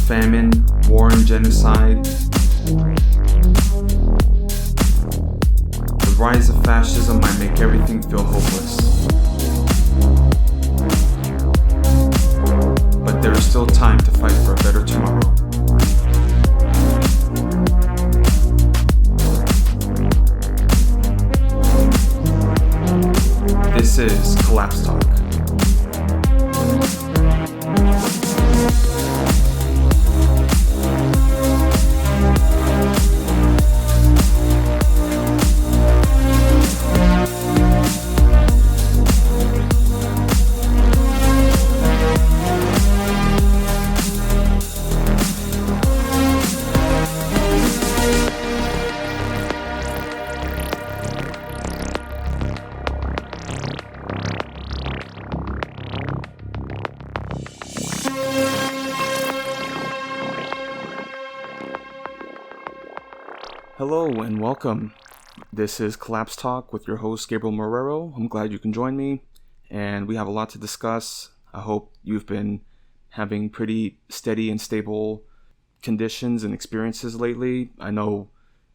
famine, war and genocide, the rise of fascism might make everything feel hopeless. But there is still time to fight for a better tomorrow. This is Collapse Talk. Hello and welcome. This is Collapse Talk with your host Gabriel Marrero. I'm glad you can join me, and we have a lot to discuss. I hope you've been having pretty steady and stable conditions and experiences lately. I know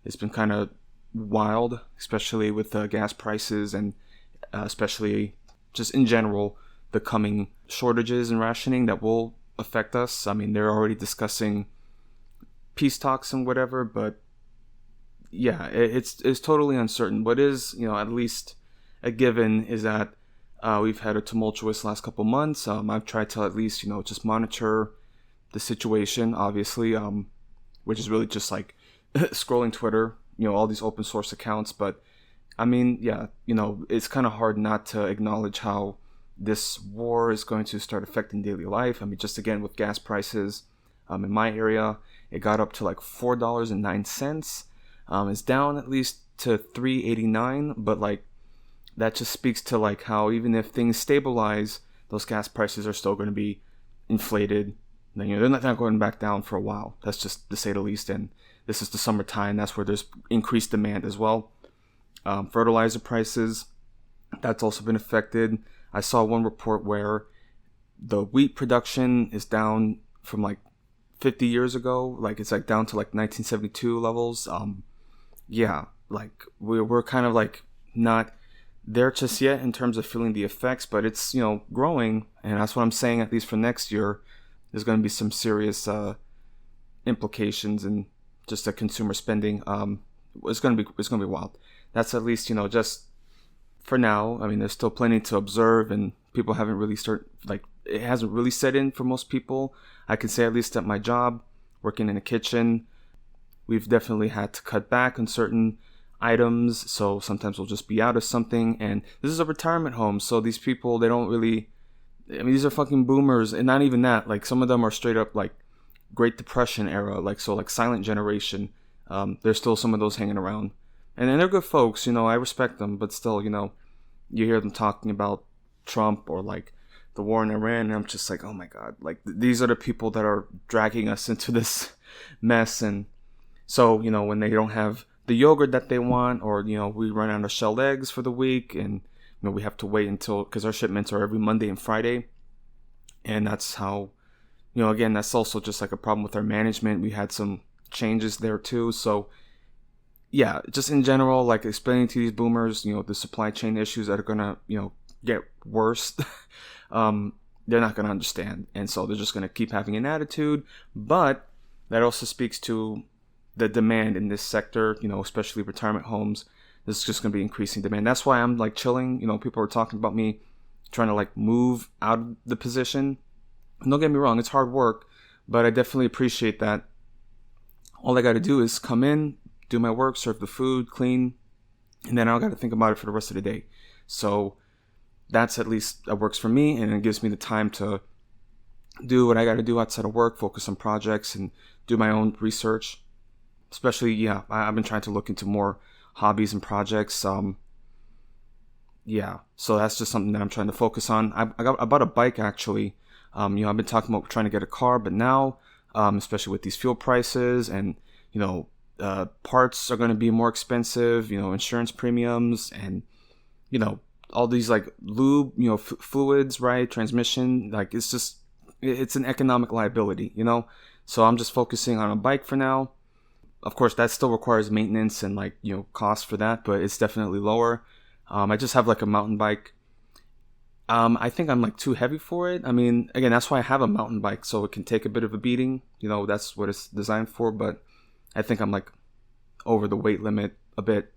it's been kind of wild, especially with gas prices and especially just in general the coming shortages and rationing that will affect us. I mean, they're already discussing peace talks and whatever, but yeah, it's totally uncertain. What is, at least a given is that we've had a tumultuous last couple months. I've tried to at least, just monitor the situation, obviously, which is really just like scrolling Twitter, all these open source accounts. But I mean, yeah, it's kind of hard not to acknowledge how this war is going to start affecting daily life. I mean, just again, with gas prices in my area, it got up to like $4.09. It's down at least to $3.89, but like that just speaks to like how even if things stabilize, those gas prices are still going to be inflated. Then they're not going back down for a while. That's just to say the least. And this is the summertime. That's where there's increased demand as well. Fertilizer prices, that's also been affected. I saw one report where the wheat production is down from like 50 years ago. Like it's like down to like 1972 levels. Yeah, like we're kind of like not there just yet in terms of feeling the effects, but it's, growing. And that's what I'm saying, at least for next year, there's going to be some serious implications and just the consumer spending. It's going to be wild. That's at least, just for now. I mean, there's still plenty to observe, and people haven't really it hasn't really set in for most people. I can say at least at my job, working in a kitchen, we've definitely had to cut back on certain items, so sometimes we'll just be out of something. And this is a retirement home, so these people, they don't really, these are fucking boomers, and not even that, like some of them are straight up like Great Depression era, like silent generation. There's still some of those hanging around, and they're good folks, I respect them, but still, you hear them talking about Trump or like the war in Iran, and I'm just like, oh my god, like these are the people that are dragging us into this mess. And so, when they don't have the yogurt that they want, or, we run out of shelled eggs for the week, and, we have to wait until, because our shipments are every Monday and Friday. And that's how, again, that's also just like a problem with our management. We had some changes there too. So yeah, just in general, like explaining to these boomers, the supply chain issues that are going to, get worse, they're not going to understand. And so they're just going to keep having an attitude. But that also speaks to the demand in this sector, especially retirement homes. This is just going to be increasing demand. That's why I'm like chilling. People are talking about me trying to like move out of the position. And don't get me wrong, it's hard work, but I definitely appreciate that. All I got to do is come in, do my work, serve the food, clean, and then I don't got to think about it for the rest of the day. So that works for me, and it gives me the time to do what I got to do outside of work, focus on projects, and do my own research. Especially, I've been trying to look into more hobbies and projects. So that's just something that I'm trying to focus on. I bought a bike, actually. I've been talking about trying to get a car, but now, especially with these fuel prices and, parts are going to be more expensive, insurance premiums and, all these like lube, fluids, right? Transmission, like it's just it's an economic liability, So I'm just focusing on a bike for now. Of course, that still requires maintenance and like, cost for that, but it's definitely lower. I just have like a mountain bike. I think I'm like too heavy for it. I mean, again, that's why I have a mountain bike, so it can take a bit of a beating. That's what it's designed for, but I think I'm like over the weight limit a bit.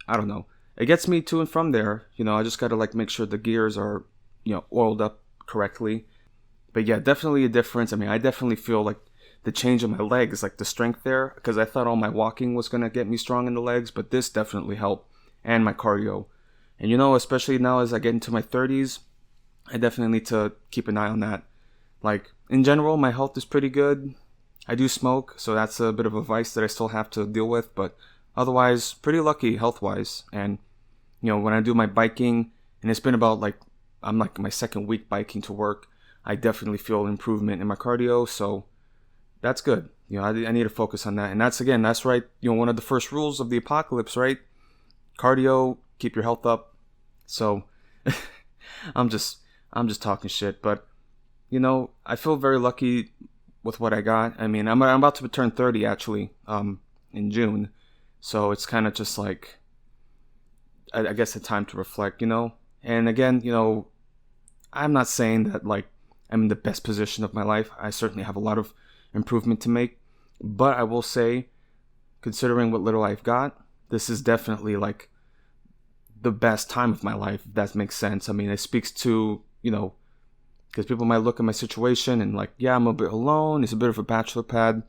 I don't know. It gets me to and from there. I just got to like make sure the gears are, oiled up correctly. But yeah, definitely a difference. I mean, I definitely feel like the change in my legs, like the strength there, because I thought all my walking was going to get me strong in the legs, but this definitely helped, and my cardio. And especially now as I get into my 30s, I definitely need to keep an eye on that. Like, in general, my health is pretty good. I do smoke, so that's a bit of a vice that I still have to deal with, but otherwise, pretty lucky health-wise. And, when I do my biking, and it's been about like, I'm like my second week biking to work, I definitely feel improvement in my cardio, so that's good. I need to focus on that. And that's right, one of the first rules of the apocalypse, right? Cardio, keep your health up. So I'm just talking shit, but I feel very lucky with what I got. I mean, I'm about to turn 30 actually, in June. So it's kind of just like, I guess a time to reflect, And again, I'm not saying that like I'm in the best position of my life. I certainly have a lot of improvement to make, but I will say, considering what little I've got, this is definitely like the best time of my life, if that makes sense. I mean, it speaks to, because people might look at my situation and like, yeah, I'm a bit alone. It's a bit of a bachelor pad.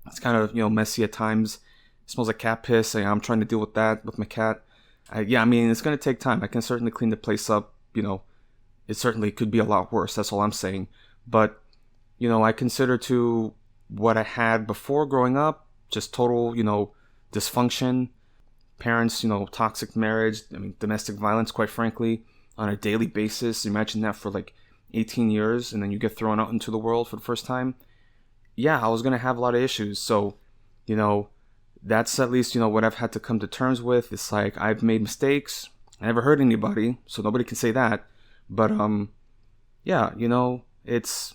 It's kind of, messy at times. It smells like cat piss. And I'm trying to deal with that with my cat. I mean, it's going to take time. I can certainly clean the place up. It certainly could be a lot worse. That's all I'm saying. But, I consider to what I had before growing up, just total, dysfunction, parents, toxic marriage, I mean, domestic violence, quite frankly, on a daily basis. Imagine that for like 18 years and then you get thrown out into the world for the first time. Yeah, I was going to have a lot of issues. So, that's at least, what I've had to come to terms with. It's like I've made mistakes. I never hurt anybody, so nobody can say that. But, yeah, it's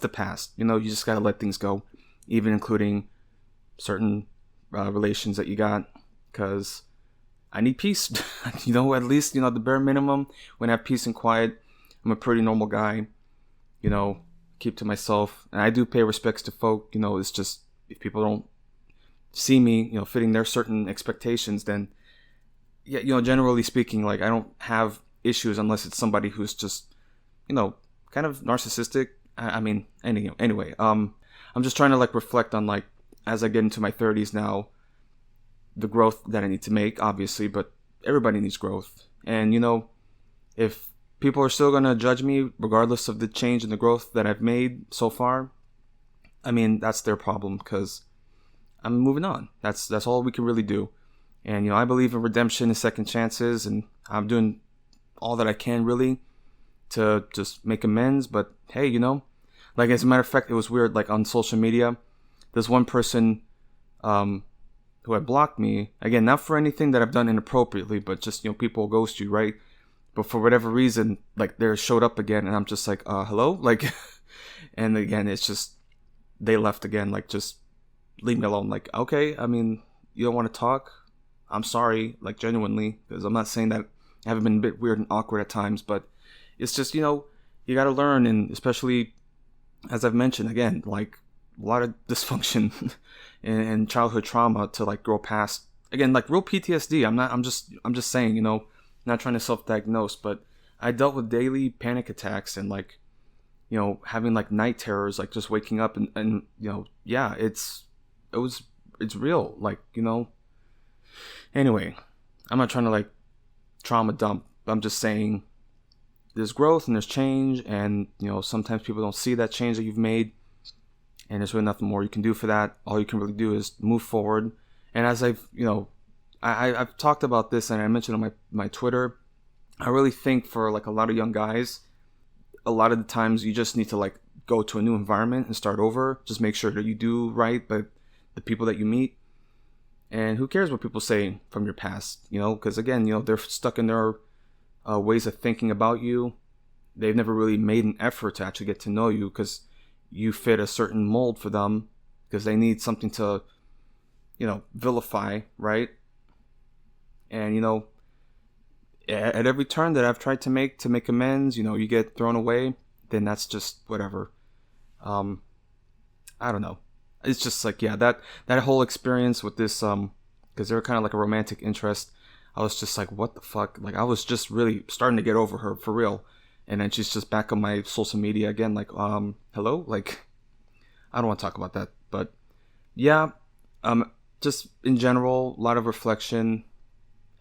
the past. You just got to let things go, even including certain relations that you got, because I need peace. At least, the bare minimum. When I have peace and quiet, I'm a pretty normal guy, keep to myself. And I do pay respects to folk, it's just, if people don't see me, fitting their certain expectations, then, yeah, generally speaking, like, I don't have issues unless it's somebody who's just, kind of narcissistic. I mean, anyway, I'm just trying to like reflect on like, as I get into my 30s now, the growth that I need to make, obviously, but everybody needs growth. And, if people are still going to judge me regardless of the change and the growth that I've made so far, I mean, that's their problem, because I'm moving on. That's all we can really do. And, I believe in redemption and second chances, and I'm doing all that I can really to just make amends. But hey, like, as a matter of fact, it was weird, like on social media, there's one person who had blocked me, again, not for anything that I've done inappropriately, but just, people ghost you, right? But for whatever reason, like, they showed up again, and I'm just like, hello? Like, and again, it's just, they left again, like, just leave me alone. Like, okay, I mean, you don't want to talk? I'm sorry, like, genuinely, because I'm not saying that I haven't been a bit weird and awkward at times, but it's just, you got to learn, and especially, as I've mentioned, again, like, a lot of dysfunction and childhood trauma to, like, grow past, again, like, real PTSD. I'm just saying, not trying to self-diagnose, but I dealt with daily panic attacks and, like, having, like, night terrors, like, just waking up and yeah, it's real, like, anyway, I'm not trying to, like, trauma dump. I'm just saying there's growth and there's change, and, sometimes people don't see that change that you've made, and there's really nothing more you can do for that. All you can really do is move forward. And as I've talked about this, and I mentioned on my Twitter, I really think for, like, a lot of young guys, a lot of the times you just need to, like, go to a new environment and start over. Just make sure that you do right by the people that you meet. And who cares what people say from your past, because again, they're stuck in their ways of thinking about you. they've never really made an effort to actually get to know you because you fit a certain mold for them because they need something to, vilify, right? And, at every turn that I've tried to make amends, you get thrown away, then that's just whatever. I don't know. It's just like, yeah, that whole experience with this, because they're kind of like a romantic interest. I was just like, what the fuck? Like, I was just really starting to get over her for real. And then she's just back on my social media again, like, hello? Like, I don't want to talk about that. But yeah, just in general, a lot of reflection.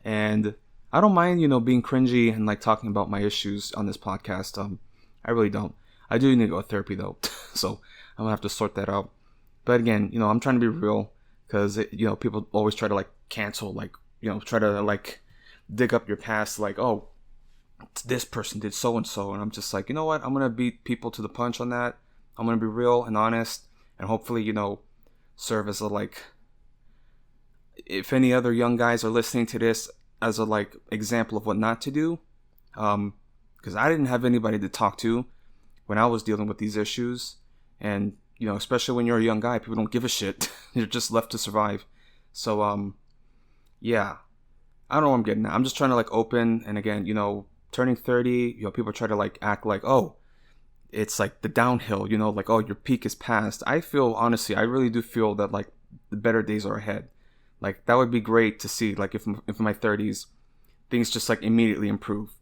And I don't mind, being cringy and like talking about my issues on this podcast. I really don't. I do need to go to therapy though. So I'm gonna have to sort that out. But again, I'm trying to be real because, people always try to like cancel, like, try to like dig up your past, like, oh, this person did so and so, and I'm just like, you know what? I'm gonna beat people to the punch on that. I'm gonna be real and honest, and hopefully, serve as a like, if any other young guys are listening to this, as a like example of what not to do, because I didn't have anybody to talk to when I was dealing with these issues, and especially when you're a young guy, people don't give a shit. You're just left to survive. So yeah, I don't know what I'm getting at. I'm just trying to like open, and again, turning 30, people try to like act like, oh, it's like the downhill, like, oh, your peak is past. I feel, honestly, I really do feel that like the better days are ahead. Like, that would be great to see, like, if in my 30s, things just like immediately improve,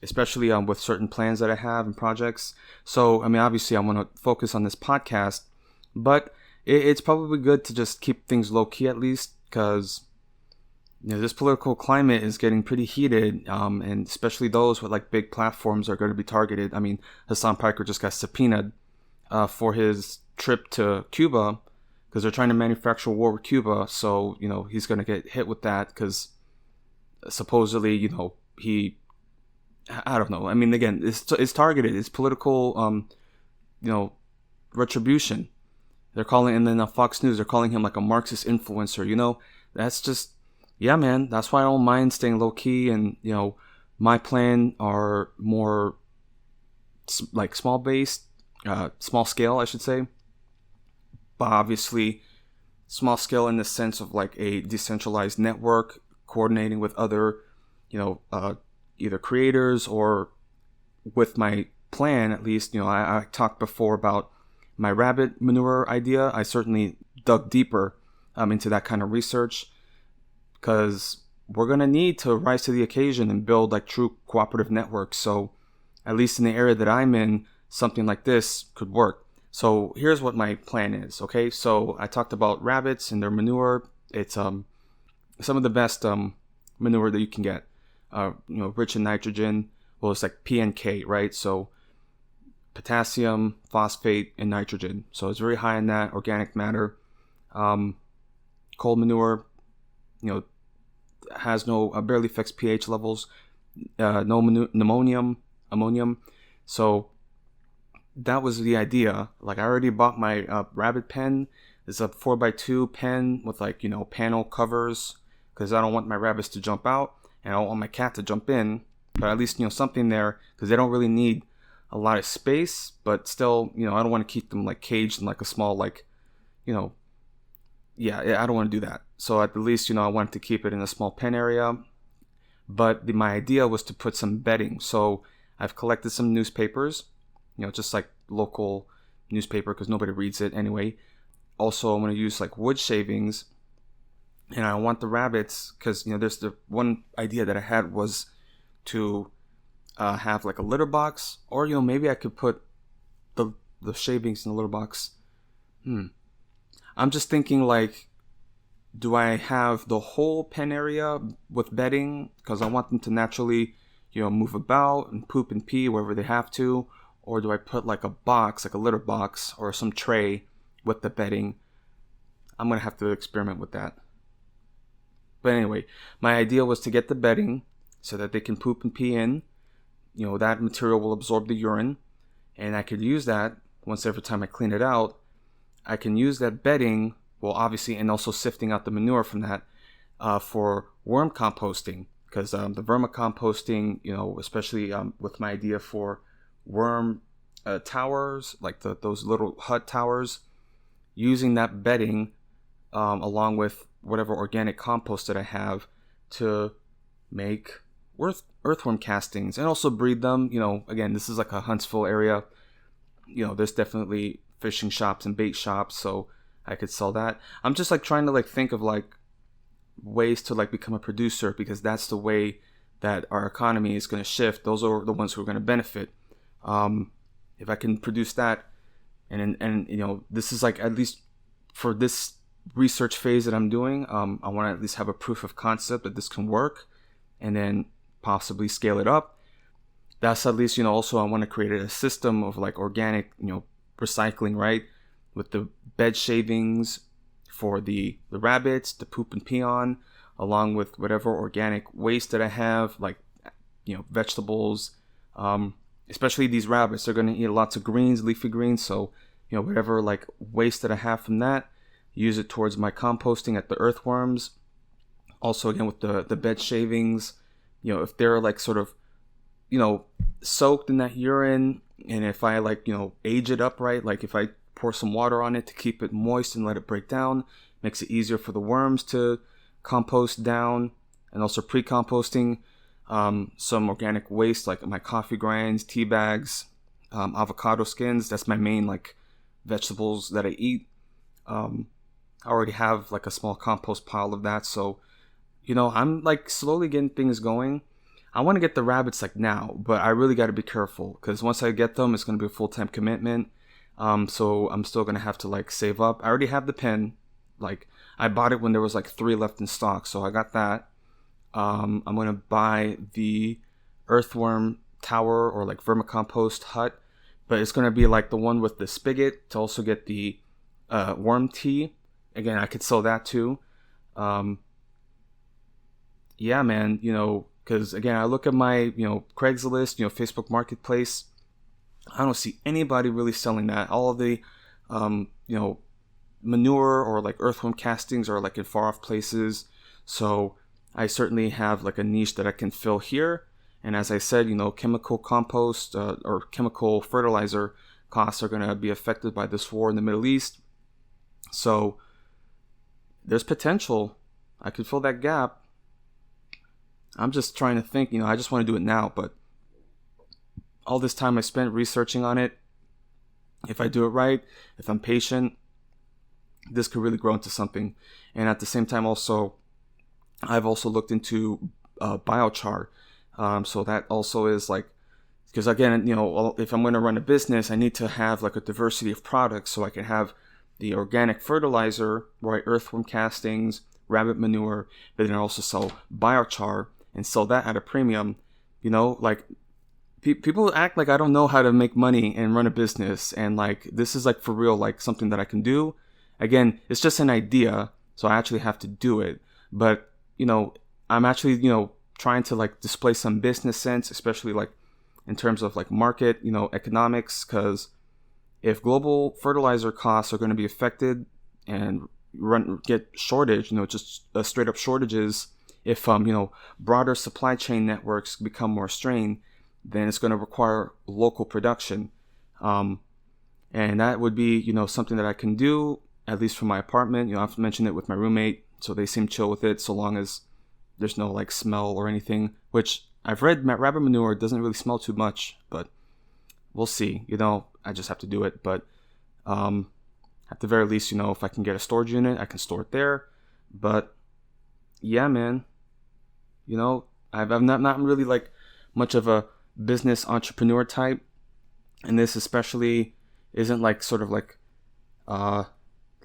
especially with certain plans that I have and projects. So, I mean, obviously I want to focus on this podcast, but it's probably good to just keep things low key at least, because this political climate is getting pretty heated, and especially those with like big platforms are going to be targeted. I mean, Hassan Piker just got subpoenaed for his trip to Cuba because they're trying to manufacture a war with Cuba. So, he's going to get hit with that because supposedly, I don't know. I mean, again, it's targeted. It's political, retribution. They're calling, and then on Fox News, they're calling him like a Marxist influencer. That's just, yeah, man, that's why I don't mind staying low key, and my plan are more like small scale, I should say, but obviously small scale in the sense of like a decentralized network coordinating with other, either creators or with my plan at least. I talked before about my rabbit manure idea. I certainly dug deeper into that kind of research, because we're going to need to rise to the occasion and build like true cooperative networks. So at least in the area that I'm in, something like this could work. So here's what my plan is. Okay, so I talked about rabbits and their manure. It's some of the best manure that you can get, rich in nitrogen. Well, it's like PNK, right? So potassium, phosphate, and nitrogen. So it's very high in that organic matter. Cold manure, has no barely affects pH levels, no ammonium. So that was the idea. Like, I already bought my rabbit pen. It's a 4x2 pen with like panel covers, because I don't want my rabbits to jump out and I don't want my cat to jump in. But at least something there, because they don't really need a lot of space. But still, I don't want to keep them like caged in like a small like, yeah, I don't want to do that. So at the least, I wanted to keep it in a small pen area. But my idea was to put some bedding. So I've collected some newspapers, just like local newspaper, because nobody reads it anyway. Also, I'm going to use like wood shavings. And I want the rabbits, because, there's the one idea that I had was to have like a litter box. Or, maybe I could put the shavings in the litter box. I'm just thinking, like, do I have the whole pen area with bedding? Because I want them to naturally, move about and poop and pee wherever they have to. Or do I put like a box, like a litter box or some tray with the bedding? I'm going to have to experiment with that. But anyway, my idea was to get the bedding so that they can poop and pee in. That material will absorb the urine. And I could use that once every time I clean it out. I can use that bedding, well, obviously, and also sifting out the manure from that for worm composting. because the vermicomposting, especially with my idea for worm towers, like those little hut towers, using that bedding along with whatever organic compost that I have to make earthworm castings and also breed them. Again, this is like a Huntsville area. There's definitely fishing shops and bait shops, so I could sell that. I'm just like trying to like think of like ways to like become a producer, because that's the way that our economy is going to shift. Those are the ones who are going to benefit. If I can produce that, and this is like, at least for this research phase that I'm doing, I want to at least have a proof of concept that this can work, and then possibly scale it up. That's at least, also I want to create a system of like organic, recycling, right? With the bed shavings for the rabbits, the poop and pee on, along with whatever organic waste that I have, like, vegetables, especially these rabbits, they're going to eat lots of greens, leafy greens. So, whatever like waste that I have from that, use it towards my composting at the earthworms. Also, again, with the bed shavings, if they're like sort of, soaked in that urine, and if I like, age it up right, like if I pour some water on it to keep it moist and let it break down, makes it easier for the worms to compost down. And also pre-composting some organic waste like my coffee grinds, tea bags, avocado skins. That's my main like vegetables that I eat. I already have like a small compost pile of that, so I'm like slowly getting things going. I want to get the rabbits like now, but I really got to be careful, because once I get them, it's going to be a full-time commitment. So I'm still going to have to like save up. I already have the pen. Like, I bought it when there was like 3 left in stock, so I got that. I'm going to buy the earthworm tower or like vermicompost hut, but it's going to be like the one with the spigot to also get the worm tea. Again, I could sell that too. Yeah, man, because again, I look at my, Craigslist, Facebook Marketplace. I don't see anybody really selling that. All of the, manure or like earthworm castings are like in far off places. So I certainly have like a niche that I can fill here. And as I said, chemical compost or chemical fertilizer costs are going to be affected by this war in the Middle East. So there's potential. I could fill that gap. I'm just trying to think, I just want to do it now, but all this time I spent researching on it, if I do it right, if I'm patient, this could really grow into something. And at the same time also, I've also looked into biochar. So that also is like, because again, if I'm going to run a business, I need to have like a diversity of products, so I can have the organic fertilizer, right, earthworm castings, rabbit manure, but then also sell biochar and sell that at a premium. Like people act like I don't know how to make money and run a business, and like this is like for real, like something that I can do. Again, it's just an idea, so I actually have to do it. But I'm actually trying to like display some business sense, especially like in terms of like market economics, because if global fertilizer costs are going to be affected and get shortage, just straight up shortages, if broader supply chain networks become more strained, then it's going to require local production, and that would be something that I can do, at least from my apartment. I've mentioned it with my roommate, so they seem chill with it, so long as there's no like smell or anything, which I've read rabbit manure doesn't really smell too much, but we'll see. I just have to do it. But at the very least, if I can get a storage unit, I can store it there. But yeah, man, I'm not really like much of a business entrepreneur type, and this especially isn't like sort of like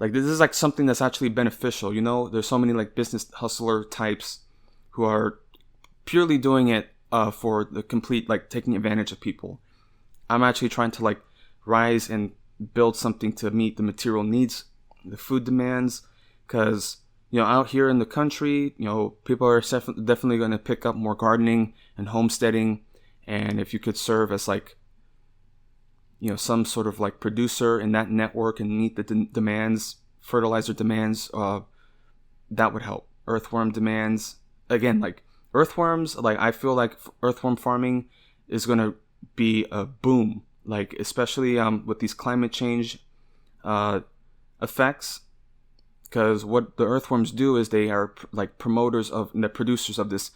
this is like something that's actually beneficial. There's so many like business hustler types who are purely doing it for the complete like taking advantage of people. I'm actually trying to like rise and build something to meet the material needs, the food demands, because out here in the country, people are definitely going to pick up more gardening and homesteading. And if you could serve as like some sort of like producer in that network and meet the demands, fertilizer demands, that would help. Earthworm demands, again, like earthworms, like I feel like earthworm farming is gonna be a boom, like especially with these climate change effects, because what the earthworms do is they are like promoters of and the producers of these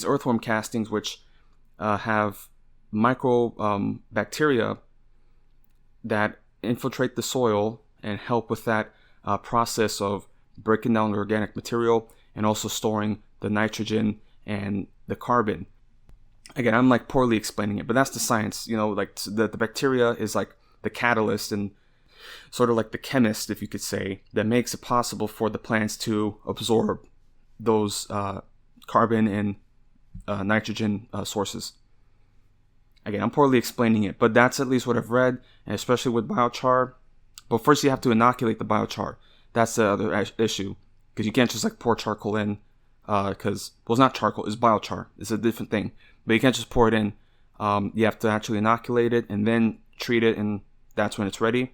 earthworm castings, which have micro bacteria that infiltrate the soil and help with that process of breaking down the organic material and also storing the nitrogen and the carbon. Again, I'm like poorly explaining it, but that's the science. Like the bacteria is like the catalyst and sort of like the chemist, if you could say, that makes it possible for the plants to absorb those carbon and nitrogen sources. Again, I'm poorly explaining it, but that's at least what I've read, and especially with biochar. But first you have to inoculate the biochar. That's the other issue, because you can't just like pour charcoal in, because, well, it's not charcoal, it's biochar. It's a different thing. But you can't just pour it in. You have to actually inoculate it and then treat it, and that's when it's ready.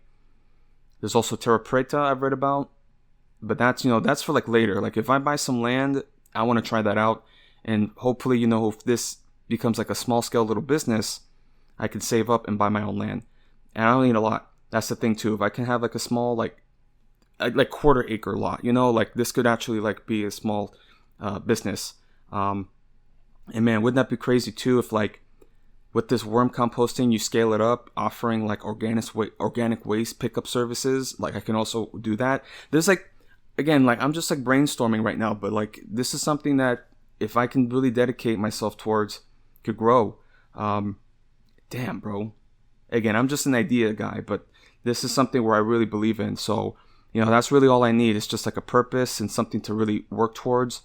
There's also terra preta I've read about, but that's for like later. Like if I buy some land, I want to try that out, and hopefully, if this becomes like a small scale little business, I can save up and buy my own land. And I don't need a lot. That's the thing too. If I can have like a small like quarter acre lot, like this could actually like be a small business. And man, wouldn't that be crazy too if like with this worm composting you scale it up, offering like organic waste pickup services. Like I can also do that. There's like, again, like I'm just like brainstorming right now, but like this is something that if I can really dedicate myself towards, could grow. Damn, bro. Again, I'm just an idea guy, but this is something where I really believe in. So, that's really all I need. It's just like a purpose and something to really work towards.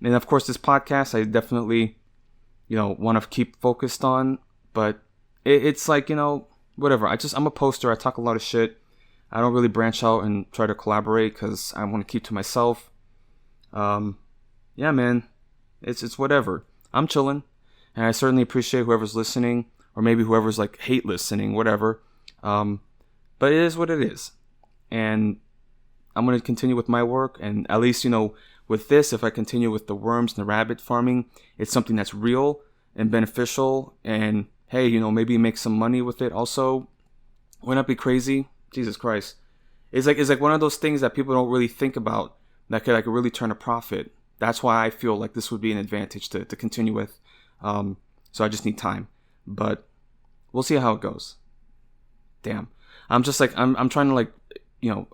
And of course, this podcast, I definitely, want to keep focused on, but it's like, whatever. I'm a poster. I talk a lot of shit. I don't really branch out and try to collaborate because I want to keep to myself. Yeah, man, it's whatever. I'm chilling. And I certainly appreciate whoever's listening, or maybe whoever's like hate listening, whatever. But it is what it is. And I'm going to continue with my work. And at least, with this, if I continue with the worms and the rabbit farming, it's something that's real and beneficial. And hey, maybe make some money with it also. Wouldn't that be crazy? Jesus Christ. It's like one of those things that people don't really think about that could like really turn a profit. That's why I feel like this would be an advantage to continue with. So I just need time, but we'll see how it goes. Damn. I'm just like, I'm trying to like,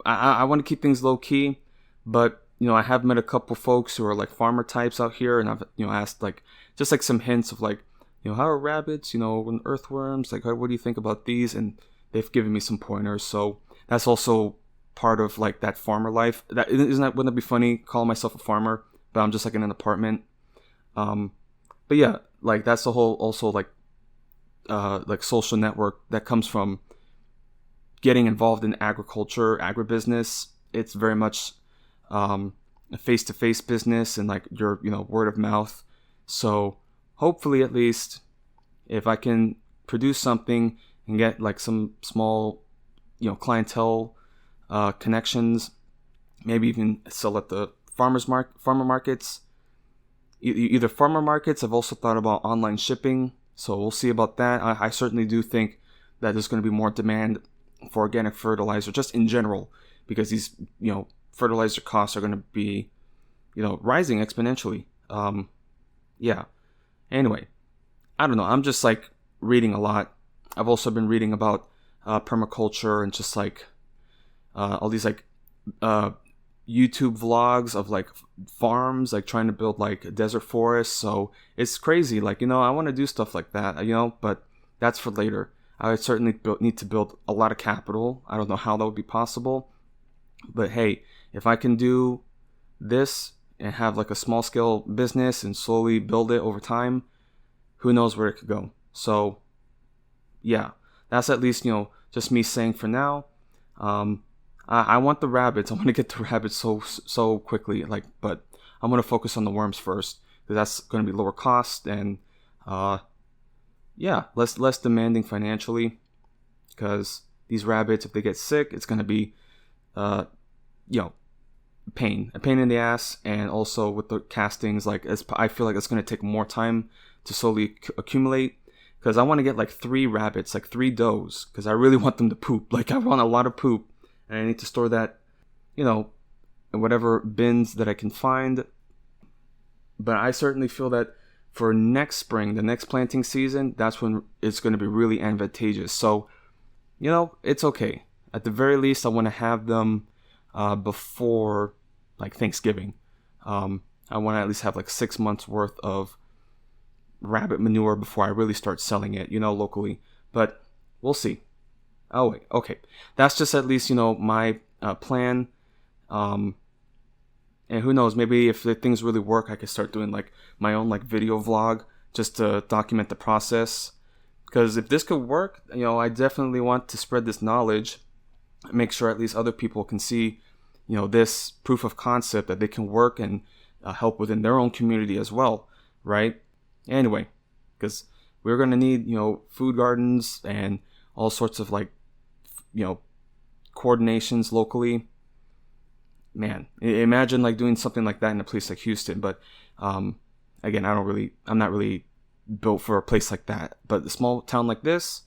I want to keep things low key, but, I have met a couple folks who are like farmer types out here, and I've, asked like, just like some hints of like, how are rabbits, and earthworms, like, what do you think about these? And they've given me some pointers. So that's also part of like that farmer life. Wouldn't it be funny calling myself a farmer, but I'm just like in an apartment. But yeah, like that's the whole also like social network that comes from getting involved in agriculture, agribusiness. It's very much a face-to-face business and like your word of mouth. So hopefully, at least, if I can produce something and get like some small clientele connections, maybe even sell at the farmer markets. Either farmer markets. I've also thought about online shipping, so we'll see about that. I certainly do think that there's going to be more demand for organic fertilizer just in general, because these fertilizer costs are going to be rising exponentially. Yeah. Anyway, I don't know. I'm just like reading a lot. I've also been reading about permaculture and just like all these like YouTube vlogs of like farms, like trying to build like desert forests. So it's crazy. Like, I want to do stuff like that, but that's for later. I would certainly need to build a lot of capital. I don't know how that would be possible, but hey, if I can do this and have like a small scale business and slowly build it over time, who knows where it could go. So yeah, that's at least, just me saying for now. I want the rabbits. I want to get the rabbits so quickly. Like, but I'm gonna focus on the worms first, because that's gonna be lower cost and less demanding financially. Because these rabbits, if they get sick, it's gonna be a pain in the ass, and also with the castings, like I feel like it's going to take more time to slowly accumulate, because I want to get like 3 rabbits, like 3 does, because I really want them to poop. Like I want a lot of poop, and I need to store that, you know, in whatever bins that I can find. But I certainly feel that for next spring, the next planting season, that's when it's going to be really advantageous. So, you know, it's okay. At the very least, I want to have them before like Thanksgiving. I want to at least have like 6 months worth of rabbit manure before I really start selling it, you know, locally. But we'll see. Oh wait, okay. That's just at least, you know, my plan. And who knows, maybe if the things really work, I could start doing like my own like video vlog just to document the process. Because if this could work, you know, I definitely want to spread this knowledge, make sure at least other people can see, you know, this proof of concept that they can work and help within their own community as well, right? Anyway, because we're going to need, you know, food gardens and all sorts of like, you know, coordinations locally. Man, imagine like doing something like that in a place like Houston. But again, I'm not really built for a place like that. But a small town like this,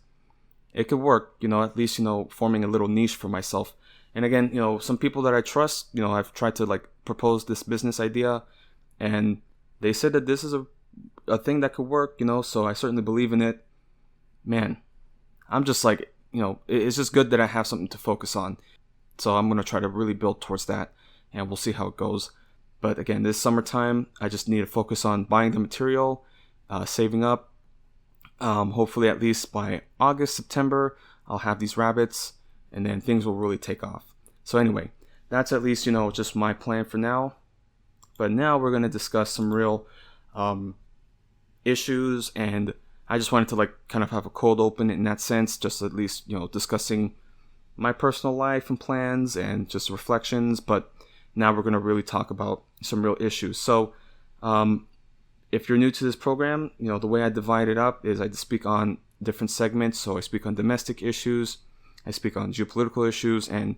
it could work, you know, at least, you know, forming a little niche for myself. And again, you know, some people that I trust, you know, I've tried to like propose this business idea, and they said that this is a thing that could work, you know, so I certainly believe in it. Man, I'm just like, you know, it's just good that I have something to focus on. So I'm going to try to really build towards that, and we'll see how it goes. But again, this summertime, I just need to focus on buying the material, saving up. Hopefully at least by August, September, I'll have these rabbits, and then things will really take off. So anyway, that's at least, you know, just my plan for now. But now we're going to discuss some real issues, and I just wanted to like kind of have a cold open in that sense, just at least, you know, discussing my personal life and plans and just reflections. But now we're going to really talk about some real issues. So if you're new to this program, you know, the way I divide it up is I speak on different segments. So I speak on domestic issues, I speak on geopolitical issues, and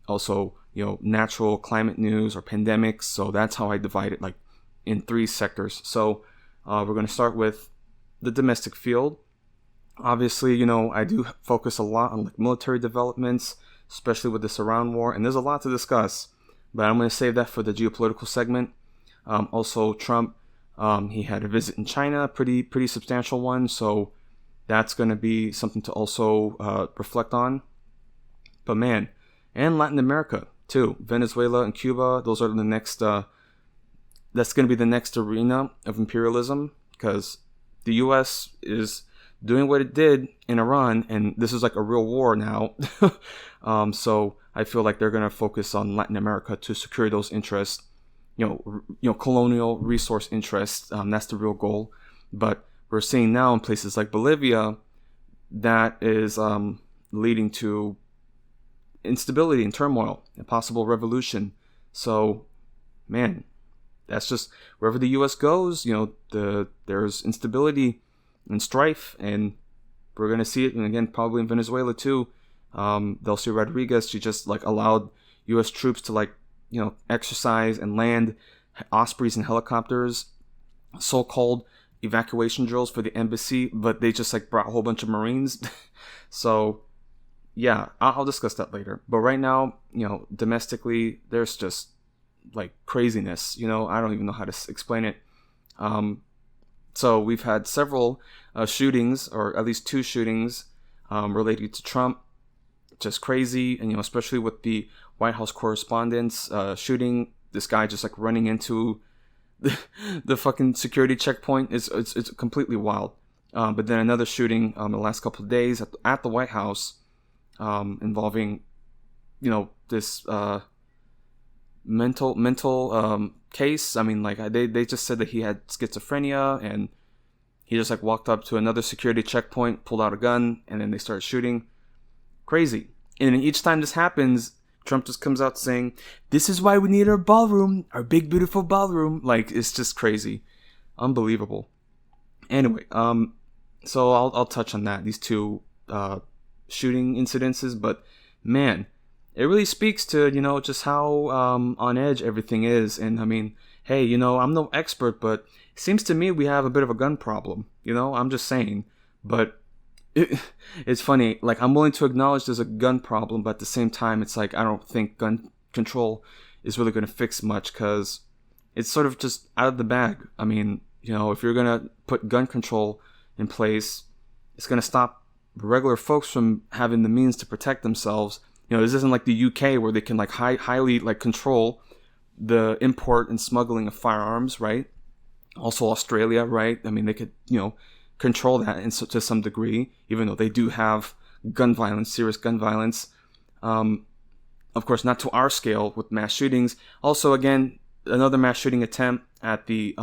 also, you know, natural climate news or pandemics. So that's how I divide it, like in 3 sectors. So we're going to start with the domestic field. Obviously, you know, I do focus a lot on like military developments, especially with this Iran war, and there's a lot to discuss, but I'm going to save that for the geopolitical segment. Also, Trump, he had a visit in China, pretty substantial one, so that's going to be something to also reflect on. But man, and Latin America too, Venezuela and Cuba, those are the next, that's going to be the next arena of imperialism, because the US is doing what it did in Iran, and this is like a real war now. So I feel like they're going to focus on Latin America to secure those interests, you know, colonial resource interests. That's the real goal. But we're seeing now in places like Bolivia that is leading to instability and turmoil and possible revolution. So, man, that's just wherever the U.S. goes, you know, there's instability and strife, and we're going to see it. And again, probably in Venezuela too. Delcy Rodriguez, she just like allowed U.S. troops to like, you know, exercise and land Ospreys and helicopters, so-called evacuation drills for the embassy, but they just like brought a whole bunch of Marines. So yeah, I'll discuss that later. But right now, you know, domestically, there's just like craziness, you know, I don't even know how to explain it. So we've had several shootings, or at least 2 shootings related to Trump. Just crazy, and you know, especially with the White House correspondents shooting. This guy just like running into the fucking security checkpoint. It's completely wild. But then another shooting in the last couple of days at the White House involving, you know, this mental case. I mean, like they just said that he had schizophrenia, and he just like walked up to another security checkpoint, pulled out a gun, and then they started shooting. Crazy. And each time this happens, Trump just comes out saying, "This is why we need our ballroom, our big beautiful ballroom." Like, it's just crazy, unbelievable. Anyway, so I'll touch on that, these 2 shooting incidences. But man, it really speaks to, just how on edge everything is. And I mean, hey, I'm no expert, but it seems to me we have a bit of a gun problem. I'm just saying. But it's funny. Like, I'm willing to acknowledge there's a gun problem, but at the same time, it's like I don't think gun control is really going to fix much, because it's sort of just out of the bag. I mean, if you're going to put gun control in place, it's going to stop regular folks from having the means to protect themselves. This isn't like the UK where they can like highly like control the import and smuggling of firearms, right? Also Australia, right? I mean, they could, control that to some degree, even though they do have gun violence, serious gun violence. Of course, not to our scale with mass shootings. Also, again, another mass shooting attempt at the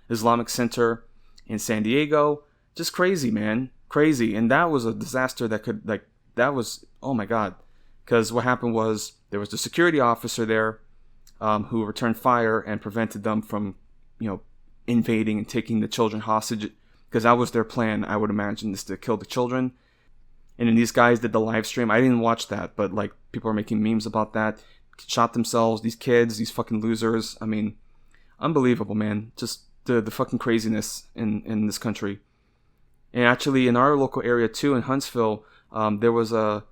Islamic Center in San Diego. Just crazy, man. Crazy. And that was a disaster that was, oh my God. Because what happened was there was the security officer there who returned fire and prevented them from, invading and taking the children hostage. Because that was their plan, I would imagine, is to kill the children. And then these guys did the live stream. I didn't watch that, but like people are making memes about that. Shot themselves, these kids, these fucking losers. I mean, unbelievable, man. Just the fucking craziness in this country. And actually, in our local area too, in Huntsville, there was I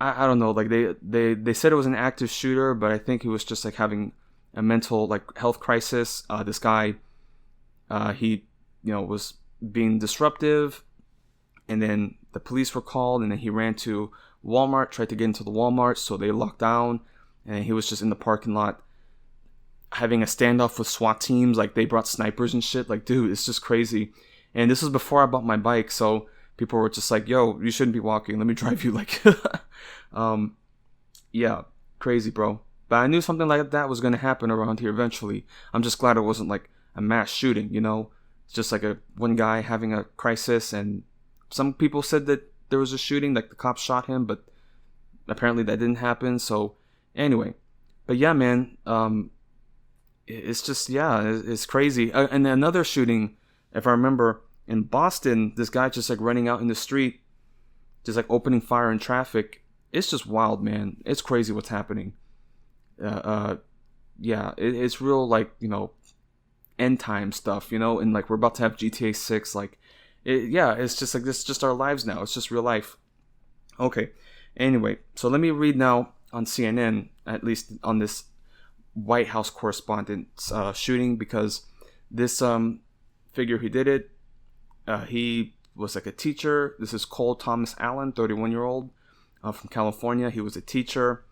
don't know, like they said it was an active shooter, but I think he was just like having a mental like health crisis. This guy, he was being disruptive, and then the police were called, and then he ran to Walmart, tried to get into the Walmart, so they locked down, and he was just in the parking lot having a standoff with SWAT teams. Like, they brought snipers and shit. Like, dude, it's just crazy. And this was before I bought my bike, so people were just like, yo, you shouldn't be walking, let me drive you. Like, yeah, crazy, bro. But I knew something like that was going to happen around here eventually. I'm just glad it wasn't like a mass shooting, It's just like one guy having a crisis, and some people said that there was a shooting, like the cops shot him, but apparently that didn't happen. So anyway, but yeah, man, it's just, yeah, it's crazy. And another shooting, if I remember, in Boston, this guy just like running out in the street, just like opening fire in traffic. It's just wild, man. It's crazy what's happening. Yeah, it's real, like, end time stuff, and like we're about to have GTA 6. Like, it's just like this is just our lives now. It's just real life. Okay, anyway, so let me read now on CNN, at least on this White House correspondent's shooting, because this figure who did it, he was like a teacher. This is Cole Thomas Allen, 31-year-old from California. He was a teacher,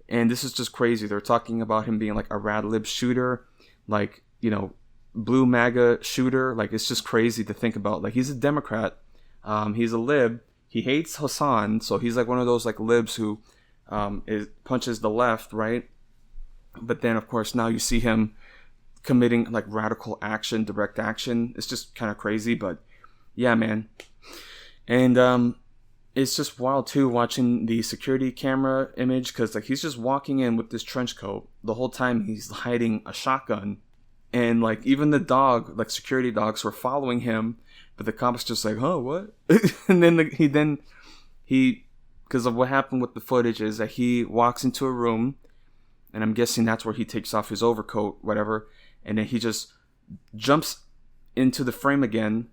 and this is just crazy. They're talking about him being like a rad lib shooter, like, blue MAGA shooter. Like, it's just crazy to think about. Like, he's a Democrat, he's a lib, he hates Hassan, so he's like one of those like libs who punches the left, right? But then of course now you see him committing like radical action, direct action. It's just kind of crazy. But yeah, man. And it's just wild too watching the security camera image, because like he's just walking in with this trench coat. The whole time he's hiding a shotgun. And like even the dog, like security dogs, were following him, but the cops just like, huh, what? And then he, because of what happened with the footage, is that he walks into a room, and I'm guessing that's where he takes off his overcoat, whatever, and then he just jumps into the frame again,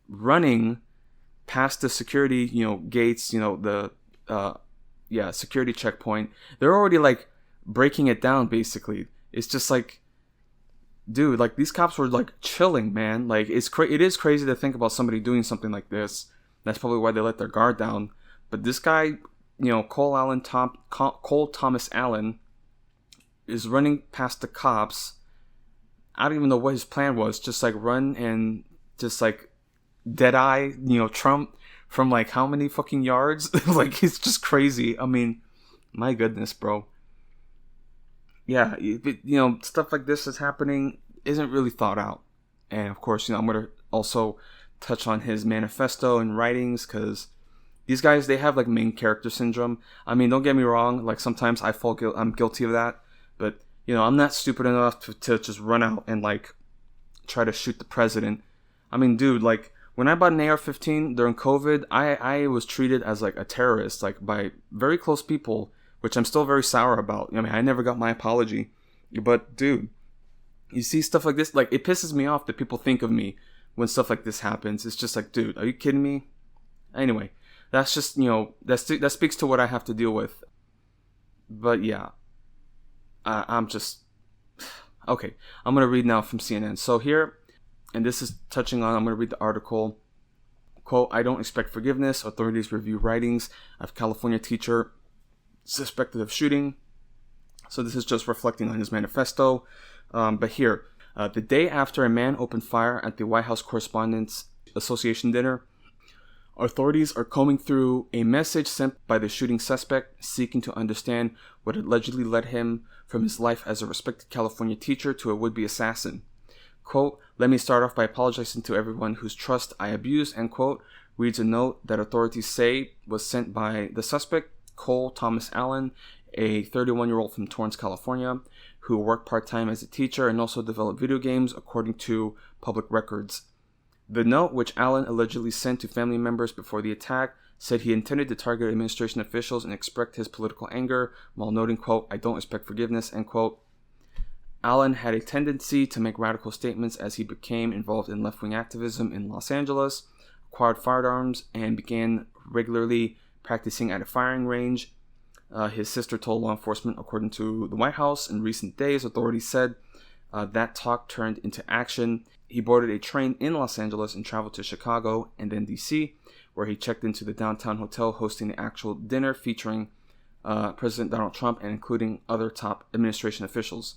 running past the security, gates, the security checkpoint. They're already like breaking it down, basically. It's just like, dude, like these cops were like chilling, man. Like it is crazy to think about somebody doing something like this. That's probably why they let their guard down. But this guy, Cole Thomas Allen, is running past the cops. I don't even know what his plan was. Just like run and just like dead eye, Trump from like how many fucking yards? Like, it's just crazy. I mean, my goodness, bro. Yeah, stuff like this is happening, isn't really thought out. And of course, I'm going to also touch on his manifesto and writings, because these guys, they have like main character syndrome. I mean, don't get me wrong, like sometimes I'm guilty of that, but I'm not stupid enough to just run out and like try to shoot the president. I mean, dude, like when I bought an AR-15 during COVID, I was treated as like a terrorist, like by very close people which I'm still very sour about. I mean, I never got my apology. But, dude, you see stuff like this, like, it pisses me off that people think of me when stuff like this happens. It's just like, dude, are you kidding me? Anyway, that's just, that speaks to what I have to deal with. But, yeah, I'm just... Okay, I'm going to read now from CNN. So here, and this is touching on, I'm going to read the article. Quote, I don't expect forgiveness. Authorities review writings of California teacher suspected of shooting. So this is just reflecting on his manifesto. But here, the day after a man opened fire at the White House Correspondents Association dinner, authorities are combing through a message sent by the shooting suspect, seeking to understand what allegedly led him from his life as a respected California teacher to a would-be assassin. Quote, let me start off by apologizing to everyone whose trust I abused, end quote, reads a note that authorities say was sent by the suspect, Cole Thomas Allen, a 31-year-old from Torrance, California, who worked part-time as a teacher and also developed video games, according to public records. The note, which Allen allegedly sent to family members before the attack, said he intended to target administration officials and express his political anger, while noting, quote, I don't expect forgiveness, end quote. Allen had a tendency to make radical statements as he became involved in left-wing activism in Los Angeles, acquired firearms, and began regularly practicing at a firing range. His sister told law enforcement, according to the White House, in recent days, authorities said that talk turned into action. He boarded a train in Los Angeles and traveled to Chicago and then D.C., where he checked into the downtown hotel hosting the actual dinner featuring President Donald Trump and including other top administration officials.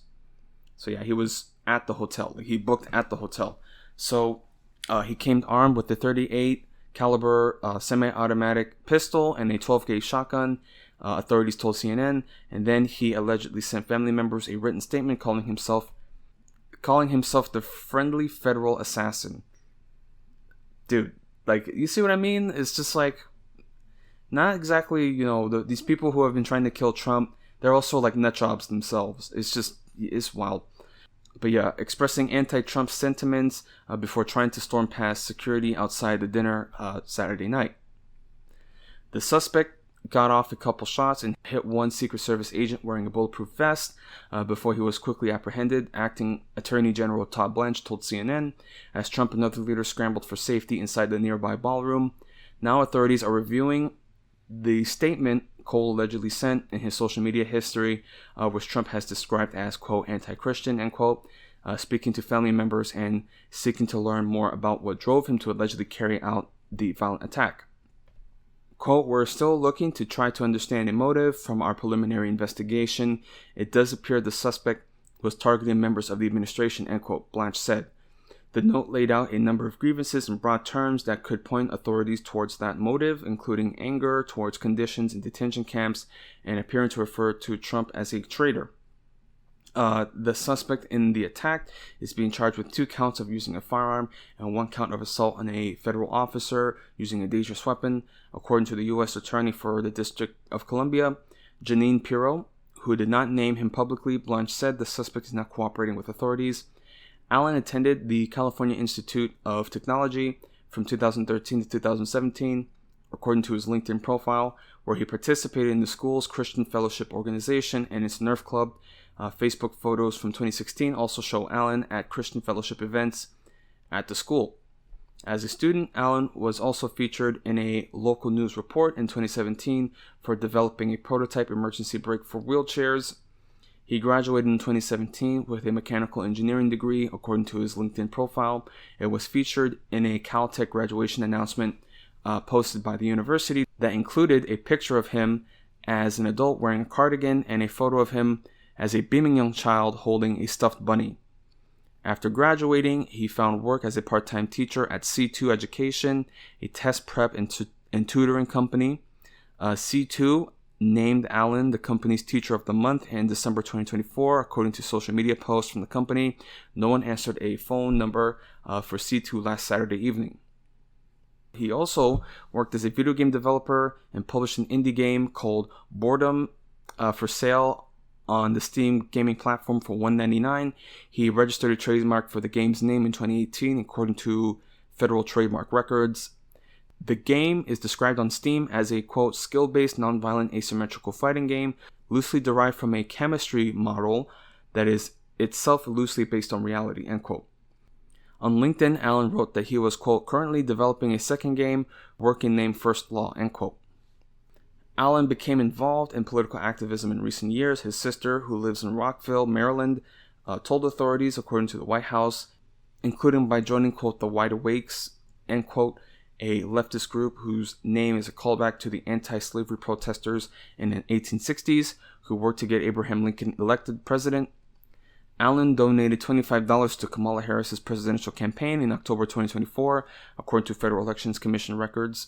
So yeah, he was at the hotel. He booked at the hotel. So he came armed with a .38 caliber semi-automatic pistol and a 12-gauge shotgun, authorities told CNN. And then he allegedly sent family members a written statement calling himself the friendly federal assassin. Dude, like, you see what I mean? It's just like, not exactly, these people who have been trying to kill Trump, they're also like nut jobs themselves. It's wild. But yeah, expressing anti-Trump sentiments before trying to storm past security outside the dinner Saturday night. The suspect got off a couple shots and hit one Secret Service agent wearing a bulletproof vest before he was quickly apprehended, Acting Attorney General Todd Blanche told CNN, as Trump and other leaders scrambled for safety inside the nearby ballroom. Now authorities are reviewing the statement Cole allegedly sent in his social media history, which Trump has described as, quote, anti-Christian, end quote, speaking to family members and seeking to learn more about what drove him to allegedly carry out the violent attack. Quote, we're still looking to try to understand a motive from our preliminary investigation. It does appear the suspect was targeting members of the administration, end quote, Blanche said. The note laid out a number of grievances in broad terms that could point authorities towards that motive, including anger towards conditions in detention camps and appearing to refer to Trump as a traitor. The suspect in the attack is being charged with 2 counts of using a firearm and 1 count of assault on a federal officer using a dangerous weapon, according to the U.S. Attorney for the District of Columbia, Janine Pirro, who did not name him publicly. Blanche said the suspect is not cooperating with authorities. Allen attended the California Institute of Technology from 2013 to 2017, according to his LinkedIn profile, where he participated in the school's Christian Fellowship Organization and its Nerf Club. Facebook photos from 2016 also show Allen at Christian Fellowship events at the school. As a student, Allen was also featured in a local news report in 2017 for developing a prototype emergency brake for wheelchairs. He graduated in 2017 with a mechanical engineering degree, according to his LinkedIn profile. It was featured in a Caltech graduation announcement posted by the university that included a picture of him as an adult wearing a cardigan and a photo of him as a beaming young child holding a stuffed bunny. After graduating, he found work as a part-time teacher at C2 Education, a test prep and tutoring company. C2 named Allen the company's Teacher of the Month in December 2024, according to social media posts from the company. No one answered a phone number for C2 last Saturday evening. He also worked as a video game developer and published an indie game called Boredom for sale on the Steam gaming platform for $1.99. He registered a trademark for the game's name in 2018, according to federal trademark records. The game is described on Steam as a, quote, skill-based, non-violent, asymmetrical fighting game, loosely derived from a chemistry model that is itself loosely based on reality, end quote. On LinkedIn, Allen wrote that he was, quote, currently developing a second game, working named First Law, end quote. Allen became involved in political activism in recent years. His sister, who lives in Rockville, Maryland, told authorities, according to the White House, including by joining, quote, the Wide Awakes, end quote, a leftist group whose name is a callback to the anti-slavery protesters in the 1860s who worked to get Abraham Lincoln elected president. Allen donated $25 to Kamala Harris's presidential campaign in October 2024, according to Federal Elections Commission records.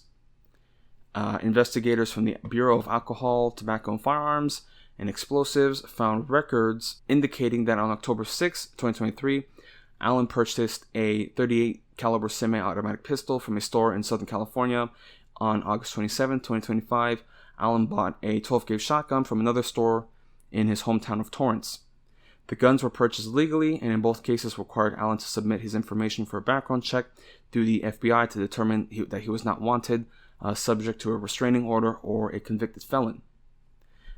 Investigators from the Bureau of Alcohol, Tobacco, and Firearms and Explosives found records indicating that on October 6, 2023, Allen purchased a .38 caliber semi-automatic pistol from a store in Southern California. On August 27, 2025, Allen bought a 12-gauge shotgun from another store in his hometown of Torrance. The guns were purchased legally and in both cases required Allen to submit his information for a background check through the FBI to determine that he was not wanted, subject to a restraining order or a convicted felon.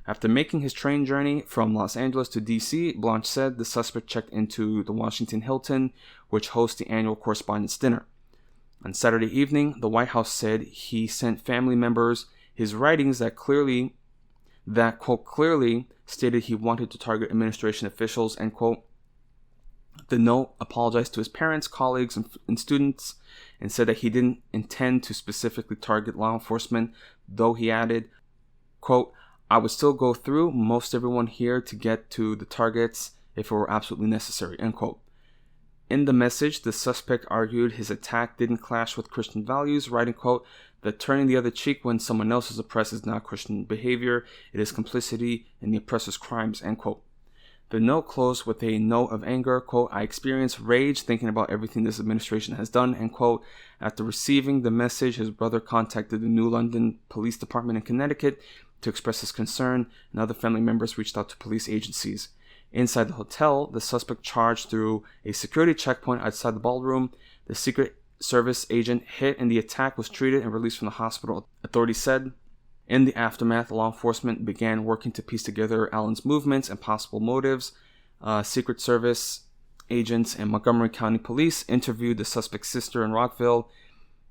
After making his train journey from Los Angeles to D.C., Blanche said the suspect checked into the Washington Hilton, which hosts the annual Correspondents' Dinner. On Saturday evening, the White House said he sent family members his writings that, quote, clearly stated he wanted to target administration officials, end quote. The note apologized to his parents, colleagues, and students, and said that he didn't intend to specifically target law enforcement, though he added, quote, I would still go through most everyone here to get to the targets if it were absolutely necessary, end quote. In the message, the suspect argued his attack didn't clash with Christian values, writing, quote, that turning the other cheek when someone else is oppressed is not Christian behavior, it is complicity in the oppressor's crimes, end quote. The note closed with a note of anger, quote, I experience rage thinking about everything this administration has done, end quote. After receiving the message, his brother contacted the New London Police Department in Connecticut to express his concern, and other family members reached out to police agencies. Inside the hotel, the suspect charged through a security checkpoint outside the ballroom. The Secret Service agent hit and the attack was treated and released from the hospital, authorities said. In the aftermath, law enforcement began working to piece together Allen's movements and possible motives. Secret Service agents and Montgomery County Police interviewed the suspect's sister in Rockville.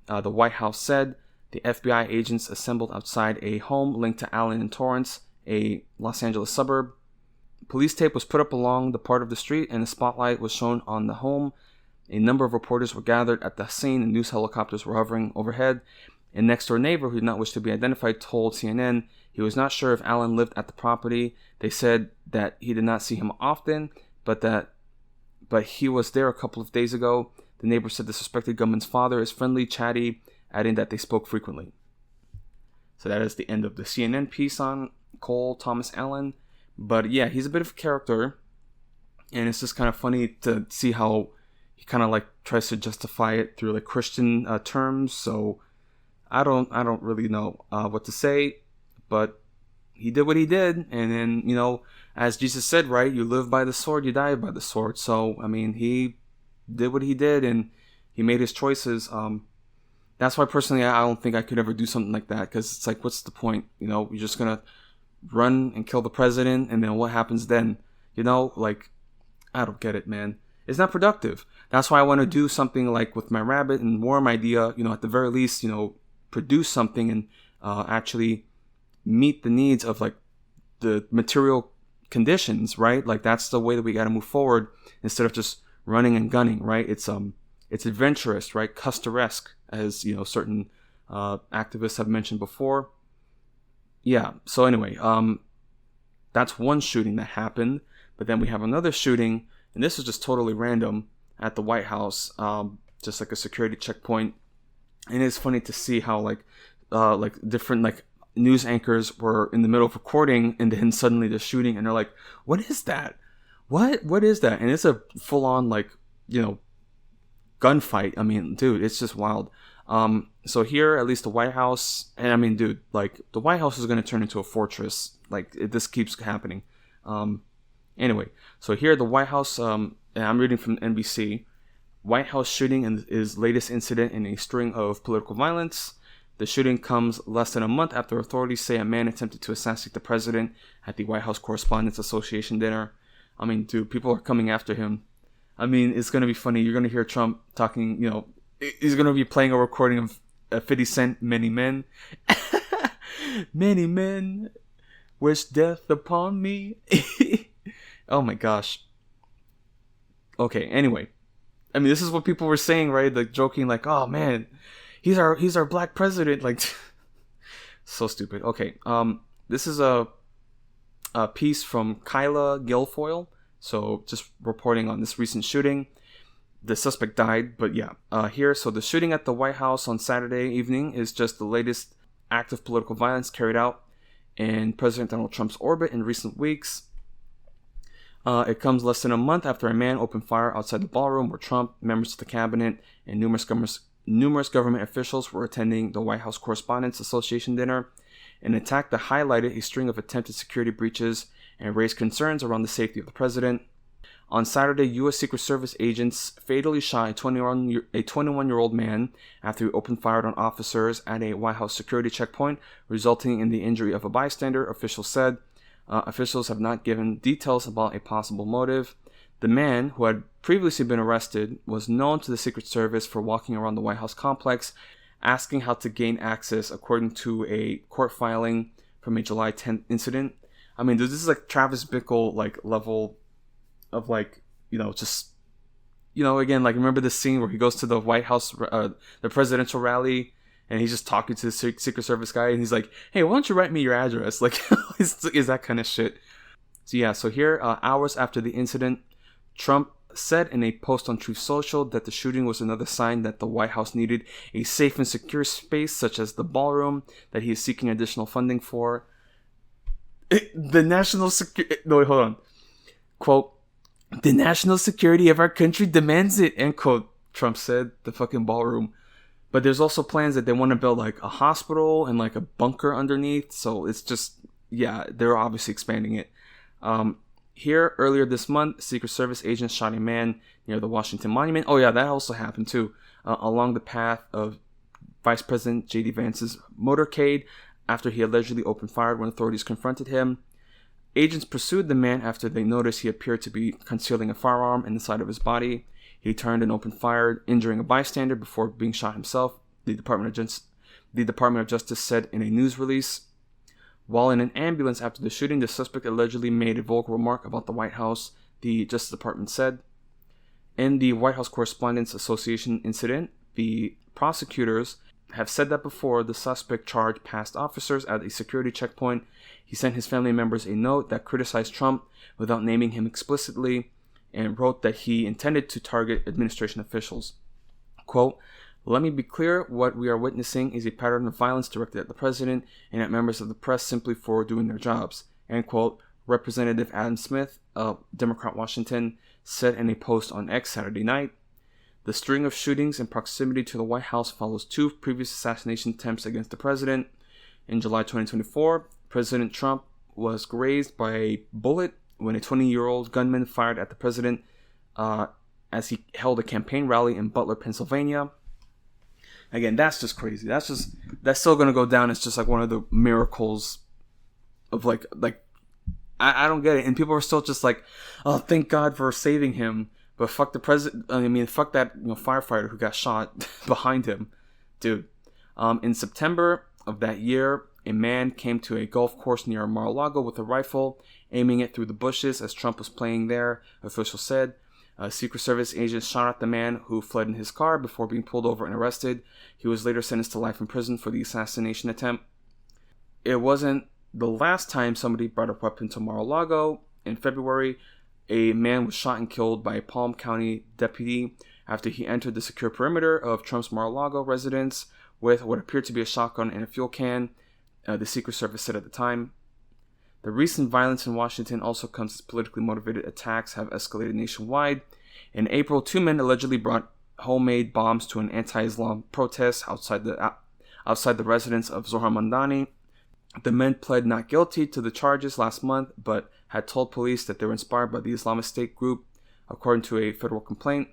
The White House said the FBI agents assembled outside a home linked to Allen in Torrance, a Los Angeles suburb. Police tape was put up along the part of the street and a spotlight was shown on the home. A number of reporters were gathered at the scene and news helicopters were hovering overhead. A next-door neighbor who did not wish to be identified told CNN he was not sure if Allen lived at the property. They said that he did not see him often, but he was there a couple of days ago. The neighbor said the suspected gunman's father is friendly, chatty, adding that they spoke frequently. So that is the end of the CNN piece on Cole Thomas Allen. But yeah, he's a bit of a character, and it's just kind of funny to see how he kind of like tries to justify it through like Christian terms. So I don't really know what to say, but he did what he did, and then, you know, as Jesus said, right, you live by the sword, you die by the sword. So I mean, he did what he did, and he made his choices. That's why personally I don't think I could ever do something like that, because it's like, what's the point? You know, you're just gonna run and kill the president, and then what happens then? You know, like, I don't get it, man. It's not productive. That's why I want to do something like with my rabbit and Worm idea, you know, at the very least, you know, produce something and actually meet the needs of like the material conditions, right? Like, that's the way that we got to move forward instead of just running and gunning, right? It's adventurous, right? Custer-esque, as, you know, certain activists have mentioned before. Yeah, so anyway, that's one shooting that happened, but then we have another shooting, and this is just totally random, at the White House, just like a security checkpoint. And it's funny to see how like different like news anchors were in the middle of recording, and then suddenly they're shooting, and they're like, "What is that? What is that?" And it's a full on like, you know, gunfight. I mean, dude, it's just wild. So here, at least the White House, and I mean, dude, like the White House is going to turn into a fortress. Like this keeps happening. Anyway, so here the White House, and I'm reading from NBC. White House shooting is latest incident in a string of political violence. The shooting comes less than a month after authorities say a man attempted to assassinate the president at the White House Correspondents Association dinner. I mean, dude, people are coming after him. I mean, it's going to be funny. You're going to hear Trump talking, he's going to be playing a recording of 50 Cent, Many Men. Many men wish death upon me. Oh my gosh. Okay, anyway. I mean, this is what people were saying, right? Like, joking, like, oh man, he's our black president. Like, so stupid. Okay, this is a piece from Kyla Guilfoyle. So, just reporting on this recent shooting. The suspect died, but yeah, here. So, the shooting at the White House on Saturday evening is just the latest act of political violence carried out in President Donald Trump's orbit in recent weeks. It comes less than a month after a man opened fire outside the ballroom where Trump, members of the cabinet, and numerous government officials were attending the White House Correspondents Association dinner, an attack that highlighted a string of attempted security breaches and raised concerns around the safety of the president. On Saturday, U.S. Secret Service agents fatally shot a 21-year-old man after he opened fire on officers at a White House security checkpoint, resulting in the injury of a bystander, officials said. Officials have not given details about a possible motive. The man, who had previously been arrested, was known to the Secret Service for walking around the White House complex, asking how to gain access, according to a court filing from a July 10th incident. I mean, this is like Travis Bickle level of just again, like, remember this scene where he goes to the White House, the presidential rally, and he's just talking to the Secret Service guy, and he's like, hey, why don't you write me your address? Like, is that kind of shit. So yeah, so here, hours after the incident, Trump said in a post on Truth Social that the shooting was another sign that the White House needed a safe and secure space such as the ballroom that he is seeking additional funding for. The national security... No, wait, hold on. Quote, the national security of our country demands it, end quote, Trump said, the fucking ballroom. But there's also plans that they want to build like a hospital and like a bunker underneath. So it's just, yeah, they're obviously expanding it. Here, earlier this month, Secret Service agents shot a man near the Washington Monument. Oh yeah, that also happened too. Along the path of Vice President J.D. Vance's motorcade after he allegedly opened fire when authorities confronted him. Agents pursued the man after they noticed he appeared to be concealing a firearm in the side of his body. He turned and opened fire, injuring a bystander before being shot himself, the Department of Justice said in a news release. While in an ambulance after the shooting, the suspect allegedly made a vulgar remark about the White House, the Justice Department said. In the White House Correspondents Association incident, the prosecutors have said that before the suspect charged past officers at a security checkpoint. He sent his family members a note that criticized Trump without naming him explicitly, and wrote that he intended to target administration officials. Quote, let me be clear, what we are witnessing is a pattern of violence directed at the president and at members of the press simply for doing their jobs, end quote, Representative Adam Smith of Democrat Washington said in a post on X Saturday night. The string of shootings in proximity to the White House follows two previous assassination attempts against the president. In July 2024, President Trump was grazed by a bullet when a 20-year-old gunman fired at the president as he held a campaign rally in Butler, Pennsylvania. Again, that's just crazy. That's still going to go down as just like one of the miracles of like I don't get it. And people are still just like, oh, thank God for saving him. But fuck the president. I mean, fuck that firefighter who got shot behind him, dude. In September of that year, a man came to a golf course near Mar-a-Lago with a rifle, aiming it through the bushes as Trump was playing there, officials said. Secret Service agents shot at the man, who fled in his car before being pulled over and arrested. He was later sentenced to life in prison for the assassination attempt. It wasn't the last time somebody brought a weapon to Mar-a-Lago. In February, a man was shot and killed by a Palm County deputy after he entered the secure perimeter of Trump's Mar-a-Lago residence with what appeared to be a shotgun and a fuel can, the Secret Service said at the time. The recent violence in Washington also comes as politically motivated attacks have escalated nationwide. In April, two men allegedly brought homemade bombs to an anti-Islam protest outside the residence of Zohar Mamdani. The men pled not guilty to the charges last month, but had told police that they were inspired by the Islamist State group, according to a federal complaint.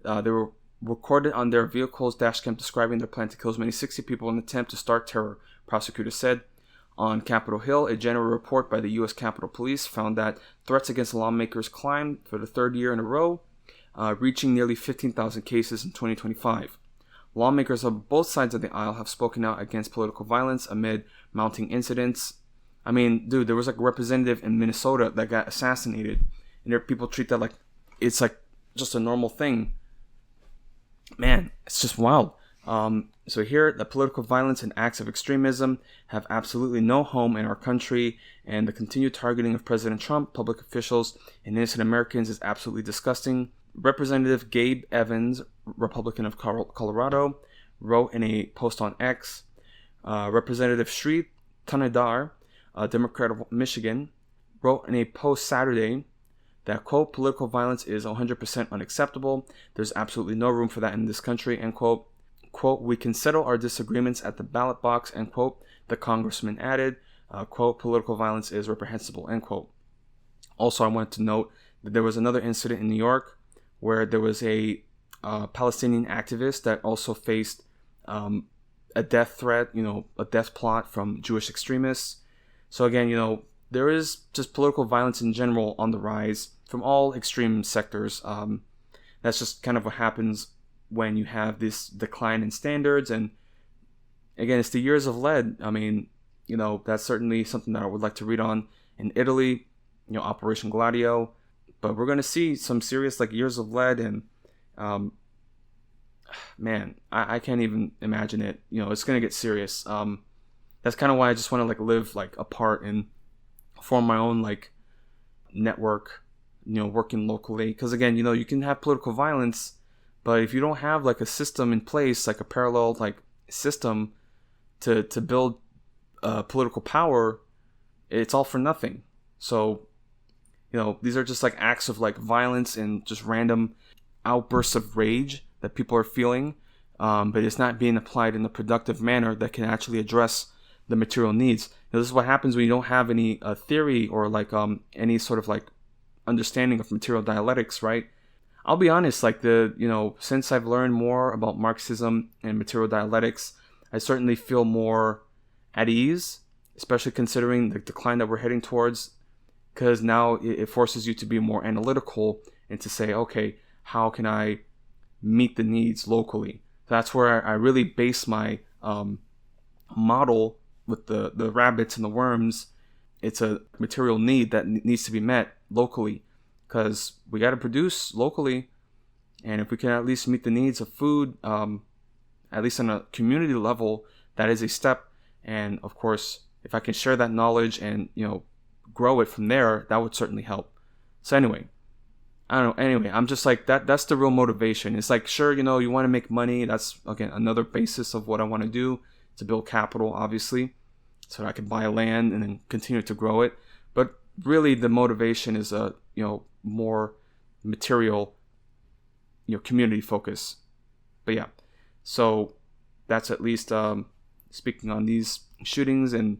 They were recorded on their vehicle's dash cam describing their plan to kill as many 60 people in an attempt to start terror, prosecutors said. On Capitol Hill, a general report by the U.S. Capitol Police found that threats against lawmakers climbed for the third year in a row, reaching nearly 15,000 cases in 2025. Lawmakers on both sides of the aisle have spoken out against political violence amid mounting incidents. I mean, dude, there was like a representative in Minnesota that got assassinated, and there people treat that like it's like just a normal thing. Man, it's just wild. So here, the political violence and acts of extremism have absolutely no home in our country, and the continued targeting of President Trump, public officials, and innocent Americans is absolutely disgusting. Representative Gabe Evans, Republican of Colorado, wrote in a post on X. Representative Sri Thanedar, Democrat of Michigan, wrote in a post Saturday that, quote, political violence is 100% unacceptable. There's absolutely no room for that in this country, end quote. Quote, we can settle our disagreements at the ballot box, end quote. The congressman added, quote, political violence is reprehensible, end quote. Also, I wanted to note that there was another incident in New York where there was a Palestinian activist that also faced a death threat, a death plot from Jewish extremists. So again, there is just political violence in general on the rise from all extreme sectors. That's just kind of what happens when you have this decline in standards. And again, it's the years of lead. I mean, that's certainly something that I would like to read on in Italy, Operation Gladio. But we're going to see some serious years of lead, and man, I can't even imagine it. It's going to get serious. That's kind of why I just want to live apart and form my own network, working locally. Because again, you can have political violence, but if you don't have a system in place, a parallel system to build political power, it's all for nothing. So these are just acts of violence and just random outbursts of rage that people are feeling, but it's not being applied in a productive manner that can actually address the material needs. This is what happens when you don't have any theory or any sort of understanding of material dialectics, right? I'll be honest, since I've learned more about Marxism and material dialectics, I certainly feel more at ease, especially considering the decline that we're heading towards, because now it forces you to be more analytical and to say, okay, how can I meet the needs locally? That's where I really base my model with the rabbits and the worms. It's a material need that needs to be met locally, because we got to produce locally. And if we can at least meet the needs of food, at least on a community level, that is a step. And of course, if I can share that knowledge and grow it from there, that would certainly help. So anyway, I don't know. Anyway, I'm just that's the real motivation. It's sure, you want to make money. That's, again, another basis of what I want to do, to build capital, obviously, so that I can buy land and then continue to grow it. But really the motivation is more material, community focus. But yeah, so that's at least speaking on these shootings. And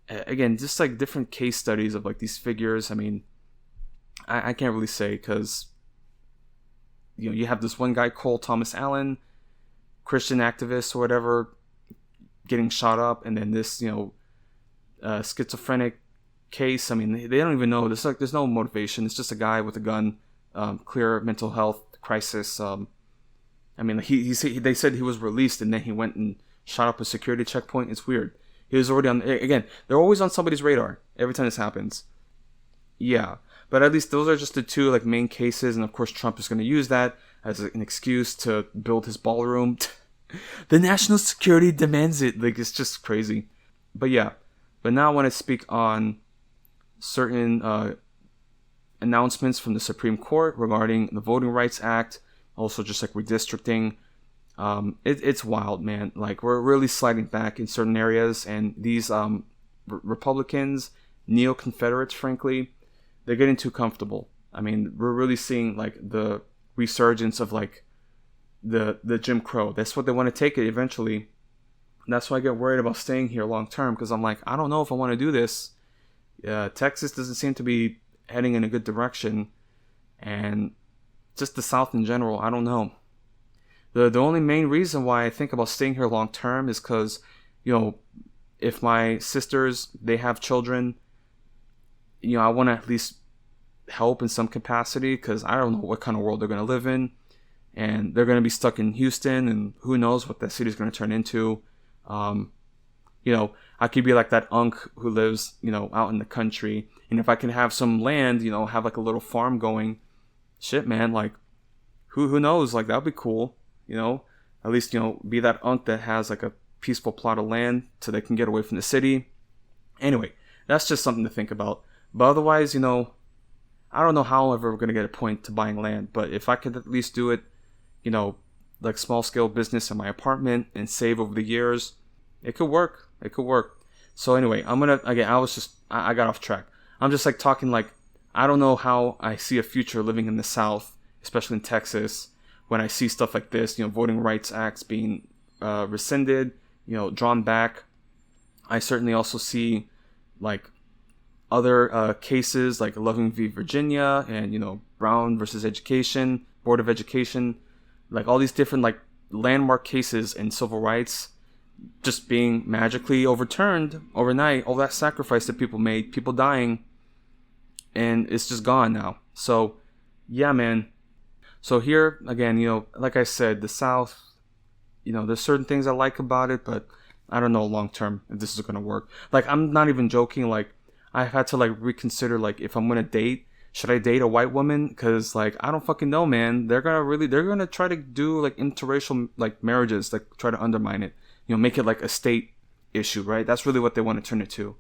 again, just different case studies of these figures. I mean, I can't really say, because you have this one guy, Cole Thomas Allen, Christian activist or whatever, getting shot up, and then this schizophrenic case. I mean, they don't even know. There's no motivation. It's just a guy with a gun, clear mental health crisis. I mean, they said he was released, and then he went and shot up a security checkpoint. It's weird. He was already on. Again, they're always on somebody's radar every time this happens. Yeah, but at least those are just the two main cases, and of course Trump is going to use that as an excuse to build his ballroom. The national security demands it. It's just crazy. But yeah, but now I want to speak on certain announcements from the Supreme Court regarding the Voting Rights Act, also just redistricting. It's wild, man. We're really sliding back in certain areas, and these Republicans, neo-Confederates, frankly, they're getting too comfortable. I mean, we're really seeing the resurgence of the Jim Crow. That's what they want to take it eventually. And that's why I get worried about staying here long term, because I'm I don't know if I want to do this. Texas doesn't seem to be heading in a good direction, and just the South in general, I don't know. The only main reason why I think about staying here long term is because, if my sisters, they have children, I want to at least help in some capacity, because I don't know what kind of world they're going to live in, and they're going to be stuck in Houston, and who knows what that city is going to turn into. I could be like that unk who lives, out in the country, and if I can have some land, have like a little farm going, shit, man, like, who knows, like, that'd be cool, at least, be that unk that has like a peaceful plot of land so they can get away from the city. Anyway, that's just something to think about. But otherwise, I don't know how I'm ever going to get a point to buying land, but if I could at least do it, like small scale business in my apartment and save over the years, it could work. It could work. So anyway, I got off track. I'm just like talking like, I don't know how I see a future living in the South, especially in Texas, when I see stuff like this, Voting Rights Acts being rescinded, drawn back. I certainly also see like other cases like Loving v. Virginia and, Brown versus Education, Board of Education, like all these different like landmark cases in civil rights just being magically overturned overnight. All that sacrifice that people made, people dying, and it's just gone now. So yeah, man. So here again, like I said, the South, there's certain things I like about it, but I don't know long term if this is going to work. Like, I'm not even joking. Like, I've had to like reconsider, like, if I'm going to date, should I date a white woman? Because like, I don't fucking know, man. They're going to try to do like interracial like marriages, like try to undermine it, make it like a state issue, right? That's really what they want to turn it to.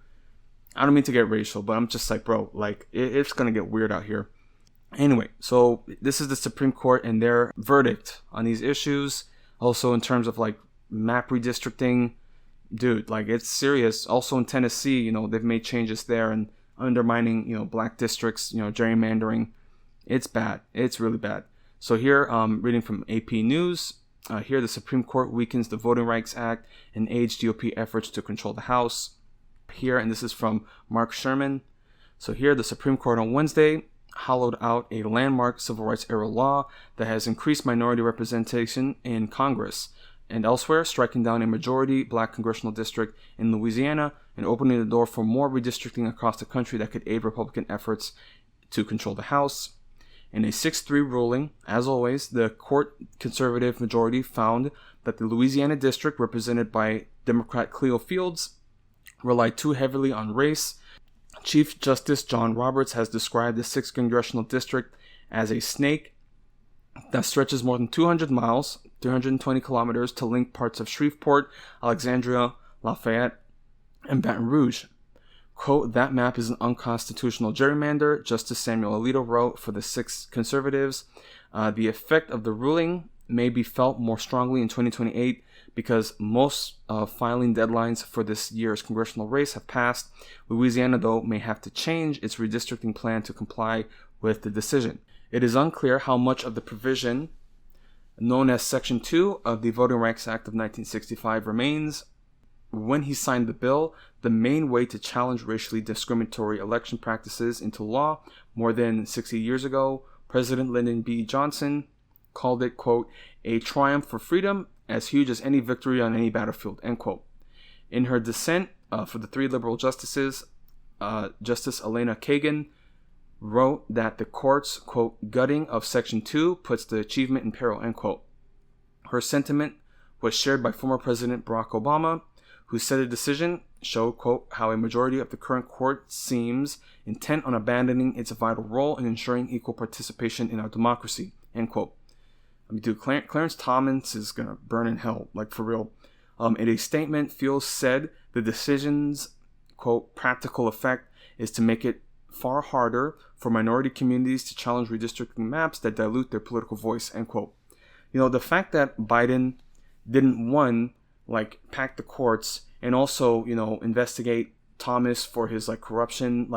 I don't mean to get racial, but I'm just like, bro, like, it's going to get weird out here. Anyway, so this is the Supreme Court and their verdict on these issues. Also in terms of like map redistricting, dude, like, it's serious. Also in Tennessee, they've made changes there and undermining, black districts, gerrymandering. It's bad. It's really bad. So here, reading from AP News, here the Supreme Court weakens the Voting Rights Act and aids GOP efforts to control the House. Here, and this is from Mark Sherman. So here, the Supreme Court on Wednesday hollowed out a landmark civil rights era law that has increased minority representation in Congress and elsewhere, striking down a majority black congressional district in Louisiana and opening the door for more redistricting across the country that could aid Republican efforts to control the House. In a 6-3 ruling, as always, the court conservative majority found that the Louisiana district, represented by Democrat Cleo Fields, relied too heavily on race. Chief Justice John Roberts has described the 6th congressional district as a snake that stretches more than 200 miles, 320 kilometers, to link parts of Shreveport, Alexandria, Lafayette, and Baton Rouge. Quote, that map is an unconstitutional gerrymander, Justice Samuel Alito wrote for the 6 conservatives. The effect of the ruling may be felt more strongly in 2028 because most filing deadlines for this year's congressional race have passed. Louisiana, though, may have to change its redistricting plan to comply with the decision. It is unclear how much of the provision known as Section 2 of the Voting Rights Act of 1965 remains. When he signed the bill, the main way to challenge racially discriminatory election practices into law more than 60 years ago, President Lyndon B. Johnson called it, quote, a triumph for freedom as huge as any victory on any battlefield, end quote. In her dissent for the 3 liberal justices, Justice Elena Kagan wrote that the court's, quote, gutting of Section 2 puts the achievement in peril, end quote. Her sentiment was shared by former President Barack Obama, who said the decision showed, quote, how a majority of the current court seems intent on abandoning its vital role in ensuring equal participation in our democracy, end quote. I mean, dude, Clarence Thomas is going to burn in hell, like, for real. In a statement, Fields said the decision's, quote, practical effect is to make it far harder for minority communities to challenge redistricting maps that dilute their political voice, end quote. The fact that Biden didn't, pack the courts and also, investigate Thomas for his, corruption,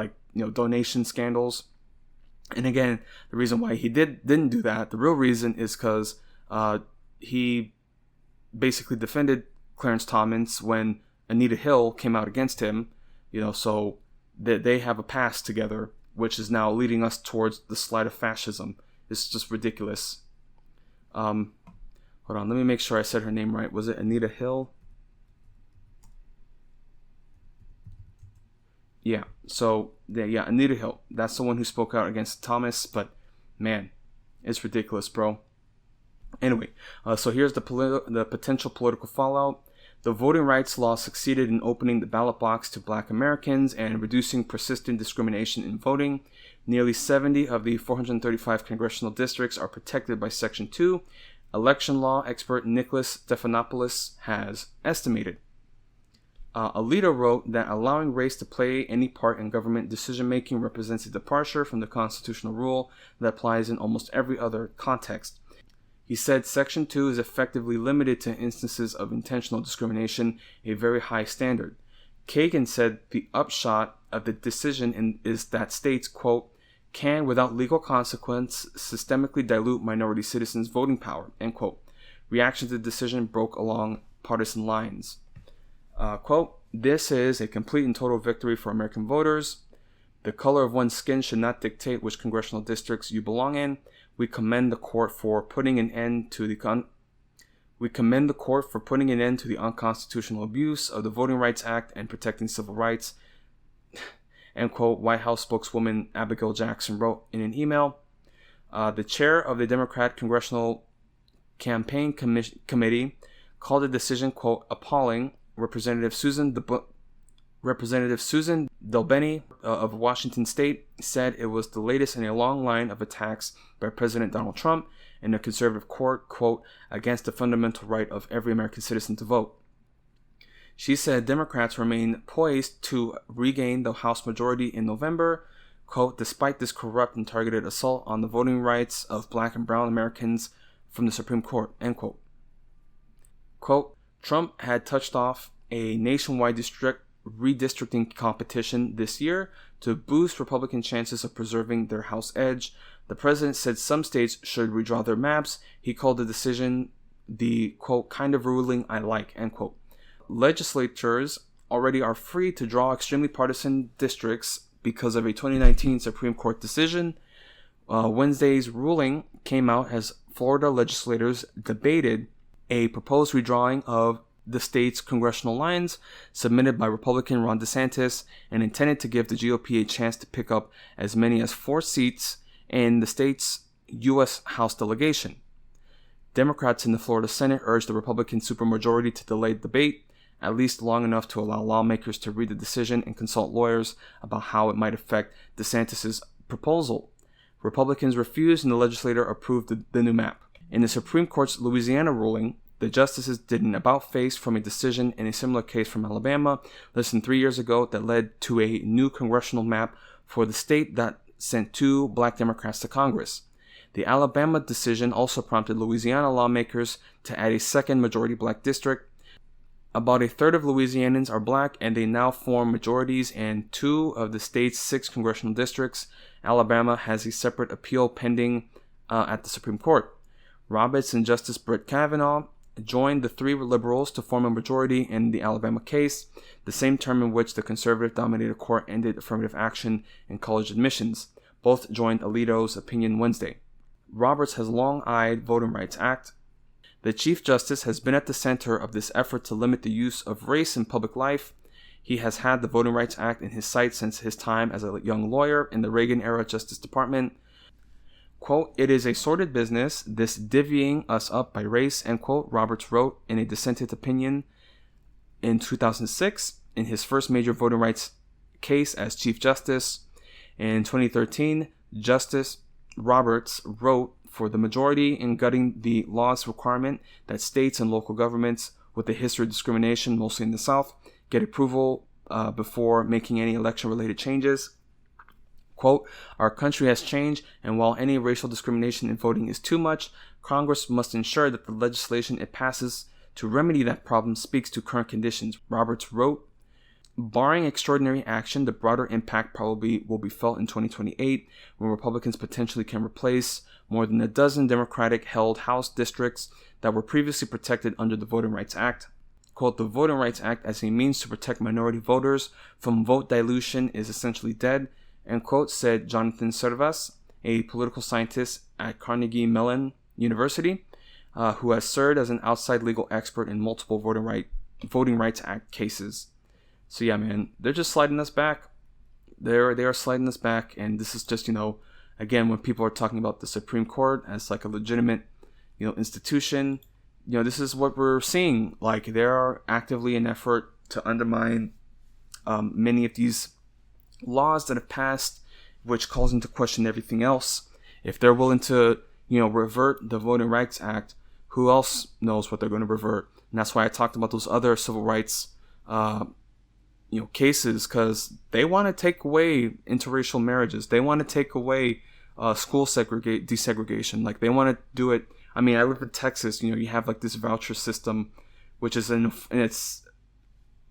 donation scandals. And again, the reason why he didn't do that, the real reason is because he basically defended Clarence Thomas when Anita Hill came out against him, so that they have a past together, which is now leading us towards the slide of fascism. It's just ridiculous. Hold on, let me make sure I said her name right. Was it Anita Hill? Yeah, so, yeah, Anita Hill. That's the one who spoke out against Thomas, but, man, it's ridiculous, bro. Anyway, so here's the potential political fallout. The voting rights law succeeded in opening the ballot box to Black Americans and reducing persistent discrimination in voting. Nearly 70 of the 435 congressional districts are protected by Section 2. Election law expert Nicholas Stephanopoulos has estimated. Alito wrote that allowing race to play any part in government decision-making represents a departure from the constitutional rule that applies in almost every other context. He said Section 2 is effectively limited to instances of intentional discrimination, a very high standard. Kagan said the upshot of the decision is that states, quote, can, without legal consequence, systemically dilute minority citizens' voting power, end quote. Reaction to the decision broke along partisan lines. Quote, this is a complete and total victory for American voters. The color of one's skin should not dictate which congressional districts you belong in. We commend the court for putting an end to the unconstitutional abuse of the Voting Rights Act and protecting civil rights. End quote. White House spokeswoman Abigail Jackson wrote in an email. The chair of the Democrat Congressional Campaign Committee called the decision, quote, appalling. Representative Susan Delbene of Washington State said it was the latest in a long line of attacks by President Donald Trump and the conservative court, quote, against the fundamental right of every American citizen to vote. She said Democrats remain poised to regain the House majority in November, quote, despite this corrupt and targeted assault on the voting rights of Black and brown Americans from the Supreme Court, end quote. Quote, Trump had touched off a nationwide redistricting competition this year to boost Republican chances of preserving their House edge. The president said some states should redraw their maps. He called the decision the, quote, kind of ruling I like, end quote. Legislatures already are free to draw extremely partisan districts because of a 2019 Supreme Court decision. Wednesday's ruling came out as Florida legislators debated a proposed redrawing of the state's congressional lines submitted by Republican Ron DeSantis and intended to give the GOP a chance to pick up as many as 4 seats in the state's U.S. House delegation. Democrats in the Florida Senate urged the Republican supermajority to delay the debate, at least long enough to allow lawmakers to read the decision and consult lawyers about how it might affect DeSantis' proposal. Republicans refused and the legislature approved the new map. In the Supreme Court's Louisiana ruling, the justices did an about-face from a decision in a similar case from Alabama less than 3 years ago that led to a new congressional map for the state that sent 2 Black Democrats to Congress. The Alabama decision also prompted Louisiana lawmakers to add a second majority Black district. About a third of Louisianans are Black, and they now form majorities in 2 of the state's 6 congressional districts. Alabama has a separate appeal pending at the Supreme Court. Roberts and Justice Brett Kavanaugh joined the 3 liberals to form a majority in the Alabama case, the same term in which the conservative-dominated court ended affirmative action in college admissions. Both joined Alito's opinion Wednesday. Roberts has long-eyed Voting Rights Act. The Chief Justice has been at the center of this effort to limit the use of race in public life. He has had the Voting Rights Act in his sights since his time as a young lawyer in the Reagan-era Justice Department. Quote, it is a sordid business, this divvying us up by race, end quote, Roberts wrote in a dissented opinion in 2006 in his first major voting rights case as Chief Justice. In 2013, Justice Roberts wrote for the majority in gutting the law's requirement that states and local governments with a history of discrimination, mostly in the South, get approval before making any election-related changes. Quote, our country has changed, and while any racial discrimination in voting is too much, Congress must ensure that the legislation it passes to remedy that problem speaks to current conditions, Roberts wrote. Barring extraordinary action, the broader impact probably will be felt in 2028, when Republicans potentially can replace more than a dozen Democratic-held House districts that were previously protected under the Voting Rights Act. Quote, the Voting Rights Act as a means to protect minority voters from vote dilution is essentially dead, end quote, said Jonathan Servas, a political scientist at Carnegie Mellon University. who has served as an outside legal expert in multiple Voting Rights Act cases. So yeah, man, they're just sliding us back. They are sliding us back, and this is just, again, when people are talking about the Supreme Court as like a legitimate, institution, this is what we're seeing. Like, there are actively an effort to undermine many of these laws that have passed, which calls into question everything else. If they're willing to, revert the Voting Rights Act, who else knows what they're going to revert? And that's why I talked about those other civil rights, cases, because they want to take away interracial marriages. They want to take away school desegregation. Like, they want to do it. I mean, I live in Texas. You have like this voucher system, which is in its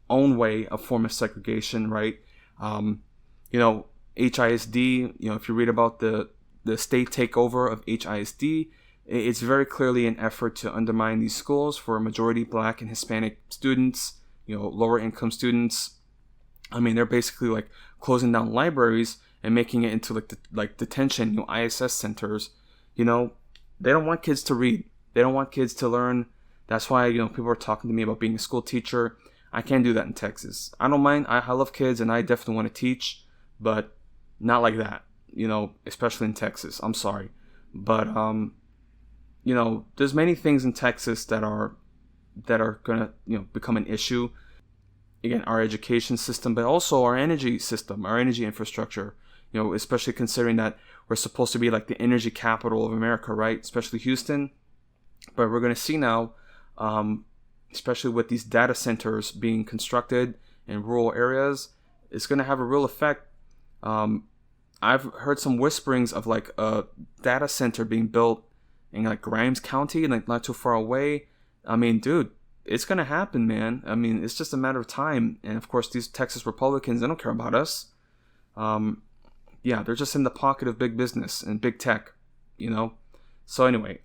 own way a form of segregation, right? HISD. If you read about the state takeover of HISD, it's very clearly an effort to undermine these schools for majority Black and Hispanic students, lower income students. I mean, they're basically like closing down libraries and making it into like detention, ISS centers. They don't want kids to read. They don't want kids to learn. That's why, people are talking to me about being a school teacher. I can't do that in Texas. I don't mind. I love kids and I definitely want to teach, but not like that, especially in Texas. I'm sorry. But, there's many things in Texas that are going to, become an issue. Again, our education system, but also our energy system, our energy infrastructure, especially considering that we're supposed to be like the energy capital of America, right? Especially Houston. But we're going to see now, especially with these data centers being constructed in rural areas, it's going to have a real effect. I've heard some whisperings of like a data center being built in like Grimes County, like not too far away. I mean, dude, it's going to happen, man. I mean, it's just a matter of time. And of course, these Texas Republicans, they don't care about us. They're just in the pocket of big business and big tech, So anyway,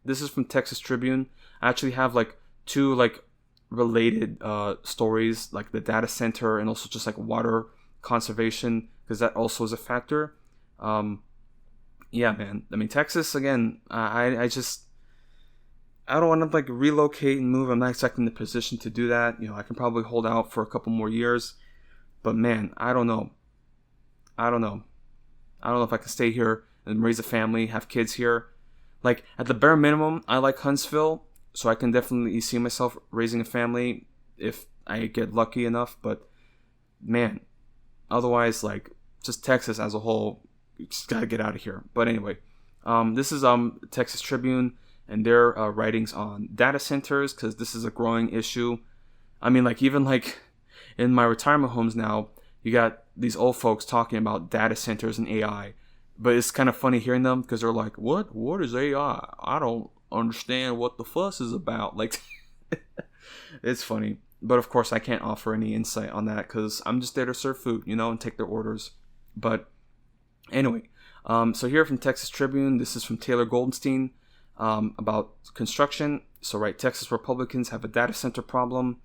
this is from Texas Tribune. I actually have like two like related stories, like the data center and also just like water conservation, because that also is a factor. Man. I mean, Texas, again, I don't want to like relocate and move. I'm not exactly in the position to do that. I can probably hold out for a couple more years. But man, I don't know. I don't know if I can stay here and raise a family, have kids here. Like, at the bare minimum, I like Huntsville, so I can definitely see myself raising a family if I get lucky enough. But man, otherwise, like, just Texas as a whole, you just gotta get out of here. But anyway, this is Texas Tribune and their writings on data centers, because this is a growing issue. I mean, like, even like in my retirement homes now, you got these old folks talking about data centers and AI. But it's kind of funny hearing them, because they're like, what is AI? I don't understand what the fuss is about. Like, it's funny. But of course, I can't offer any insight on that, because I'm just there to serve food, and take their orders. But anyway, so here from Texas Tribune, this is from Taylor Goldenstein, about construction. So, right, Texas Republicans have a data center problem.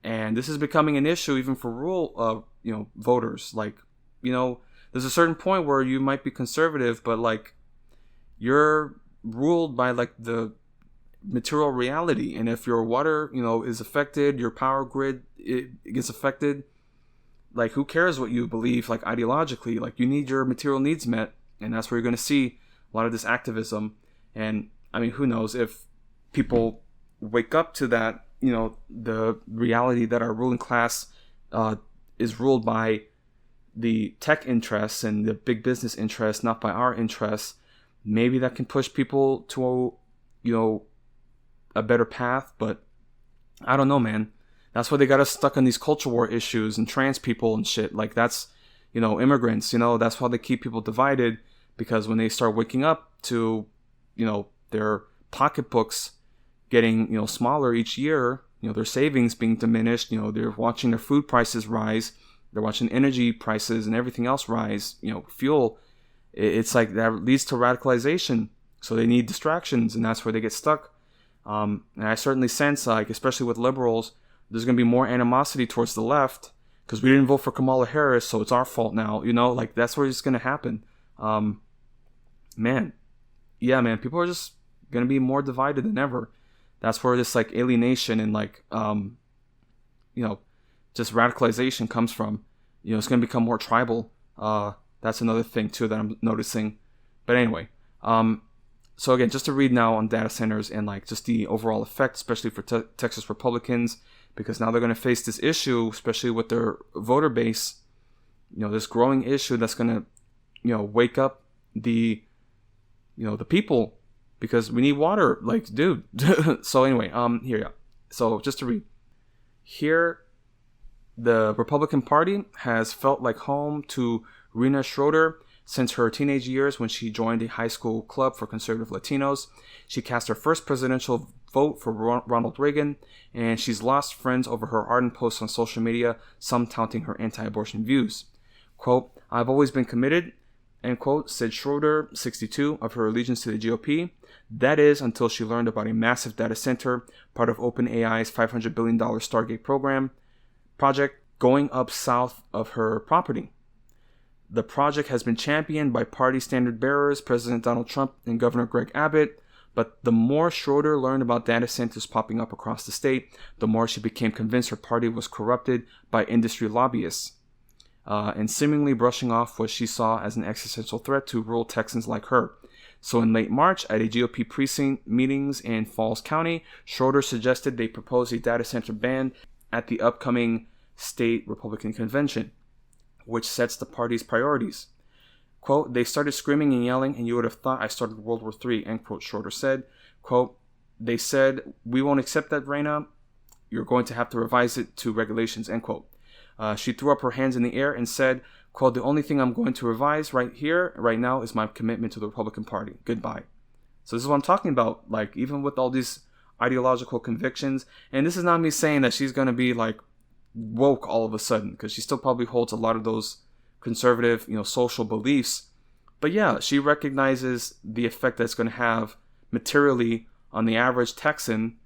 And this is becoming an issue even for rural, voters. Like, there's a certain point where you might be conservative, but like, you're ruled by like the material reality. And if your water, is affected, your power grid it gets affected, like, who cares what you believe, like, ideologically? Like, you need your material needs met, and that's where you're going to see a lot of this activism. And I mean, who knows if people wake up to that, the reality that our ruling class is ruled by the tech interests and the big business interests, not by our interests. Maybe that can push people to a better path. But I don't know, man. That's why they got us stuck on these culture war issues and trans people and shit. Like, that's, immigrants, that's why they keep people divided, because when they start waking up to, their pocketbooks getting, smaller each year, their savings being diminished, they're watching their food prices rise, they're watching energy prices and everything else rise, fuel. It's like that leads to radicalization. So they need distractions, and that's where they get stuck. And I certainly sense, like, especially with liberals, there's going to be more animosity towards the left because we didn't vote for Kamala Harris, so it's our fault now. Like, that's where it's going to happen. Man. Yeah, man. People are just going to be more divided than ever. That's where this like alienation and like, just radicalization comes from. It's going to become more tribal. That's another thing too that I'm noticing. But anyway, so again, just to read now on data centers and like just the overall effect, especially for Texas Republicans, because now they're going to face this issue, especially with their voter base. This growing issue that's going to, wake up the people, because we need water. Like, dude. So anyway, here, yeah. So just to read here. The Republican Party has felt like home to Rena Schroeder since her teenage years when she joined a high school club for conservative Latinos. She cast her first presidential vote for Ronald Reagan, and she's lost friends over her ardent posts on social media, some touting her anti-abortion views. Quote, "I've always been committed," end quote, said Schroeder, 62, of her allegiance to the GOP. That is, until she learned about a massive data center, part of OpenAI's $500 billion Stargate project going up south of her property. The project has been championed by party standard bearers, President Donald Trump and Governor Greg Abbott, but the more Schroeder learned about data centers popping up across the state, the more she became convinced her party was corrupted by industry lobbyists, and seemingly brushing off what she saw as an existential threat to rural Texans like her. So in late March, at a GOP precinct meetings in Falls County, Schroeder suggested they propose a data center ban at the upcoming state Republican convention, which sets the party's priorities. Quote, "They started screaming and yelling, and you would have thought I started World War III," end quote, Schroeder said. Quote, "They said, we won't accept that, Reina. You're going to have to revise it to regulations," end quote. She threw up her hands in the air and said, quote, "The only thing I'm going to revise right here, right now, is my commitment to the Republican Party. Goodbye." So this is what I'm talking about. Like, even with all these ideological convictions, and this is not me saying that she's going to be like woke all of a sudden, because she still probably holds a lot of those conservative, social beliefs. But yeah, she recognizes the effect that's going to have materially on the average Texan,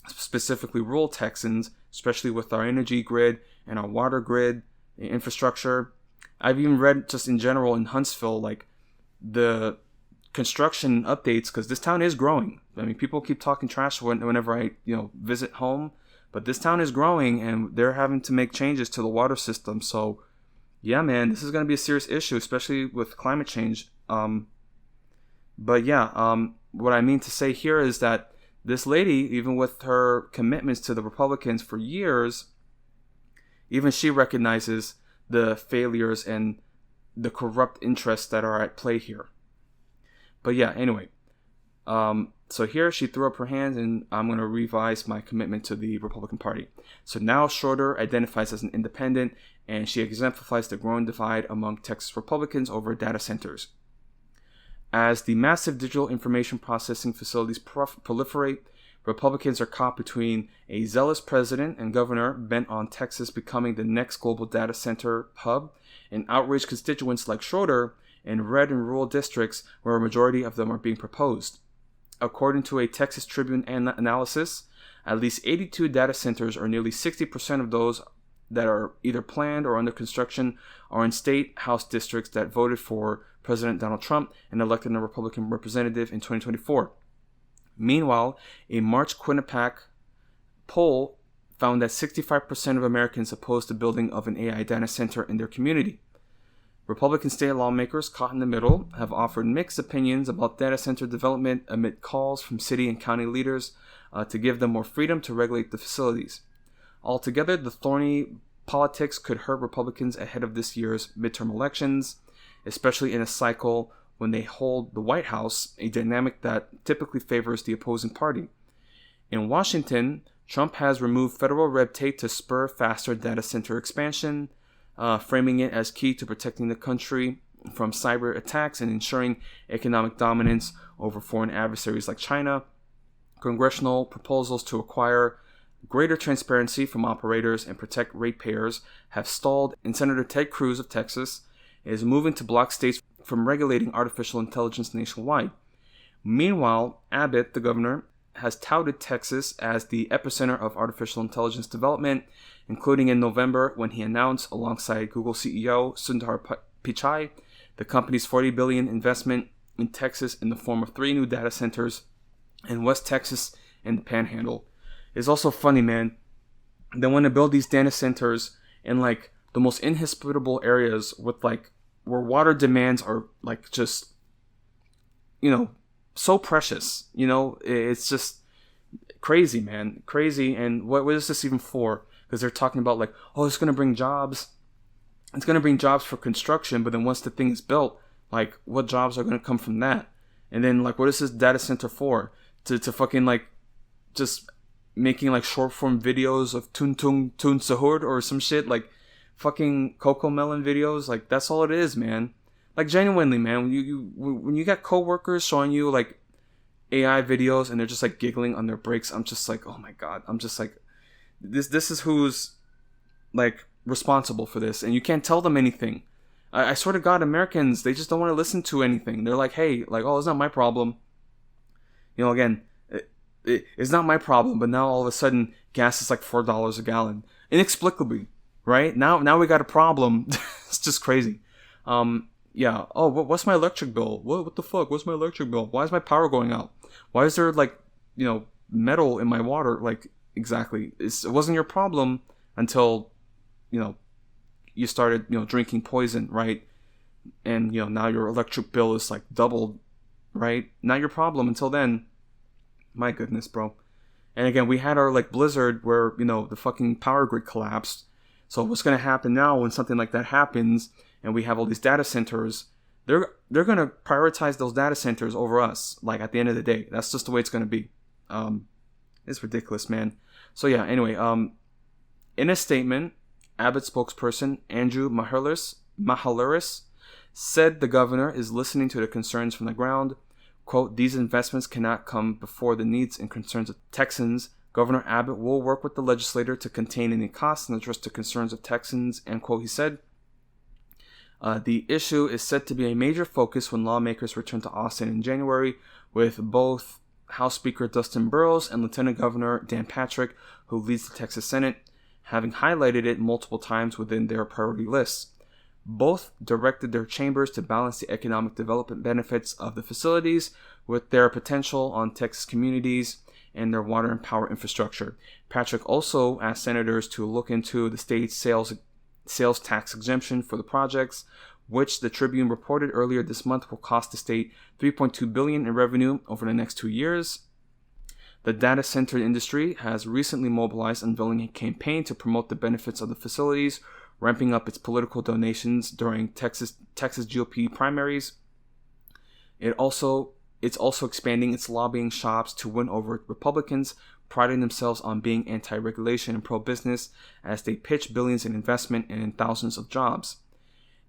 specifically rural Texans, especially with our energy grid and our water grid infrastructure. I've even read just in general in Huntsville, like the construction updates, because this town is growing. I mean, people keep talking trash whenever I, visit home. But this town is growing, and they're having to make changes to the water system. So, yeah, man, this is going to be a serious issue, especially with climate change. What I mean to say here is that this lady, even with her commitments to the Republicans for years, even she recognizes the failures and the corrupt interests that are at play here. But yeah, anyway. So here she threw up her hands, and I'm going to revise my commitment to the Republican Party. So now Schroeder identifies as an independent, and she exemplifies the growing divide among Texas Republicans over data centers. As the massive digital information processing facilities proliferate, Republicans are caught between a zealous president and governor bent on Texas becoming the next global data center hub, and outraged constituents like Schroeder in red and rural districts where a majority of them are being proposed. According to a Texas Tribune analysis, at least 82 data centers, or nearly 60% of those that are either planned or under construction, are in state house districts that voted for President Donald Trump and elected a Republican representative in 2024. Meanwhile, a March Quinnipiac poll found that 65% of Americans opposed the building of an AI data center in their community. Republican state lawmakers caught in the middle have offered mixed opinions about data center development amid calls from city and county leaders to give them more freedom to regulate the facilities. Altogether, the thorny politics could hurt Republicans ahead of this year's midterm elections, especially in a cycle when they hold the White House, a dynamic that typically favors the opposing party. In Washington, Trump has removed federal red tape to spur faster data center expansion, framing it as key to protecting the country from cyber attacks and ensuring economic dominance over foreign adversaries like China. Congressional proposals to acquire greater transparency from operators and protect ratepayers have stalled, and Senator Ted Cruz of Texas is moving to block states from regulating artificial intelligence nationwide. Meanwhile, Abbott, the governor, has touted Texas as the epicenter of artificial intelligence development, including in November when he announced, alongside Google CEO Sundar the company's $40 billion investment in Texas in the form of 3 new data centers in West Texas and the Panhandle. It's also funny, man. They want to build these data centers in like the most inhospitable areas with like where water demands are like just, so precious. It's just crazy, man. Crazy. And what is this even for? Because they're talking about like, oh, it's going to bring jobs. It's going to bring jobs for construction. But then once the thing is built, like what jobs are going to come from that? And then like, what is this data center for? To fucking like just making like short form videos of Tun Sahur or some shit, like fucking Coco Melon videos. Like that's all it is, man. Like genuinely, man, when you got coworkers showing you like AI videos and they're just like giggling on their breaks, I'm just like, oh my god. I'm just like, this is who's like responsible for this, and you can't tell them anything. I swear to God, Americans, they just don't want to listen to anything. They're like, hey, like, oh, it's not my problem. Again, it's not my problem, but now all of a sudden gas is like $4 a gallon, inexplicably, right? Now we got a problem. It's just crazy. Yeah. Oh, what's my electric bill? What the fuck? What's my electric bill? Why is my power going out? Why is there like, metal in my water? Like, exactly. It wasn't your problem until, you started, drinking poison, right? And, now your electric bill is like doubled, right? Not your problem until then. My goodness, bro. And again, we had our like blizzard where, the fucking power grid collapsed. So what's going to happen now when something like that happens and we have all these data centers? They're going to prioritize those data centers over us. Like at the end of the day, that's just the way it's going to be. It's ridiculous, man. So yeah, anyway, in a statement, Abbott spokesperson Andrew Mahalaris said the governor is listening to the concerns from the ground. Quote, these investments cannot come before the needs and concerns of Texans. Governor Abbott will work with the legislature to contain any costs and address the concerns of Texans, end quote, he said. The issue is set to be a major focus when lawmakers return to Austin in January, with both House Speaker Dustin Burrows and Lieutenant Governor Dan Patrick, who leads the Texas Senate, having highlighted it multiple times within their priority lists. Both directed their chambers to balance the economic development benefits of the facilities with their potential on Texas communities and their water and power infrastructure. Patrick also asked senators to look into the state's sales tax exemption for the projects, which the Tribune reported earlier this month will cost the state $3.2 billion in revenue over the next 2 years. The data center industry has recently mobilized, unveiling a campaign to promote the benefits of the facilities, ramping up its political donations during Texas GOP primaries. It's also expanding its lobbying shops to win over Republicans, priding themselves on being anti-regulation and pro-business as they pitch billions in investment and in thousands of jobs.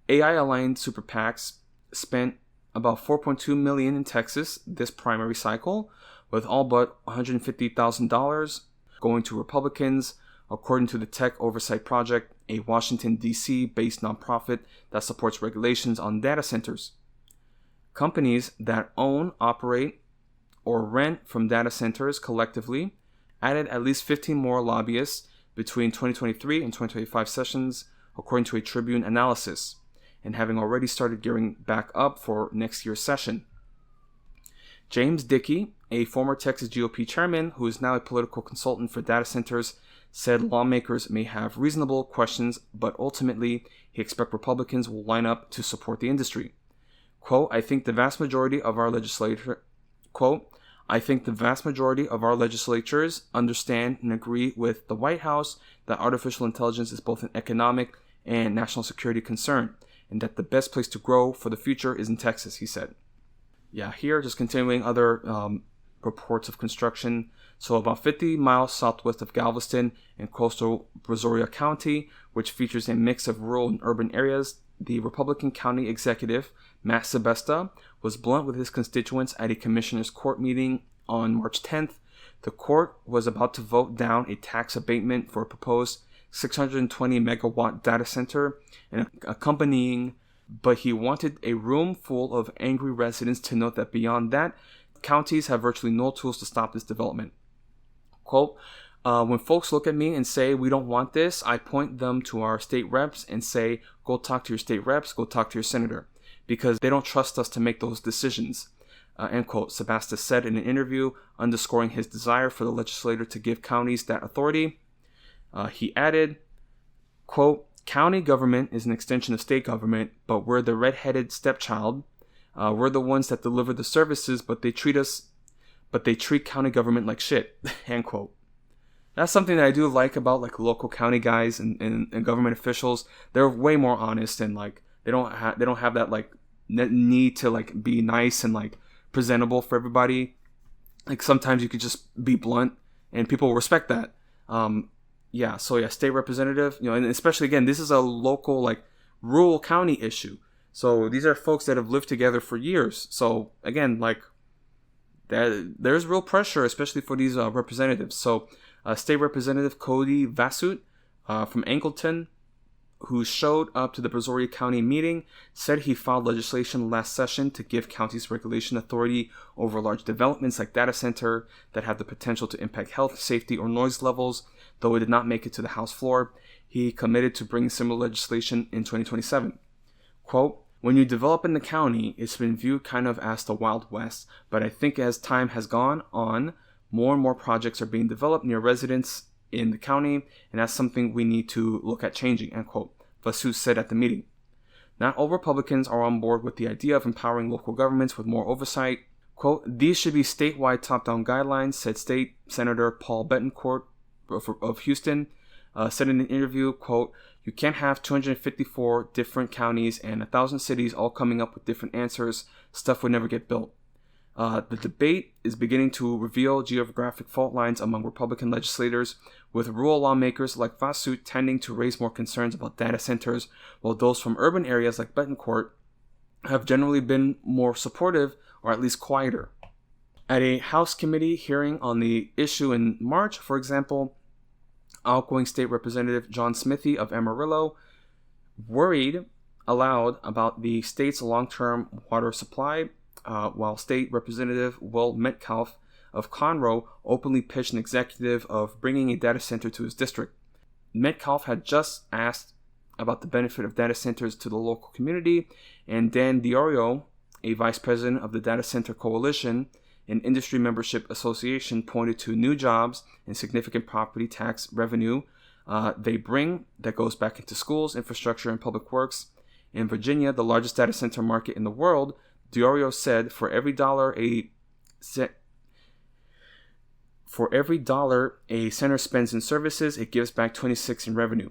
AI-aligned super PACs spent about $4.2 million in Texas this primary cycle, with all but $150,000 going to Republicans, according to the Tech Oversight Project, a Washington, D.C. based nonprofit that supports regulations on data centers. Companies that own, operate, or rent from data centers collectively added at least 15 more lobbyists between 2023 and 2025 sessions, according to a Tribune analysis, and having already started gearing back up for next year's session. James Dickey, a former Texas GOP chairman who is now a political consultant for data centers, said lawmakers may have reasonable questions, but ultimately he expects Republicans will line up to support the industry. Quote, I think the vast majority of our legislators understand and agree with the White House that artificial intelligence is both an economic and national security concern, and that the best place to grow for the future is in Texas, he said. Yeah, here, just continuing other reports of construction. So about 50 miles southwest of Galveston in coastal Brazoria County, which features a mix of rural and urban areas, the Republican county executive, Matt Sebesta, was blunt with his constituents at a commissioner's court meeting on March 10th. The court was about to vote down a tax abatement for a proposed 620 megawatt data center and accompanying, but he wanted a room full of angry residents to note that beyond that, counties have virtually no tools to stop this development. Quote, when folks look at me and say we don't want this, I point them to our state reps and say, go talk to your state reps, go talk to your senator, because they don't trust us to make those decisions. end quote, Sebastis said in an interview, underscoring his desire for the legislator to give counties that authority. He added, quote, county government is an extension of state government, but we're the red-headed stepchild. We're the ones that deliver the services, but they treat county government like shit, end quote. That's something that I do like about like local county guys and government officials. They're way more honest, and like they don't have that like need to like be nice and like presentable for everybody. Like sometimes you could just be blunt and people will respect that. State representative, and especially again, this is a local like rural county issue. So these are folks that have lived together for years. So again, like there's real pressure, especially for these representatives. So State Representative Cody Vasut from Angleton, who showed up to the Brazoria County meeting, said he filed legislation last session to give counties regulation authority over large developments like data center that have the potential to impact health, safety, or noise levels. Though it did not make it to the House floor, he committed to bringing similar legislation in 2027. Quote, when you develop in the county, it's been viewed kind of as the Wild West, but I think as time has gone on, more and more projects are being developed near residents in the county, and that's something we need to look at changing, end quote, Vasut said at the meeting. Not all Republicans are on board with the idea of empowering local governments with more oversight. Quote, these should be statewide top-down guidelines, said State Senator Paul Betancourt of Houston, said in an interview, quote, you can't have 254 different counties and 1,000 cities all coming up with different answers. Stuff would never get built. The debate is beginning to reveal geographic fault lines among Republican legislators, with rural lawmakers like Vasut tending to raise more concerns about data centers, while those from urban areas like Betancourt have generally been more supportive, or at least quieter. At a House committee hearing on the issue in March, for example, outgoing State Representative John Smithy of Amarillo worried aloud about the state's long-term water supply, while State Representative Will Metcalf of Conroe openly pitched an executive of bringing a data center to his district. Metcalf had just asked about the benefit of data centers to the local community, and Dan Diorio, a vice president of the Data Center Coalition, an industry membership association, pointed to new jobs and significant property tax revenue they bring that goes back into schools, infrastructure, and public works. In Virginia, the largest data center market in the world, Diorio said for every dollar a center spends in services, it gives back 26 in revenue.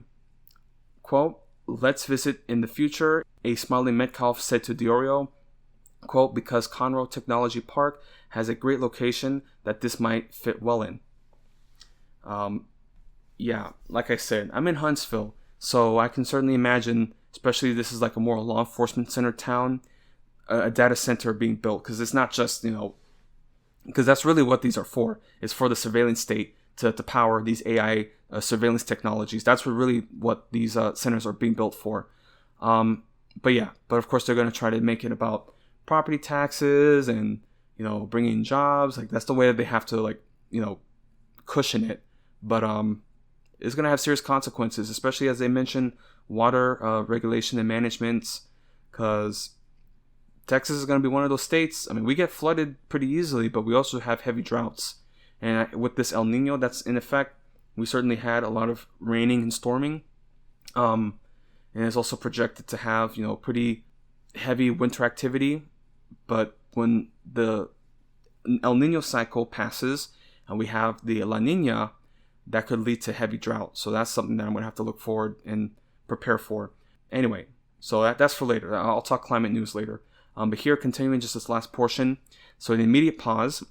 Quote, let's visit in the future, a smiling Metcalf said to Diorio. Quote, because Conroe Technology Park has a great location that this might fit well in. Like I said, I'm in Huntsville, so I can certainly imagine, especially this is like a more law enforcement center town, a data center being built, because it's not just, because that's really what these are for. It's for the surveillance state to power these AI surveillance technologies. That's what these centers are being built for. But of course they're going to try to make it about property taxes and bringing jobs. Like that's the way that they have to cushion it. But it's going to have serious consequences, especially as they mention water regulation and management, because Texas is going to be one of those states. I mean, we get flooded pretty easily, but we also have heavy droughts. And with this El Nino that's in effect, we certainly had a lot of raining and storming. And it's also projected to have pretty heavy winter activity. But when the El Nino cycle passes and we have the La Nina, that could lead to heavy drought. So that's something that I'm going to have to look forward and prepare for. Anyway, so that's for later. I'll talk climate news later. But here, continuing just this last portion. So an immediate pause.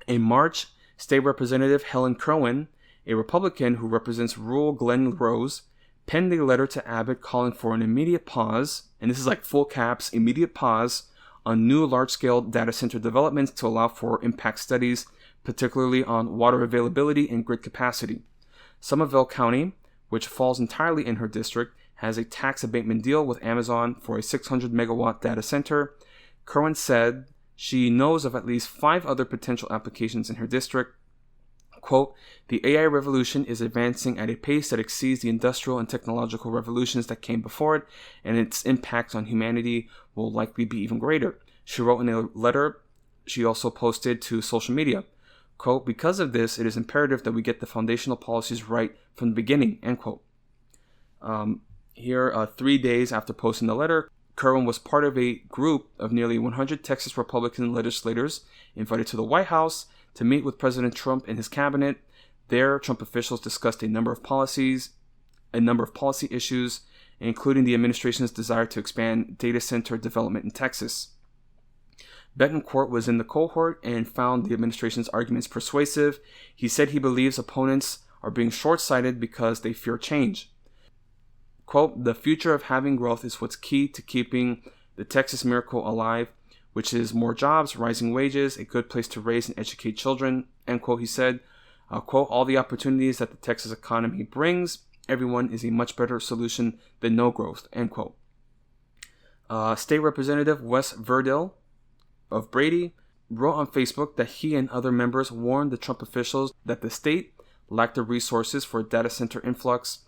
In March, State Representative Helen Kerwin, a Republican who represents rural Glen Rose, penned a letter to Abbott calling for an immediate pause, and this is like full caps, immediate pause, on new large-scale data center developments to allow for impact studies, particularly on water availability and grid capacity. Somervell County, which falls entirely in her district, has a tax abatement deal with Amazon for a 600 megawatt data center. Kerwin said she knows of at least 5 other potential applications in her district. Quote, the AI revolution is advancing at a pace that exceeds the industrial and technological revolutions that came before it, and its impact on humanity will likely be even greater. She wrote in a letter she also posted to social media, quote, "Because of this, it is imperative that we get the foundational policies right from the beginning," end quote. Here, 3 days after posting the letter, Kerwin was part of a group of nearly 100 Texas Republican legislators invited to the White House to meet with President Trump and his cabinet. There, Trump officials discussed a number of policy issues, including the administration's desire to expand data center development in Texas. Betancourt was in the cohort and found the administration's arguments persuasive. He said he believes opponents are being short-sighted because they fear change. Quote, "The future of having growth is what's key to keeping the Texas miracle alive, which is more jobs, rising wages, a good place to raise and educate children," end quote, he said. Quote, "All the opportunities that the Texas economy brings, everyone is a much better solution than no growth," end quote. State Representative Wes Verdell of Brady wrote on Facebook that he and other members warned the Trump officials that the state lacked the resources for a data center influx,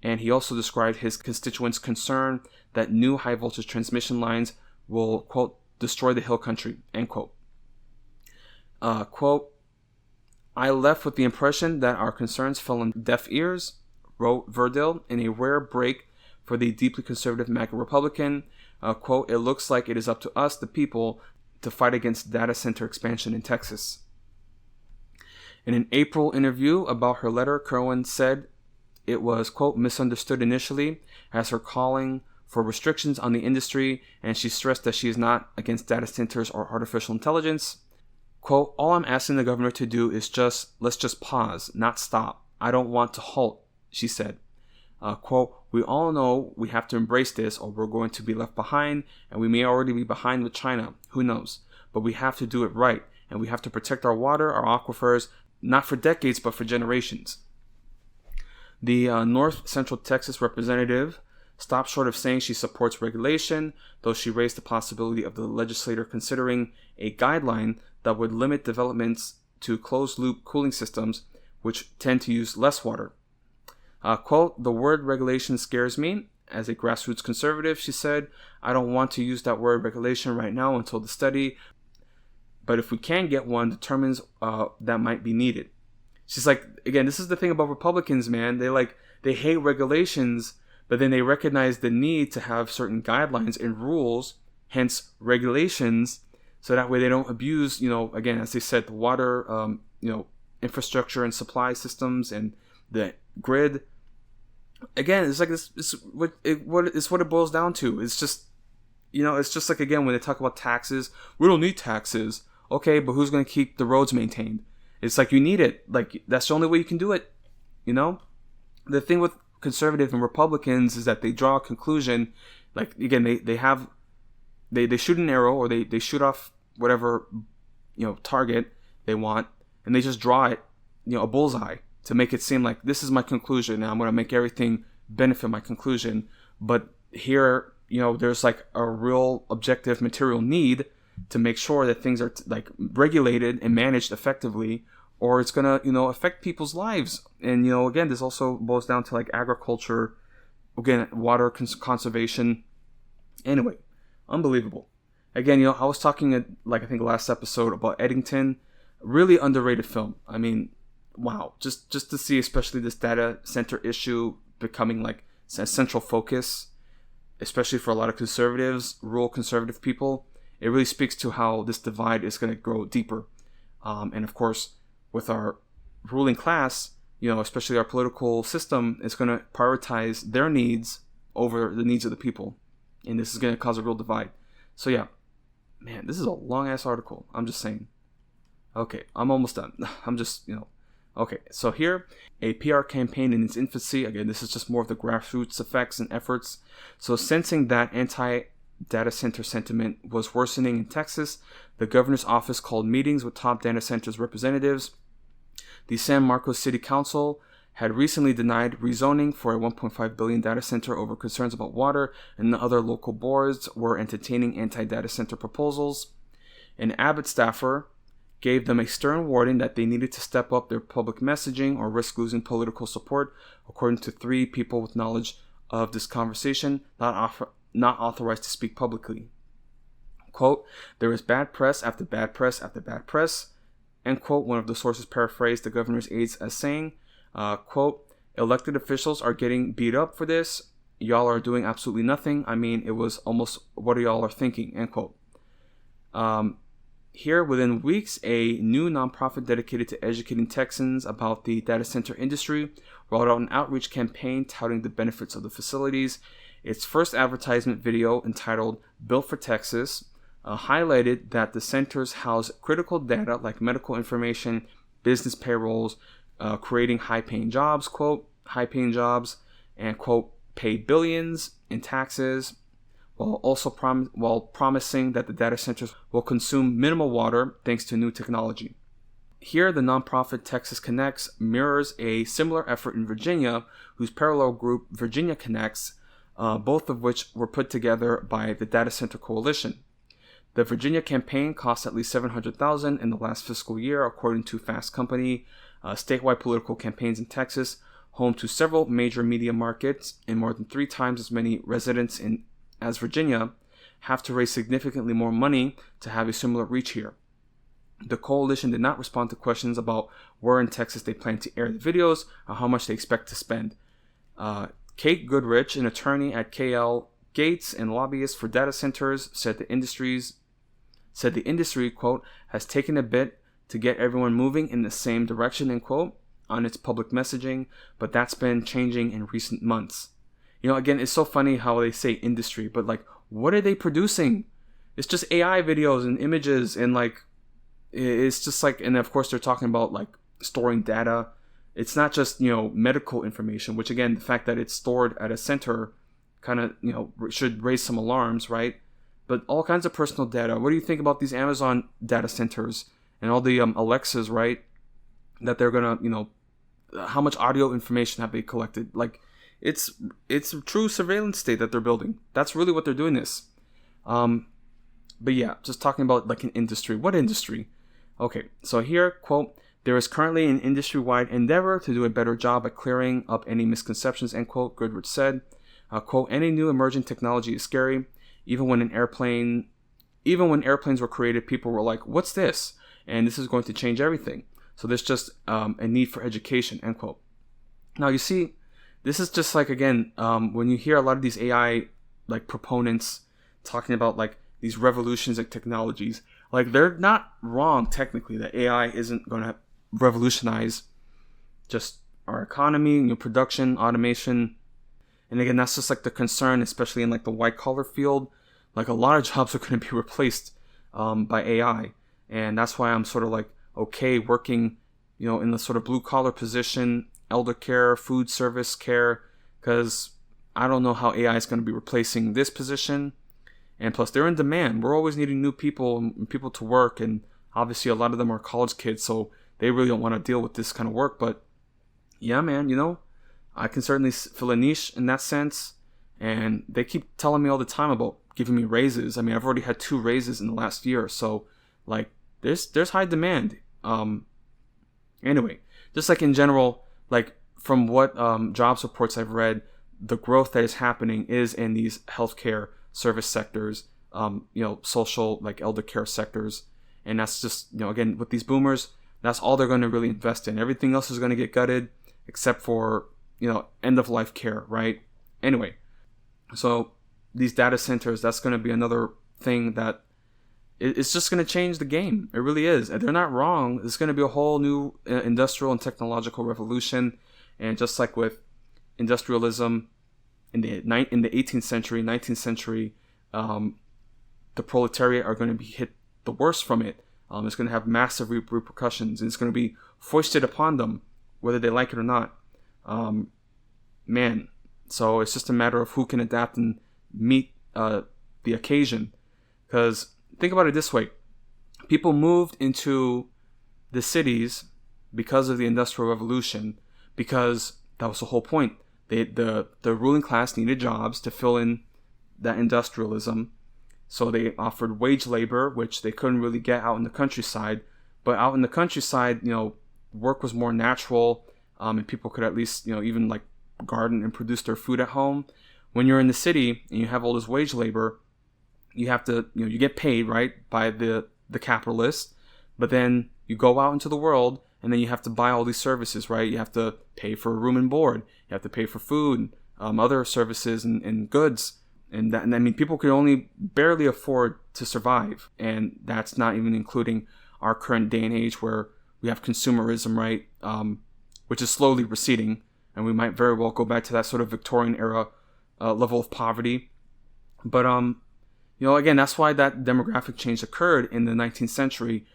and he also described his constituents' concern that new high-voltage transmission lines will, quote, "destroy the hill country," end quote. Quote, "I left with the impression that our concerns fell on deaf ears," wrote Verdell in a rare break for the deeply conservative MAGA Republican. Quote, "It looks like it is up to us, the people, to fight against data center expansion in Texas." In an April interview about her letter, Kerwin said it was, quote, "misunderstood initially as her calling for restrictions on the industry, and she stressed that she is not against data centers or artificial intelligence. Quote, "All I'm asking the governor to do is let's just pause, not stop. I don't want to halt," she said. Quote, "We all know we have to embrace this or we're going to be left behind, and we may already be behind with China. Who knows? But we have to do it right, and we have to protect our water, our aquifers, not for decades, but for generations." The North Central Texas representative stopped short of saying she supports regulation, though she raised the possibility of the legislator considering a guideline that would limit developments to closed-loop cooling systems, which tend to use less water. Quote, "The word regulation scares me. As a grassroots conservative," she said, "I don't want to use that word regulation right now until the study, but if we can get one determines that might be needed." She's like, again, this is the thing about Republicans, man. They hate regulations, but then they recognize the need to have certain guidelines and rules, hence regulations, so that way they don't abuse, again, as they said, the water, infrastructure and supply systems and the grid. Again, it's like this. It's what it boils down to. It's just, it's just like, again, when they talk about taxes, we don't need taxes. Okay, but who's going to keep the roads maintained? It's like you need it. Like that's the only way you can do it. The thing with conservative and Republicans is that they draw a conclusion. Like again, they shoot an arrow or they shoot off whatever target they want, and they just draw it, a bullseye to make it seem like this is my conclusion. Now I'm going to make everything benefit my conclusion. But here, there's like a real objective material need to make sure that things are like regulated and managed effectively, or it's gonna affect people's lives. And again, this also boils down to like agriculture, again, water conservation. Anyway, unbelievable. Again, I was talking I think last episode about Eddington, really underrated film. I mean, wow, just to see especially this data center issue becoming like a central focus, especially for a lot of conservatives, rural conservative people. It really speaks to how this divide is going to grow deeper. And of course, with our ruling class, especially our political system, is going to prioritize their needs over the needs of the people. And this is going to cause a real divide. So yeah, man, this is a long ass article. I'm just saying. Okay, I'm almost done. I'm just, Okay, so here, a PR campaign in its infancy. Again, this is just more of the grassroots effects and efforts. So sensing that anti-data center sentiment was worsening in Texas, the governor's office called meetings with top data centers representatives. The San Marcos City Council had recently denied rezoning for a $1.5 billion data center over concerns about water, and the other local boards were entertaining anti-data center proposals. An Abbott staffer gave them a stern warning that they needed to step up their public messaging or risk losing political support, according to 3 people with knowledge of this conversation, not authorized to speak publicly. Quote, there is bad press after bad press after bad press, end quote. One of the sources paraphrased the governor's aides as saying, quote, elected officials are getting beat up for this. Y'all are doing absolutely nothing. I mean, it was almost, what are y'all are thinking, end quote. Here, within weeks, a new nonprofit dedicated to educating Texans about the data center industry rolled out an outreach campaign touting the benefits of the facilities. Its first advertisement video, entitled Built for Texas, highlighted that the centers house critical data like medical information, business payrolls, creating high-paying jobs, quote, high-paying jobs, and, quote, pay billions in taxes, while also promising that the data centers will consume minimal water thanks to new technology. Here, the nonprofit Texas Connects mirrors a similar effort in Virginia, whose parallel group Virginia Connects, both of which were put together by the Data Center Coalition. The Virginia campaign cost at least $700,000 in the last fiscal year, according to Fast Company. Statewide political campaigns in Texas, home to several major media markets and more than 3 times as many residents as Virginia, have to raise significantly more money to have a similar reach here. The coalition did not respond to questions about where in Texas they plan to air the videos or how much they expect to spend. Kate Goodrich, an attorney at KL Gates and lobbyist for data centers, said the industry, quote, has taken a bit to get everyone moving in the same direction, end quote, on its public messaging, but that's been changing in recent months. You know, again, it's so funny how they say industry, but like, what are they producing? It's just AI videos and images, and like, it's just like, and of course they're talking about like storing data. It's not just, you know, medical information, which again, the fact that it's stored at a center kind of, you know, should raise some alarms, right? But all kinds of personal data. What do you think about these Amazon data centers and all the Alexas, right? That they're gonna, you know, how much audio information have they collected? Like, it's a true surveillance state that they're building. That's really what they're doing this. But yeah, just talking about like an industry. What industry? Okay, so here, quote, there is currently an industry-wide endeavor to do a better job at clearing up any misconceptions, end quote, Goodrich said. Quote, any new emerging technology is scary. Even when airplanes were created, people were like, what's this? And this is going to change everything. So there's just a need for education, end quote. Now, you see, this is just like, again, when you hear a lot of these AI like proponents talking about like these revolutions in technologies, like they're not wrong technically that AI isn't going to revolutionize just our economy, you know, production, automation. And again, that's just like the concern, especially in like the white collar field. Like a lot of jobs are going to be replaced by AI. And that's why I'm sort of like, okay, working, you know, in the sort of blue collar position, elder care, food service care, because I don't know how AI is going to be replacing this position. And plus, they're in demand. We're always needing new people and people to work. And obviously, a lot of them are college kids, so they really don't want to deal with this kind of work. But yeah, man, you know, I can certainly fill a niche in that sense. And they keep telling me all the time about giving me raises. I mean, I've already had 2 raises in the last year. So, like, there's high demand. Anyway, just like in general, like from what jobs reports I've read, the growth that is happening is in these healthcare service sectors, you know, social, like elder care sectors. And that's just, you know, again, with these boomers, that's all they're going to really invest in. Everything else is going to get gutted except for, you know, end of life care, right? Anyway, so these data centers, that's going to be another thing that it's just going to change the game. It really is. And they're not wrong. It's going to be a whole new industrial and technological revolution. And just like with industrialism in the 18th century, 19th century, the proletariat are going to be hit the worst from it. It's going to have massive repercussions, and it's going to be foisted upon them, whether they like it or not. Man, so it's just a matter of who can adapt and meet the occasion. Because think about it this way. People moved into the cities because of the Industrial Revolution, because that was the whole point. The ruling class needed jobs to fill in that industrialism. So they offered wage labor, which they couldn't really get out in the countryside. But out in the countryside, you know, work was more natural, and people could at least, you know, even like garden and produce their food at home. When you're in the city and you have all this wage labor, you have to, you get paid, right, by the capitalist, but then you go out into the world and then you have to buy all these services, right? You have to pay for room and board, you have to pay for food, other services and goods, and I mean, people can only barely afford to survive, and that's not even including our current day and age where we have consumerism, right, which is slowly receding, and we might very well go back to that sort of Victorian era level of poverty. But again, that's why that demographic change occurred in the 19th century.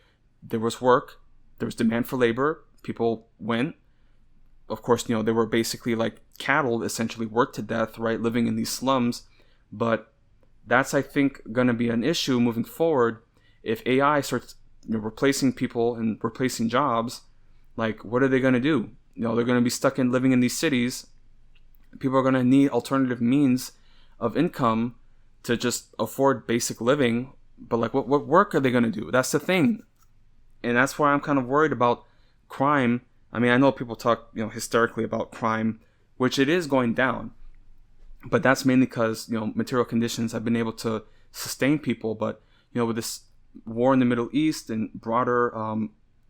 There was work, there was demand for labor, people went. Of course, they were basically like cattle, essentially worked to death, right, living in these slums. But that's, I think, going to be an issue moving forward if AI starts replacing people and replacing jobs. Like, what are they going to do? They're going to be stuck in living in these cities. People are going to need alternative means of income to just afford basic living. But like, what work are they going to do? That's the thing. And that's why I'm kind of worried about crime. I mean, I know people talk, hysterically about crime, which it is going down. But that's mainly because, material conditions have been able to sustain people. But, with this war in the Middle East and broader,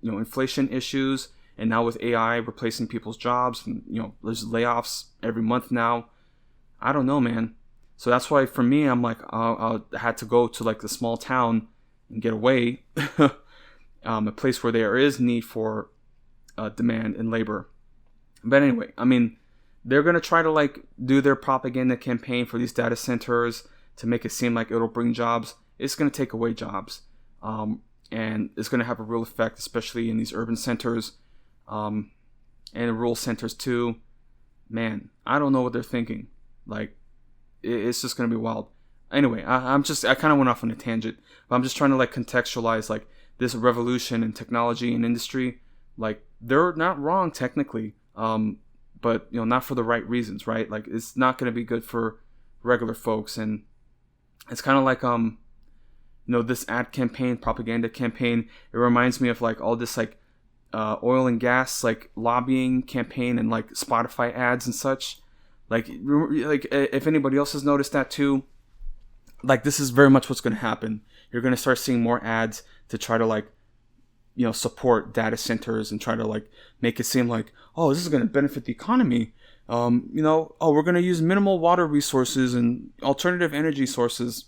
inflation issues, and now with AI replacing people's jobs, and, there's layoffs every month now. I don't know, man. So that's why for me, I'm like, I had to go to like the small town and get away, a place where there is need for demand and labor. But anyway, I mean, they're going to try to like do their propaganda campaign for these data centers to make it seem like it'll bring jobs. It's going to take away jobs. And it's going to have a real effect, especially in these urban centers and rural centers too. Man, I don't know what they're thinking. Like, it's just going to be wild. Anyway, I kind of went off on a tangent, but I'm just trying to like contextualize like this revolution in technology and industry. Like, they're not wrong technically. But not for the right reasons, right? Like, it's not going to be good for regular folks. And it's kind of like this ad campaign, propaganda campaign. It reminds me of like all this like oil and gas like lobbying campaign and like Spotify ads and such. Like if anybody else has noticed that too, like this is very much what's going to happen. You're going to start seeing more ads to try to like support data centers and try to like make it seem like, oh, this is going to benefit the economy. We're going to use minimal water resources and alternative energy sources.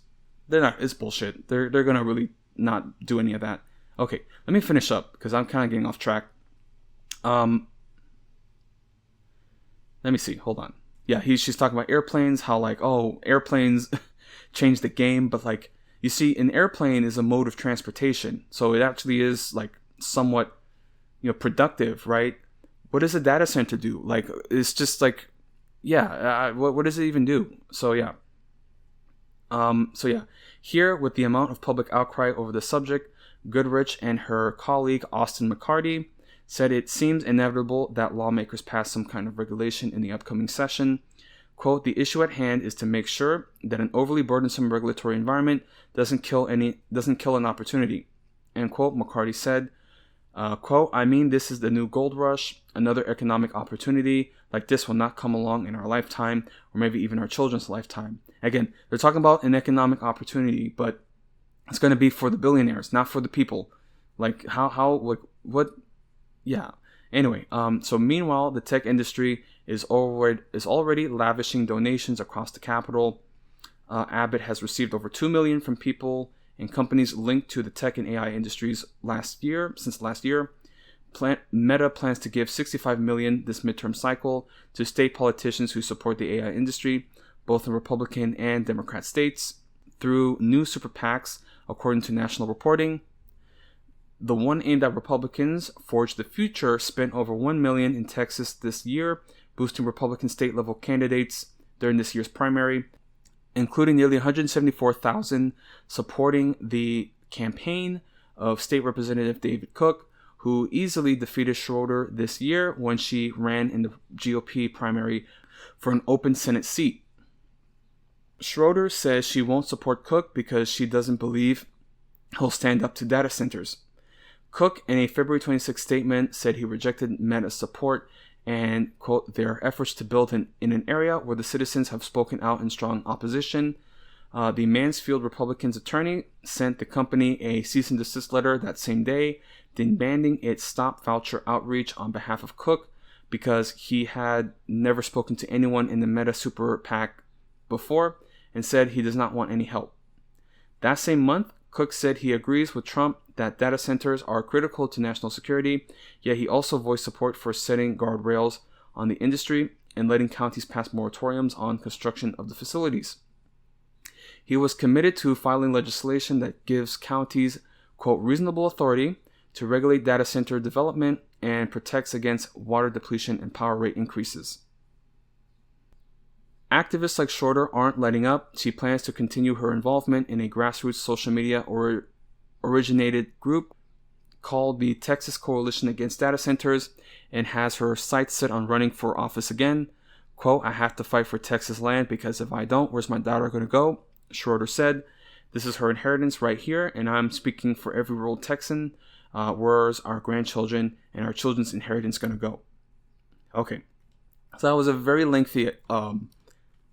They're not. It's bullshit. They're going to really not do any of that. Okay, let me finish up because I'm kind of getting off track. Let me see. Hold on. Yeah, she's talking about airplanes. How like, oh, airplanes change the game, but like, you see, an airplane is a mode of transportation, so it actually is like somewhat, productive, right? What does a data center do? Like, it's just like, yeah, what does it even do? So yeah. Here, with the amount of public outcry over the subject, Goodrich and her colleague Austin McCarty said it seems inevitable that lawmakers pass some kind of regulation in the upcoming session. Quote, the issue at hand is to make sure that an overly burdensome regulatory environment doesn't kill an opportunity. End quote, McCarty said. Quote, I mean, this is the new gold rush. Another economic opportunity like this will not come along in our lifetime or maybe even our children's lifetime. Again, they're talking about an economic opportunity, but it's going to be for the billionaires, not for the people. Like, what? Yeah. Anyway, so meanwhile, the tech industry is already lavishing donations across the Capitol. Abbott has received over $2 million from people and companies linked to the tech and AI industries since last year. Meta plans to give $65 million this midterm cycle to state politicians who support the AI industry, both in Republican and Democrat states, through new super PACs, according to national reporting. The one aimed at Republicans, Forge the Future, spent over $1 million in Texas this year, boosting Republican state-level candidates during this year's primary, including nearly $174,000 supporting the campaign of State Representative David Cook, who easily defeated Schroeder this year when she ran in the GOP primary for an open Senate seat. Schroeder says she won't support Cook because she doesn't believe he'll stand up to data centers. Cook, in a February 26 statement, said he rejected Meta's support and, quote, their efforts to build in an area where the citizens have spoken out in strong opposition. The Mansfield Republicans attorney sent the company a cease and desist letter that same day, demanding it stop voucher outreach on behalf of Cook because he had never spoken to anyone in the Meta Super PAC before and said he does not want any help. That same month, Cook said he agrees with Trump that data centers are critical to national security, yet he also voiced support for setting guardrails on the industry and letting counties pass moratoriums on construction of the facilities. He was committed to filing legislation that gives counties, quote, reasonable authority to regulate data center development and protects against water depletion and power rate increases. Activists like Schroeder aren't letting up. She plans to continue her involvement in a grassroots social media originated group called the Texas Coalition Against Data Centers and has her sights set on running for office again. Quote, I have to fight for Texas land because if I don't, where's my daughter going to go? Schroeder said, this is her inheritance right here, and I'm speaking for every rural Texan. Where's our grandchildren and our children's inheritance going to go? Okay, so that was a very lengthy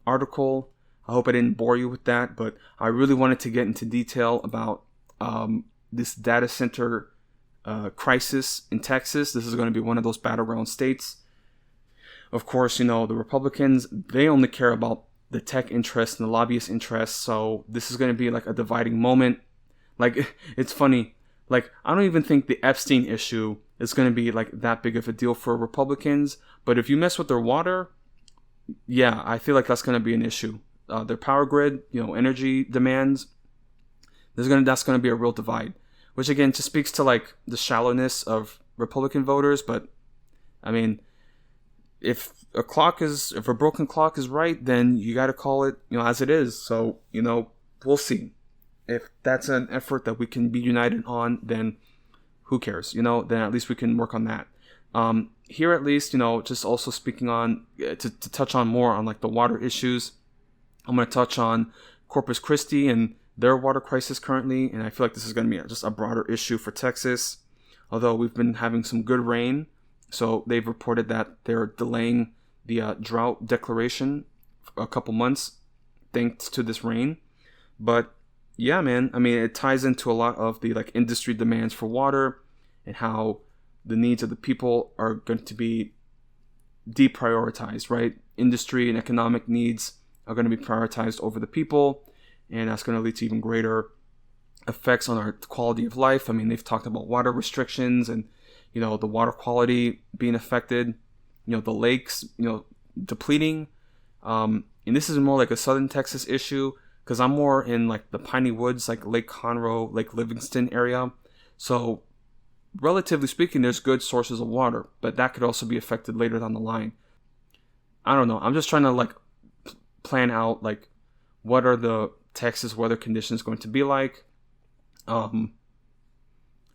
article. I hope I didn't bore you with that, but I really wanted to get into detail about this data center crisis in Texas. This is going to be one of those battleground states. Of course, the Republicans, they only care about the tech interests and the lobbyist interests, so this is going to be like a dividing moment. Like, it's funny, like, I don't even think the Epstein issue is going to be like that big of a deal for Republicans, but if you mess with their water, yeah, I feel like that's going to be an issue. Their power grid, energy demands, that's going to be a real divide, which again just speaks to like the shallowness of Republican voters. But I mean, if a broken clock is right, then you got to call it, as it is. So, we'll see. If that's an effort that we can be united on, then who cares? Then at least we can work on that. Here at least, just also speaking on, to touch on more on like the water issues, I'm going to touch on Corpus Christi and their water crisis currently, and I feel like this is going to be just a broader issue for Texas, although we've been having some good rain. So they've reported that they're delaying the drought declaration for a couple months thanks to this rain. But yeah, man, I mean, it ties into a lot of the like industry demands for water and how the needs of the people are going to be deprioritized, right? Industry and economic needs are going to be prioritized over the people, and that's going to lead to even greater effects on our quality of life. I mean, they've talked about water restrictions and, the water quality being affected, the lakes, depleting. And this is more like a southern Texas issue because I'm more in like the piney woods, like Lake Conroe, Lake Livingston area. So relatively speaking, there's good sources of water, but that could also be affected later down the line. I don't know. I'm just trying to like plan out like what are the Texas weather conditions going to be like. I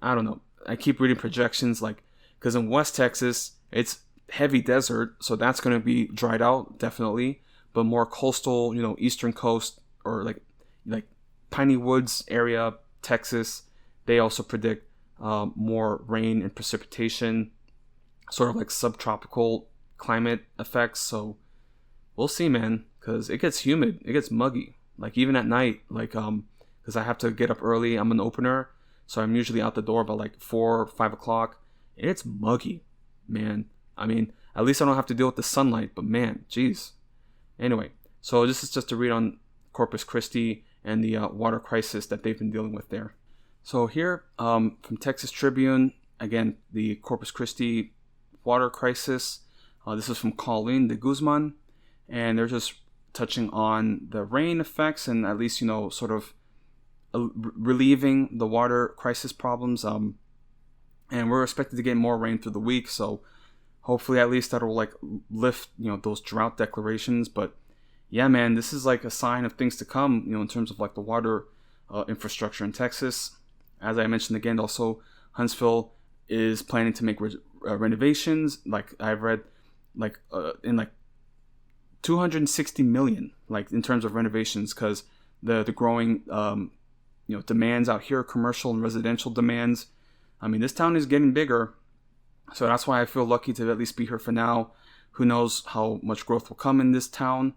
don't know. I keep reading projections like because in West Texas it's heavy desert, so that's going to be dried out definitely, but more coastal, eastern coast or like piney woods area, Texas, they also predict more rain and precipitation, sort of like subtropical climate effects. So we'll see, man, because it gets humid, it gets muggy, like even at night, like because I have to get up early. I'm an opener, so I'm usually out the door by like 4 or 5 o'clock. And it's muggy, man. I mean, at least I don't have to deal with the sunlight, but man, geez. Anyway, so this is just to read on Corpus Christi and the water crisis that they've been dealing with there. So here, from Texas Tribune, again, the Corpus Christi water crisis. This is from Colleen de Guzman, and they're just touching on the rain effects and at least, sort of relieving the water crisis problems. And we're expected to get more rain through the week, so hopefully at least that'll like lift, those drought declarations. But yeah, man, this is like a sign of things to come, in terms of like the water infrastructure in Texas. As I mentioned again, also Huntsville is planning to make renovations. Like I've read, like in like 260 million, like in terms of renovations, because the growing demands out here, commercial and residential demands. I mean, this town is getting bigger, so that's why I feel lucky to at least be here for now. Who knows how much growth will come in this town?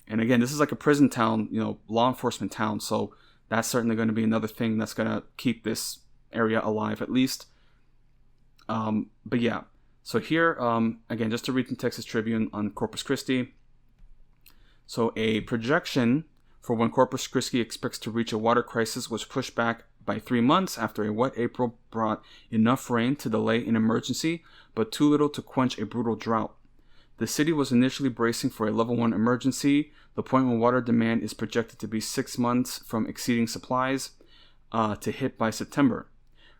And again, this is like a prison town, law enforcement town. So that's certainly going to be another thing that's going to keep this area alive at least. But yeah, so here, again, just to read from Texas Tribune on Corpus Christi. So a projection for when Corpus Christi expects to reach a water crisis was pushed back by 3 months after a wet April brought enough rain to delay an emergency, but too little to quench a brutal drought. The city was initially bracing for a level 1 emergency, the point when water demand is projected to be 6 months from exceeding supplies to hit by September.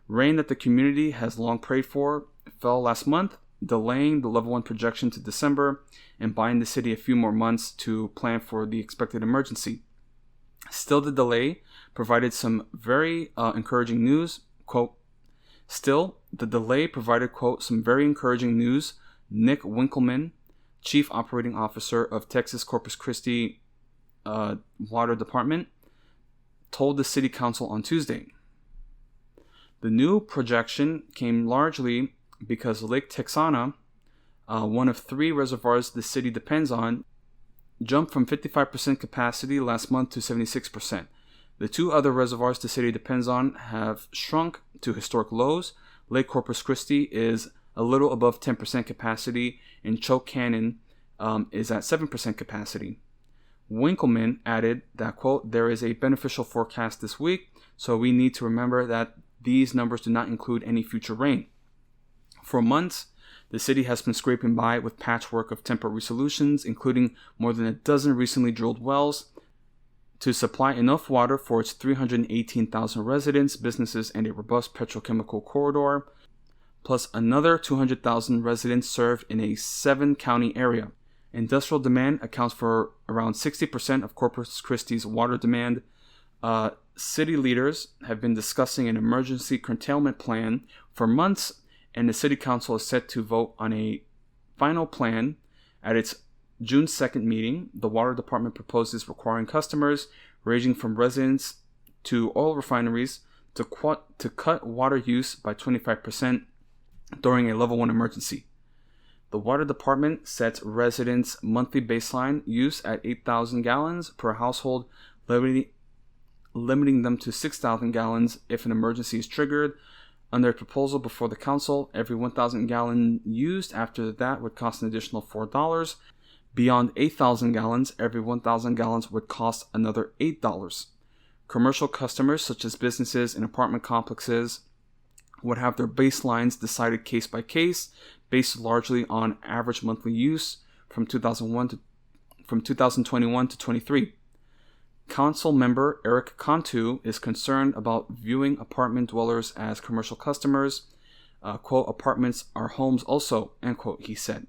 Rain that the community has long prayed for fell last month, delaying the level 1 projection to December and buying the city a few more months to plan for the expected emergency. Still, the delay provided some very encouraging news. Quote, some very encouraging news, Nick Winkleman, Chief Operating Officer of Texas Corpus Christi Water Department, told the City Council on Tuesday. The new projection came largely because Lake Texana, one of 3 reservoirs the city depends on, jumped from 55% capacity last month to 76%. The 2 other reservoirs the city depends on have shrunk to historic lows. Lake Corpus Christi is a little above 10% capacity, and Choke Canyon is at 7% capacity. Winkleman added that, quote, there is a beneficial forecast this week, so we need to remember that these numbers do not include any future rain. For months, the city has been scraping by with patchwork of temporary solutions, including more than a dozen recently drilled wells, to supply enough water for its 318,000 residents, businesses, and a robust petrochemical corridor, plus another 200,000 residents served in a 7-county area. Industrial demand accounts for around 60% of Corpus Christi's water demand. City leaders have been discussing an emergency curtailment plan for months, and the City Council is set to vote on a final plan at its June 2nd meeting. The Water Department proposes requiring customers, ranging from residents to oil refineries, to cut water use by 25% during a level 1 emergency. The Water Department sets residents' monthly baseline use at 8,000 gallons per household, limiting them to 6,000 gallons if an emergency is triggered. Under a proposal before the council, every 1,000 gallon used after that would cost an additional $4. Beyond 8,000 gallons, every 1,000 gallons would cost another $8. Commercial customers, such as businesses and apartment complexes, would have their baselines decided case by case, based largely on average monthly use from 2021 to 23. Council member Eric Cantu is concerned about viewing apartment dwellers as commercial customers. Quote, apartments are homes also, end quote, he said.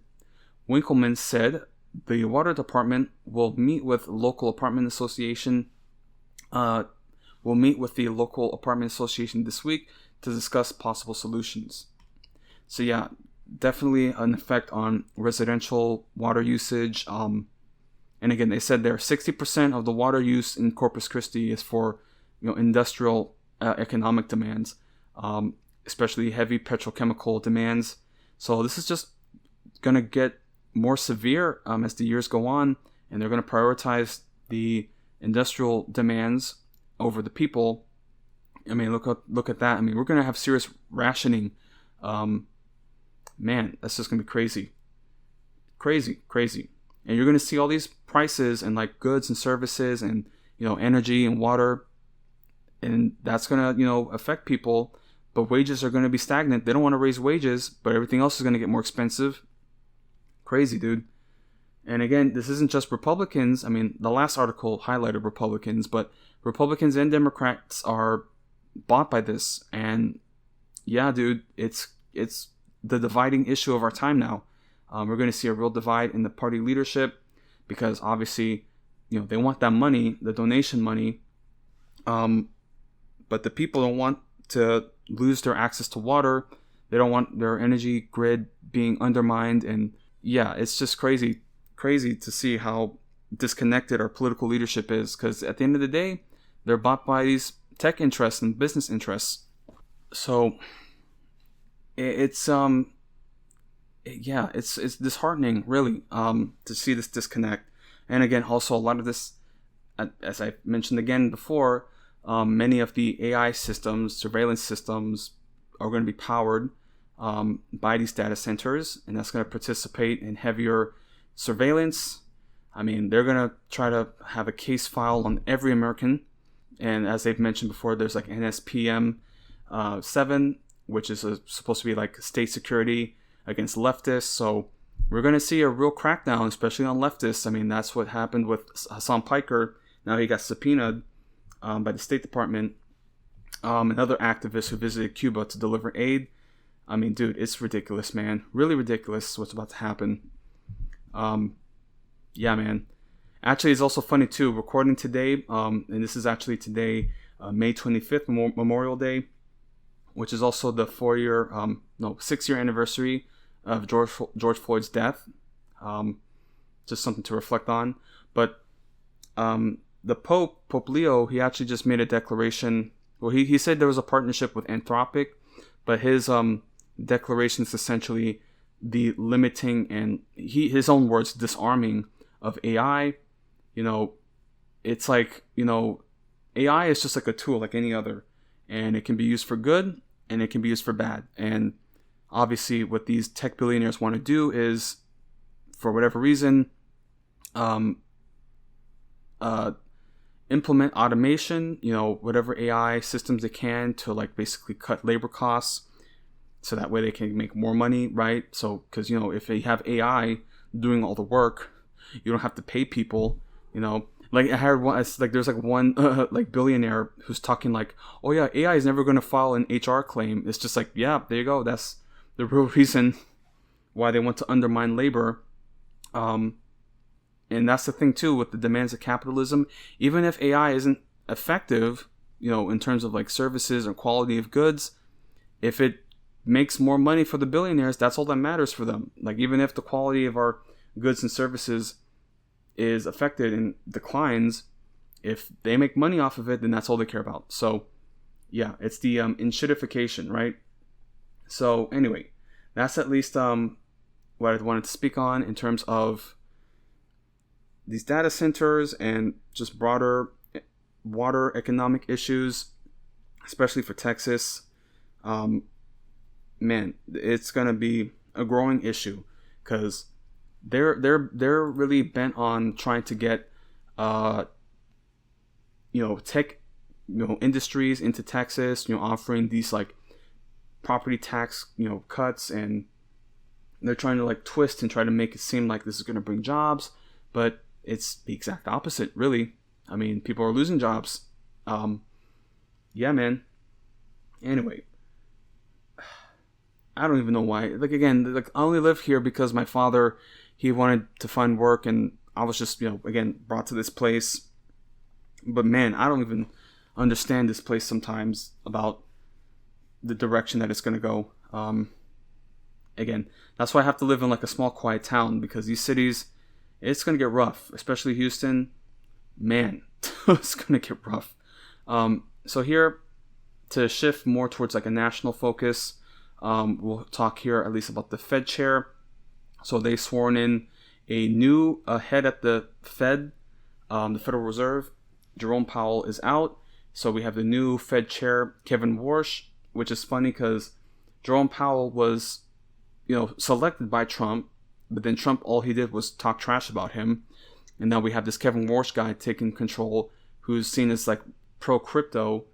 Winkleman said the Water Department will meet with the local apartment association this week to discuss possible solutions. So yeah, definitely an effect on residential water usage. And again, they said there 60% of the water use in Corpus Christi is for industrial economic demands, especially heavy petrochemical demands. So this is just going to get more severe as the years go on, and they're going to prioritize the industrial demands over the people. I mean, look at that. I mean, we're going to have serious rationing. Man, that's just going to be crazy. Crazy. And you're going to see all these prices and like goods and services and, energy and water. And that's going to, affect people. But wages are going to be stagnant. They don't want to raise wages, but everything else is going to get more expensive. Crazy, dude. And again, this isn't just Republicans. I mean, the last article highlighted Republicans, but Republicans and Democrats are bought by this. And yeah, dude, it's the dividing issue of our time now. We're going to see a real divide in the party leadership because obviously, they want that money, the donation money. But the people don't want to lose their access to water. They don't want their energy grid being undermined. And yeah, it's just crazy to see how disconnected our political leadership is, because at the end of the day, they're bought by these tech interests and business interests. So it's disheartening, really, to see this disconnect. And again, also a lot of this, as I mentioned again before, many of the AI systems, surveillance systems, are going to be powered by these data centers, and that's going to participate in heavier surveillance. I mean, they're going to try to have a case file on every American. And as they've mentioned before, there's like NSPM 7, which is supposed to be like state security against leftists. So we're going to see a real crackdown, especially on leftists. I mean, that's what happened with Hassan Piker. Now he got subpoenaed by the State Department. Another activist who visited Cuba to deliver aid. I mean, dude, it's ridiculous, man. Really ridiculous what's about to happen. Yeah, man. Actually, it's also funny, too. Recording today, and this is actually today, May 25th, Memorial Day, which is also the 6-year anniversary of George Floyd's death. Just something to reflect on. But the Pope Leo, he actually just made a declaration. Well, he said there was a partnership with Anthropic, but his declaration is essentially the limiting and his own words, disarming of AI. You know, it's like, you know, AI is just like a tool like any other, and it can be used for good and it can be used for bad. And obviously what these tech billionaires want to do is, for whatever reason, implement automation, you know, whatever AI systems they can to like basically cut labor costs, so that way they can make more money, right? So, because, you know, if they have AI doing all the work, you don't have to pay people, you know. Like I heard one, like there's like one like billionaire who's talking like, oh yeah, AI is never going to file an HR claim. It's just like, yeah, there you go. That's the real reason why they want to undermine labor. And that's the thing too with the demands of capitalism. Even if AI isn't effective, you know, in terms of like services or quality of goods, if it makes more money for the billionaires, that's all that matters for them. Like even if the quality of our goods and services is affected and declines, if they make money off of it, then that's all they care about. So yeah, it's the inshitification, right? So anyway, that's at least what I wanted to speak on in terms of these data centers and just broader water economic issues, especially for Texas. Man, it's gonna be a growing issue because they're really bent on trying to get tech industries into Texas, offering these like property tax cuts, and they're trying to like twist and try to make it seem like this is going to bring jobs, but it's the exact opposite, really. I mean, people are losing jobs. Yeah, man. Anyway, I don't even know why. Like, again, like I only live here because my father, he wanted to find work, and I was just, again, brought to this place. But man, I don't even understand this place sometimes about the direction that it's going to go. Again, that's why I have to live in like a small, quiet town, because these cities, it's going to get rough, especially Houston. Man, it's going to get rough. So here, to shift more towards like a national focus, we'll talk here at least about the Fed chair. So they sworn in a new head at the Fed, the Federal Reserve. Jerome Powell is out. So we have the new Fed chair, Kevin Warsh, which is funny because Jerome Powell was, selected by Trump, but then Trump, all he did was talk trash about him. And now we have this Kevin Warsh guy taking control, who's seen as like pro-crypto.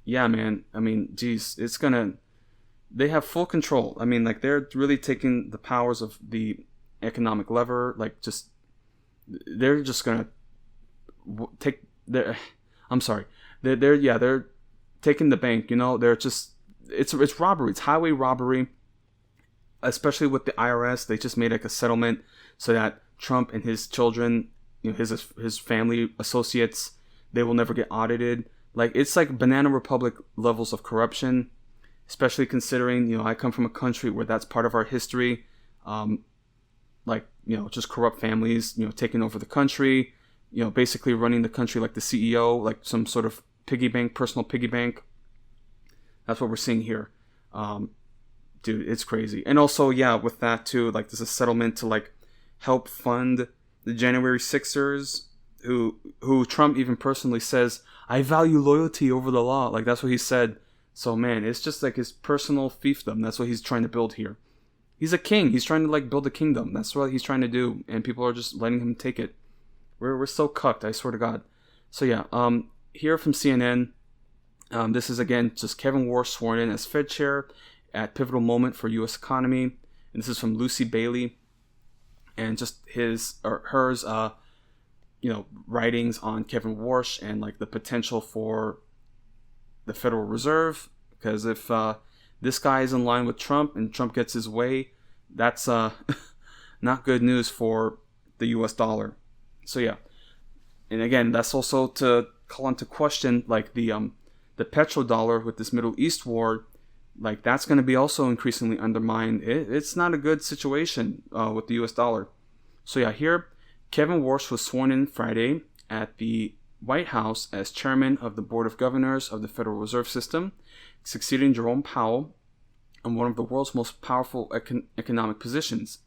Yeah, man. I mean, geez, they have full control. I mean, like, they're really taking the powers of the economic lever. Like, they're just gonna take their. I'm sorry. They're taking the bank. They're just. It's robbery. It's highway robbery. Especially with the IRS, they just made like a settlement so that Trump and his children, his family associates, they will never get audited. Like, it's like Banana Republic levels of corruption, especially considering, I come from a country where that's part of our history. Just corrupt families, taking over the country, basically running the country like the CEO, like some sort of piggy bank, personal piggy bank. That's what we're seeing here. Dude, it's crazy. And also, yeah, with that too, like there's a settlement to like help fund the January Sixers, who Trump even personally says, I value loyalty over the law. Like, that's what he said. So, man, it's just like his personal fiefdom. That's what he's trying to build here. He's a king. He's trying to, like, build a kingdom. That's what he's trying to do. And people are just letting him take it. We're so cucked, I swear to God. So, yeah, here from CNN, this is, again, just Kevin Warsh sworn in as Fed chair at pivotal moment for U.S. economy. And this is from Lucy Bailey. And just hers, writings on Kevin Warsh and, like, the potential for the Federal Reserve. Because if this guy is in line with Trump and Trump gets his way, that's not good news for the U.S. dollar. So, yeah. And again, that's also to call into question, like, the petrodollar with this Middle East war. Like, that's going to be also increasingly undermined. It's not a good situation with the U.S. dollar. So, yeah, here, Kevin Warsh was sworn in Friday at the White House as chairman of the Board of Governors of the Federal Reserve System, succeeding Jerome Powell in one of the world's most powerful economic positions.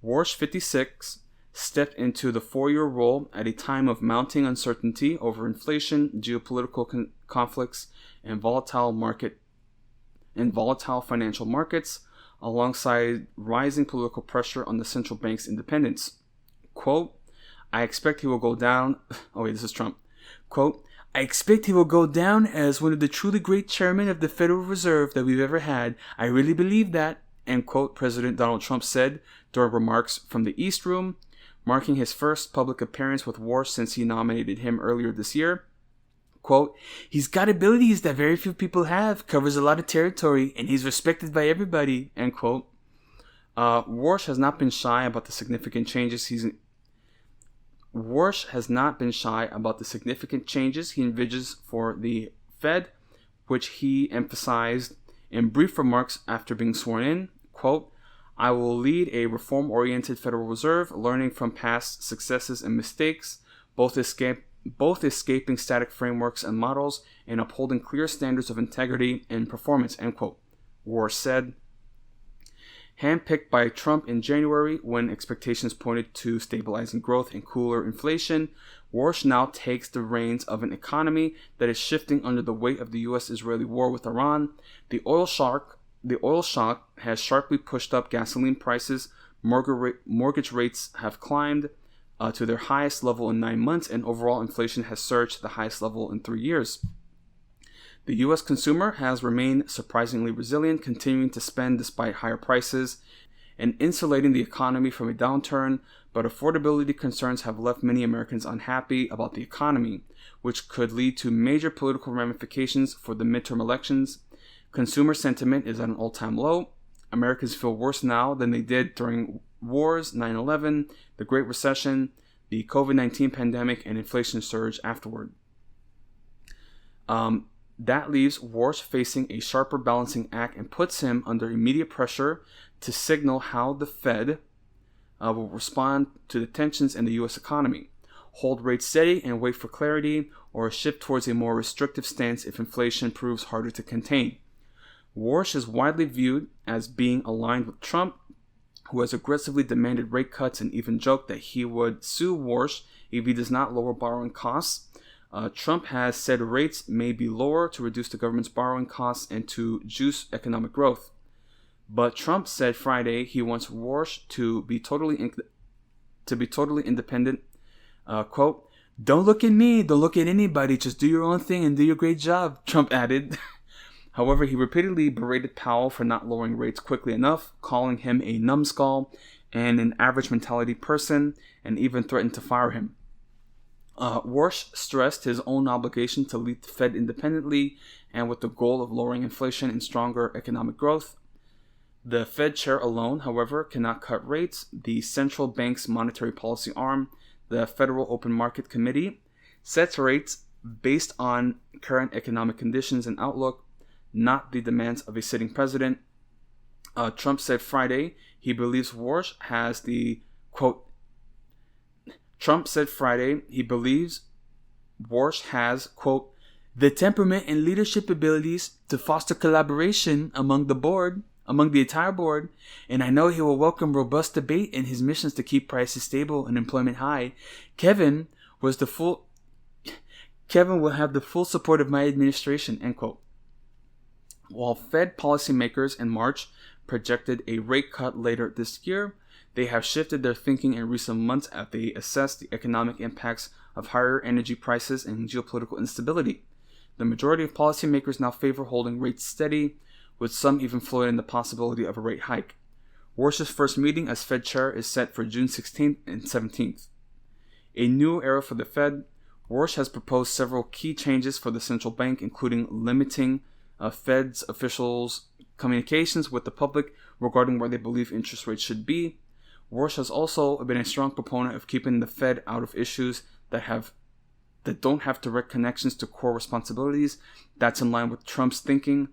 Warsh, 56, stepped into the 4-year role at a time of mounting uncertainty over inflation, geopolitical conflicts, and volatile financial markets, alongside rising political pressure on the central bank's independence. Quote, I expect he will go down. Oh, wait, this is Trump. Quote, I expect he will go down as one of the truly great chairmen of the Federal Reserve that we've ever had. I really believe that, end quote, President Donald Trump said during remarks from the East Room, marking his first public appearance with Warsh since he nominated him earlier this year. Quote, he's got abilities that very few people have, covers a lot of territory, and he's respected by everybody, end quote. Warsh has not been shy about the significant changes he envisages for the Fed, which he emphasized in brief remarks after being sworn in. Quote, I will lead a reform-oriented Federal Reserve, learning from past successes and mistakes, both escaping static frameworks and models, and upholding clear standards of integrity and performance, end quote, Warsh said. Handpicked by Trump in January when expectations pointed to stabilizing growth and cooler inflation, Warsh now takes the reins of an economy that is shifting under the weight of the U.S.-Israeli war with Iran. The oil shock has sharply pushed up gasoline prices, mortgage rates have climbed to their highest level in 9 months, and overall inflation has surged to the highest level in 3 years. The U.S. consumer has remained surprisingly resilient, continuing to spend despite higher prices and insulating the economy from a downturn, but affordability concerns have left many Americans unhappy about the economy, which could lead to major political ramifications for the midterm elections. Consumer sentiment is at an all-time low. Americans feel worse now than they did during wars, 9/11, the Great Recession, the COVID-19 pandemic, and inflation surge afterward. That leaves Warsh facing a sharper balancing act and puts him under immediate pressure to signal how the Fed will respond to the tensions in the U.S. economy, hold rates steady and wait for clarity, or shift towards a more restrictive stance if inflation proves harder to contain. Warsh is widely viewed as being aligned with Trump, who has aggressively demanded rate cuts and even joked that he would sue Warsh if he does not lower borrowing costs. Trump has said rates may be lower to reduce the government's borrowing costs and to juice economic growth. But Trump said Friday he wants Warsh to be totally independent. Quote, don't look at me, don't look at anybody, just do your own thing and do your great job, Trump added. However, he repeatedly berated Powell for not lowering rates quickly enough, calling him a numbskull and an average mentality person, and even threatened to fire him. Warsh stressed his own obligation to lead the Fed independently and with the goal of lowering inflation and stronger economic growth. The Fed chair alone, however, cannot cut rates. The central bank's monetary policy arm, the Federal Open Market Committee, sets rates based on current economic conditions and outlook, not the demands of a sitting president. Trump said Friday he believes Warsh has the, quote, Trump said Friday he believes Warsh has, quote, the temperament and leadership abilities to foster collaboration among the board, among the entire board, and I know he will welcome robust debate in his missions to keep prices stable and employment high. Kevin will have the full support of my administration, end quote. While Fed policymakers in March projected a rate cut later this year, they have shifted their thinking in recent months as they assess the economic impacts of higher energy prices and geopolitical instability. The majority of policymakers now favor holding rates steady, with some even floating the possibility of a rate hike. Warsh's first meeting as Fed chair is set for June 16th and 17th. A new era for the Fed. Warsh has proposed several key changes for the central bank, including limiting Fed's officials' communications with the public regarding where they believe interest rates should be. Warsh has also been a strong proponent of keeping the Fed out of issues that don't have direct connections to core responsibilities. That's in line with Trump's thinking.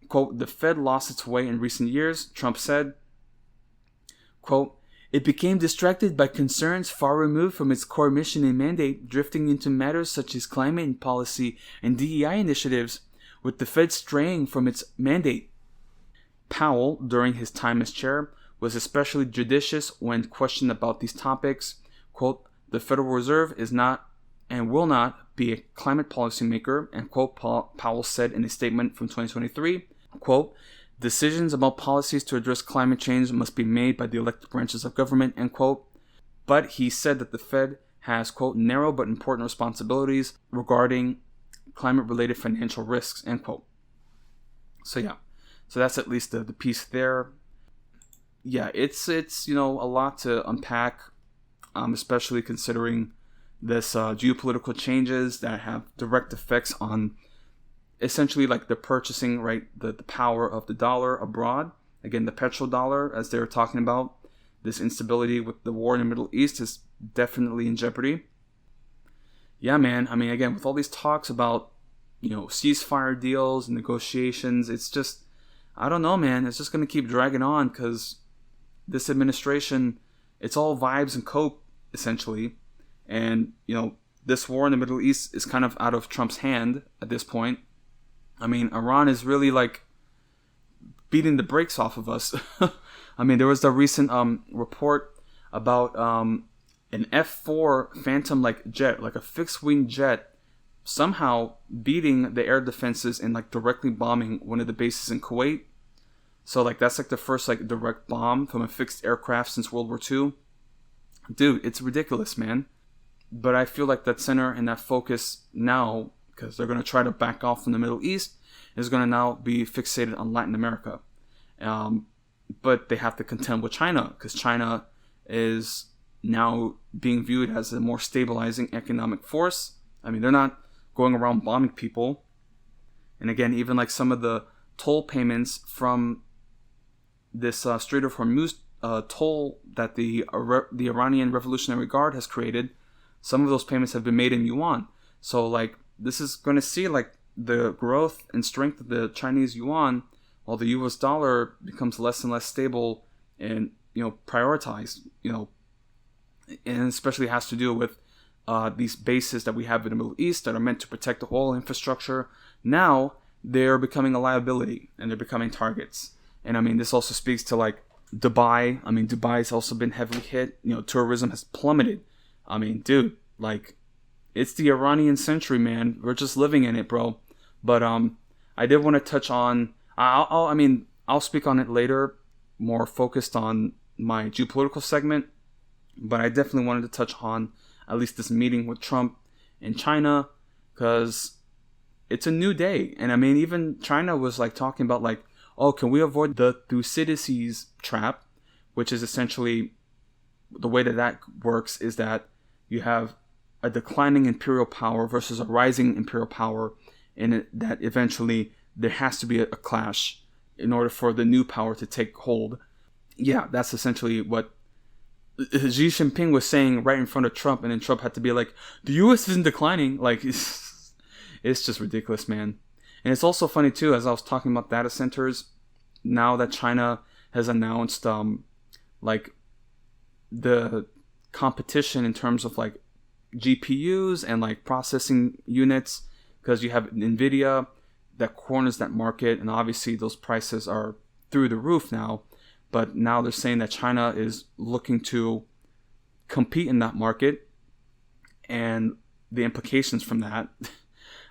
Quote, the Fed lost its way in recent years, Trump said. Quote, it became distracted by concerns far removed from its core mission and mandate, drifting into matters such as climate policy and DEI initiatives, with the Fed straying from its mandate. Powell, during his time as chair, was especially judicious when questioned about these topics. Quote, the Federal Reserve is not and will not be a climate policymaker, end quote, Powell said in a statement from 2023. Quote, decisions about policies to address climate change must be made by the elected branches of government, end quote. But he said that the Fed has, quote, narrow but important responsibilities regarding climate-related financial risks, end quote. So that's at least the piece there. Yeah, it's a lot to unpack, especially considering this geopolitical changes that have direct effects on essentially like the purchasing, right, the power of the dollar abroad. Again, the petrodollar, as they were talking about, this instability with the war in the Middle East is definitely in jeopardy. Yeah, man. I mean, again, with all these talks about, ceasefire deals and negotiations, it's just, I don't know, man. It's just going to keep dragging on because this administration, it's all vibes and cope, essentially. And, this war in the Middle East is kind of out of Trump's hand at this point. I mean, Iran is really like beating the brakes off of us. I mean, there was the recent report about an F-4 Phantom like jet, like a fixed wing jet, somehow beating the air defenses and like directly bombing one of the bases in Kuwait. So like that's like the first like direct bomb from a fixed aircraft since World War II. Dude, it's ridiculous, man. But I feel like that center and that focus now, because they're going to try to back off from the Middle East, is going to now be fixated on Latin America. But they have to contend with China, because China is now being viewed as a more stabilizing economic force. I mean, they're not going around bombing people. And again, even like some of the toll payments from this Strait of Hormuz toll that the Iranian Revolutionary Guard has created, some of those payments have been made in yuan. So like this is going to see like the growth and strength of the Chinese yuan, while the US dollar becomes less and less stable and prioritized, and especially has to do with these bases that we have in the Middle East that are meant to protect the oil infrastructure. Now they're becoming a liability and they're becoming targets. And I mean, this also speaks to like Dubai. I mean, Dubai's also been heavily hit. Tourism has plummeted. I mean, dude, like, it's the Iranian century, man. We're just living in it, bro. But I did want to touch on. I'll speak on it later, more focused on my geopolitical segment. But I definitely wanted to touch on at least this meeting with Trump and China, because it's a new day. And I mean, even China was like talking about like, oh, can we avoid the Thucydides trap, which is essentially the way that works is that you have a declining imperial power versus a rising imperial power, and that eventually there has to be a clash in order for the new power to take hold. Yeah, that's essentially what Xi Jinping was saying right in front of Trump, and then Trump had to be like, the U.S. isn't declining. Like, it's just ridiculous, man. And it's also funny, too, as I was talking about data centers, now that China has announced, like, the competition in terms of, like, GPUs and, like, processing units, because you have NVIDIA that corners that market, and obviously those prices are through the roof now. But now they're saying that China is looking to compete in that market, and the implications from that.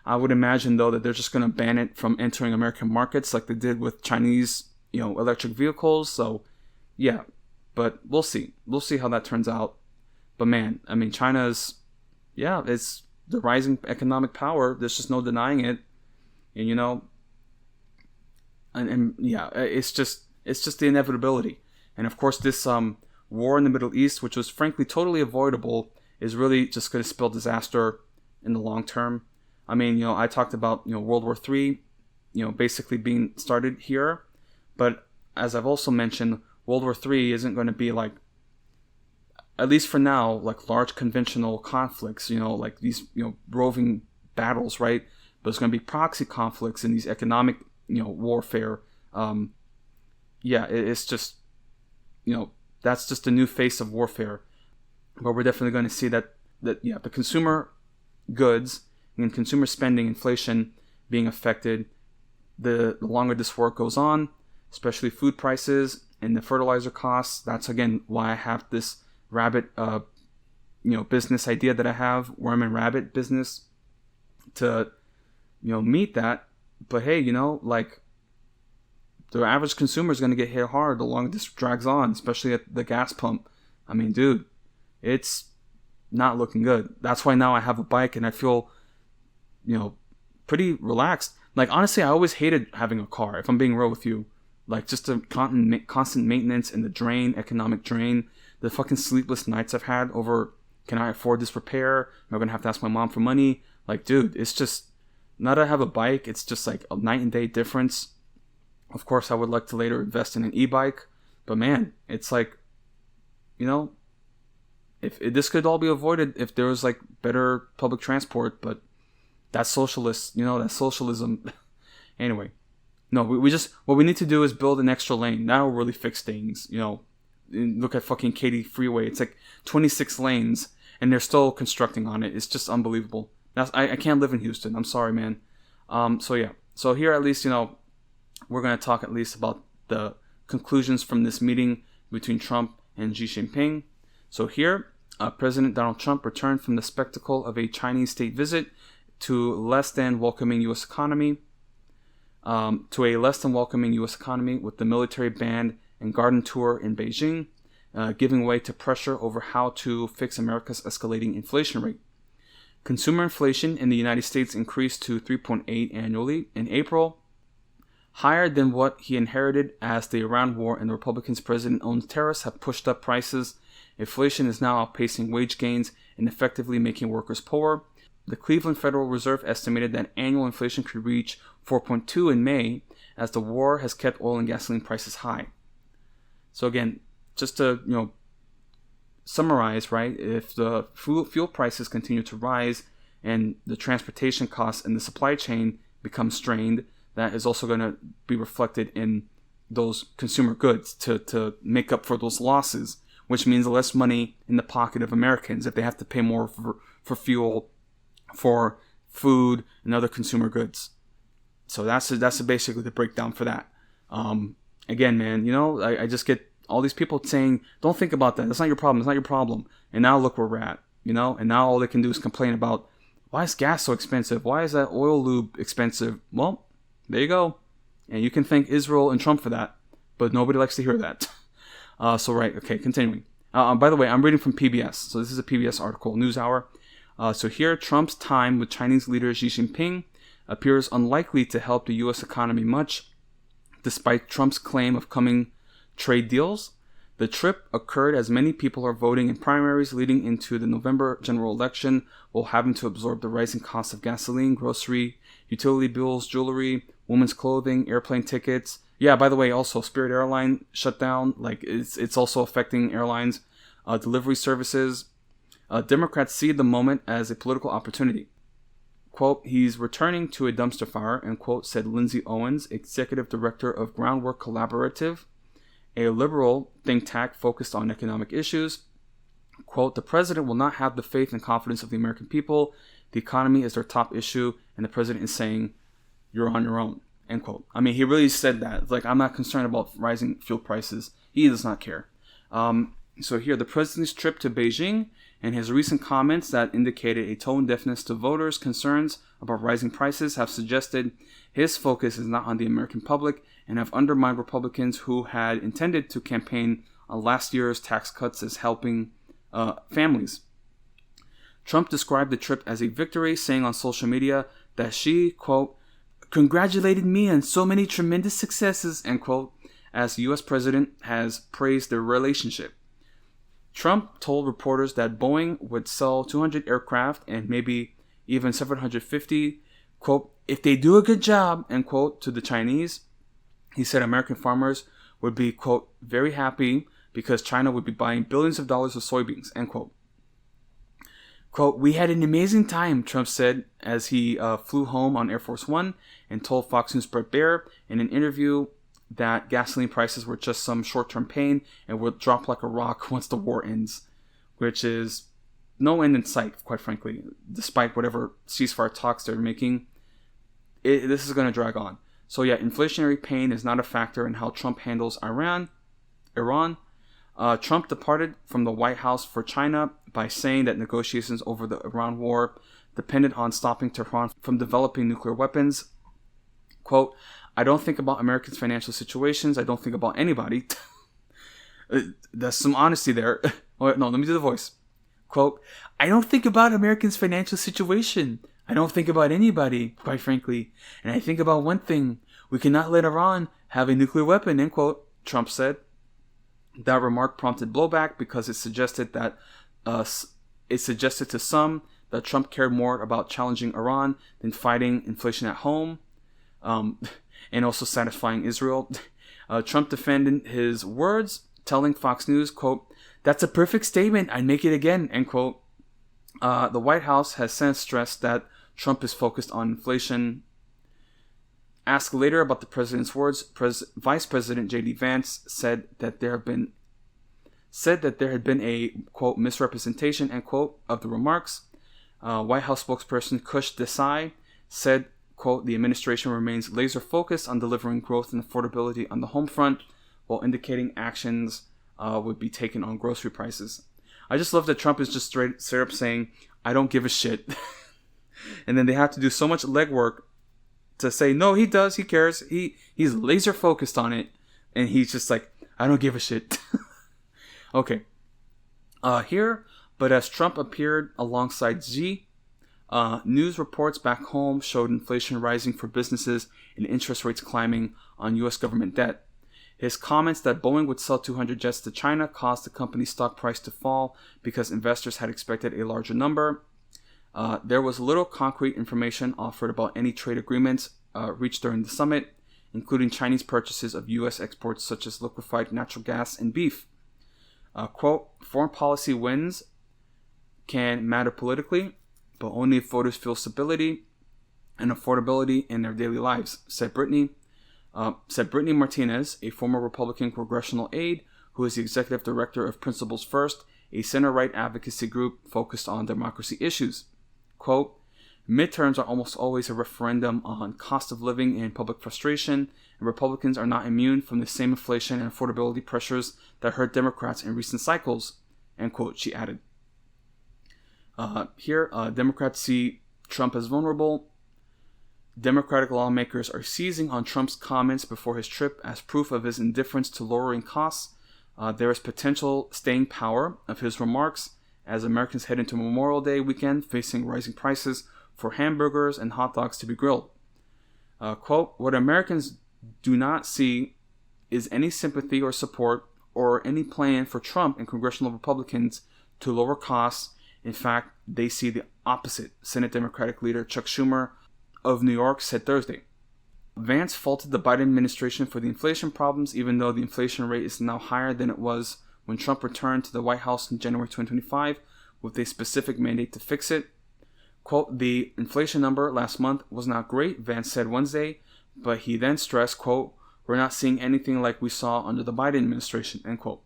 I would imagine, though, that they're just going to ban it from entering American markets like they did with Chinese, electric vehicles. So, yeah, but we'll see. We'll see how that turns out. But man, I mean, China's, it's the rising economic power. There's just no denying it. And, it's just the inevitability. And of course, this war in the Middle East, which was frankly totally avoidable, is really just going to spell disaster in the long term. I mean, I talked about, World War III, basically being started here. But as I've also mentioned, World War III isn't going to be like, at least for now, like large conventional conflicts, like these, roving battles, right? But it's going to be proxy conflicts and these economic, warfare. It's just, that's just the new face of warfare. But we're definitely going to see that the consumer goods and consumer spending, inflation being affected the longer this war goes on, especially food prices and the fertilizer costs. That's again why I have this rabbit, business idea that I have, worm and rabbit business, to, meet that. But hey, like the average consumer is going to get hit hard the longer this drags on, especially at the gas pump. I mean, dude, it's not looking good. That's why now I have a bike and I feel, pretty relaxed. Like, honestly, I always hated having a car, if I'm being real with you. Like, just the constant maintenance and the economic drain, the fucking sleepless nights I've had over, can I afford this repair? Am I going to have to ask my mom for money? Like, dude, it's just, now that I have a bike, it's just like a night and day difference. Of course, I would like to later invest in an e-bike. But man, it's like, if this could all be avoided if there was like better public transport, but that's socialist, that's socialism. Anyway, no, we just, what we need to do is build an extra lane. That'll really fix things. Look at fucking Katy Freeway. It's like 26 lanes and they're still constructing on it. It's just unbelievable. I can't live in Houston. I'm sorry, man. So here at least, we're going to talk at least about the conclusions from this meeting between Trump and Xi Jinping. So here, President Donald Trump returned from the spectacle of a Chinese state visit to a less than welcoming U.S. economy, with the military band and garden tour in Beijing, giving way to pressure over how to fix America's escalating inflation rate. Consumer inflation in the United States increased to 3.8 annually in April, higher than what he inherited as the Iran war and the Republicans' president-owned tariffs have pushed up prices. Inflation is now outpacing wage gains and effectively making workers poorer. The Cleveland Federal Reserve estimated that annual inflation could reach 4.2 in May, as the war has kept oil and gasoline prices high. So again, just to summarize, right? If the fuel prices continue to rise and the transportation costs and the supply chain become strained, that is also going to be reflected in those consumer goods to make up for those losses, which means less money in the pocket of Americans if they have to pay more for fuel, for food, and other consumer goods. So that's basically the breakdown for that. Again, man, I just get all these people saying, don't think about that. That's not your problem. It's not your problem. And now look where we're at, and now all they can do is complain about, why is gas so expensive? Why is that oil lube expensive? Well, there you go. And you can thank Israel and Trump for that, but nobody likes to hear that. Continuing. By the way, I'm reading from PBS. So this is a PBS article, NewsHour. So here, Trump's time with Chinese leader Xi Jinping appears unlikely to help the U.S. economy much, despite Trump's claim of coming trade deals. The trip occurred as many people are voting in primaries leading into the November general election, while having to absorb the rising cost of gasoline, grocery, utility bills, jewelry, women's clothing, airplane tickets. Yeah, by the way, also Spirit Airline shut down. Like, it's also affecting airlines, delivery services. Democrats see the moment as a political opportunity. Quote, he's returning to a dumpster fire, end quote, said Lindsay Owens, executive director of Groundwork Collaborative, a liberal think tank focused on economic issues. Quote, the president will not have the faith and confidence of the American people. The economy is their top issue, and the president is saying, you're on your own. end quote. I mean, he really said that. It's like, I'm not concerned about rising fuel prices. He does not care. So here, the president's trip to Beijing and his recent comments that indicated a tone deafness to voters' concerns about rising prices have suggested his focus is not on the American public and have undermined Republicans who had intended to campaign on last year's tax cuts as helping families. Trump described the trip as a victory, saying on social media that she, quote, congratulated me on so many tremendous successes, end quote, as the U.S. president has praised their relationship. Trump told reporters that Boeing would sell 200 aircraft and maybe even 750, quote, if they do a good job, end quote, to the Chinese. He said American farmers would be, quote, very happy because China would be buying billions of dollars of soybeans, end quote. Quote, we had an amazing time, Trump said as he flew home on Air Force One and told Fox News' Bret Baier in an interview that gasoline prices were just some short-term pain and would drop like a rock once the war ends, which is no end in sight, quite frankly. Despite whatever ceasefire talks they're making, this is going to drag on. So yeah, inflationary pain is not a factor in how Trump handles Iran. Trump departed from the White House for China by saying that negotiations over the Iran war depended on stopping Tehran from developing nuclear weapons. Quote, I don't think about Americans' financial situations. I don't think about anybody. There's some honesty there. Oh, no, let me do the voice. Quote, I don't think about Americans' financial situation. I don't think about anybody, quite frankly. And I think about one thing. We cannot let Iran have a nuclear weapon, end quote, Trump said. That remark prompted blowback because it suggested to some that Trump cared more about challenging Iran than fighting inflation at home. And also satisfying Israel. Trump defended his words, telling Fox News, quote, that's a perfect statement. I'd make it again, end quote. The White House has since stressed that Trump is focused on inflation. Asked later about the president's words, Vice President J.D. Vance said that there had been a, quote, misrepresentation, end quote, of the remarks. White House spokesperson Kush Desai said, quote, the administration remains laser focused on delivering growth and affordability on the home front, while indicating actions would be taken on grocery prices. I just love that Trump is just straight up saying, I don't give a shit. And then they have to do so much legwork to say, no, he does, he cares, he's laser focused on it, and he's just like, I don't give a shit. Okay. Here, but as Trump appeared alongside Xi, news reports back home showed inflation rising for businesses and interest rates climbing on U.S. government debt. His comments that Boeing would sell 200 jets to China caused the company's stock price to fall because investors had expected a larger number. There was little concrete information offered about any trade agreements reached during the summit, including Chinese purchases of U.S. exports such as liquefied natural gas and beef. Quote, foreign policy wins can matter politically, but only if voters feel stability and affordability in their daily lives, said Brittany Martinez, a former Republican congressional aide who is the executive director of Principles First, a center-right advocacy group focused on democracy issues. Quote, midterms are almost always a referendum on cost of living and public frustration, and Republicans are not immune from the same inflation and affordability pressures that hurt Democrats in recent cycles, end quote, she added. Democrats see Trump as vulnerable. Democratic lawmakers are seizing on Trump's comments before his trip as proof of his indifference to lowering costs. There is potential staying power of his remarks as Americans head into Memorial Day weekend facing rising prices for hamburgers and hot dogs to be grilled. Quote, what Americans do not see is any sympathy or support or any plan for Trump and congressional Republicans to lower costs. In fact, they see the opposite, Senate Democratic leader Chuck Schumer of New York said Thursday. Vance faulted the Biden administration for the inflation problems, even though the inflation rate is now higher than it was when Trump returned to the White House in January 2025 with a specific mandate to fix it. Quote, the inflation number last month was not great, Vance said Wednesday, but he then stressed, quote, we're not seeing anything like we saw under the Biden administration, end quote.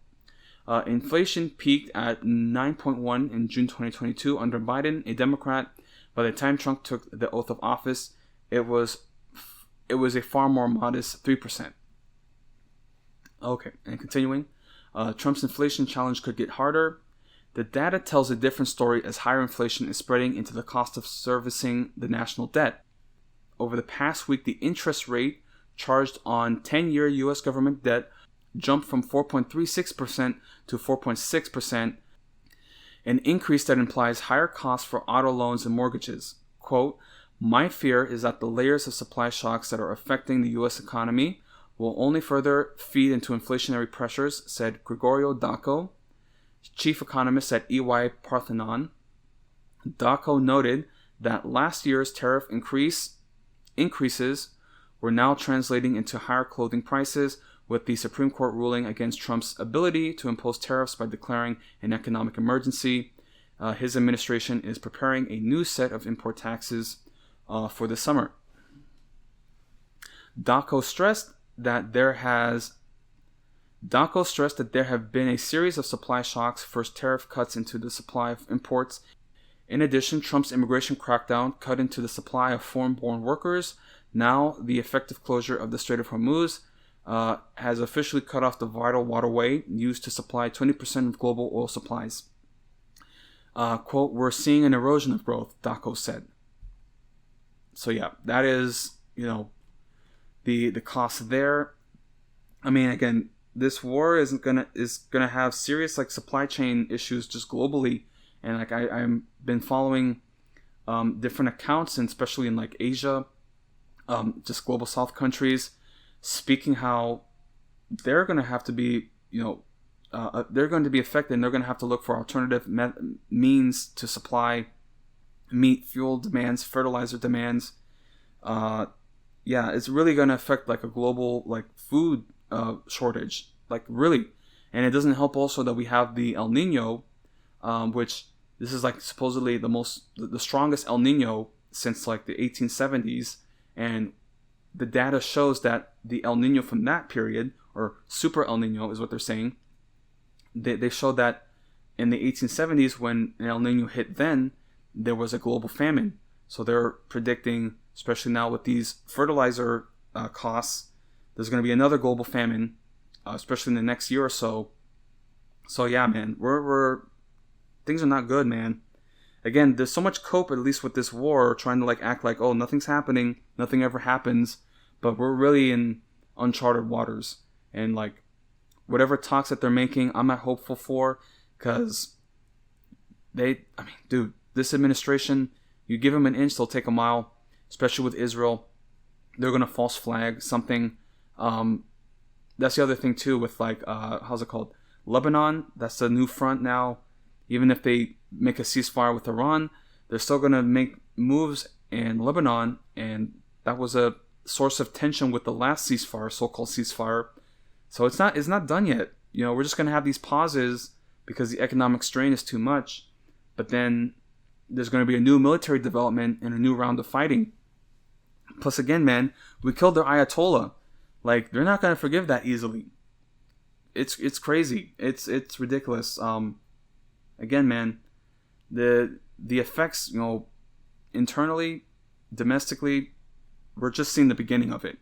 Inflation peaked at 9.1 in June 2022 under Biden, a Democrat. By the time Trump took the oath of office, it was it was a far more modest 3%. Okay, and continuing, Trump's inflation challenge could get harder. The data tells a different story as higher inflation is spreading into the cost of servicing the national debt. Over the past week, the interest rate charged on 10-year U.S. government debt jumped from 4.36% to 4.6%, an increase that implies higher costs for auto loans and mortgages. Quote, "My fear is that the layers of supply shocks that are affecting the U.S. economy will only further feed into inflationary pressures," said Gregorio Daco, chief economist at EY Parthenon. Daco noted that last year's tariff increases were now translating into higher clothing prices, with the Supreme Court ruling against Trump's ability to impose tariffs by declaring an economic emergency. His administration is preparing a new set of import taxes for the summer. Daco stressed that there have been a series of supply shocks, first tariff cuts into the supply of imports. In addition, Trump's immigration crackdown cut into the supply of foreign-born workers. Now, the effective closure of the Strait of Hormuz has officially cut off the vital waterway used to supply 20% of global oil supplies. Quote, "We're seeing an erosion of growth," Daco said. So yeah, that is, the cost there. I mean, again, this war is gonna have serious supply chain issues just globally, and I've been following different accounts, and especially in Asia, just global South countries, speaking how they're gonna have to be they're going to be affected, and they're going to have to look for alternative means to supply meat, fuel demands, fertilizer demands. It's really going to affect a global food shortage, really. And it doesn't help also that we have the El Nino, which this is supposedly the strongest El Nino since the 1870s, and the data shows that the El Nino from that period, or Super El Nino is what they're saying, they showed that in the 1870s, when an El Nino hit, then there was a global famine. So they're predicting, especially now with these fertilizer costs, there's going to be another global famine, especially in the next year or so. So yeah, man, we're things are not good, man. Again, there's so much cope, at least with this war, trying to act like, oh, nothing's happening, nothing ever happens, but we're really in uncharted waters. And whatever talks that they're making, I'm not hopeful for, because this administration, you give them an inch, they'll take a mile, especially with Israel. They're going to false flag something. That's the other thing too with how's it called? Lebanon, that's the new front now. Even if they make a ceasefire with Iran, they're still going to make moves in Lebanon, and that was a source of tension with the last ceasefire, so-called ceasefire. So it's not done yet. We're just going to have these pauses because the economic strain is too much. But then there's going to be a new military development and a new round of fighting. Plus, again, man, we killed their Ayatollah. They're not going to forgive that easily. It's crazy. It's ridiculous. Again, man, the effects, internally, domestically, we're just seeing the beginning of it.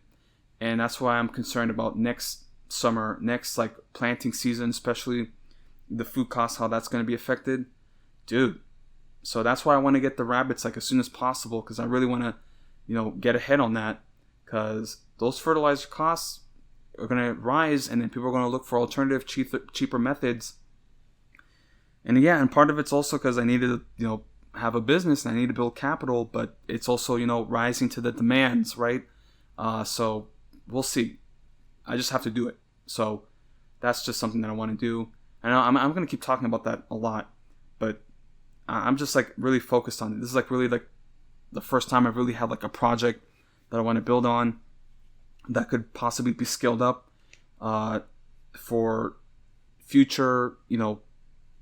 And that's why I'm concerned about next summer, next planting season, especially the food costs, how that's going to be affected, dude. So that's why I want to get the rabbits as soon as possible, because I really want to get ahead on that, because those fertilizer costs are going to rise, and then people are going to look for alternative cheaper methods. And yeah, and part of it's also because I need to have a business and I need to build capital, but it's also rising to the demands, right? So we'll see. I just have to do it. So that's just something that I want to do. And I'm going to keep talking about that a lot, but I'm just really focused on it. This is really the first time I've really had a project that I want to build on that could possibly be scaled up for future,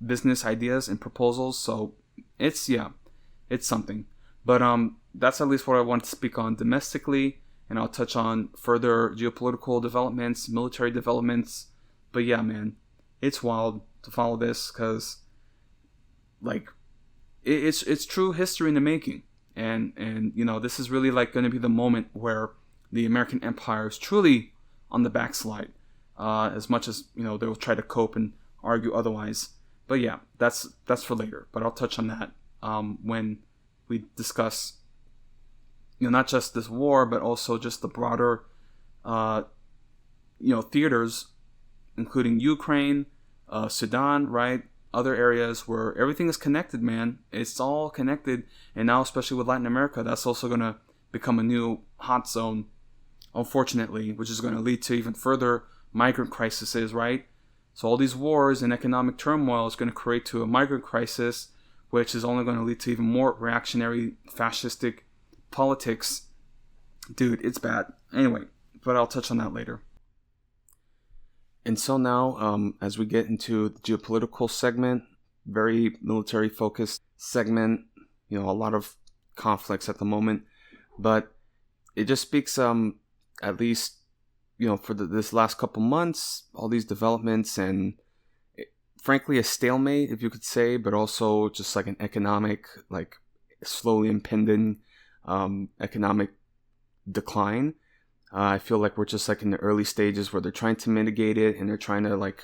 business ideas and proposals. So it's something. But that's at least what I want to speak on domestically. And I'll touch on further geopolitical developments, military developments. But yeah, man, it's wild to follow this, because it's true history in the making. And this is really going to be the moment where the American empire is truly on the backslide, as much as they'll try to cope and argue otherwise. But yeah, that's for later. But I'll touch on that when we discuss not just this war, but also just the broader theaters, including Ukraine, Sudan, right? Other areas where everything is connected, man. It's all connected. And now, especially with Latin America, that's also going to become a new hot zone, unfortunately, which is going to lead to even further migrant crises, right? So all these wars and economic turmoil is going to create to a migrant crisis, which is only going to lead to even more reactionary, fascistic politics. Dude, it's bad. Anyway, but I'll touch on that later. And so now, as we get into the geopolitical segment, very military-focused segment, a lot of conflicts at the moment, but it just speaks, at least, for this last couple months, all these developments and, frankly, a stalemate, if you could say, but also just like an economic, like slowly impending economic decline. I feel like we're just like in the early stages where they're trying to mitigate it and they're trying to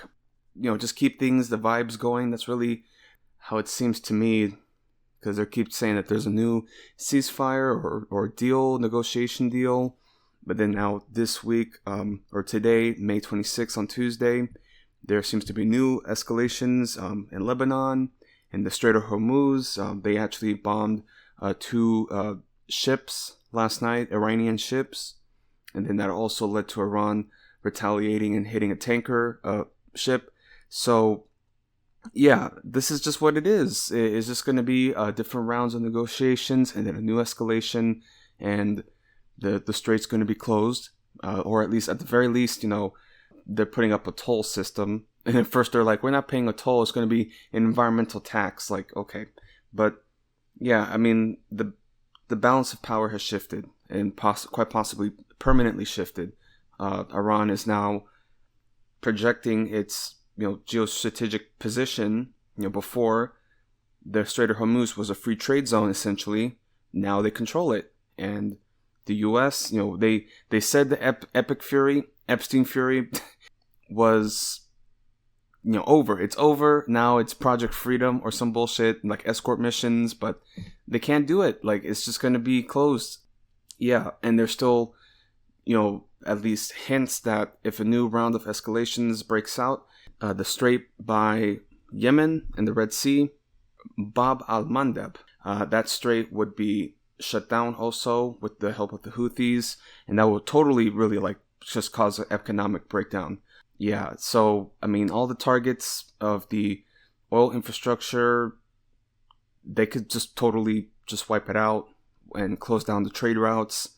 just keep the vibes going. That's really how it seems to me, because they keep saying that there's a new ceasefire or negotiation deal. But then now this week, or today, May 26th on Tuesday, there seems to be new escalations in Lebanon, in the Strait of Hormuz. They actually bombed 2 ships last night, Iranian ships. And then that also led to Iran retaliating and hitting a tanker ship. So, yeah, this is just what it is. It's just going to be different rounds of negotiations and then a new escalation. And the strait's going to be closed. Or at least, at the very least, they're putting up a toll system. And at first they're like, we're not paying a toll. It's going to be an environmental tax. Like, okay. But, yeah, I mean, the balance of power has shifted. And quite possibly permanently shifted. Iran is now projecting its geostrategic position. Before the Strait of Hormuz was a free trade zone essentially. Now they control it, and the U.S. They said the Epstein Fury was over. It's over now. It's Project Freedom or some bullshit like escort missions, but they can't do it. Like it's just going to be closed. Yeah, and there's still, at least hints that if a new round of escalations breaks out, the Strait by Yemen and the Red Sea, Bab al-Mandeb, that strait would be shut down also with the help of the Houthis, and that would totally really just cause an economic breakdown. Yeah, so, I mean, all the targets of the oil infrastructure, they could just totally just wipe it out and close down the trade routes.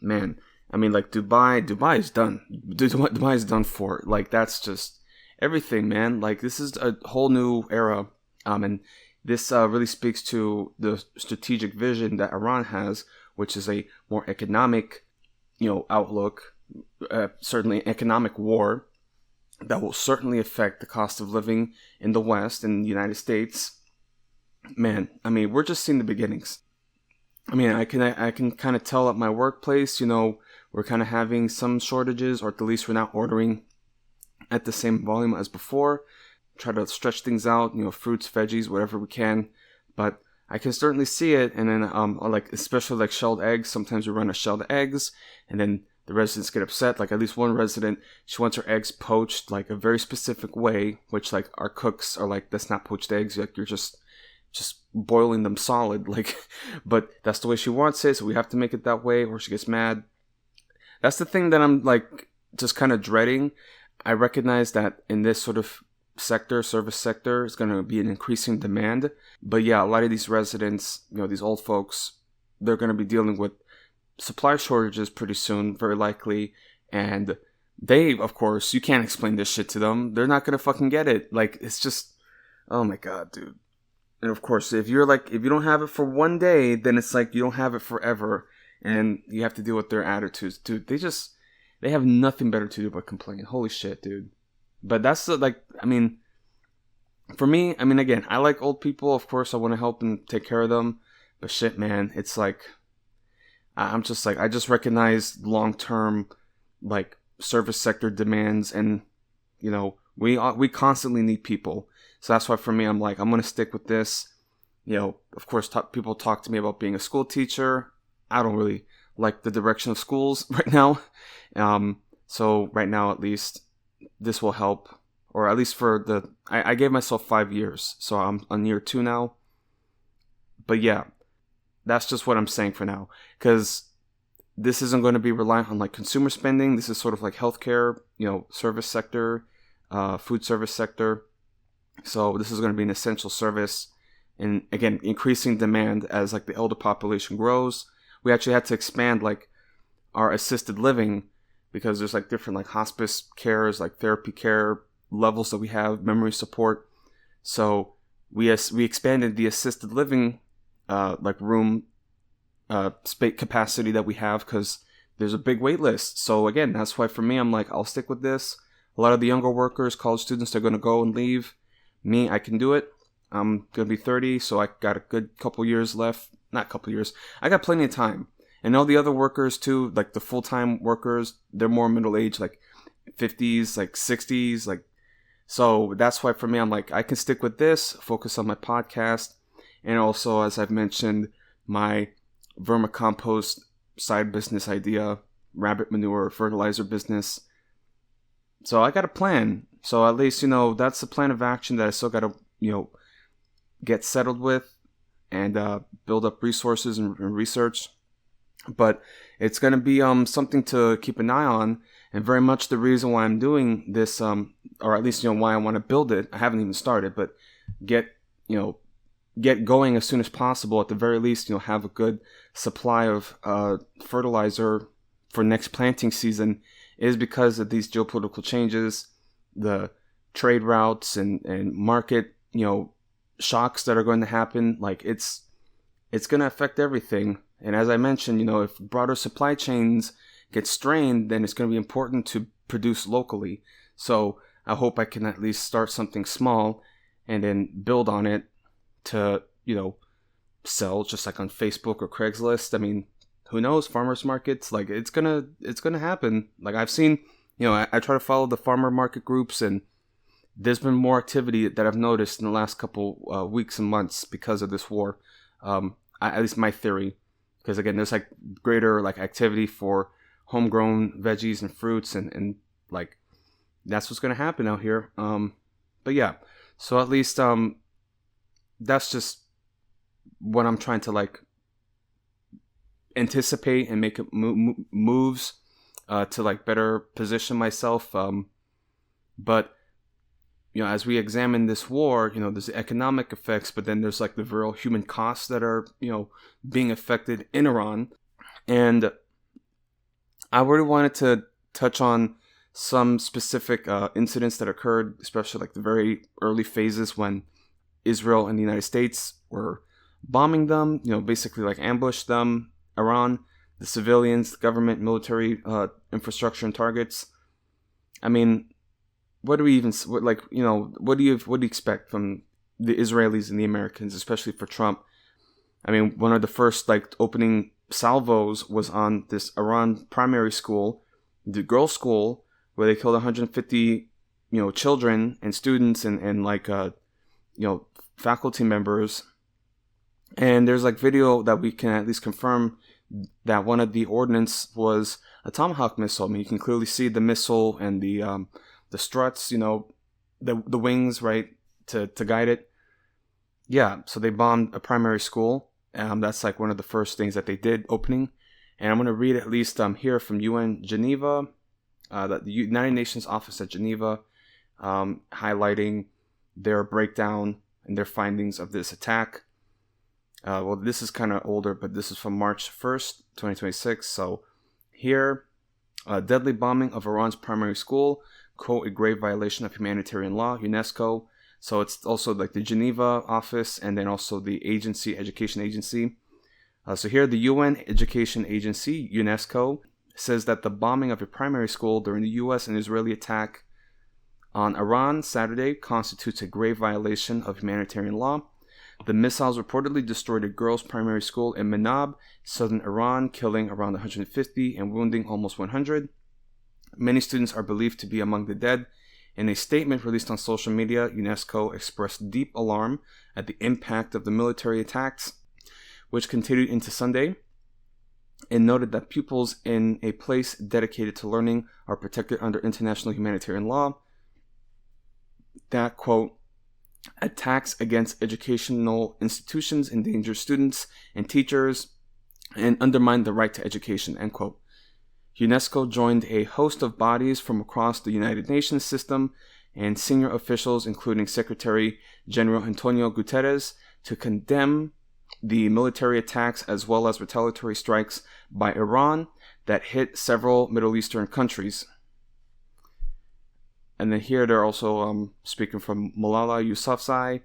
Man, I mean, Dubai is done. Dubai is done for. That's just everything, man. This is a whole new era. And this really speaks to the strategic vision that Iran has, which is a more economic, outlook. Certainly an economic war that will certainly affect the cost of living in the West and the United States. Man, I mean, we're just seeing the beginnings. I mean, I can kind of tell at my workplace, we're kind of having some shortages, or at the least we're not ordering at the same volume as before. Try to stretch things out, fruits, veggies, whatever we can. But I can certainly see it. And then, especially shelled eggs. Sometimes we run out of shelled eggs, and then the residents get upset. At least one resident, she wants her eggs poached a very specific way, which our cooks are that's not poached eggs. You're just boiling them solid, but that's the way she wants it, so we have to make it that way, or she gets mad. That's the thing that I'm just kind of dreading. I recognize that in this sort of service sector, is going to be an increasing demand. But yeah, a lot of these residents, these old folks, they're going to be dealing with supply shortages pretty soon, very likely. And they, of course, you can't explain this shit to them. They're not going to fucking get it. It's just, oh my God, dude. And of course, if you don't have it for one day, then it's you don't have it forever. And you have to deal with their attitudes. Dude, they have nothing better to do but complain. Holy shit, dude. But that's for me, again, I like old people. Of course, I want to help and take care of them. But shit, man, it's I'm just like, I just recognize long-term, like, service sector demands, and we constantly need people. So that's why for me, I'm like, I'm gonna stick with this. Of course, people talk to me about being a school teacher. I don't really like the direction of schools right now. So right now, at least, this will help, or at least I gave myself 5 years, so I'm on year 2 now. But yeah, that's just what I'm saying for now, because this isn't going to be reliant on like consumer spending. This is sort of like healthcare, service sector, food service sector. So this is going to be an essential service, and again, increasing demand as like the elder population grows. We actually had to expand like our assisted living, because there's like different like hospice cares, like therapy care levels that we have, memory support. So we expanded the assisted living like room space capacity that we have, because there's a big wait list. So again, that's why for me, I'm like, I'll stick with this. A lot of the younger workers, college students, they're going to go and leave. Me, I can do it. I'm going to be 30, so I got a good couple years left. Not couple years. I got plenty of time. And all the other workers too, like the full-time workers, they're more middle-aged, like 50s, like 60s, like. So that's why for me, I'm like, I can stick with this, focus on my podcast, and also, as I've mentioned, my vermicompost side business idea, rabbit manure fertilizer business. So I got a plan. So at least, that's the plan of action that I still got to, get settled with, and build up resources and research. But it's going to be something to keep an eye on, and very much the reason why I'm doing this, or at least, why I want to build it. I haven't even started, but get going as soon as possible. At the very least, have a good supply of fertilizer for next planting season, is because of these geopolitical changes, the trade routes and market, shocks that are going to happen. Like it's going to affect everything. And as I mentioned, if broader supply chains get strained, then it's going to be important to produce locally. So I hope I can at least start something small and then build on it to, sell just like on Facebook or Craigslist. I mean, who knows? Farmers markets, like it's gonna happen. Like I've seen, I try to follow the farmer market groups, and there's been more activity that I've noticed in the last couple weeks and months because of this war. At least my theory, because again, there's like greater like activity for homegrown veggies and fruits, and like that's what's gonna happen out here. But yeah, so at least that's just what I'm trying to like anticipate and make it moves to like better position myself. But as we examine this war, there's the economic effects, but then there's like the real human costs that are being affected in Iran. And I really wanted to touch on some specific incidents that occurred, especially like the very early phases when Israel and the United States were bombing them, basically like ambushed them, Iran, the civilians, the government, military infrastructure and targets. I mean, what do you expect from the Israelis and the Americans, especially for Trump? I mean, one of the first like opening salvos was on this Iran primary school, the girls' school, where they killed 150 children and students and like faculty members. And there's like video that we can at least confirm that one of the ordnance was a Tomahawk missile. I mean, you can clearly see the missile and the struts, the wings, right, to guide it. Yeah, so they bombed a primary school. That's like one of the first things that they did opening. And I'm going to read at least here from UN Geneva, the United Nations office at Geneva, highlighting their breakdown and their findings of this attack. Well, this is kind of older, but this is from March 1st, 2026. So here, deadly bombing of Iran's primary school, quote, a grave violation of humanitarian law, UNESCO. So it's also like the Geneva office and then also the education agency. So here, the UN Education Agency, UNESCO, says that the bombing of a primary school during the U.S. and Israeli attack on Iran Saturday constitutes a grave violation of humanitarian law. The missiles reportedly destroyed a girls' primary school in Manab, southern Iran, killing around 150 and wounding almost 100. Many students are believed to be among the dead. In a statement released on social media, UNESCO expressed deep alarm at the impact of the military attacks, which continued into Sunday, and noted that pupils in a place dedicated to learning are protected under international humanitarian law. That, quote, attacks against educational institutions endanger students and teachers and undermine the right to education, end quote. UNESCO joined a host of bodies from across the United Nations system and senior officials, including Secretary General Antonio Guterres, to condemn the military attacks as well as retaliatory strikes by Iran that hit several Middle Eastern countries. And then here they're also speaking from Malala Yousafzai.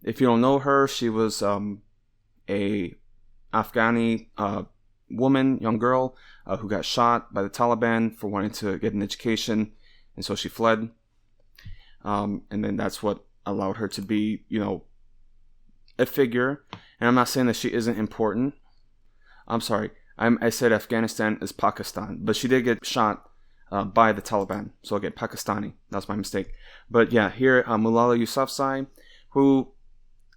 If you don't know her, she was a Afghani woman, young girl, who got shot by the Taliban for wanting to get an education, and so she fled. And then that's what allowed her to be, a figure. And I'm not saying that she isn't important. I'm sorry. I said Afghanistan is Pakistan, but she did get shot by the Taliban. So again, Pakistani. That's my mistake. But yeah, here Malala Yousafzai, who,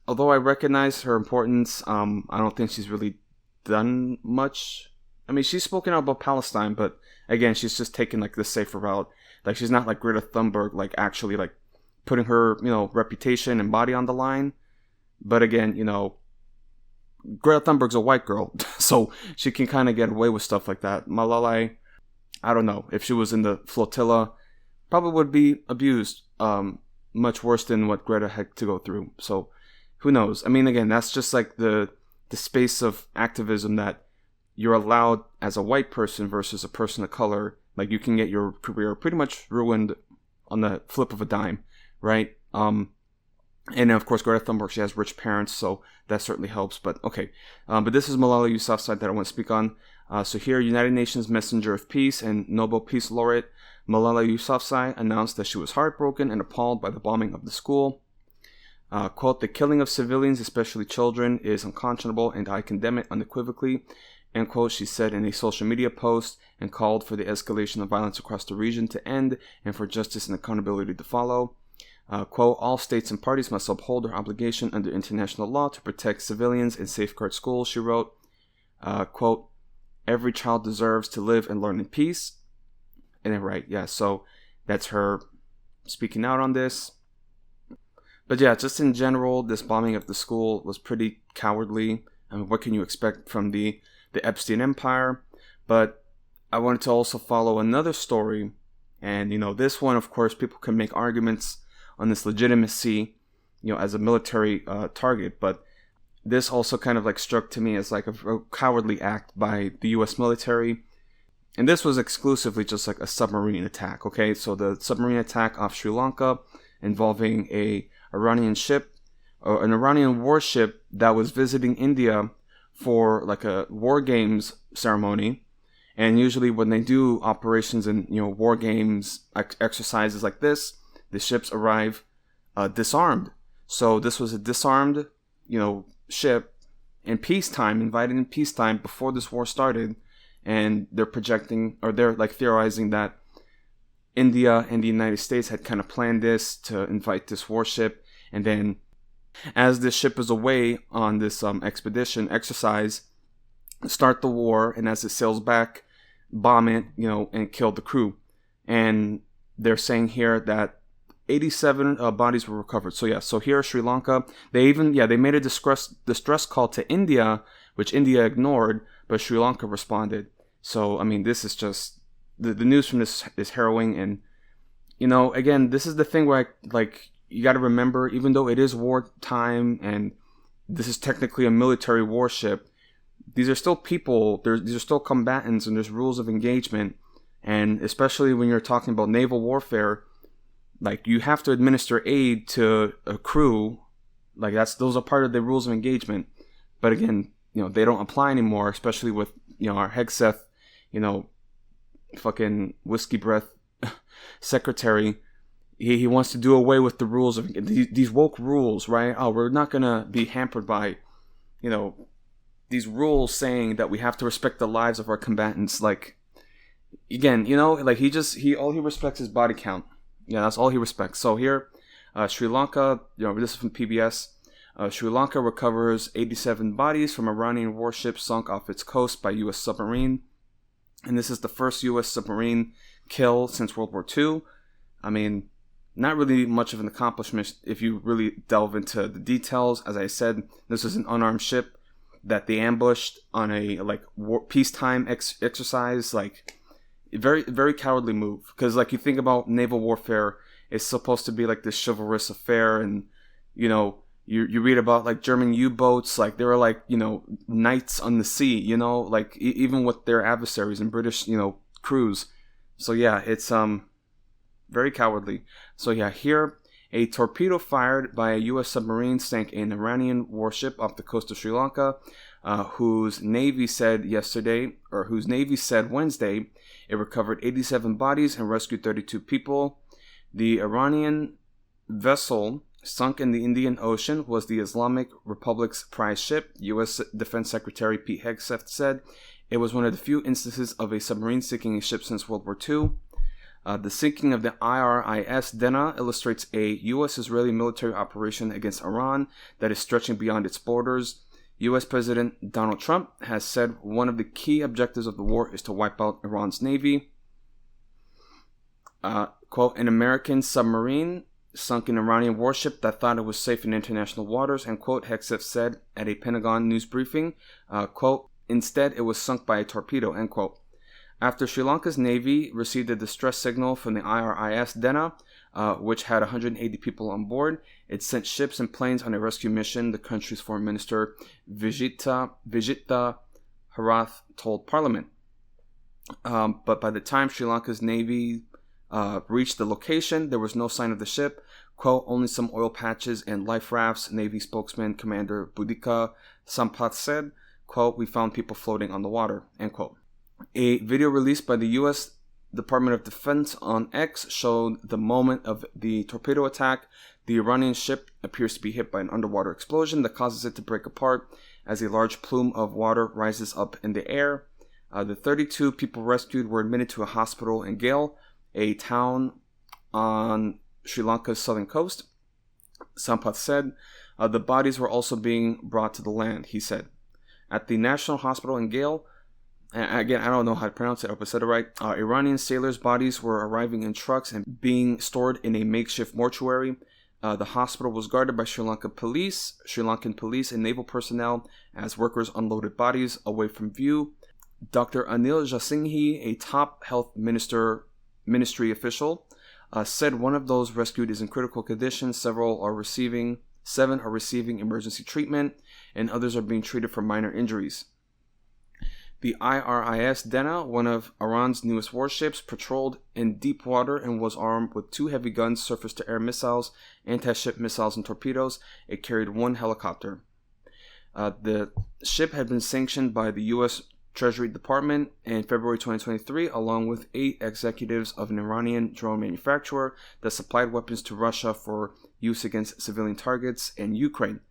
although I recognize her importance, I don't think she's really done much. I mean, she's spoken out about Palestine, but again, she's just taken like the safer route. Like, she's not like Greta Thunberg, like actually like putting her, reputation and body on the line. But again, Greta Thunberg's a white girl, so she can kind of get away with stuff like that. Malala, I don't know, if she was in the flotilla, probably would be abused much worse than what Greta had to go through. So who knows? I mean, again, that's just like the space of activism that you're allowed as a white person versus a person of color. Like, you can get your career pretty much ruined on the flip of a dime, right? And of course, Greta Thunberg, she has rich parents, so that certainly helps. But okay, but this is Malala Yousafzai that I want to speak on. So here, United Nations Messenger of Peace and Nobel Peace Laureate Malala Yousafzai announced that she was heartbroken and appalled by the bombing of the school. Quote, the killing of civilians, especially children, is unconscionable and I condemn it unequivocally, end quote, she said in a social media post, and called for the escalation of violence across the region to end and for justice and accountability to follow. Quote, all states and parties must uphold their obligation under international law to protect civilians and safeguard schools, she wrote. Quote, every child deserves to live and learn in peace. And then, right, yeah, so that's her speaking out on this. But yeah, just in general, this bombing of the school was pretty cowardly. I mean, what can you expect from the Epstein Empire? But I wanted to also follow another story. And, this one, of course, people can make arguments on this legitimacy, as a military target. But this also kind of like struck to me as like a cowardly act by the U.S. military. And this was exclusively just like a submarine attack, okay? So the submarine attack off Sri Lanka involving an Iranian warship that was visiting India for like a war games ceremony. And usually when they do operations and, war games exercises like this, the ships arrive disarmed. So this was a disarmed, ship in peacetime, invited in peacetime before this war started. And they're theorizing that India and the United States had kind of planned this to invite this warship. And then as this ship is away on this exercise, start the war. And as it sails back, bomb it, and kill the crew. And they're saying here that 87 bodies were recovered. So yeah, so here Sri Lanka, they made a distress call to India, which India ignored, but Sri Lanka responded. So, I mean, this is just, the news from this is harrowing. And, again, this is the thing where, you got to remember, even though it is wartime and this is technically a military warship, these are still people, these are still combatants, and there's rules of engagement. And especially when you're talking about naval warfare, you have to administer aid to a crew. Those are part of the rules of engagement. But again, they don't apply anymore, especially with, our Hegseth, fucking whiskey breath secretary, he wants to do away with the rules of these woke rules, right? Oh, we're not gonna be hampered by, these rules saying that we have to respect the lives of our combatants. Like, again, like he all he respects is body count. Yeah, that's all he respects. So here, Sri Lanka, this is from PBS. Sri Lanka recovers 87 bodies from Iranian warship sunk off its coast by U.S. submarine. And this is the first U.S. submarine kill since World War II. I mean, not really much of an accomplishment if you really delve into the details. As I said, this is an unarmed ship that they ambushed on a peacetime exercise. Like, very, very cowardly move. Because you think about naval warfare, it's supposed to be like this chivalrous affair, and you read about German U-boats, they were knights on the sea, even with their adversaries and British crews. So yeah, it's very cowardly. So yeah, here a torpedo fired by a U.S. submarine sank an Iranian warship off the coast of Sri Lanka, whose Navy said Wednesday it recovered 87 bodies and rescued 32 people. The Iranian vessel sunk in the Indian Ocean was the Islamic Republic's prize ship. U.S. Defense Secretary Pete Hegseth said it was one of the few instances of a submarine sinking a ship since World War II. The sinking of the IRIS Dena illustrates a U.S.-Israeli military operation against Iran that is stretching beyond its borders. U.S. President Donald Trump has said one of the key objectives of the war is to wipe out Iran's navy. Quote, an American submarine sunk an Iranian warship that thought it was safe in international waters, end quote, Hegseth said at a Pentagon news briefing. Quote, instead, it was sunk by a torpedo, end quote. After Sri Lanka's Navy received a distress signal from the IRIS Dena, which had 180 people on board, it sent ships and planes on a rescue mission, the country's foreign minister Vijita Harath told Parliament. But by the time Sri Lanka's Navy reached the location, there was no sign of the ship. Quote, only some oil patches and life rafts, Navy spokesman Commander Boudica Sampath said. Quote, we found people floating on the water, end quote. A video released by the U.S. Department of Defense on X showed the moment of the torpedo attack. The Iranian ship appears to be hit by an underwater explosion that causes it to break apart as a large plume of water rises up in the air. The 32 people rescued were admitted to a hospital in Galle, a town on Sri Lanka's southern coast. Sampath said the bodies were also being brought to the land, he said. At the National Hospital in Galle, again, I don't know how to pronounce it, I hope I said it right, Iranian sailors' bodies were arriving in trucks and being stored in a makeshift mortuary. The hospital was guarded by Sri Lankan police and naval personnel as workers unloaded bodies away from view. Dr. Anil Jasinghe, a top health ministry official, said one of those rescued is in critical condition. 7 are receiving emergency treatment, and others are being treated for minor injuries. The IRIS Dena, one of Iran's newest warships, patrolled in deep water and was armed with 2 heavy guns, surface-to-air missiles, anti-ship missiles, and torpedoes. It carried 1 helicopter. The ship had been sanctioned by the U.S. Treasury Department in February 2023, along with 8 executives of an Iranian drone manufacturer that supplied weapons to Russia for use against civilian targets in Ukraine.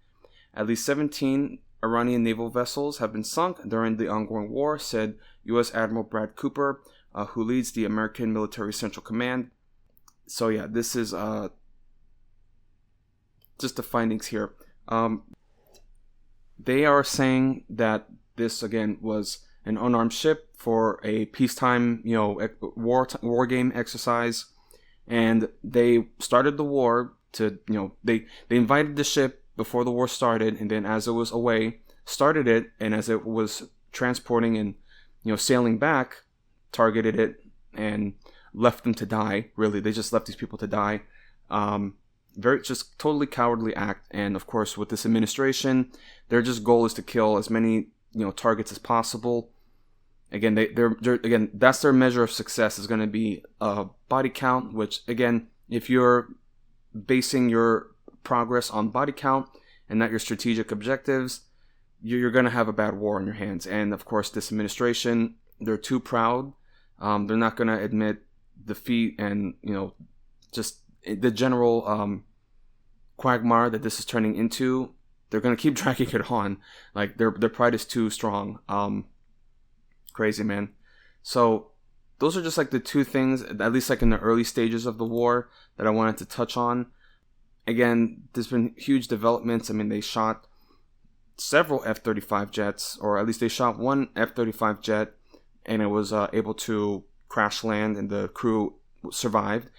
At least 17 Iranian naval vessels have been sunk during the ongoing war, said U.S. Admiral Brad Cooper, who leads the American Military Central Command. So yeah, this is just the findings here. They are saying that this, again, was an unarmed ship for a peacetime, war game exercise, and they started the war to, they invited the ship before the war started, and then as it was away, started it, and as it was transporting and sailing back, targeted it and left them to die. Really, they just left these people to die. Just totally cowardly act. And of course, with this administration, their just goal is to kill as many targets as possible. Again, again, that's their measure of success, is going to be body count. Which, again, if you're basing your progress on body count and not your strategic objectives, you're going to have a bad war on your hands. And of course, this administration, they're too proud. They're not going to admit defeat and just the general quagmire that this is turning into, they're going to keep dragging it on. Like, their pride is too strong. Crazy, man. So those are just like the two things, at least like in the early stages of the war, that I wanted to touch on. Again, there's been huge developments. I mean, they shot several F-35 jets, or at least they shot one F-35 jet, and it was able to crash land, and the crew survived.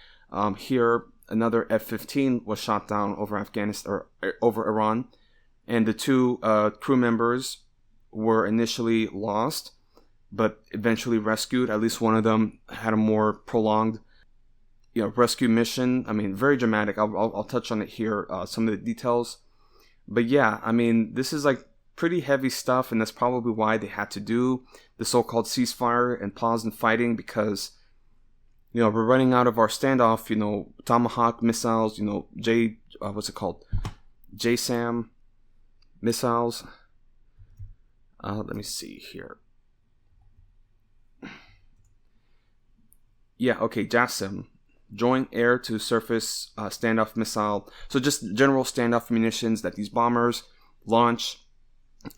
Here, another F-15 was shot down over Afghanistan, or over Iran, and the two crew members were initially lost, but eventually rescued. At least one of them had a more prolonged, rescue mission. I mean, very dramatic. I'll touch on it here, some of the details. But yeah, I mean, this is like pretty heavy stuff, and that's probably why they had to do the so-called ceasefire and pause in fighting, because we're running out of our standoff. Tomahawk missiles. JSAM missiles. Let me see here. Yeah, okay, JASSM, Joint Air to Surface Standoff Missile. So just general standoff munitions that these bombers launch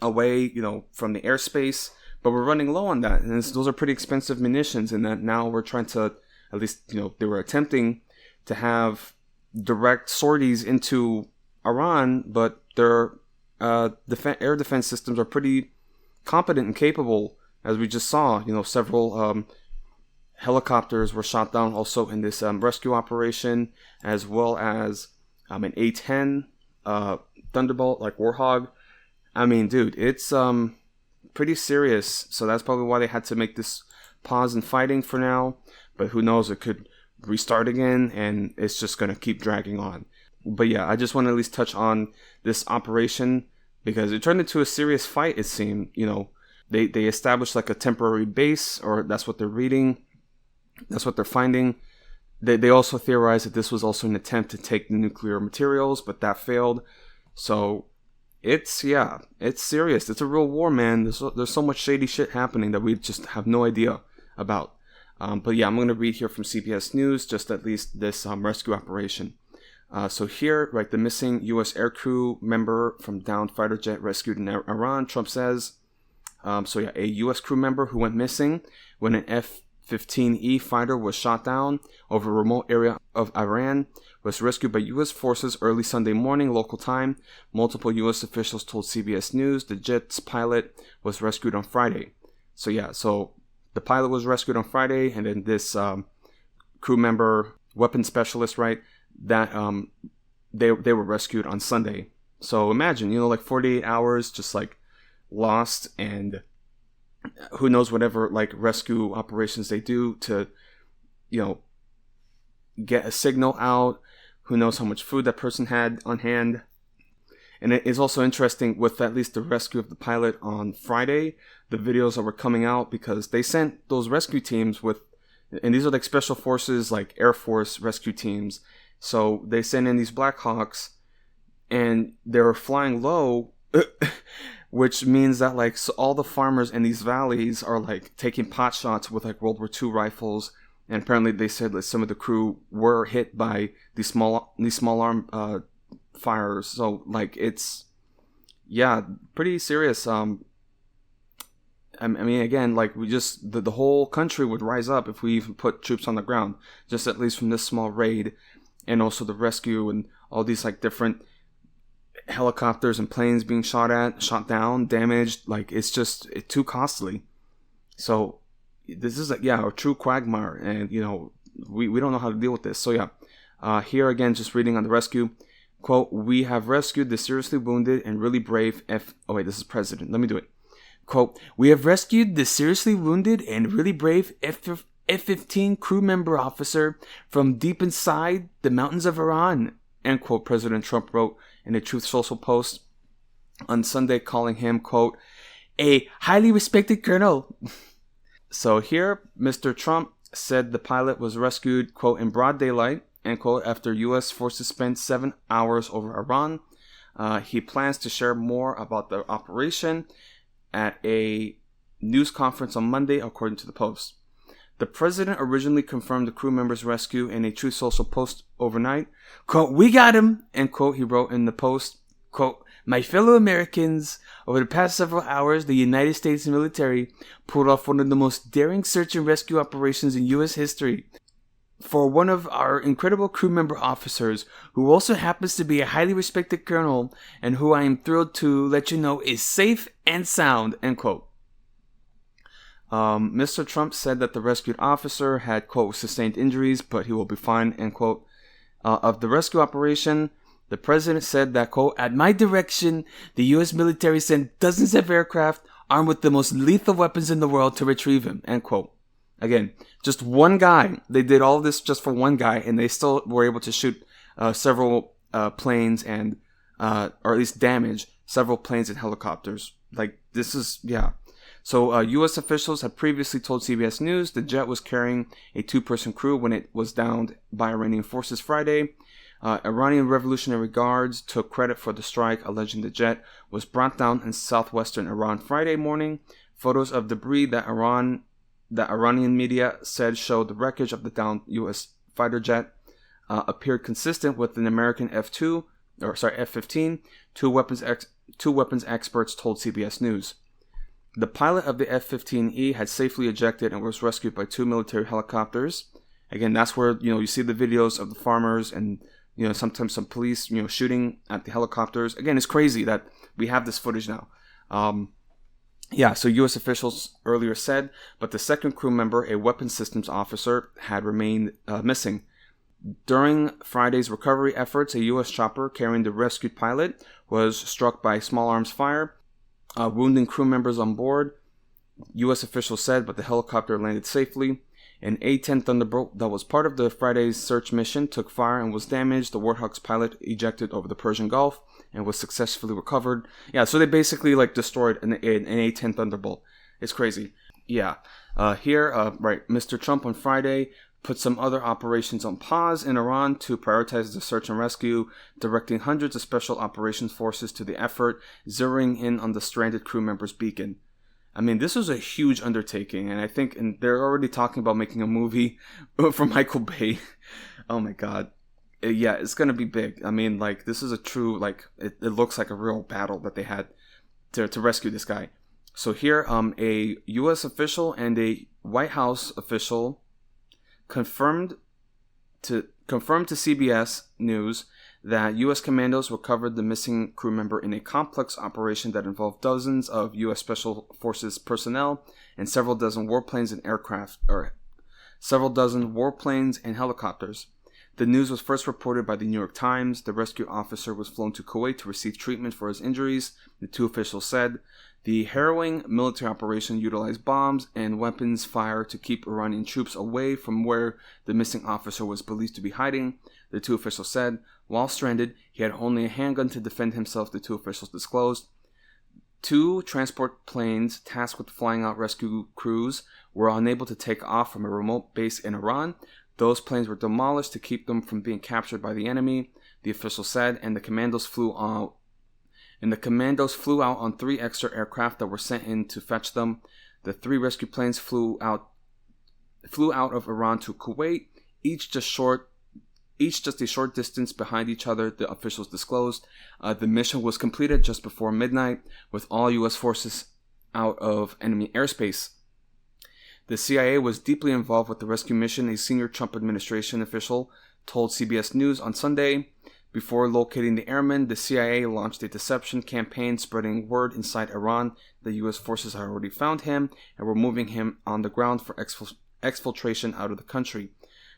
away, from the airspace. But we're running low on that, and those are pretty expensive munitions. And that now we're trying to, at least they were attempting to have direct sorties into Iran, but their air defense systems are pretty competent and capable, as we just saw. Several helicopters were shot down also in this rescue operation, as well as an A-10 Thunderbolt, like Warhog. I mean, dude, it's pretty serious. So that's probably why they had to make this pause in fighting for now. But who knows, it could restart again, and it's just going to keep dragging on. But yeah, I just want to at least touch on this operation, because it turned into a serious fight, it seemed. They established like a temporary base, or that's what they're reading. That's what they're finding. They also theorized that this was also an attempt to take the nuclear materials, but that failed. So it's serious. It's a real war, man. There's so much shady shit happening that we just have no idea about. But yeah, I'm going to read here from CBS News, just at least this rescue operation. So here, right, the missing U.S. aircrew member from downed fighter jet rescued in Iran, Trump says. A U.S. crew member who went missing when an F-15E fighter was shot down over a remote area of Iran was rescued by U.S. forces early Sunday morning, local time. Multiple U.S. officials told CBS News the jet's pilot was rescued on Friday. So the pilot was rescued on Friday, and then this crew member, weapons specialist, right, that they were rescued on Sunday. So imagine, like 48 hours just like lost, and who knows whatever like rescue operations they do to, get a signal out. Who knows how much food that person had on hand. And it is also interesting with at least the rescue of the pilot on Friday, the videos that were coming out, because they sent those rescue teams with, and these are like special forces, like Air Force rescue teams. So they sent in these Black Hawks, and they were flying low, which means that like all the farmers in these valleys are like taking pot shots with like World War II rifles. And apparently they said that some of the crew were hit by these small arm fires. So like it's pretty serious. I mean, again, like we just the whole country would rise up if we even put troops on the ground, just at least from this small raid, and also the rescue and all these like different helicopters and planes being shot down, damaged. Like it's too costly. So this is a true quagmire, and we don't know how to deal with this. So here again, just reading on the rescue. Quote, "We have rescued the seriously wounded and really brave this is President. Let me do it. Quote, "We have rescued the seriously wounded and really brave F-15 crew member officer from deep inside the mountains of Iran," end quote, President Trump wrote in a Truth Social post on Sunday, calling him, quote, "a highly respected colonel." So here, Mr. Trump said the pilot was rescued, quote, "in broad daylight," end quote, after U.S. forces spent 7 hours over Iran. He plans to share more about the operation at a news conference on Monday, according to the Post. The president originally confirmed the crew member's rescue in a Truth Social post overnight. Quote, "We got him," end quote, he wrote in the post. Quote, "My fellow Americans, over the past several hours, the United States military pulled off one of the most daring search and rescue operations in U.S. history. For one of our incredible crew member officers, who also happens to be a highly respected colonel, and who I am thrilled to let you know is safe and sound," end quote. Mr. Trump said that the rescued officer had, quote, "sustained injuries, but he will be fine," end quote. Of the rescue operation, the president said that, quote, "At my direction, the U.S. military sent dozens of aircraft armed with the most lethal weapons in the world to retrieve him," end quote. Again, just one guy. They did all this just for one guy, and they still were able to shoot several planes and, or at least damage several planes and helicopters. Like, this is, yeah. So, U.S. officials had previously told CBS News the jet was carrying a two-person crew when it was downed by Iranian forces Friday. Iranian Revolutionary Guards took credit for the strike, alleging the jet was brought down in southwestern Iran Friday morning. Photos of debris that Iranian media said showed the wreckage of the downed U.S. fighter jet appeared consistent with an American F-15. Two weapons experts told CBS News. The pilot of the F-15E had safely ejected and was rescued by two military helicopters. Again, that's where, you see the videos of the farmers and, sometimes some police, shooting at the helicopters. Again, it's crazy that we have this footage now. So U.S. officials earlier said, but the second crew member, a weapons systems officer, had remained missing. During Friday's recovery efforts, a U.S. chopper carrying the rescued pilot was struck by small arms fire, wounding crew members on board, U.S. officials said, but the helicopter landed safely. An A-10 Thunderbolt that was part of the Friday's search mission took fire and was damaged. The Warthog's pilot ejected over the Persian Gulf and was successfully recovered. Yeah, so they basically destroyed an A-10 Thunderbolt. It's crazy. Yeah. Mr. Trump on Friday put some other operations on pause in Iran to prioritize the search and rescue, directing hundreds of special operations forces to the effort, zeroing in on the stranded crew member's beacon. I mean, this was a huge undertaking, and I think they're already talking about making a movie for Michael Bay. Oh my god. Yeah, it's going to be big. I mean, this is a true, it looks like a real battle that they had to rescue this guy. So here, a U.S. official and a White House official confirmed to CBS News that U.S. commandos recovered the missing crew member in a complex operation that involved dozens of U.S. Special Forces personnel and several dozen warplanes and helicopters. The news was first reported by the New York Times. The rescue officer was flown to Kuwait to receive treatment for his injuries, the two officials said. The harrowing military operation utilized bombs and weapons fire to keep Iranian troops away from where the missing officer was believed to be hiding, the two officials said. While stranded, he had only a handgun to defend himself, the two officials disclosed. Two transport planes tasked with flying out rescue crews were unable to take off from a remote base in Iran. Those planes were demolished to keep them from being captured by the enemy, the official said, and the commandos flew out on 3 extra aircraft that were sent in to fetch them. The 3 rescue planes flew out of Iran to Kuwait, each just a short distance behind each other, the officials disclosed. The mission was completed just before midnight, with all U.S. forces out of enemy airspace. The CIA was deeply involved with the rescue mission, a senior Trump administration official told CBS News on Sunday. Before locating the airmen, the CIA launched a deception campaign spreading word inside Iran that U.S. forces had already found him and were moving him on the ground for exfiltration out of the country.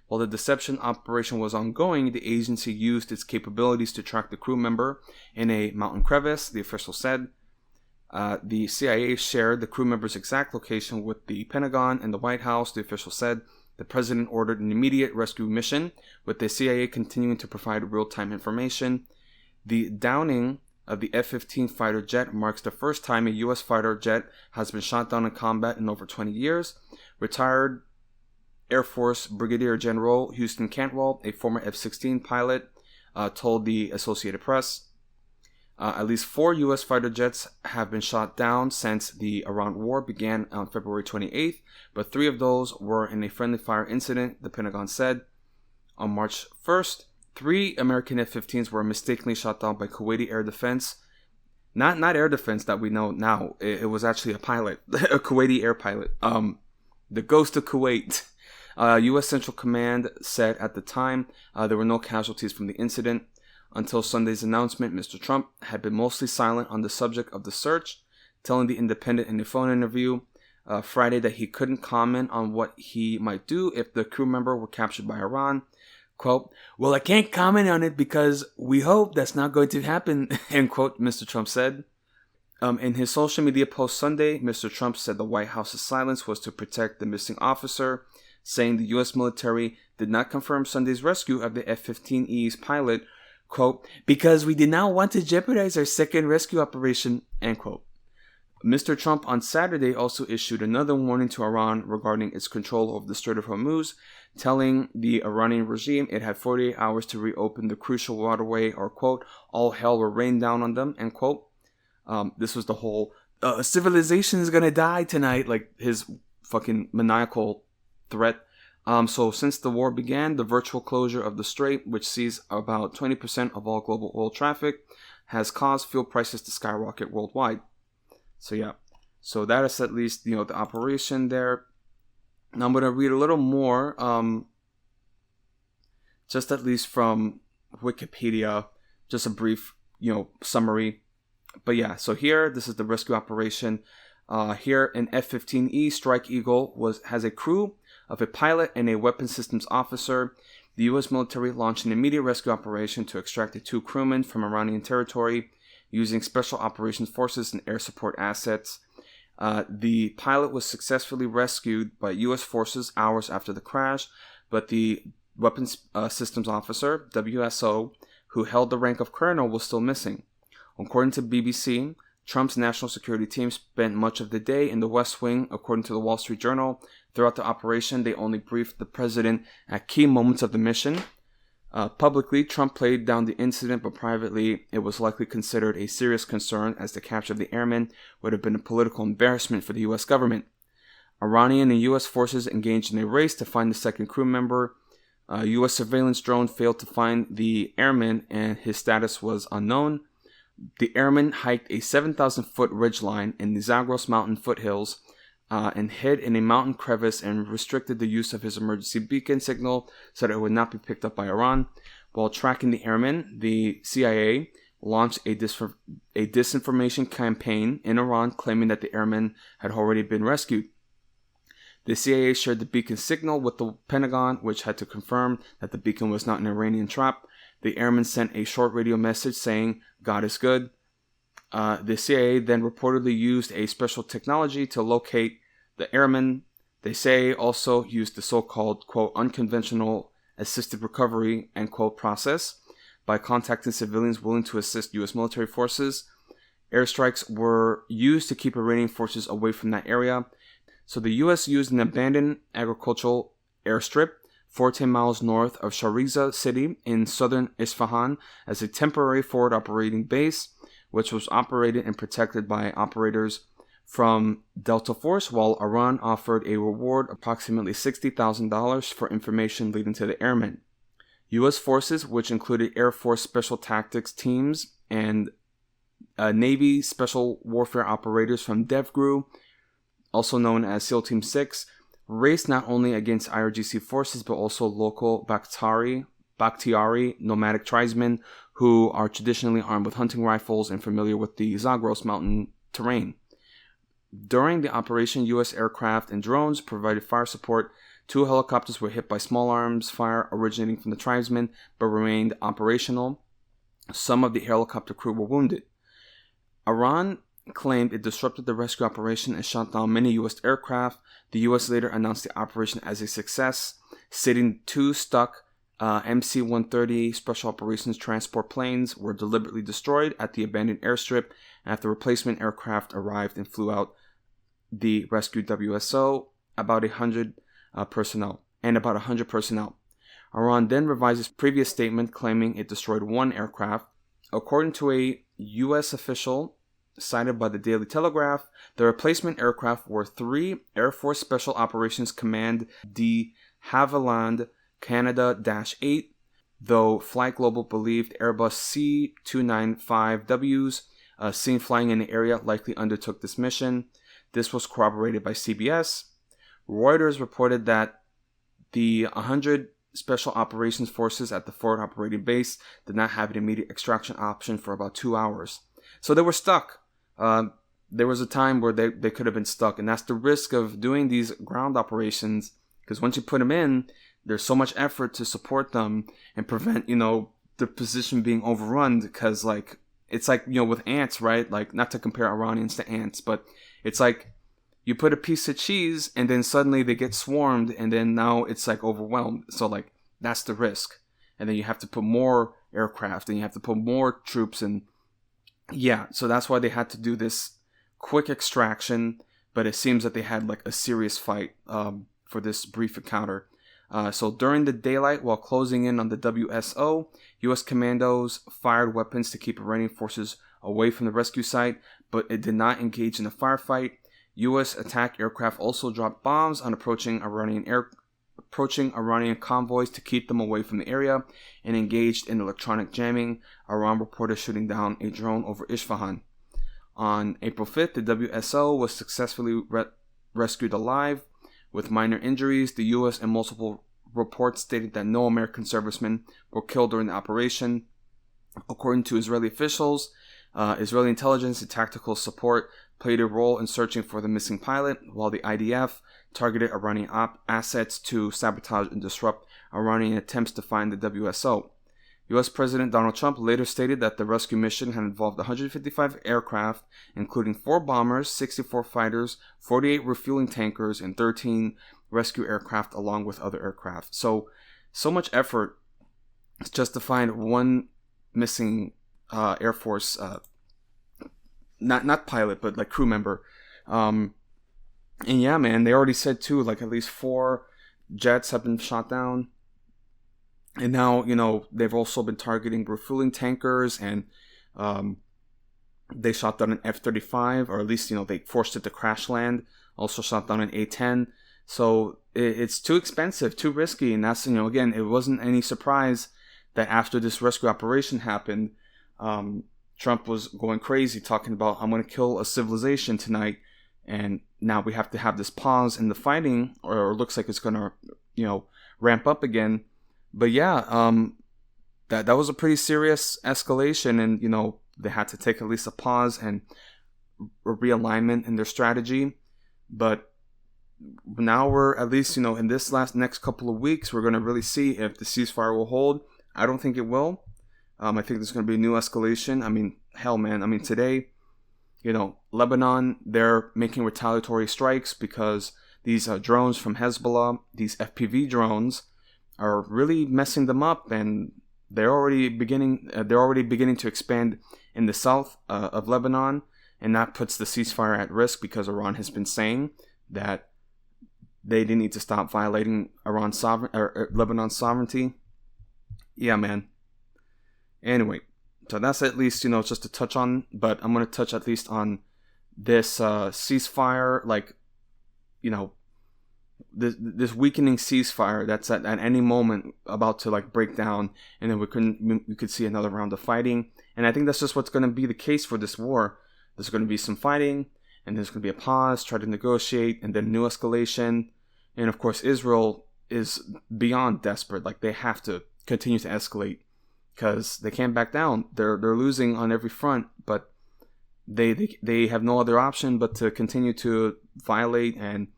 While the deception operation was ongoing, the agency used its capabilities to track the crew member in a mountain crevice, the official said. The CIA shared the crew member's exact location with the Pentagon and the White House, the official said. The president ordered an immediate rescue mission, with the CIA continuing to provide real-time information. The downing of the F-15 fighter jet marks the first time a U.S. fighter jet has been shot down in combat in over 20 years. Retired Air Force Brigadier General Houston Cantwell, a former F-16 pilot, told the Associated Press. At least 4 U.S. fighter jets have been shot down since the Iran war began on February 28th, but 3 of those were in a friendly fire incident, the Pentagon said. On March 1st, 3 American F-15s were mistakenly shot down by Kuwaiti air defense. Not air defense that we know now. It was actually a pilot, a Kuwaiti air pilot. The ghost of Kuwait. U.S. Central Command said at the time there were no casualties from the incident. Until Sunday's announcement, Mr. Trump had been mostly silent on the subject of the search, telling The Independent in a phone interview Friday that he couldn't comment on what he might do if the crew member were captured by Iran. Quote, "Well, I can't comment on it because we hope that's not going to happen," end quote, Mr. Trump said. In his social media post Sunday, Mr. Trump said the White House's silence was to protect the missing officer, saying the U.S. military did not confirm Sunday's rescue of the F-15E's pilot, quote, "because we did not want to jeopardize our second rescue operation," end quote. Mr. Trump on Saturday also issued another warning to Iran regarding its control over the Strait of Hormuz, telling the Iranian regime it had 48 hours to reopen the crucial waterway or, quote, "all hell will rain down on them," end quote. This was the whole, civilization is gonna die tonight, like his fucking maniacal threat. So since the war began, the virtual closure of the strait, which sees about 20% of all global oil traffic, has caused fuel prices to skyrocket worldwide. So yeah, so that is at least, the operation there. Now I'm going to read a little more, just at least from Wikipedia, just a brief, summary. But yeah, so here, this is the rescue operation. Here, an F-15E Strike Eagle has a crew of a pilot and a weapons systems officer. The U.S. military launched an immediate rescue operation to extract the 2 crewmen from Iranian territory using special operations forces and air support assets. The pilot was successfully rescued by U.S. forces hours after the crash, but the weapons systems officer, WSO, who held the rank of colonel, was still missing. According to BBC, Trump's national security team spent much of the day in the West Wing, according to the Wall Street Journal. Throughout the operation, they only briefed the president at key moments of the mission. Publicly, Trump played down the incident, but privately, it was likely considered a serious concern as the capture of the airmen would have been a political embarrassment for the U.S. government. Iranian and U.S. forces engaged in a race to find the second crew member. A U.S. surveillance drone failed to find the airman, and his status was unknown. The airman hiked a 7,000-foot ridgeline in the Zagros mountain foothills and hid in a mountain crevice and restricted the use of his emergency beacon signal so that it would not be picked up by Iran. While tracking the airman, the CIA launched a disinformation campaign in Iran claiming that the airman had already been rescued. The CIA shared the beacon signal with the Pentagon, which had to confirm that the beacon was not an Iranian trap. The airman sent a short radio message saying, "God is good." The CIA then reportedly used a special technology to locate the airman. The CIA also used the so-called, quote, "unconventional assisted recovery," end quote, process by contacting civilians willing to assist U.S. military forces. Airstrikes were used to keep Iranian forces away from that area. So the U.S. used an abandoned agricultural airstrip 14 miles north of Shariza city in southern Isfahan as a temporary forward operating base, which was operated and protected by operators from Delta Force, while Iran offered a reward approximately $60,000 for information leading to the airmen. U.S. forces, which included Air Force Special Tactics teams and Navy Special Warfare operators from DevGru, also known as SEAL Team 6, raced not only against IRGC forces but also local Bakhtiari nomadic tribesmen who are traditionally armed with hunting rifles and familiar with the Zagros mountain terrain. During the operation, U.S. aircraft and drones provided fire support. 2 helicopters were hit by small arms fire originating from the tribesmen but remained operational. Some of the helicopter crew were wounded. Iran claimed it disrupted the rescue operation and shot down many U.S. aircraft. The U.S. later announced the operation as a success, stating 2 stuck MC-130 Special Operations transport planes were deliberately destroyed at the abandoned airstrip after replacement aircraft arrived and flew out the rescued WSO, about 100 personnel. Iran then revised its previous statement claiming it destroyed 1 aircraft. According to a U.S. official cited by the Daily Telegraph, the replacement aircraft were 3 Air Force Special Operations Command de Havilland Canada-8, though Flight Global believed Airbus C-295Ws seen flying in the area likely undertook this mission. This was corroborated by CBS. Reuters reported that the 100 Special Operations Forces at the Ford operating base did not have an immediate extraction option for about 2 hours. So they were stuck. There was a time where they could have been stuck, and that's the risk of doing these ground operations, because once you put them in, there's so much effort to support them and prevent, the position being overrun, because, like, it's like, with ants, right? Like, not to compare Iranians to ants, but it's like you put a piece of cheese and then suddenly they get swarmed and then now it's like overwhelmed. So, like, that's the risk. And then you have to put more aircraft and you have to put more troops in. Yeah, so that's why they had to do this quick extraction, but it seems that they had like a serious fight for this brief encounter. So during the daylight, while closing in on the WSO, U.S. commandos fired weapons to keep Iranian forces away from the rescue site, but it did not engage in a firefight. U.S. attack aircraft also dropped bombs on approaching Iranian convoys to keep them away from the area, and engaged in electronic jamming. Iran reported shooting down a drone over Isfahan. On April 5th, the WSO was successfully rescued alive with minor injuries. The U.S. and multiple reports stated that no American servicemen were killed during the operation. According to Israeli officials, Israeli intelligence and tactical support played a role in searching for the missing pilot, while the IDF targeted Iranian assets to sabotage and disrupt Iranian attempts to find the WSO. U.S. President Donald Trump later stated that the rescue mission had involved 155 aircraft, including 4 bombers, 64 fighters, 48 refueling tankers, and 13 rescue aircraft, along with other aircraft. So much effort just to find one missing Air Force, not pilot, but like crew member. And yeah, man, they already said too, like at least 4 jets have been shot down. And now, they've also been targeting refueling tankers, and they shot down an F-35, or at least, they forced it to crash land. Also shot down an A-10. So it's too expensive, too risky. And that's, again, it wasn't any surprise that after this rescue operation happened, Trump was going crazy talking about, I'm going to kill a civilization tonight. And now we have to have this pause in the fighting, or it looks like it's going to, ramp up again. But yeah, that was a pretty serious escalation, and they had to take at least a pause and a realignment in their strategy. But now we're at least in this next couple of weeks, we're going to really see if the ceasefire will hold. I don't think it will. I think there's going to be a new escalation. I mean, hell, man. I mean, today, Lebanon, they're making retaliatory strikes because these drones from Hezbollah, these FPV drones, are really messing them up, and they're already beginning to expand in the south of Lebanon, and that puts the ceasefire at risk because Iran has been saying that they need to stop violating Lebanon's sovereignty. Yeah, man. Anyway, so that's at least just to touch on, but I'm going to touch at least on this ceasefire, like this weakening ceasefire that's at any moment about to like break down, and then we could see another round of fighting. And I think that's just what's going to be the case for this war. There's going to be some fighting, and there's going to be a pause, try to negotiate, and then new escalation. And of course, Israel is beyond desperate. Like, they have to continue to escalate because they can't back down. They're losing on every front, but they have no other option but to continue to violate and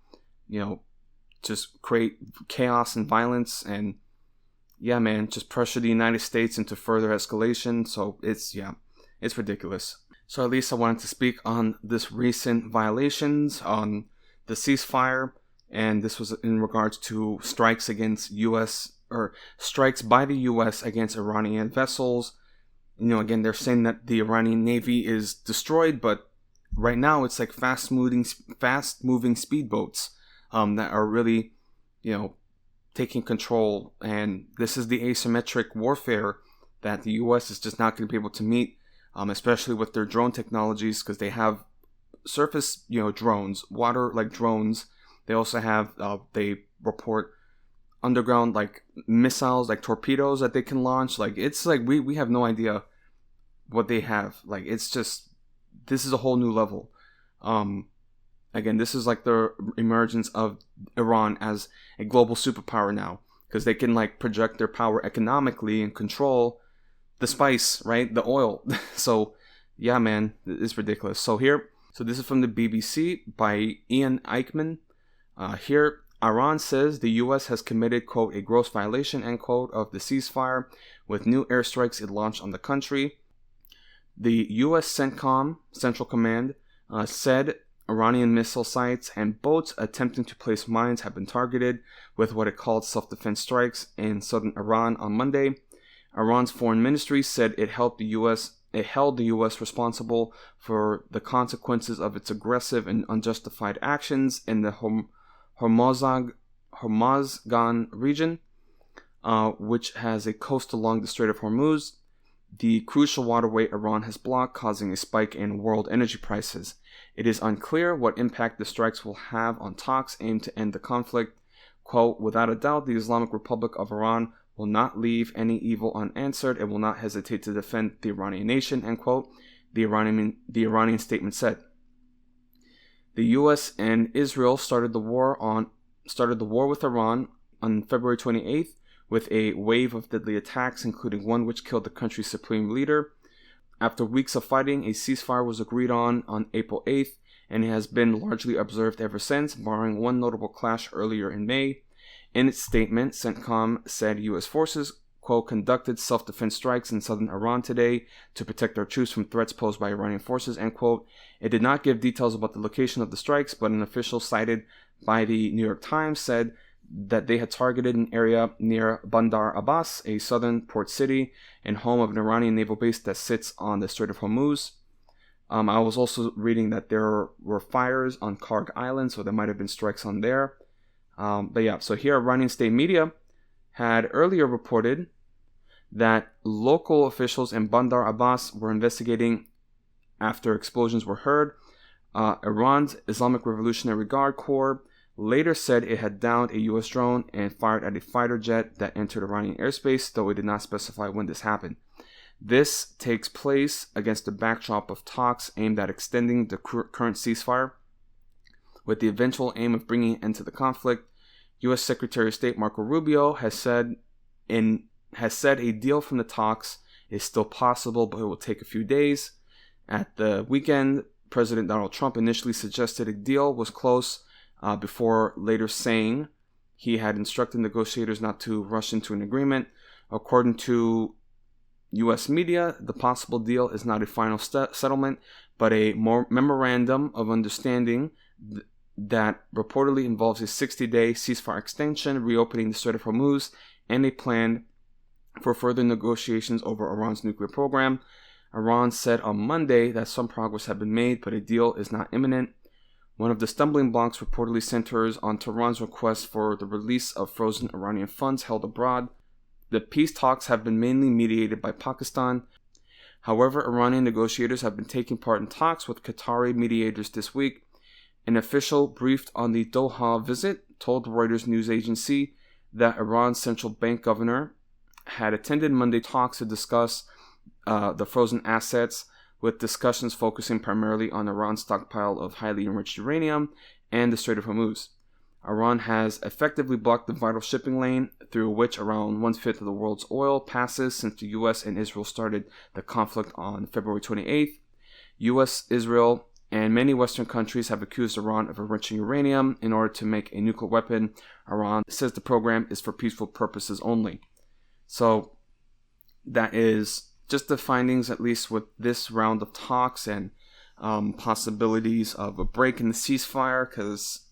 just create chaos and violence, and yeah, man, just pressure the United States into further escalation. So it's ridiculous. So at least I wanted to speak on this recent violations on the ceasefire, and this was in regards to strikes against U.S. or strikes by the U.S. against Iranian vessels. Again, they're saying that the Iranian Navy is destroyed, but right now it's like fast-moving speedboats that are really, taking control. And this is the asymmetric warfare that the U.S. is just not going to be able to meet especially with their drone technologies, because they have surface, drones, water like drones. They also have, they report underground like missiles, like torpedoes that they can launch. Like it's like we have no idea what they have. Like it's just, this is a whole new level. Again, this is like the emergence of Iran as a global superpower now, because they can like project their power economically and control the spice, right? The oil. So yeah, man, it's ridiculous. So this is from the BBC by Ian Eichmann. Here, Iran says the U.S. has committed, quote, a gross violation, end quote, of the ceasefire with new airstrikes it launched on the country. The U.S. CENTCOM, Central Command, said Iranian missile sites and boats attempting to place mines have been targeted with what it called self-defense strikes in southern Iran on Monday. Iran's foreign ministry said it held the U.S. responsible for the consequences of its aggressive and unjustified actions in the Hormozgan region, which has a coast along the Strait of Hormuz, the crucial waterway Iran has blocked, causing a spike in world energy prices. It is unclear what impact the strikes will have on talks aimed to end the conflict. Quote, without a doubt, the Islamic Republic of Iran will not leave any evil unanswered and will not hesitate to defend the Iranian nation, end quote, the Iranian statement said. The U.S. and Israel started the war with Iran on February 28th with a wave of deadly attacks, including one which killed the country's supreme leader. After weeks of fighting, a ceasefire was agreed on April 8th, and it has been largely observed ever since, barring one notable clash earlier in May. In its statement, CENTCOM said U.S. forces, quote, conducted self-defense strikes in southern Iran today to protect our troops from threats posed by Iranian forces, end quote. It did not give details about the location of the strikes, but an official cited by the New York Times said that they had targeted an area near Bandar Abbas, a southern port city and home of an Iranian naval base that sits on the Strait of Hormuz. I was also reading that there were fires on Karg Island, so there might have been strikes on there. But yeah, so here Iranian state media had earlier reported that local officials in Bandar Abbas were investigating after explosions were heard. Iran's Islamic Revolutionary Guard Corps later said it had downed a U.S. drone and fired at a fighter jet that entered Iranian airspace, though it did not specify when this happened. This takes place against the backdrop of talks aimed at extending the current ceasefire, with the eventual aim of bringing an end to the conflict. U.S. Secretary of State Marco Rubio has said a deal from the talks is still possible, but it will take a few days. At the weekend, President Donald Trump initially suggested a deal was close, before later saying he had instructed negotiators not to rush into an agreement. According to U.S. media, the possible deal is not a final settlement, but a memorandum of understanding that reportedly involves a 60-day ceasefire extension, reopening the Strait of Hormuz, and a plan for further negotiations over Iran's nuclear program. Iran said on Monday that some progress had been made, but a deal is not imminent. One of the stumbling blocks reportedly centers on Tehran's request for the release of frozen Iranian funds held abroad. The peace talks have been mainly mediated by Pakistan. However, Iranian negotiators have been taking part in talks with Qatari mediators this week. An official briefed on the Doha visit told Reuters news agency that Iran's central bank governor had attended Monday talks to discuss the frozen assets, with discussions focusing primarily on Iran's stockpile of highly enriched uranium and the Strait of Hormuz. Iran has effectively blocked the vital shipping lane through which around 1/5 of the world's oil passes since the U.S. and Israel started the conflict on February 28th. U.S., Israel, and many Western countries have accused Iran of enriching uranium in order to make a nuclear weapon. Iran says the program is for peaceful purposes only. So that is just the findings, at least with this round of talks, and possibilities of a break in the ceasefire, because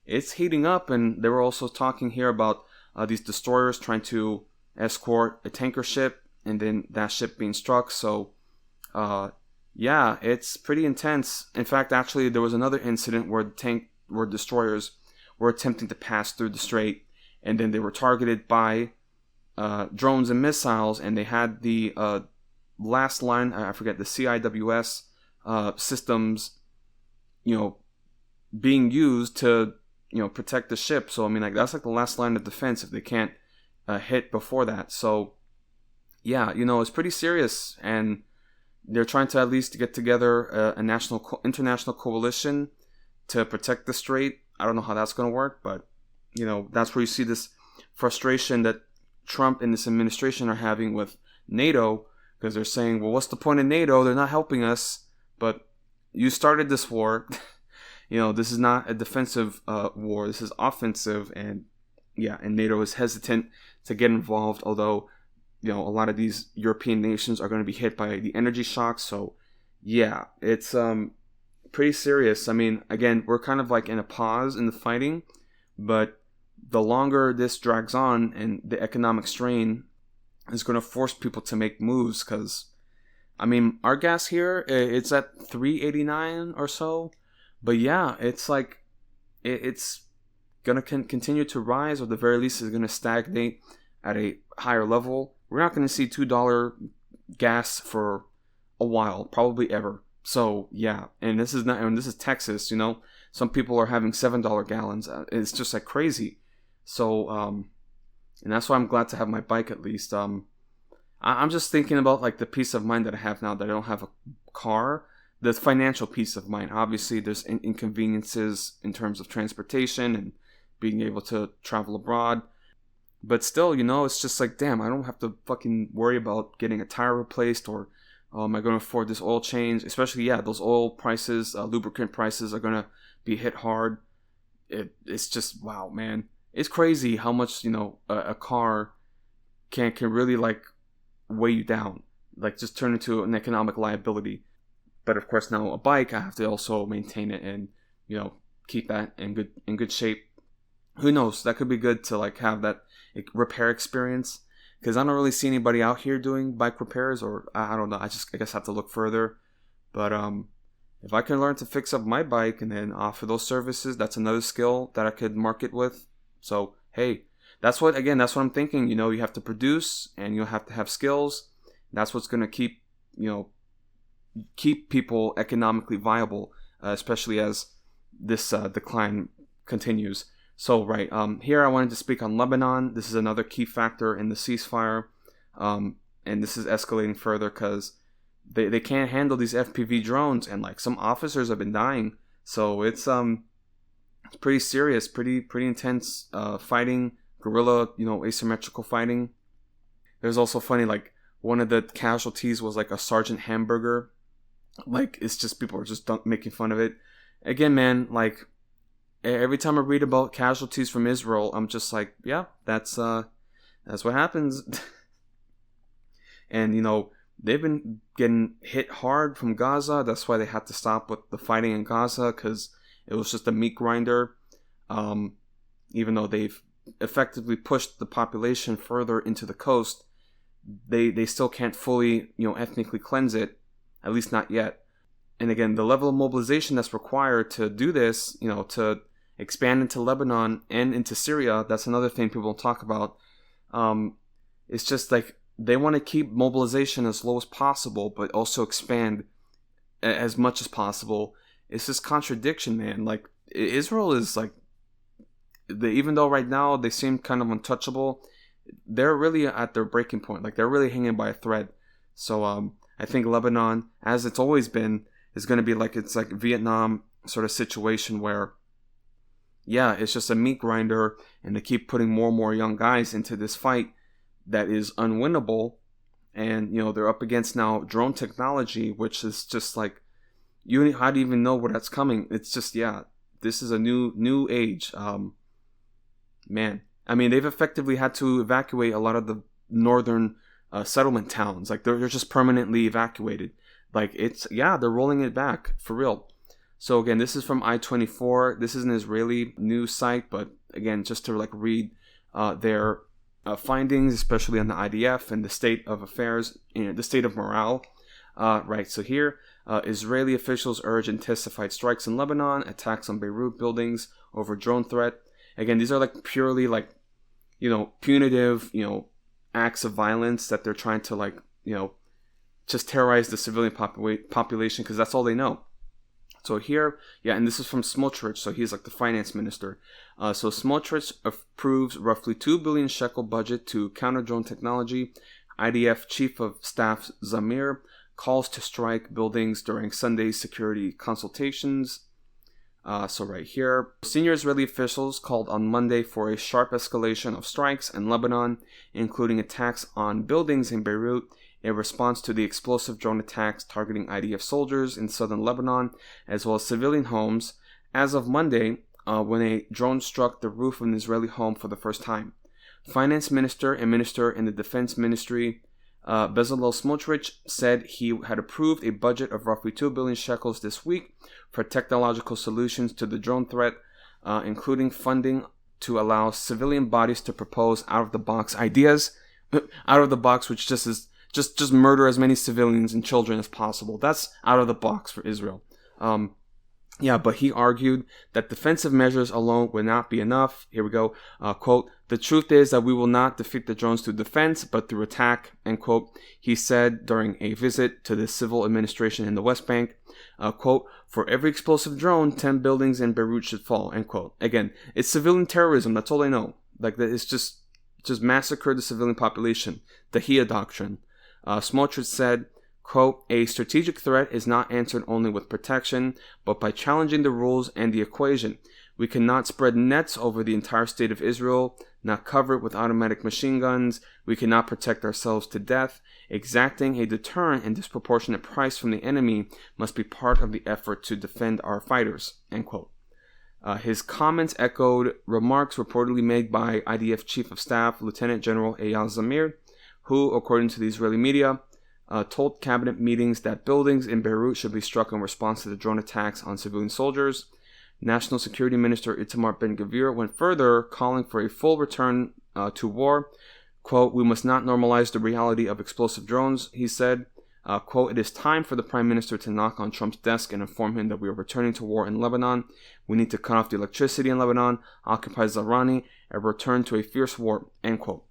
it's heating up. And they were also talking here about these destroyers trying to escort a tanker ship, and then that ship being struck. So yeah, it's pretty intense. In fact, actually, there was another incident where destroyers were attempting to pass through the strait, and then they were targeted by drones and missiles, and they had the last line. I forget the CIWS systems, being used to protect the ship. So I mean, like, that's like the last line of defense if they can't hit before that. So yeah, it's pretty serious, and they're trying to at least get together a international coalition to protect the strait. I don't know how that's going to work, but that's where you see this frustration that Trump and this administration are having with NATO, because they're saying, well, what's the point of NATO? They're not helping us. But you started this war. This is not a defensive war. This is offensive, and NATO is hesitant to get involved, although a lot of these European nations are going to be hit by the energy shock. So yeah, it's pretty serious. I mean, again, we're kind of like in a pause in the fighting, but the longer this drags on and the economic strain is going to force people to make moves, because I mean, our gas here, it's at $3.89 or so. But yeah, it's like, it's going to continue to rise, or at the very least is going to stagnate at a higher level. We're not going to see $2 gas for a while, probably ever. So yeah, and this is Texas, Some people are having $7 gallons. It's just like crazy. So, and that's why I'm glad to have my bike at least. I'm just thinking about like the peace of mind that I have now that I don't have a car. The financial peace of mind. Obviously, there's inconveniences in terms of transportation and being able to travel abroad. But still, it's just like, damn, I don't have to fucking worry about getting a tire replaced, or am I going to afford this oil change? Especially, those oil prices, lubricant prices are going to be hit hard. It's just, wow, man. It's crazy how much, a car can really like weigh you down, like just turn into an economic liability. But of course, now a bike, I have to also maintain it and keep that in good shape. Who knows? That could be good to like have that repair experience, because I don't really see anybody out here doing bike repairs, or I don't know. I guess have to look further. But if I can learn to fix up my bike and then offer those services, that's another skill that I could market with. So hey, that's what I'm thinking. You have to produce, and you'll have to have skills. That's what's going to keep people economically viable, especially as this decline continues. So right, here I wanted to speak on Lebanon. This is another key factor in the ceasefire, and this is escalating further because they can't handle these FPV drones, and like some officers have been dying. So it's pretty serious, pretty intense fighting, guerrilla, asymmetrical fighting. There's also funny, like one of the casualties was like a Sergeant Hamburger. Like, it's just people are just making fun of it. Again, man, like every time I read about casualties from Israel, I'm just like, yeah, that's what happens. And they've been getting hit hard from Gaza. That's why they had to stop with the fighting in Gaza, because it was just a meat grinder. Even though they've effectively pushed the population further into the coast, they still can't fully ethnically cleanse it, at least not yet. And again, the level of mobilization that's required to do this, to expand into Lebanon and into Syria, that's another thing people don't talk about. It's just like they want to keep mobilization as low as possible, but also expand as much as possible. It's this contradiction, man. Like, Israel is like, even though right now they seem kind of untouchable, they're really at their breaking point. Like, they're really hanging by a thread. So I think Lebanon, as it's always been, is going to be like, it's like Vietnam sort of situation where, yeah, it's just a meat grinder, and they keep putting more and more young guys into this fight that is unwinnable. And they're up against now drone technology, which is just like, how do you even know where that's coming? It's just, yeah, this is a new age. Man, I mean, they've effectively had to evacuate a lot of the northern settlement towns. Like, they're just permanently evacuated. Like, they're rolling it back for real. So again, this is from I-24. This is an Israeli news site, but again, just to like read their findings, especially on the IDF and the state of affairs, the state of morale. Right, so here, Israeli officials urge intensified strikes in Lebanon, attacks on Beirut buildings over drone threat. Again, these are like purely like, punitive, acts of violence that they're trying to like, just terrorize the civilian population because that's all they know. So here, yeah, and this is from Smotrich, so he's like the finance minister. So Smotrich approves roughly 2 billion shekel budget to counter drone technology. IDF Chief of Staff Zamir calls to strike buildings during Sunday's security consultations. So right here, senior Israeli officials called on Monday for a sharp escalation of strikes in Lebanon, including attacks on buildings in Beirut, in response to the explosive drone attacks targeting IDF soldiers in southern Lebanon, as well as civilian homes, as of Monday, when a drone struck the roof of an Israeli home for the first time. Finance minister and minister in the defense ministry, Bezalel Smotrich, said he had approved a budget of roughly 2 billion shekels this week for technological solutions to the drone threat, including funding to allow civilian bodies to propose out-of-the-box ideas, out-of-the-box, which just is just murder as many civilians and children as possible. That's out of the box for Israel. But he argued that defensive measures alone would not be enough. Here we go. Quote, "The truth is that we will not defeat the drones through defense, but through attack," end quote. He said during a visit to the civil administration in the West Bank. Quote, "For every explosive drone, 10 buildings in Beirut should fall," end quote. Again, it's civilian terrorism. That's all they know. Like, it's just massacre the civilian population. The Hia doctrine. Smotrich said, quote, "A strategic threat is not answered only with protection, but by challenging the rules and the equation. We cannot spread nets over the entire state of Israel, not cover it with automatic machine guns. We cannot protect ourselves to death. Exacting a deterrent and disproportionate price from the enemy must be part of the effort to defend our fighters," end quote. His comments echoed remarks reportedly made by IDF Chief of Staff Lieutenant General Eyal Zamir, who, according to the Israeli media, told cabinet meetings that buildings in Beirut should be struck in response to the drone attacks on civilian soldiers. National Security Minister Itamar Ben-Gvir went further, calling for a full return to war. Quote, "We must not normalize the reality of explosive drones," he said. Quote, "It is time for the Prime Minister to knock on Trump's desk and inform him that we are returning to war in Lebanon. We need to cut off the electricity in Lebanon, occupy Zahrani, and return to a fierce war," end quote.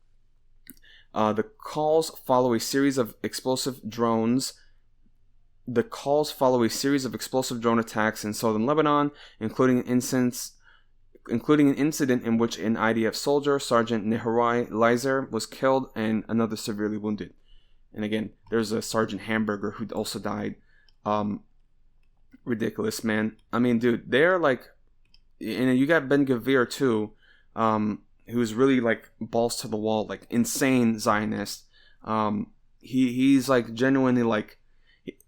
The calls follow a series of explosive drone attacks in southern Lebanon, including an incident in which an IDF soldier, Sergeant Neharai Leiser, was killed and another severely wounded. And again, there's a Sergeant Hamburger who also died. Ridiculous, man. I mean, dude, they're like, and you got Ben-Gvir too, who's really like balls to the wall, like insane Zionist. He's like genuinely like,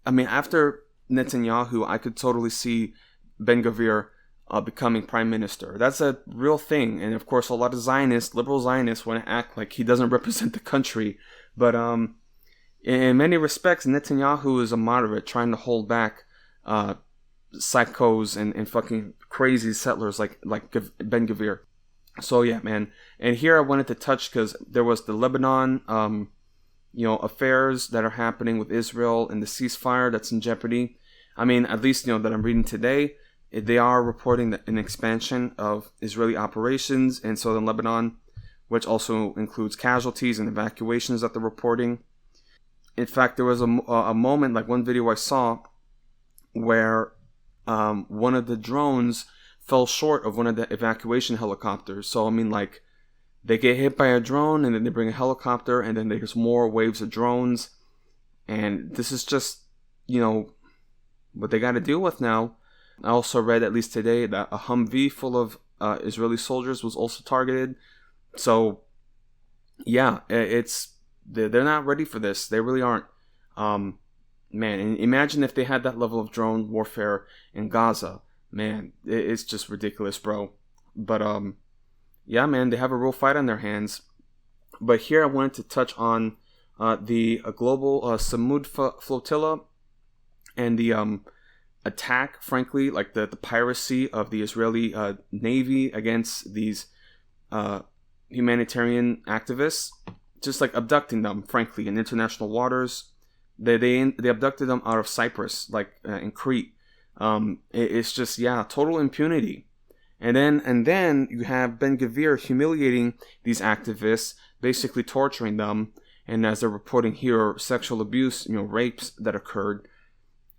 I mean, after Netanyahu, I could totally see Ben-Gvir becoming prime minister. That's a real thing. And of course, a lot of Zionists, liberal Zionists, want to act like he doesn't represent the country. But in many respects, Netanyahu is a moderate trying to hold back psychos and fucking crazy settlers like Ben-Gvir. So yeah, man. And here I wanted to touch because there was the Lebanon, affairs that are happening with Israel and the ceasefire that's in jeopardy. I mean, at least, that I'm reading today, they are reporting that an expansion of Israeli operations in southern Lebanon, which also includes casualties and evacuations that they're reporting. In fact, there was a moment, like one video I saw, where one of the drones fell short of one of the evacuation helicopters. So, I mean, like, they get hit by a drone, and then they bring a helicopter, and then there's more waves of drones. And this is just, what they got to deal with now. I also read, at least today, that a Humvee full of Israeli soldiers was also targeted. So, yeah, they're not ready for this. They really aren't. Man, and imagine if they had that level of drone warfare in Gaza. Man, it's just ridiculous, bro. But, yeah, man, they have a real fight on their hands. But here I wanted to touch on the global Samud flotilla and the attack, frankly, like the piracy of the Israeli Navy against these humanitarian activists, just like abducting them, frankly, in international waters. They abducted them out of Cyprus, like in Crete. It's just, total impunity. And then you have Ben-Gvir humiliating these activists, basically torturing them, And as they're reporting here, sexual abuse, rapes that occurred,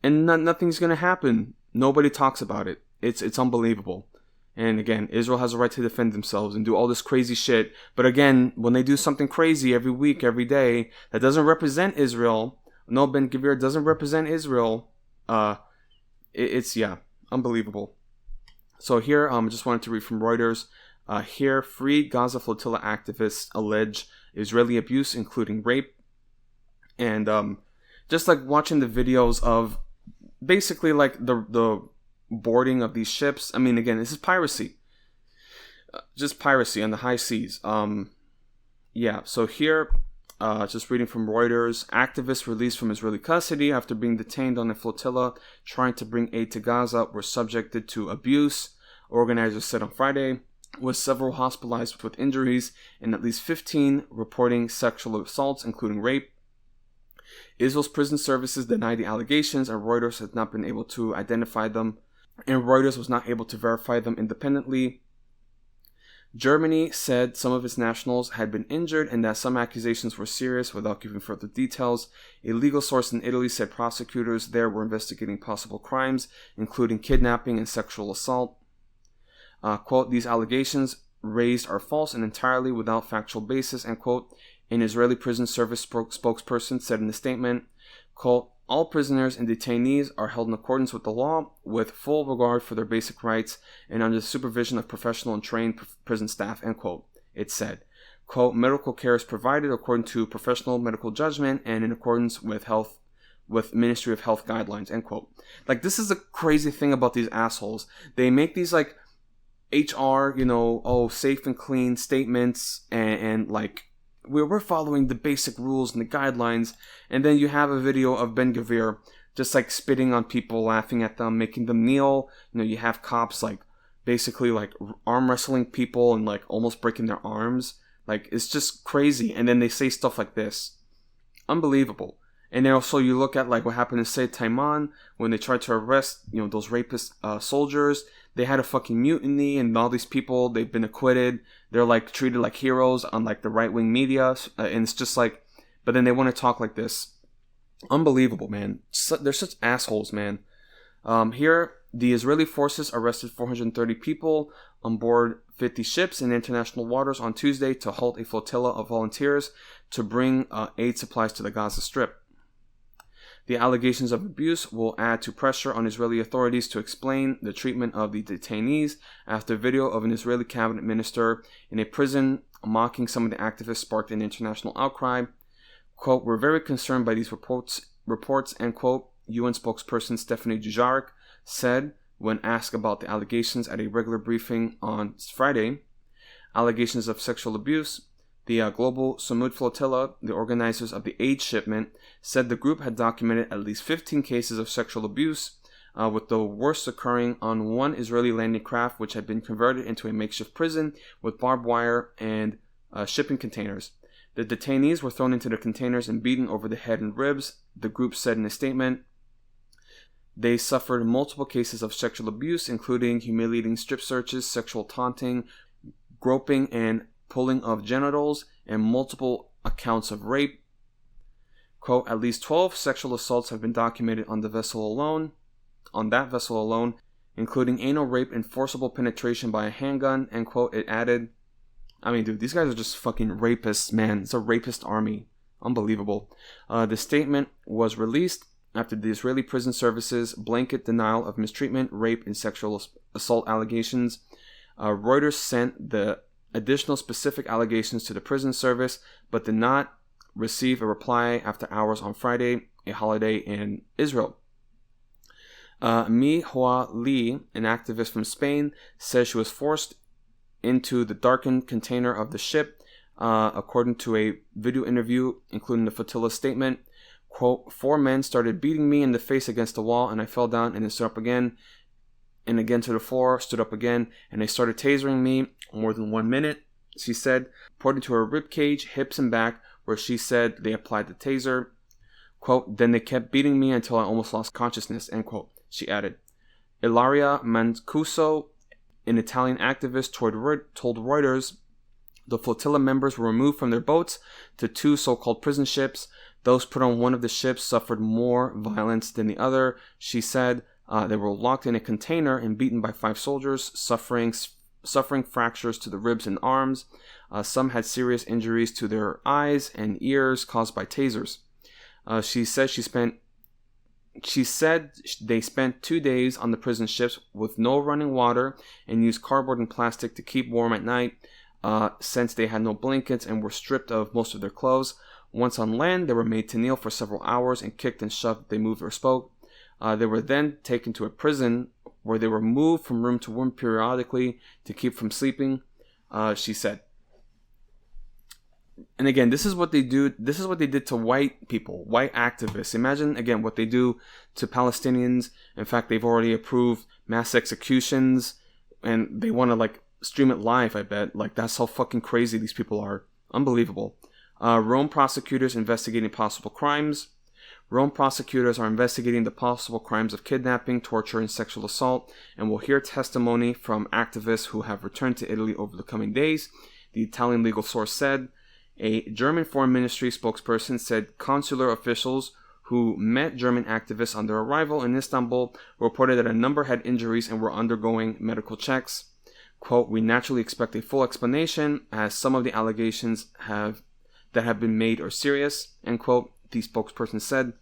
and nothing's going to happen. Nobody talks about it. It's unbelievable. And again, Israel has a right to defend themselves and do all this crazy shit. But again, when they do something crazy every week, every day, that doesn't represent Israel, no, Ben-Gvir doesn't represent Israel, it's unbelievable. So here, I just wanted to read from Reuters. Here, freed Gaza flotilla activists allege Israeli abuse, including rape. And just like watching the videos of basically like the boarding of these ships. I mean, again, this is piracy. Just piracy on the high seas. So here, just reading from Reuters, activists released from Israeli custody after being detained on a flotilla trying to bring aid to Gaza were subjected to abuse, organizers said on Friday, with several hospitalized with injuries and at least 15 reporting sexual assaults, including rape. Israel's prison services denied the allegations, and Reuters has not been able to identify them, and Reuters was not able to verify them independently. Germany said some of its nationals had been injured and that some accusations were serious without giving further details. A legal source in Italy said prosecutors there were investigating possible crimes, including kidnapping and sexual assault. Quote, these allegations raised are false and entirely without factual basis, end quote. An Israeli prison service spokesperson said in a statement, quote, all prisoners and detainees are held in accordance with the law, with full regard for their basic rights, and under the supervision of professional and trained prison staff, end quote. It said, quote, medical care is provided according to professional medical judgment and in accordance with Ministry of Health guidelines, end quote. Like, this is the crazy thing about these assholes. They make these, like, HR, safe and clean statements and like, we're following the basic rules and the guidelines, and then you have a video of Ben-Gvir just like spitting on people, laughing at them, making them kneel. You have cops like basically like arm wrestling people and like almost breaking their arms. Like, it's just crazy. And then they say stuff like this. Unbelievable. And then also you look at like what happened in Seit Taiman when they tried to arrest, those rapist soldiers. They had a fucking mutiny, and all these people, they've been acquitted. They're like treated like heroes on like the right-wing media, and it's just like, but then they want to talk like this. Unbelievable, man. They're such assholes, man. Here, the Israeli forces arrested 430 people on board 50 ships in international waters on Tuesday to halt a flotilla of volunteers to bring aid supplies to the Gaza Strip. The allegations of abuse will add to pressure on Israeli authorities to explain the treatment of the detainees after video of an Israeli cabinet minister in a prison mocking some of the activists sparked an international outcry. Quote, we're very concerned by these reports, end quote, UN spokesperson Stephanie Dujarric said when asked about the allegations at a regular briefing on Friday. Allegations of sexual abuse. The Global Samud Flotilla, the organizers of the aid shipment, said the group had documented at least 15 cases of sexual abuse, with the worst occurring on one Israeli landing craft which had been converted into a makeshift prison with barbed wire and shipping containers. The detainees were thrown into the containers and beaten over the head and ribs, the group said in a statement. They suffered multiple cases of sexual abuse, including humiliating strip searches, sexual taunting, groping and pulling of genitals, and multiple accounts of rape. Quote, at least 12 sexual assaults have been documented on that vessel alone, including anal rape and forcible penetration by a handgun, end quote, it added. I mean, dude, these guys are just fucking rapists, man. It's a rapist army. Unbelievable. The statement was released after the Israeli Prison Service's blanket denial of mistreatment, rape, and sexual assault allegations. Reuters sent the additional specific allegations to the prison service, but did not receive a reply after hours on Friday, a holiday in Israel. Mi Hoa Li, an activist from Spain, says she was forced into the darkened container of the ship, according to a video interview, including the flotilla statement. Quote, 4 men started beating me in the face against the wall, and I fell down and then stood up again, and again to the floor, stood up again, and they started tasering me more than 1 minute, she said, pointing to her rib cage, hips, and back, where she said they applied the taser. Quote, then they kept beating me until I almost lost consciousness, end quote, she added. Ilaria Mancuso, an Italian activist, told Reuters, The flotilla members were removed from their boats to 2 so-called prison ships. Those put on one of the ships suffered more violence than the other. She said they were locked in a container and beaten by 5 soldiers, suffering fractures to the ribs and arms. Some had serious injuries to their eyes and ears caused by tasers. She said they spent 2 days on the prison ships with no running water and used cardboard and plastic to keep warm at night, since they had no blankets and were stripped of most of their clothes. Once on land, they were made to kneel for several hours and kicked and shoved if they moved or spoke. They were then taken to a prison where they were moved from room to room periodically to keep from sleeping, she said. And again, this is what they do. This is what they did to white people, white activists. Imagine, again, what they do to Palestinians. In fact, they've already approved mass executions, and they want to, stream it live, I bet. That's how fucking crazy these people are. Unbelievable. Rome prosecutors investigating possible crimes. Rome prosecutors are investigating the possible crimes of kidnapping, torture, and sexual assault, and will hear testimony from activists who have returned to Italy over the coming days, the Italian legal source said. A German foreign ministry spokesperson said consular officials who met German activists on their arrival in Istanbul reported that a number had injuries and were undergoing medical checks. Quote, "We naturally expect a full explanation as some of the allegations that have been made are serious," end quote, the spokesperson said.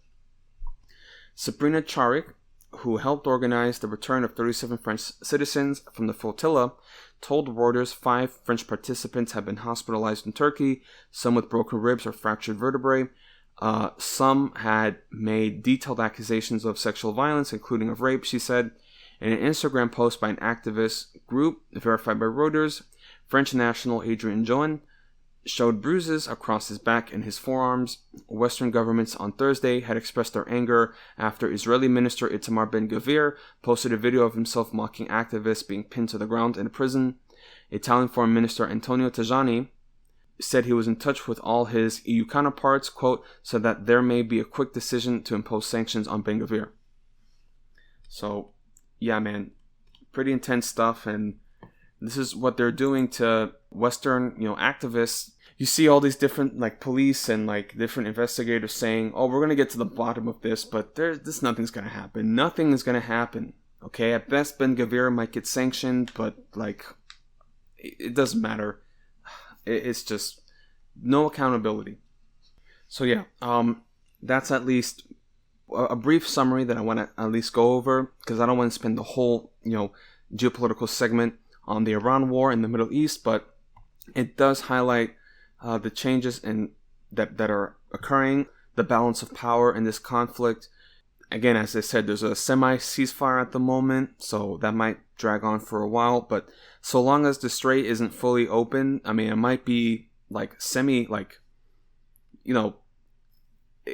Sabrina Charik, who helped organize the return of 37 French citizens from the flotilla, told Reuters 5 French participants have been hospitalized in Turkey, some with broken ribs or fractured vertebrae. Some had made detailed accusations of sexual violence, including of rape, she said. In an Instagram post by an activist group verified by Reuters, French national Adrien Join showed bruises across his back and his forearms. Western governments on Thursday had expressed their anger after Israeli Minister Itamar Ben-Gvir posted a video of himself mocking activists being pinned to the ground in a prison. Italian Foreign Minister Antonio Tajani said he was in touch with all his EU counterparts, quote, so that there may be a quick decision to impose sanctions on Ben-Gvir. So, yeah, man, pretty intense stuff, and this is what they're doing to Western, activists. You see all these different, police and, different investigators saying, oh, we're going to get to the bottom of this, but nothing's going to happen. Nothing is going to happen, okay? At best, Ben-Gvir might get sanctioned, but, it doesn't matter. It's just no accountability. So, yeah, that's at least a brief summary that I want to at least go over, because I don't want to spend the whole, geopolitical segment on the Iran war in the Middle East, but it does highlight the changes that are occurring, the balance of power in this conflict. Again, as I said, there's a semi-ceasefire at the moment, so that might drag on for a while, but so long as the strait isn't fully open, it might be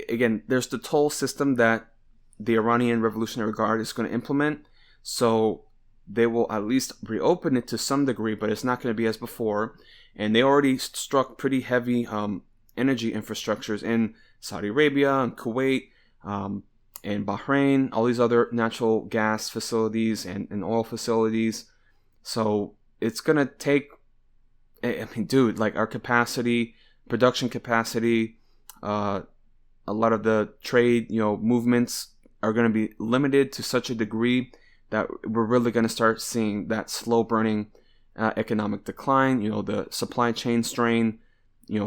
again, there's the toll system that the Iranian Revolutionary Guard is going to implement, so they will at least reopen it to some degree, but it's not going to be as before. And they already struck pretty heavy energy infrastructures in Saudi Arabia and Kuwait and Bahrain, all these other natural gas facilities and oil facilities. So it's going to take, our capacity, production capacity, a lot of the trade, movements are going to be limited to such a degree that we're really going to start seeing that slow burning economic decline, the supply chain strain,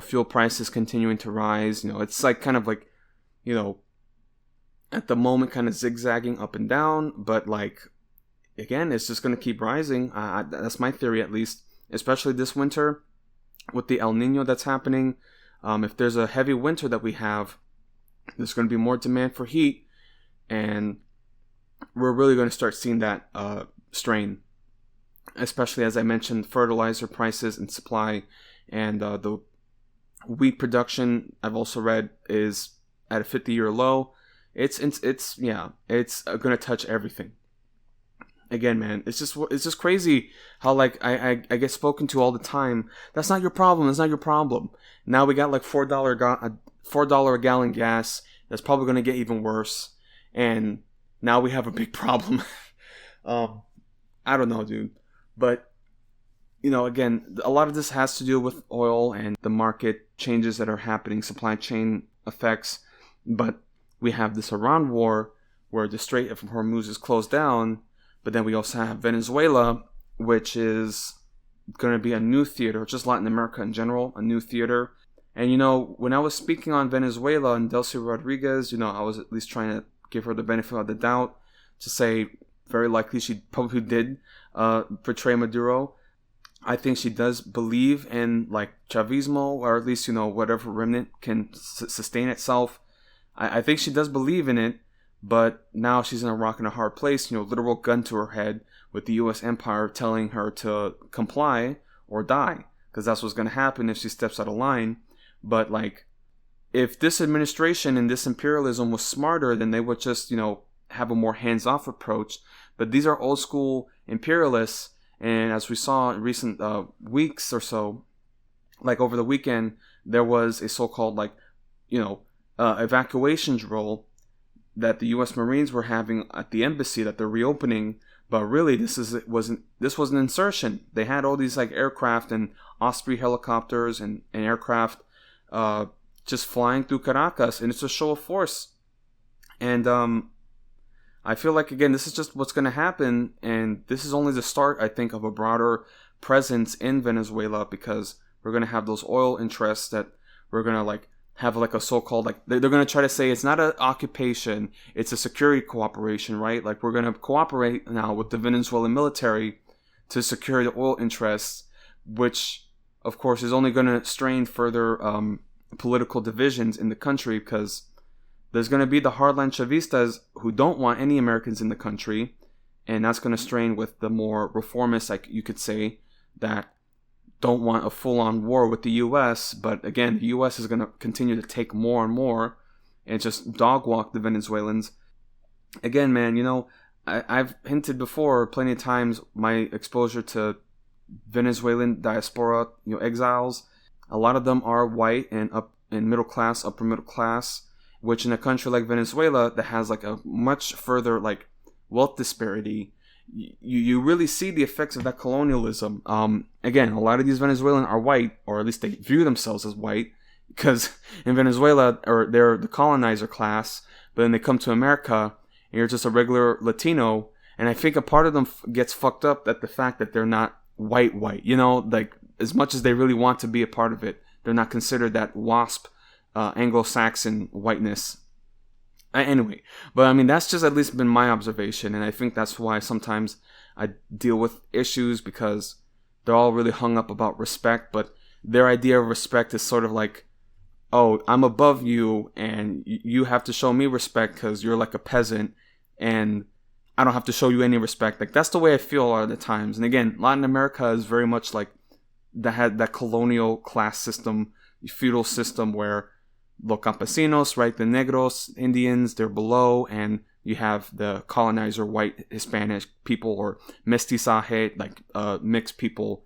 fuel prices continuing to rise. It's at the moment kind of zigzagging up and down, but again, it's just going to keep rising. That's my theory, at least, especially this winter with the El Nino that's happening. If there's a heavy winter that we have, there's going to be more demand for heat, and we're really going to start seeing that strain, especially, as I mentioned, fertilizer prices and supply, and the wheat production, I've also read, is at a 50-year low. It's going to touch everything. Again, man, it's just crazy how I get spoken to all the time. That's not your problem. That's not your problem. Now we got $4 a gallon gas. That's probably going to get even worse, and now we have a big problem. I don't know, dude. But again, a lot of this has to do with oil and the market changes that are happening, supply chain effects. But we have this Iran war where the Strait of Hormuz is closed down. But then we also have Venezuela, which is going to be a new theater, just Latin America in general, a new theater. And, when I was speaking on Venezuela and Delcy Rodriguez, I was at least trying to give her the benefit of the doubt to say very likely she probably did portray Maduro. I think she does believe in Chavismo, or at least, whatever remnant can sustain itself. I think she does believe in it, but now she's in a rock and a hard place, literal gun to her head with the U.S. empire telling her to comply or die, because that's what's going to happen if she steps out of line. But if this administration and this imperialism was smarter, then they would just, have a more hands-off approach. But these are old school imperialists. And as we saw in recent weeks or so, over the weekend, there was a so-called evacuation drill that the U.S. Marines were having at the embassy that they're reopening. But really, this was an insertion. They had all these aircraft and Osprey helicopters and aircraft just flying through Caracas, and it's a show of force. And I feel again, this is just what's going to happen, and this is only the start, I think, of a broader presence in Venezuela, because we're going to have those oil interests that we're going to have a so-called they're going to try to say it's not an occupation, it's a security cooperation, right? We're going to cooperate now with the Venezuelan military to secure the oil interests, which of course is only going to strain further political divisions in the country, because there's going to be the hardline Chavistas who don't want any Americans in the country, and that's going to strain with the more reformists, you could say, that don't want a full-on war with the U.S., but again, the U.S. is going to continue to take more and more and just dog-walk the Venezuelans. Again, man, I've hinted before plenty of times my exposure to Venezuelan diaspora, exiles. A lot of them are white and middle class, upper middle class, which in a country like Venezuela that has a much further wealth disparity, you really see the effects of that colonialism. Again, a lot of these Venezuelans are white, or at least they view themselves as white, because in Venezuela, they're the colonizer class, but then they come to America and you're just a regular Latino, and I think a part of them gets fucked up at the fact that they're not white, as much as they really want to be a part of it, they're not considered that WASP Anglo-Saxon whiteness. Anyway, but that's just at least been my observation, and I think that's why sometimes I deal with issues, because they're all really hung up about respect, but their idea of respect is sort of oh, I'm above you, and you have to show me respect because you're a peasant, and I don't have to show you any respect. That's the way I feel a lot of the times. And again, Latin America is very much that had that colonial class system, feudal system where los campesinos, right, the negros, Indians, they're below, and you have the colonizer, white Hispanic people, or mestizaje, mixed people.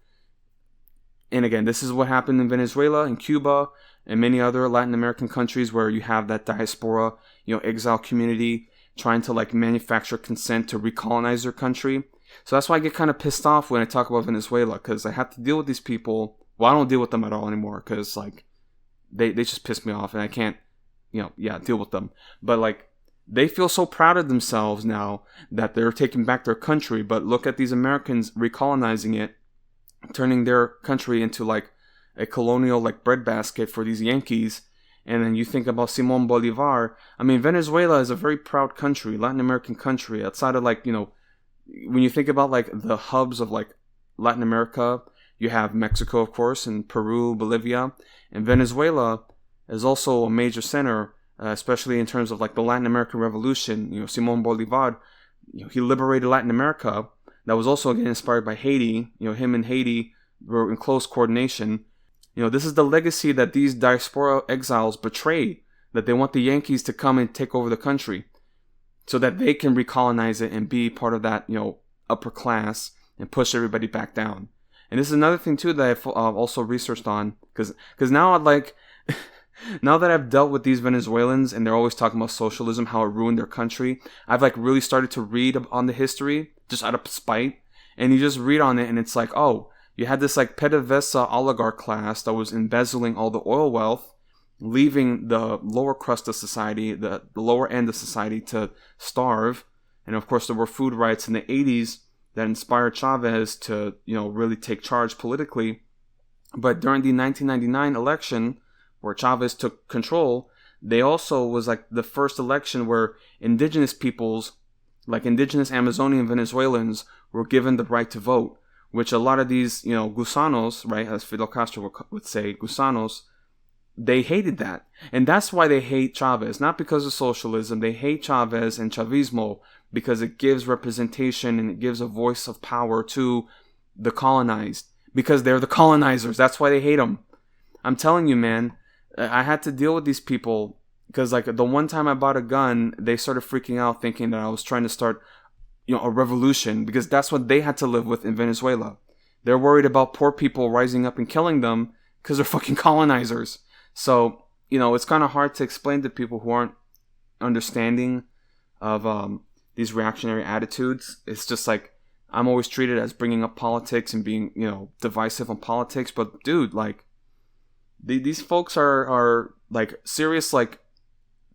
And again, this is what happened in Venezuela and Cuba and many other Latin American countries where you have that diaspora, exile community trying to manufacture consent to recolonize their country. So that's why I get kind of pissed off when I talk about Venezuela, because I have to deal with these people. Well, I don't deal with them at all anymore, because they just piss me off, and I can't, deal with them. But they feel so proud of themselves now that they're taking back their country. But look at these Americans recolonizing it, turning their country into a colonial breadbasket for these Yankees. And then you think about Simón Bolívar. Venezuela is a very proud country, Latin American country. Outside of when you think about the hubs of Latin America, you have Mexico, of course, and Peru, Bolivia, and Venezuela is also a major center, especially in terms of the Latin American Revolution. Simón Bolívar, he liberated Latin America. That was also again inspired by Haiti. Him and Haiti were in close coordination. This is the legacy that these diaspora exiles betray, that they want the Yankees to come and take over the country so that they can recolonize it and be part of that, upper class and push everybody back down. And this is another thing too that I've also researched on, because now now that I've dealt with these Venezuelans and they're always talking about socialism, how it ruined their country, I've really started to read on the history just out of spite, and you just read on it and it's oh, you had this like PDVSA oligarch class that was embezzling all the oil wealth, leaving the lower crust of society, the lower end of society, to starve. And of course, there were food riots in the 80s that inspired Chavez to, really take charge politically. But during the 1999 election, where Chavez took control, they also was like the first election where indigenous peoples, like indigenous Amazonian Venezuelans, were given the right to vote, which a lot of these, gusanos, right, as Fidel Castro would say, gusanos, they hated that. And that's why they hate Chavez, not because of socialism. They hate Chavez and Chavismo because it gives representation and it gives a voice of power to the colonized, because they're the colonizers. That's why they hate them. I'm telling you, man, I had to deal with these people because, like, the one time I bought a gun, they started freaking out thinking that I was trying to start, a revolution, because that's what they had to live with in Venezuela. They're worried about poor people rising up and killing them because they're fucking colonizers. So, it's kind of hard to explain to people who aren't understanding of these reactionary attitudes. It's just like, I'm always treated as bringing up politics and being, divisive on politics. But, dude, like, these folks are like, serious, like,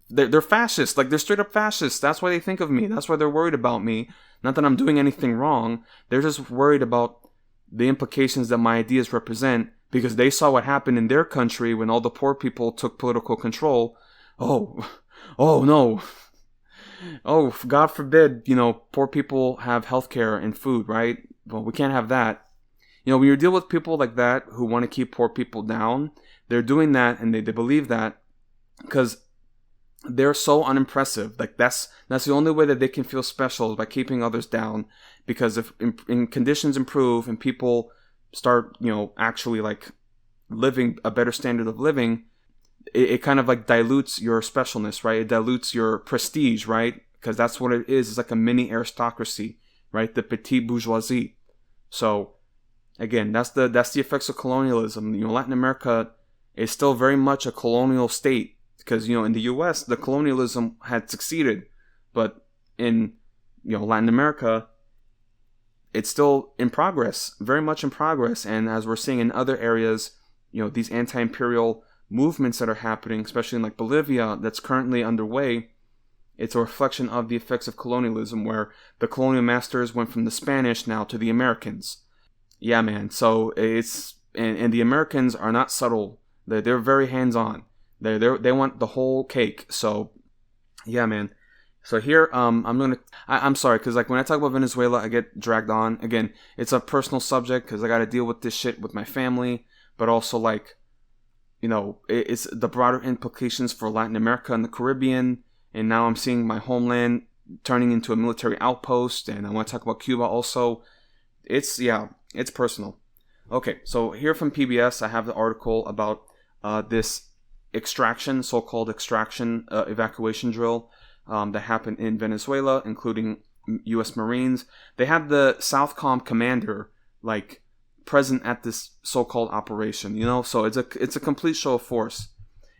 they're fascists. Like, they're straight up fascists. That's why they think of me. That's why they're worried about me. Not that I'm doing anything wrong. They're just worried about the implications that my ideas represent, because they saw what happened in their country when all the poor people took political control. Oh no. Oh, God forbid, poor people have healthcare and food, right? Well, we can't have that. When you deal with people like that who want to keep poor people down, they're doing that, and they believe that because they're so unimpressive. Like, that's the only way that they can feel special, is by keeping others down. Because if in conditions improve and people start, actually like living a better standard of living, it kind of like dilutes your specialness, right? It dilutes your prestige, right? Because that's what it is. It's like a mini aristocracy, right? The petite bourgeoisie. So again, that's the effects of colonialism. Latin America is still very much a colonial state, because in the U.S. the colonialism had succeeded, but in Latin America, it's still in progress, very much in progress. And as we're seeing in other areas, these anti-imperial movements that are happening, especially in like Bolivia, that's currently underway, it's a reflection of the effects of colonialism, where the colonial masters went from the Spanish now to the Americans. Yeah, man. So it's, and the Americans are not subtle. They're very hands-on. They want the whole cake. So yeah, man. So here, I'm sorry, because like when I talk about Venezuela, I get dragged on. Again, it's a personal subject because I got to deal with this shit with my family, but also like, it's the broader implications for Latin America and the Caribbean. And now I'm seeing my homeland turning into a military outpost, and I want to talk about Cuba also. It's personal. Okay, so here from PBS, I have the article about this so-called extraction evacuation drill that happened in Venezuela, including U.S. Marines. They had the Southcom commander like present at this so-called operation. So it's a complete show of force,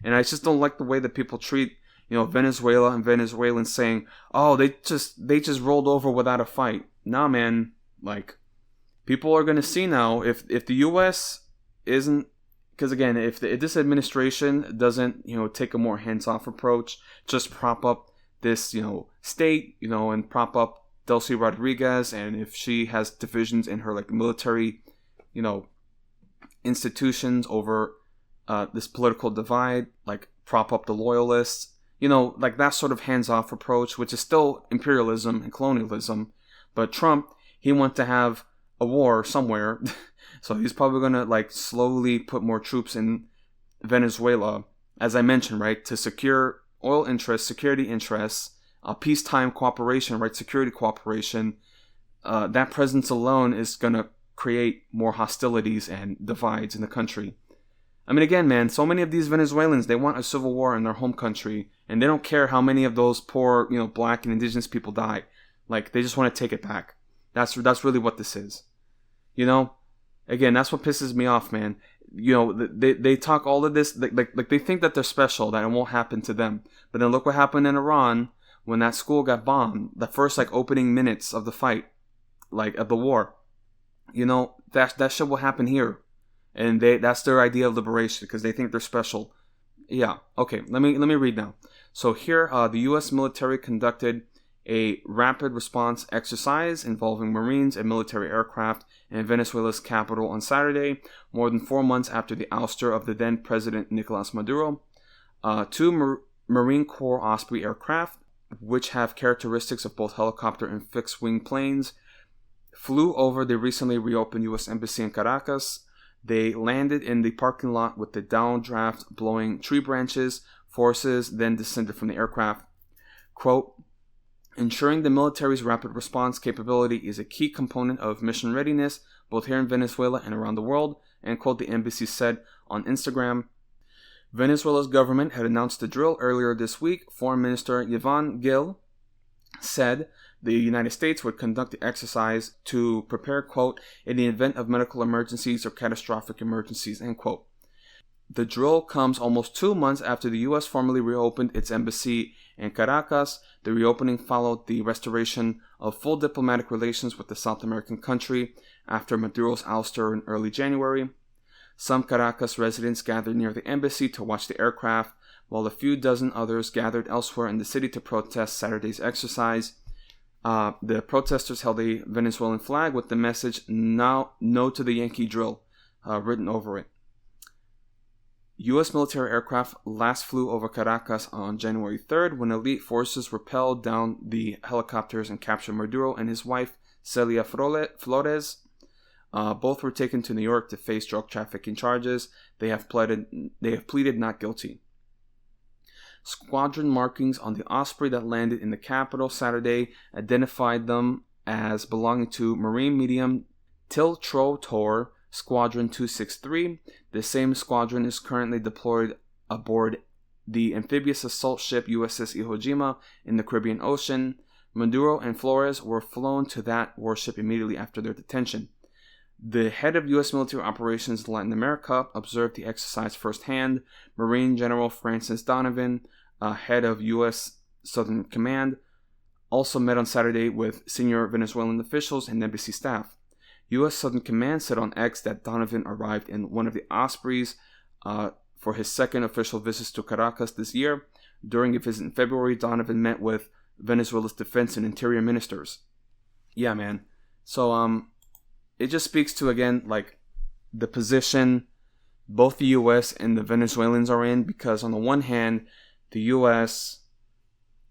and I just don't like the way that people treat Venezuela and Venezuelans, saying, "Oh, they just rolled over without a fight." Nah, man. Like, people are gonna see now if the U.S. isn't. Because again, if this administration doesn't, take a more hands-off approach, just prop up this, state, and prop up Delcy Rodriguez, and if she has divisions in her like military, institutions over this political divide, like prop up the loyalists, like that sort of hands-off approach, which is still imperialism and colonialism. But Trump, he wants to have a war somewhere. So he's probably going to like slowly put more troops in Venezuela, as I mentioned, right, to secure oil interests, security interests, peacetime cooperation, right, security cooperation. That presence alone is going to create more hostilities and divides in the country. I mean, again, man, so many of these Venezuelans, they want a civil war in their home country, and they don't care how many of those poor, black and indigenous people die. Like, they just want to take it back. That's really what this is. Again, that's what pisses me off, man. They talk all of this, like they think that they're special, that it won't happen to them. But then look what happened in Iran when that school got bombed. The first, like, opening minutes of the fight, like, of the war. that shit will happen here, and that's their idea of liberation because they think they're special. Yeah. Okay. Let me read now. So here, the U.S. military conducted a rapid response exercise involving Marines and military aircraft in Venezuela's capital on Saturday, more than 4 months after the ouster of the then President Nicolas Maduro. Two Marine Corps Osprey aircraft, which have characteristics of both helicopter and fixed-wing planes, flew over the recently reopened U.S. Embassy in Caracas. They landed in the parking lot with the downdraft blowing tree branches. Forces then descended from the aircraft. Quote, ensuring the military's rapid response capability is a key component of mission readiness, both here in Venezuela and around the world, end quote, the embassy said on Instagram. Venezuela's government had announced the drill earlier this week. Foreign Minister Yvonne Gil said the United States would conduct the exercise to prepare, quote, in the event of medical emergencies or catastrophic emergencies, end quote. The drill comes almost 2 months after the U.S. formally reopened its embassy in Caracas. The reopening followed the restoration of full diplomatic relations with the South American country after Maduro's ouster in early January. Some Caracas residents gathered near the embassy to watch the aircraft, while a few dozen others gathered elsewhere in the city to protest Saturday's exercise. The protesters held a Venezuelan flag with the message, "No to the Yankee drill," written over it. U.S. military aircraft last flew over Caracas on January 3rd when elite forces rappelled down the helicopters and captured Maduro and his wife, Celia Flores. Both were taken to New York to face drug trafficking charges. They have pleaded not guilty. Squadron markings on the Osprey that landed in the capital Saturday identified them as belonging to Marine Medium Tiltrotor Squadron 263. The same squadron is currently deployed aboard the amphibious assault ship USS Iwo Jima in the Caribbean Ocean. Maduro and Flores were flown to that warship immediately after their detention. The head of U.S. military operations in Latin America observed the exercise firsthand. Marine General Francis Donovan, head of U.S. Southern Command, also met on Saturday with senior Venezuelan officials and embassy staff. U.S. Southern Command said on X that Donovan arrived in one of the Ospreys for his second official visit to Caracas this year. During a visit in February, Donovan met with Venezuela's defense and interior ministers. Yeah, man. So, it just speaks to, again, like, the position both the U.S. and the Venezuelans are in, because on the one hand, the U.S.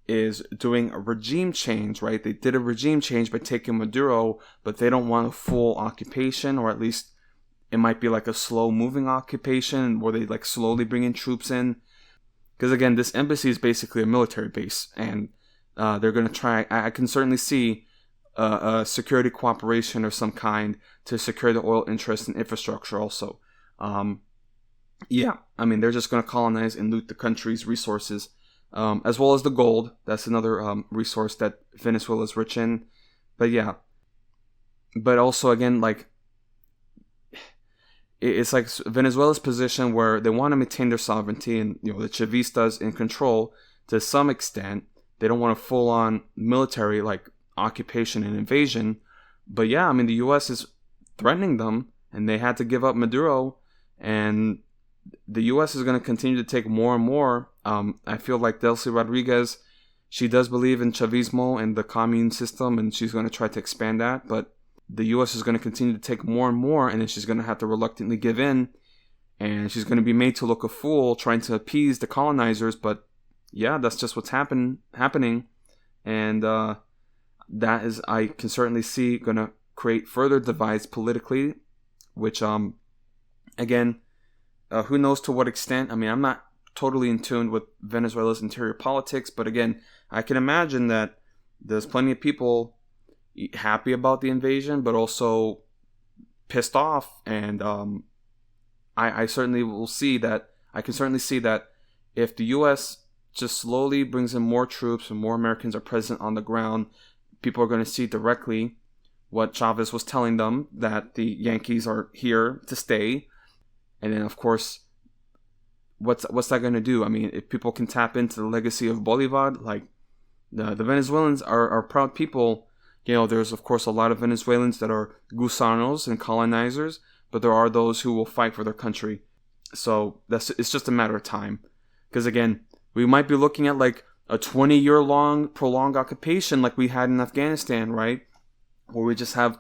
is doing a regime change, right? They did a regime change by taking Maduro, but they don't want a full occupation, or at least it might be like a slow-moving occupation where they, like, slowly bring in troops in. Because, again, this embassy is basically a military base, and they're going to try... I can certainly see a security cooperation of some kind to secure the oil interest and infrastructure also. Yeah, I mean, they're just going to colonize and loot the country's resources, as well as the gold. That's another resource that Venezuela is rich in. But yeah, but also, again, like, it's like Venezuela's position where they want to maintain their sovereignty, and, you know, the Chavistas in control to some extent. They don't want a full-on military, like, occupation and invasion. But yeah, I mean, the U.S. is threatening them, and they had to give up Maduro, and the U.S. is going to continue to take more and more. I feel like Delcy Rodriguez, she does believe in Chavismo and the commune system, and she's going to try to expand that, but the U.S. is going to continue to take more and more, and then she's going to have to reluctantly give in, and she's going to be made to look a fool trying to appease the colonizers. But yeah, that's just what's happening, and that is, I can certainly see, going to create further divides politically, which, again, who knows to what extent. I mean, I'm not totally in tune with Venezuela's interior politics, but again, I can imagine that there's plenty of people happy about the invasion, but also pissed off, and I certainly will see that. I can certainly see that if the U.S. just slowly brings in more troops and more Americans are present on the ground, people are going to see directly what Chavez was telling them, that the Yankees are here to stay. And then, of course, what's that going to do? I mean, if people can tap into the legacy of Bolivar, like, the Venezuelans are proud people. There's of course a lot of Venezuelans that are gusanos and colonizers, but there are those who will fight for their country. So it's just a matter of time. Because again, we might be looking at like a 20-year-long prolonged occupation like we had in Afghanistan, right? Where we just have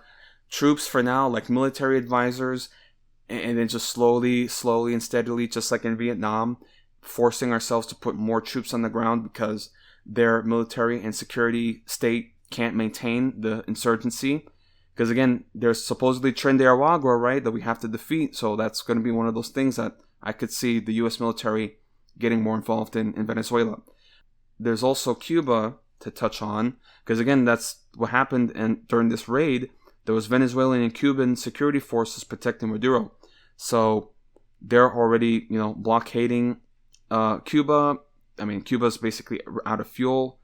troops for now, like military advisors, and then just slowly and steadily, just like in Vietnam, forcing ourselves to put more troops on the ground because their military and security state can't maintain the insurgency. Because again, there's supposedly Tren de Aragua, right, that we have to defeat. So that's going to be one of those things that I could see the U.S. military getting more involved in Venezuela. There's also Cuba to touch on, because again, that's what happened. And during this raid, there was Venezuelan and Cuban security forces protecting Maduro. So they're already, blockading Cuba. I mean, Cuba's basically out of fuel.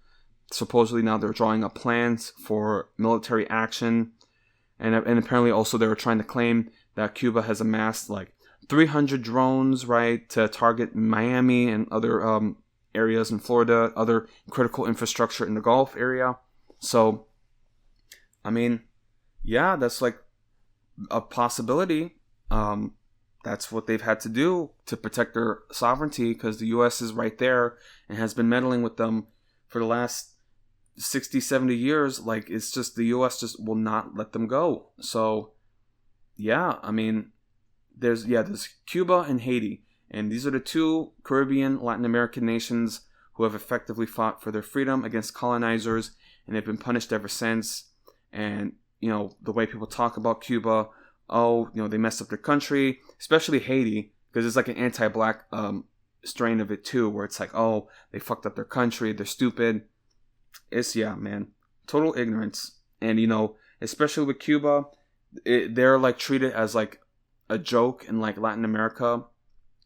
Supposedly now they're drawing up plans for military action. And apparently also they were trying to claim that Cuba has amassed like 300 drones, right, to target Miami and other areas in Florida, other critical infrastructure in the Gulf area. So, I mean, yeah, that's like a possibility. That's what they've had to do to protect their sovereignty, because the U.S. is right there and has been meddling with them for the last 60, 70 years. Like, it's just the U.S. just will not let them go. So, yeah, I mean, there's Cuba and Haiti. And these are the two Caribbean, Latin American nations who have effectively fought for their freedom against colonizers, and they've been punished ever since. And, the way people talk about Cuba, they messed up their country, especially Haiti, because it's like an anti-black strain of it too, where it's like, they fucked up their country, they're stupid. It's, man, total ignorance. And, especially with Cuba, they're like treated as like a joke in like Latin America.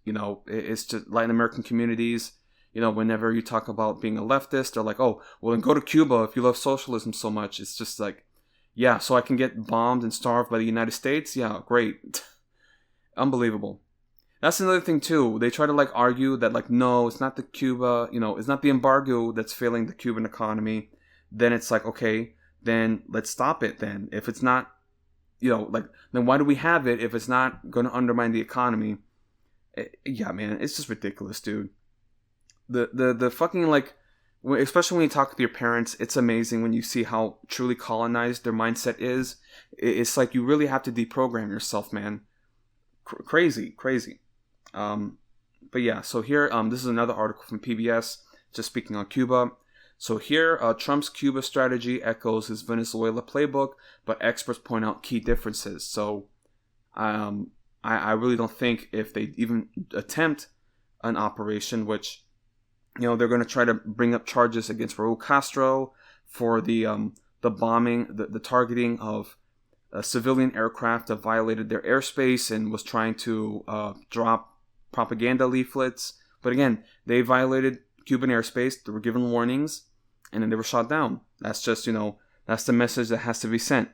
It's just Latin American communities, whenever you talk about being a leftist, they're like, oh, well, then go to Cuba if you love socialism so much. It's just like, yeah, so I can get bombed and starved by the United States? Yeah, great. Unbelievable. That's another thing, too. They try to, like, argue that, like, no, it's not the Cuba, it's not the embargo that's failing the Cuban economy. Then it's like, okay, then let's stop it then. If it's not, then why do we have it if it's not going to undermine the economy? Yeah, man, it's just ridiculous, dude. The fucking, like, especially when you talk with your parents, it's amazing when you see how truly colonized their mindset is. It's like you really have to deprogram yourself, man. Crazy. But yeah, so here, this is another article from PBS, just speaking on Cuba. So here, Trump's Cuba strategy echoes his Venezuela playbook, but experts point out key differences. So I really don't think if they even attempt an operation, which, they're going to try to bring up charges against Raul Castro for the bombing, the targeting of a civilian aircraft that violated their airspace and was trying to drop propaganda leaflets. But again, they violated Cuban airspace. They were given warnings, and then they were shot down. That's just, that's the message that has to be sent.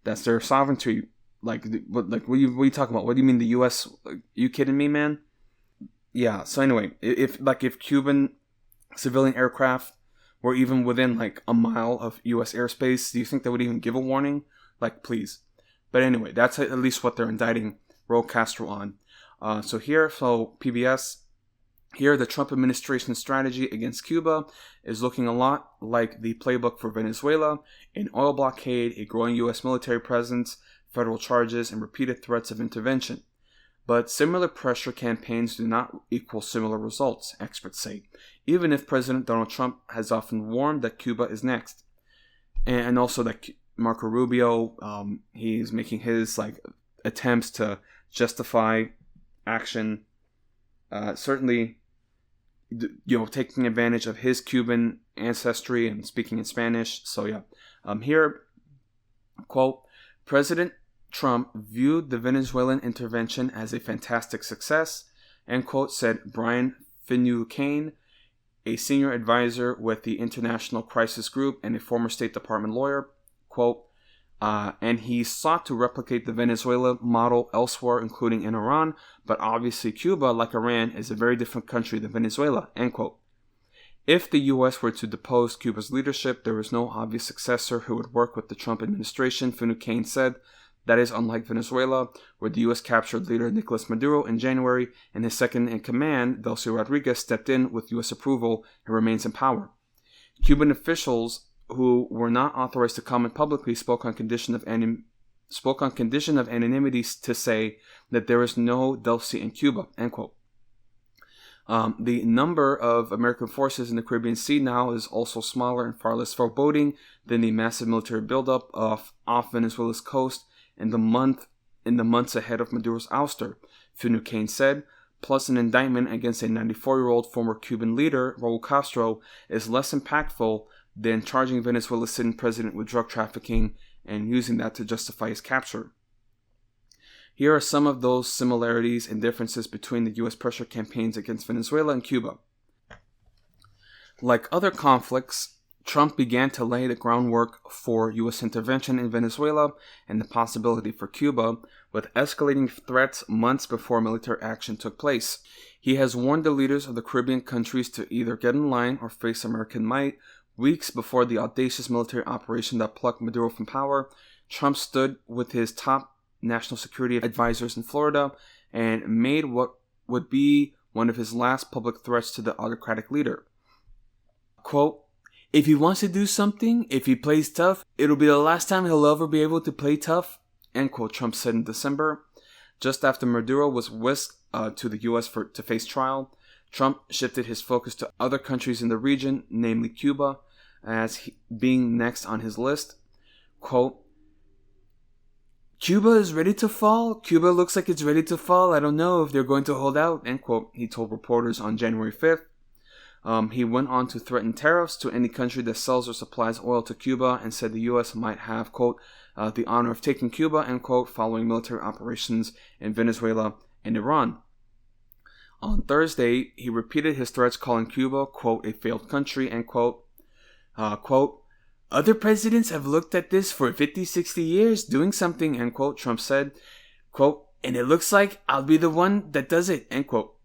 That's their sovereignty. What are you talking about? What do you mean the U.S.? Are you kidding me, man? Yeah. So anyway, if Cuban civilian aircraft were even within like a mile of U.S. airspace, do you think they would even give a warning? Like, please. But anyway, that's at least what they're indicting Raul Castro on. So PBS, here the Trump administration strategy against Cuba is looking a lot like the playbook for Venezuela: an oil blockade, a growing U.S. military presence, federal charges, and repeated threats of intervention. But similar pressure campaigns do not equal similar results, experts say, even if President Donald Trump has often warned that Cuba is next. And also that Marco Rubio, he's making his attempts to justify action, certainly, taking advantage of his Cuban ancestry and speaking in Spanish. So yeah, here, quote, President Trump viewed the Venezuelan intervention as a fantastic success, end quote, said Brian Finucane, a senior advisor with the International Crisis Group and a former State Department lawyer, quote, and he sought to replicate the Venezuela model elsewhere, including in Iran, but obviously Cuba, like Iran, is a very different country than Venezuela, end quote. If the U.S. were to depose Cuba's leadership, there is no obvious successor who would work with the Trump administration, Finucane said. That is unlike Venezuela, where the U.S. captured leader Nicolas Maduro in January, and his second-in-command, Delcy Rodriguez, stepped in with U.S. approval and remains in power. Cuban officials who were not authorized to comment publicly spoke on condition of anonymity to say that there is no Delcy in Cuba, end quote. The number of American forces in the Caribbean Sea now is also smaller and far less foreboding than the massive military buildup off Venezuela's coast in the months ahead of Maduro's ouster, Finucane said. Plus, an indictment against a 94-year-old former Cuban leader, Raul Castro, is less impactful than charging Venezuela's sitting president with drug trafficking and using that to justify his capture. Here are some of those similarities and differences between the U.S. pressure campaigns against Venezuela and Cuba. Like other conflicts, Trump began to lay the groundwork for U.S. intervention in Venezuela and the possibility for Cuba, with escalating threats months before military action took place. He has warned the leaders of the Caribbean countries to either get in line or face American might. Weeks before the audacious military operation that plucked Maduro from power, Trump stood with his top national security advisors in Florida and made what would be one of his last public threats to the autocratic leader. Quote, "If he wants to do something, if he plays tough, it'll be the last time he'll ever be able to play tough," end quote, Trump said in December. Just after Maduro was whisked to the U.S. to face trial, Trump shifted his focus to other countries in the region, namely Cuba, as being next on his list. Quote, "Cuba is ready to fall. Cuba looks like it's ready to fall. I don't know if they're going to hold out," end quote, he told reporters on January 5th. He went on to threaten tariffs to any country that sells or supplies oil to Cuba and said the U.S. might have, quote, "the honor of taking Cuba," end quote, following military operations in Venezuela and Iran. On Thursday, he repeated his threats, calling Cuba, quote, "a failed country," end quote. Quote, "Other presidents have looked at this for 50, 60 years doing something," end quote, Trump said. Quote, "and it looks like I'll be the one that does it," end quote.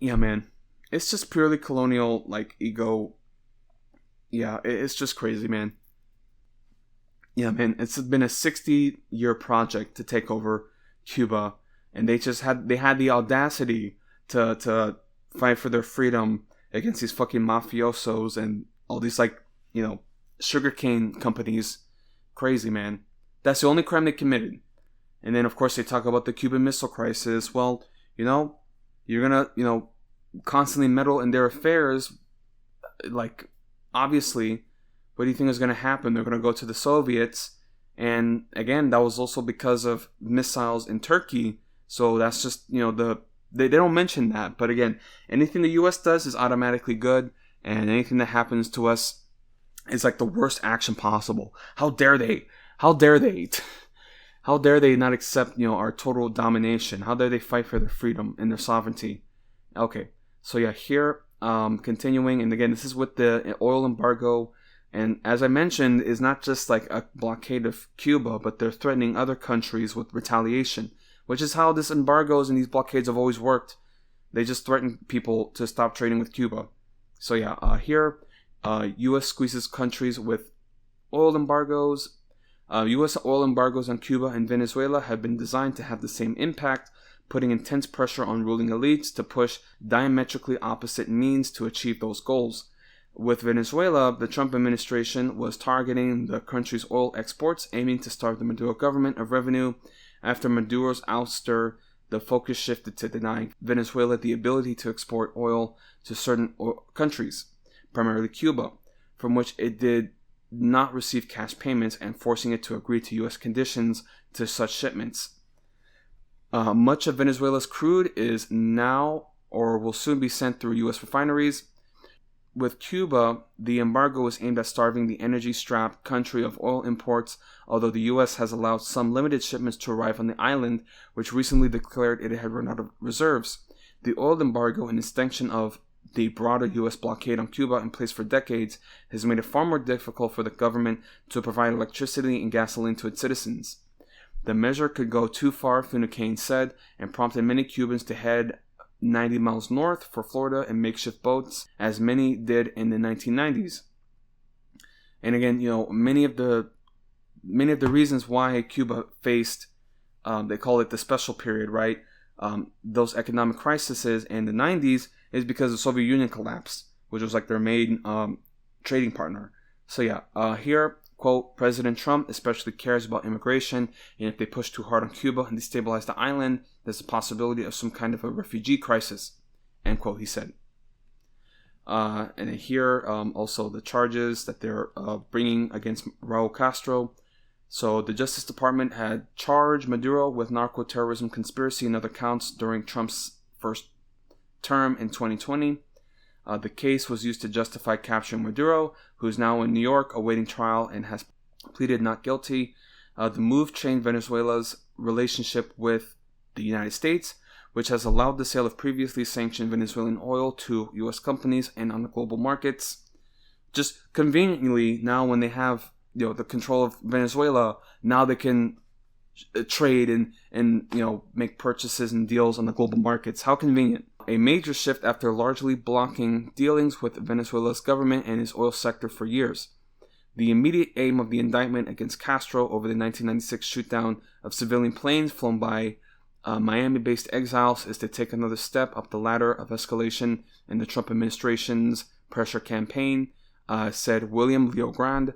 Yeah, man. It's just purely colonial, ego. Yeah, it's just crazy, man. Yeah, man. It's been a 60-year project to take over Cuba, and they had the audacity to fight for their freedom against these fucking mafiosos and all these, sugarcane companies. Crazy, man. That's the only crime they committed. And then, of course, they talk about the Cuban Missile Crisis. Well, you're gonna, constantly meddle in their affairs. Obviously, what do you think is gonna happen? They're gonna go to the Soviets. And, again, that was also because of missiles in Turkey. So that's just, they don't mention that. But, again, anything the U.S. does is automatically good. And anything that happens to us is like the worst action possible. How dare they? How dare they? How dare they not accept, our total domination? How dare they fight for their freedom and their sovereignty? Okay, so yeah, here, continuing, and again, this is with the oil embargo. And as I mentioned, it's not just like a blockade of Cuba, but they're threatening other countries with retaliation, which is how this embargoes and these blockades have always worked. They just threaten people to stop trading with Cuba. So yeah, here, U.S. squeezes countries with oil embargoes. U.S. oil embargoes on Cuba and Venezuela have been designed to have the same impact, putting intense pressure on ruling elites to push diametrically opposite means to achieve those goals. With Venezuela, the Trump administration was targeting the country's oil exports, aiming to starve the Maduro government of revenue. After Maduro's ouster, the focus shifted to denying Venezuela the ability to export oil to certain countries, primarily Cuba, from which it did not receive cash payments, and forcing it to agree to U.S. conditions to such shipments. Much of Venezuela's crude is now or will soon be sent through U.S. refineries. With Cuba, the embargo is aimed at starving the energy-strapped country of oil imports, although the U.S. has allowed some limited shipments to arrive on the island, which recently declared it had run out of reserves. The oil embargo, an extension of the broader U.S. blockade on Cuba in place for decades, has made it far more difficult for the government to provide electricity and gasoline to its citizens. The measure could go too far, Finucane said, and prompted many Cubans to head 90 miles north for Florida in makeshift boats, as many did in the 1990s. And again, many of the reasons why Cuba faced, they call it the special period, right? Those economic crises in the 90s is because the Soviet Union collapsed, which was like their main trading partner. So here, quote, President Trump especially cares about immigration, and if they push too hard on Cuba and destabilize the island, there's a possibility of some kind of a refugee crisis, end quote, he said. And then here, also the charges that they're bringing against Raul Castro. So the Justice Department had charged Maduro with narco-terrorism conspiracy and other counts during Trump's first term in 2020. The case was used to justify capturing Maduro, who is now in New York awaiting trial and has pleaded not guilty. The move changed Venezuela's relationship with the United States, which has allowed the sale of previously sanctioned Venezuelan oil to U.S. companies and on the global markets. Just conveniently, now when they have the control of Venezuela, now they can trade and make purchases and deals on the global markets. How convenient. A major shift after largely blocking dealings with Venezuela's government and its oil sector for years. The immediate aim of the indictment against Castro over the 1996 shootdown of civilian planes flown by Miami-based exiles is to take another step up the ladder of escalation in the Trump administration's pressure campaign, said William Leogrand,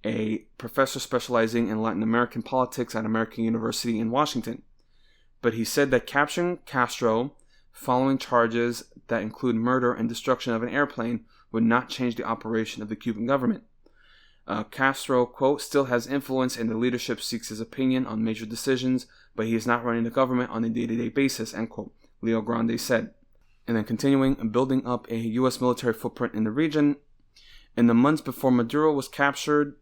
a professor specializing in Latin American politics at American University in Washington. But he said that capturing Castro, following charges that include murder and destruction of an airplane, would not change the operation of the Cuban government. Castro, quote, still has influence and the leadership seeks his opinion on major decisions, but he is not running the government on a day-to-day basis, end quote, Leo Grande said. And then continuing, building up a U.S. military footprint in the region. In the months before Maduro was captured,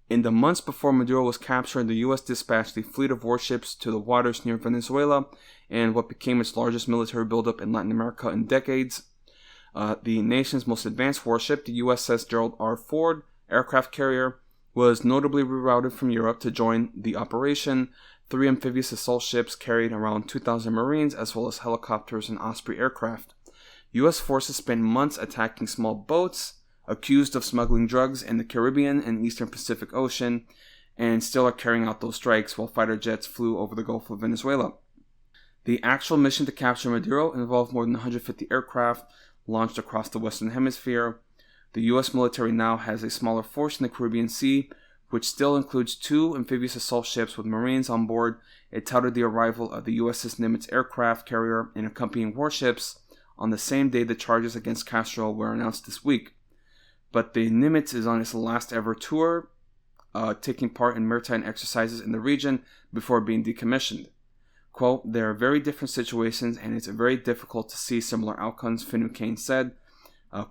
the U.S. dispatched a fleet of warships to the waters near Venezuela and what became its largest military buildup in Latin America in decades. The nation's most advanced warship, the USS Gerald R. Ford aircraft carrier, was notably rerouted from Europe to join the operation. 3 amphibious assault ships carried around 2,000 Marines, as well as helicopters and Osprey aircraft. U.S. forces spent months attacking small boats accused of smuggling drugs in the Caribbean and Eastern Pacific Ocean, and still are carrying out those strikes while fighter jets flew over the Gulf of Venezuela. The actual mission to capture Maduro involved more than 150 aircraft launched across the Western Hemisphere. The U.S. military now has a smaller force in the Caribbean Sea, which still includes 2 amphibious assault ships with Marines on board. It touted the arrival of the USS Nimitz aircraft carrier and accompanying warships on the same day the charges against Castro were announced this week. But the Nimitz is on its last ever tour, taking part in maritime exercises in the region before being decommissioned. Quote, there are very different situations and it's very difficult to see similar outcomes, Finn McCain said.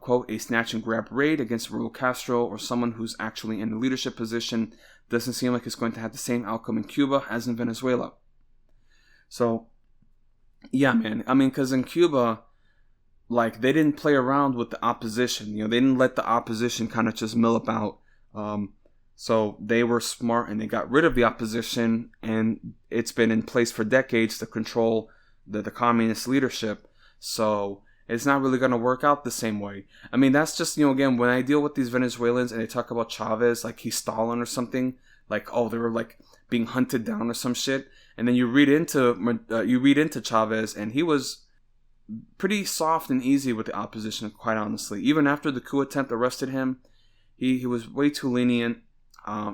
Quote, a snatch and grab raid against Raul Castro or someone who's actually in a leadership position doesn't seem like it's going to have the same outcome in Cuba as in Venezuela. So, yeah, man. I mean, because in Cuba, like, they didn't play around with the opposition. They didn't let the opposition kind of just mill about. So they were smart and they got rid of the opposition, and it's been in place for decades to control the communist leadership. So it's not really going to work out the same way. I mean, that's just, again, when I deal with these Venezuelans and they talk about Chavez, like he's Stalin or something, like, oh, they were like being hunted down or some shit. And then you read into Chavez, and he was pretty soft and easy with the opposition, quite honestly. Even after the coup attempt arrested him, he was way too lenient.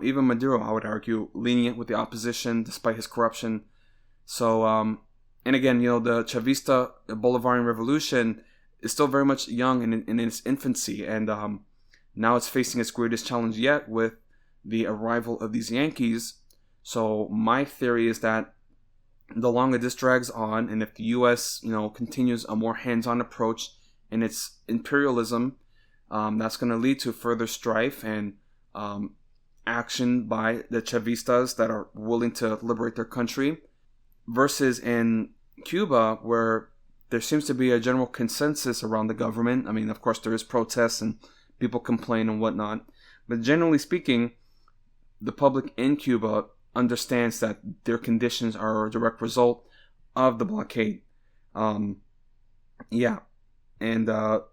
Even Maduro, I would argue, lenient with the opposition despite his corruption. So, and again, the Chavista Bolivarian Revolution is still very much young in its infancy, and now it's facing its greatest challenge yet with the arrival of these Yankees. So my theory is that the longer this drags on, and if the U.S., continues a more hands-on approach in its imperialism, that's going to lead to further strife and action by the Chavistas that are willing to liberate their country, versus in Cuba, where there seems to be a general consensus around the government. I mean, of course, there is protests and people complain and whatnot, but generally speaking, the public in Cuba understands that their conditions are a direct result of the blockade. Yeah. And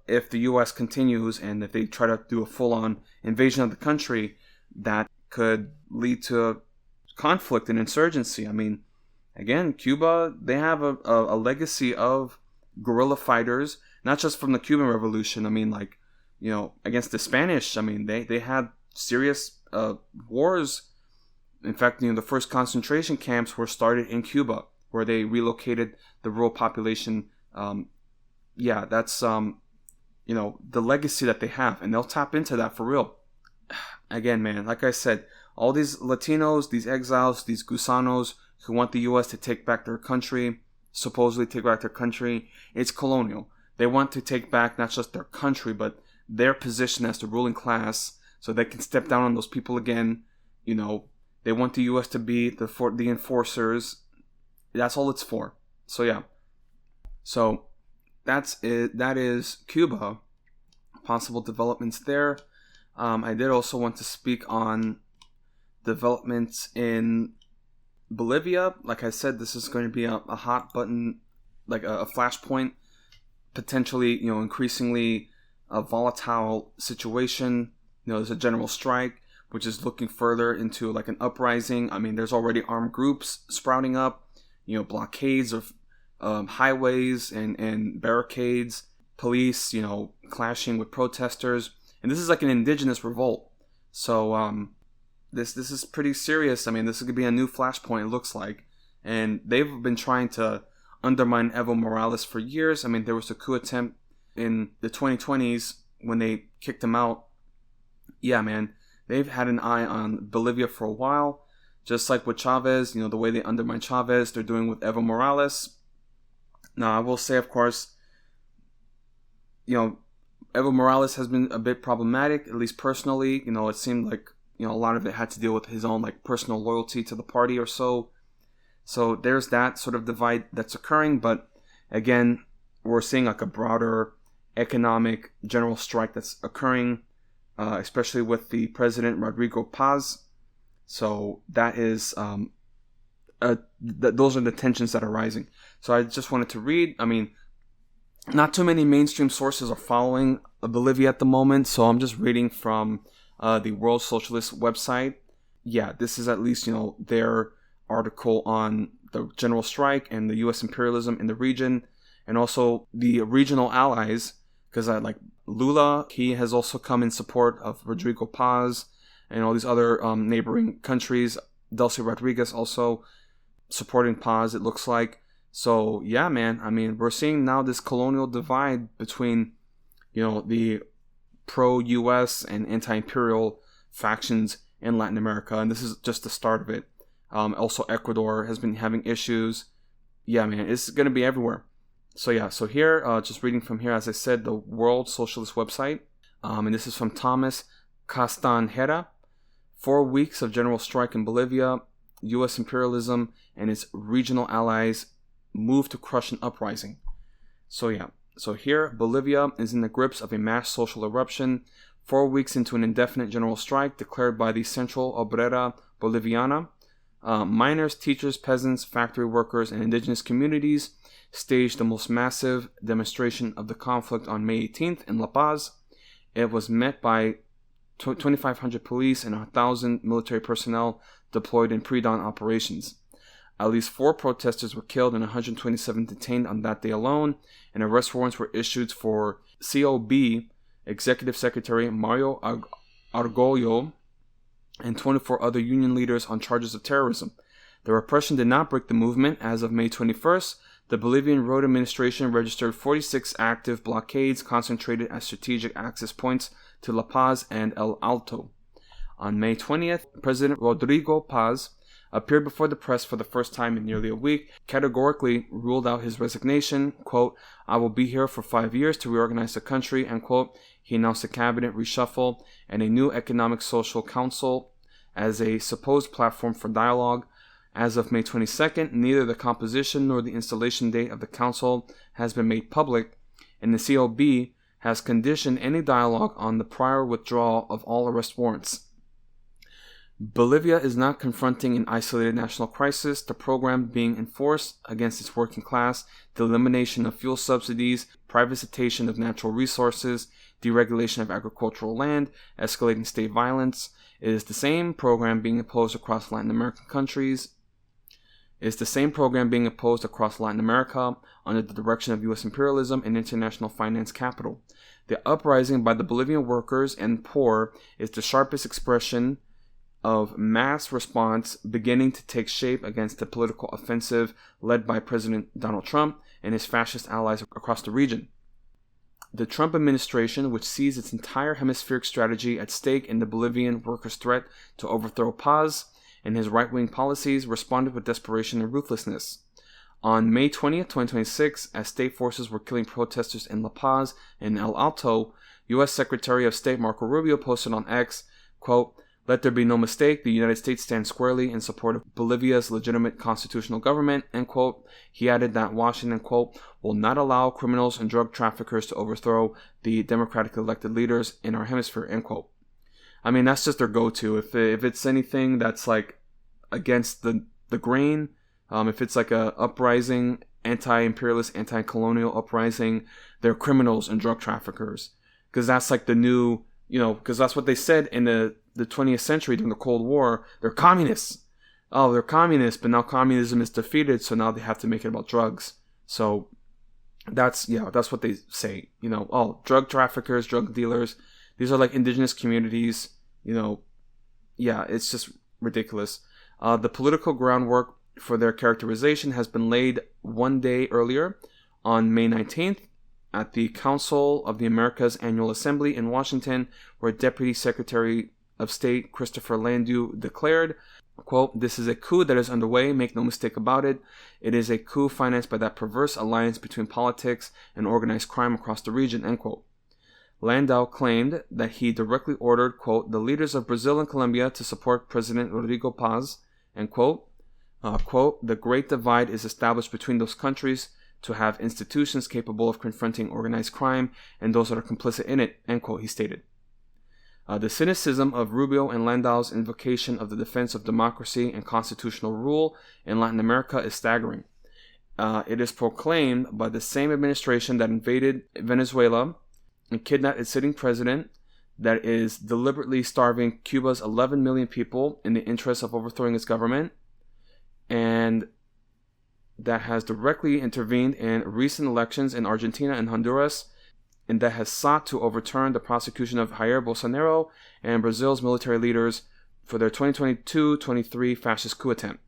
if the U.S. continues and if they try to do a full-on invasion of the country, that could lead to conflict and insurgency. I mean, again, Cuba, they have a legacy of guerrilla fighters, not just from the Cuban Revolution. I mean, like, against the Spanish. I mean, they had serious wars. In fact, the first concentration camps were started in Cuba, where they relocated the rural population. That's the legacy that they have, and they'll tap into that for real. Again, man, like I said, all these Latinos, these exiles, these gusanos who want the U.S. to take back their country, supposedly take back their country, it's colonial. They want to take back not just their country, but their position as the ruling class, so they can step down on those people again. They want the U.S. to be the enforcers. That's all it's for. So yeah. So that's it. That is Cuba. Possible developments there. I did also want to speak on developments in Bolivia. Like I said, this is going to be a hot button, like a flashpoint, potentially, increasingly a volatile situation. There's a general strike, which is looking further into like an uprising. I mean, there's already armed groups sprouting up, blockades of highways and barricades, police, clashing with protesters. And this is like an indigenous revolt. So this is pretty serious. I mean, this could be a new flashpoint, it looks like. And they've been trying to undermine Evo Morales for years. I mean, there was a coup attempt in the 2020s when they kicked him out. Yeah, man, they've had an eye on Bolivia for a while. Just like with Chavez, the way they undermine Chavez, they're doing with Evo Morales. Now, I will say, of course, Evo Morales has been a bit problematic, at least personally. It seemed like, a lot of it had to deal with his own, like, personal loyalty to the party or so. So there's that sort of divide that's occurring. But again, we're seeing like a broader economic general strike that's occurring, especially with the president, Rodrigo Paz. So that is, those are the tensions that are rising. So I just wanted to read. I mean, not too many mainstream sources are following Bolivia at the moment, so I'm just reading from the World Socialist website. Yeah, this is at least, their article on the general strike and the U.S. imperialism in the region, and also the regional allies, because like Lula, he has also come in support of Rodrigo Paz and all these other neighboring countries. Delcy Rodriguez also supporting Paz, it looks like. So yeah, man, I mean, we're seeing now this colonial divide between, the pro-U.S. and anti-imperial factions in Latin America, and this is just the start of it. Also, Ecuador has been having issues. Yeah, man, it's going to be everywhere. So yeah, so here, just reading from here, as I said, the World Socialist website, and this is from Thomas Castanjeda. 4 weeks of general strike in Bolivia, U.S. imperialism and its regional allies move to crush an uprising. So yeah, so here, Bolivia is in the grips of a mass social eruption, 4 weeks into an indefinite general strike declared by the Central Obrera Boliviana. Miners, teachers, peasants, factory workers, and indigenous communities staged the most massive demonstration of the conflict on May 18th in La Paz. It was met by 2,500 police and 1,000 military personnel deployed in pre-dawn operations. At least 4 protesters were killed and 127 detained on that day alone, and arrest warrants were issued for COB Executive Secretary Mario Argollo and 24 other union leaders on charges of terrorism. The repression did not break the movement. As of May 21st, the Bolivian Road Administration registered 46 active blockades concentrated at strategic access points to La Paz and El Alto. On May 20th, President Rodrigo Paz appeared before the press for the first time in nearly a week, categorically ruled out his resignation. Quote, "I will be here for 5 years to reorganize the country," end quote. He announced a cabinet reshuffle and a new economic social council as a supposed platform for dialogue. As of May 22nd, neither the composition nor the installation date of the council has been made public, and the COB has conditioned any dialogue on the prior withdrawal of all arrest warrants. Bolivia is not confronting an isolated national crisis. The program being enforced against its working class, the elimination of fuel subsidies, privatization of natural resources, deregulation of agricultural land, escalating state violence, is the same program being imposed across Latin American countries. Is the same program being imposed across Latin America under the direction of U.S. imperialism and international finance capital. The uprising by the Bolivian workers and poor is the sharpest expression of mass response beginning to take shape against the political offensive led by President Donald Trump and his fascist allies across the region. The Trump administration, which sees its entire hemispheric strategy at stake in the Bolivian workers' threat to overthrow Paz and his right-wing policies, responded with desperation and ruthlessness. On May 20th, 2026, as state forces were killing protesters in La Paz and El Alto, U.S. Secretary of State Marco Rubio posted on X, quote, "Let there be no mistake, the United States stands squarely in support of Bolivia's legitimate constitutional government," end quote. He added that Washington, quote, "will not allow criminals and drug traffickers to overthrow the democratically elected leaders in our hemisphere," end quote. I mean, that's just their go-to. If it's anything that's like against the grain, if it's like a uprising, anti-imperialist, anti-colonial uprising, they're criminals and drug traffickers. Because that's like the new, because that's what they said in the 20th century during the Cold War. They're communists. Oh, they're communists, but now communism is defeated, so now they have to make it about drugs. So that's what they say. Oh, drug traffickers, drug dealers. These are like indigenous communities. It's just ridiculous. The political groundwork for their characterization has been laid one day earlier, on May 19th, at the Council of the Americas Annual Assembly in Washington, where Deputy Secretary of State Christopher Landau declared, quote, "This is a coup that is underway, make no mistake about it. It is a coup financed by that perverse alliance between politics and organized crime across the region," end quote. Landau claimed that he directly ordered, quote, "the leaders of Brazil and Colombia to support President Rodrigo Paz," end quote. Quote, "The great divide is established between those countries to have institutions capable of confronting organized crime and those that are complicit in it," end quote, he stated. The cynicism of Rubio and Landau's invocation of the defense of democracy and constitutional rule in Latin America is staggering. It is proclaimed by the same administration that invaded Venezuela and kidnapped its sitting president, that is deliberately starving Cuba's 11 million people in the interest of overthrowing its government, and that has directly intervened in recent elections in Argentina and Honduras, and that has sought to overturn the prosecution of Jair Bolsonaro and Brazil's military leaders for their 2022-23 fascist coup attempt.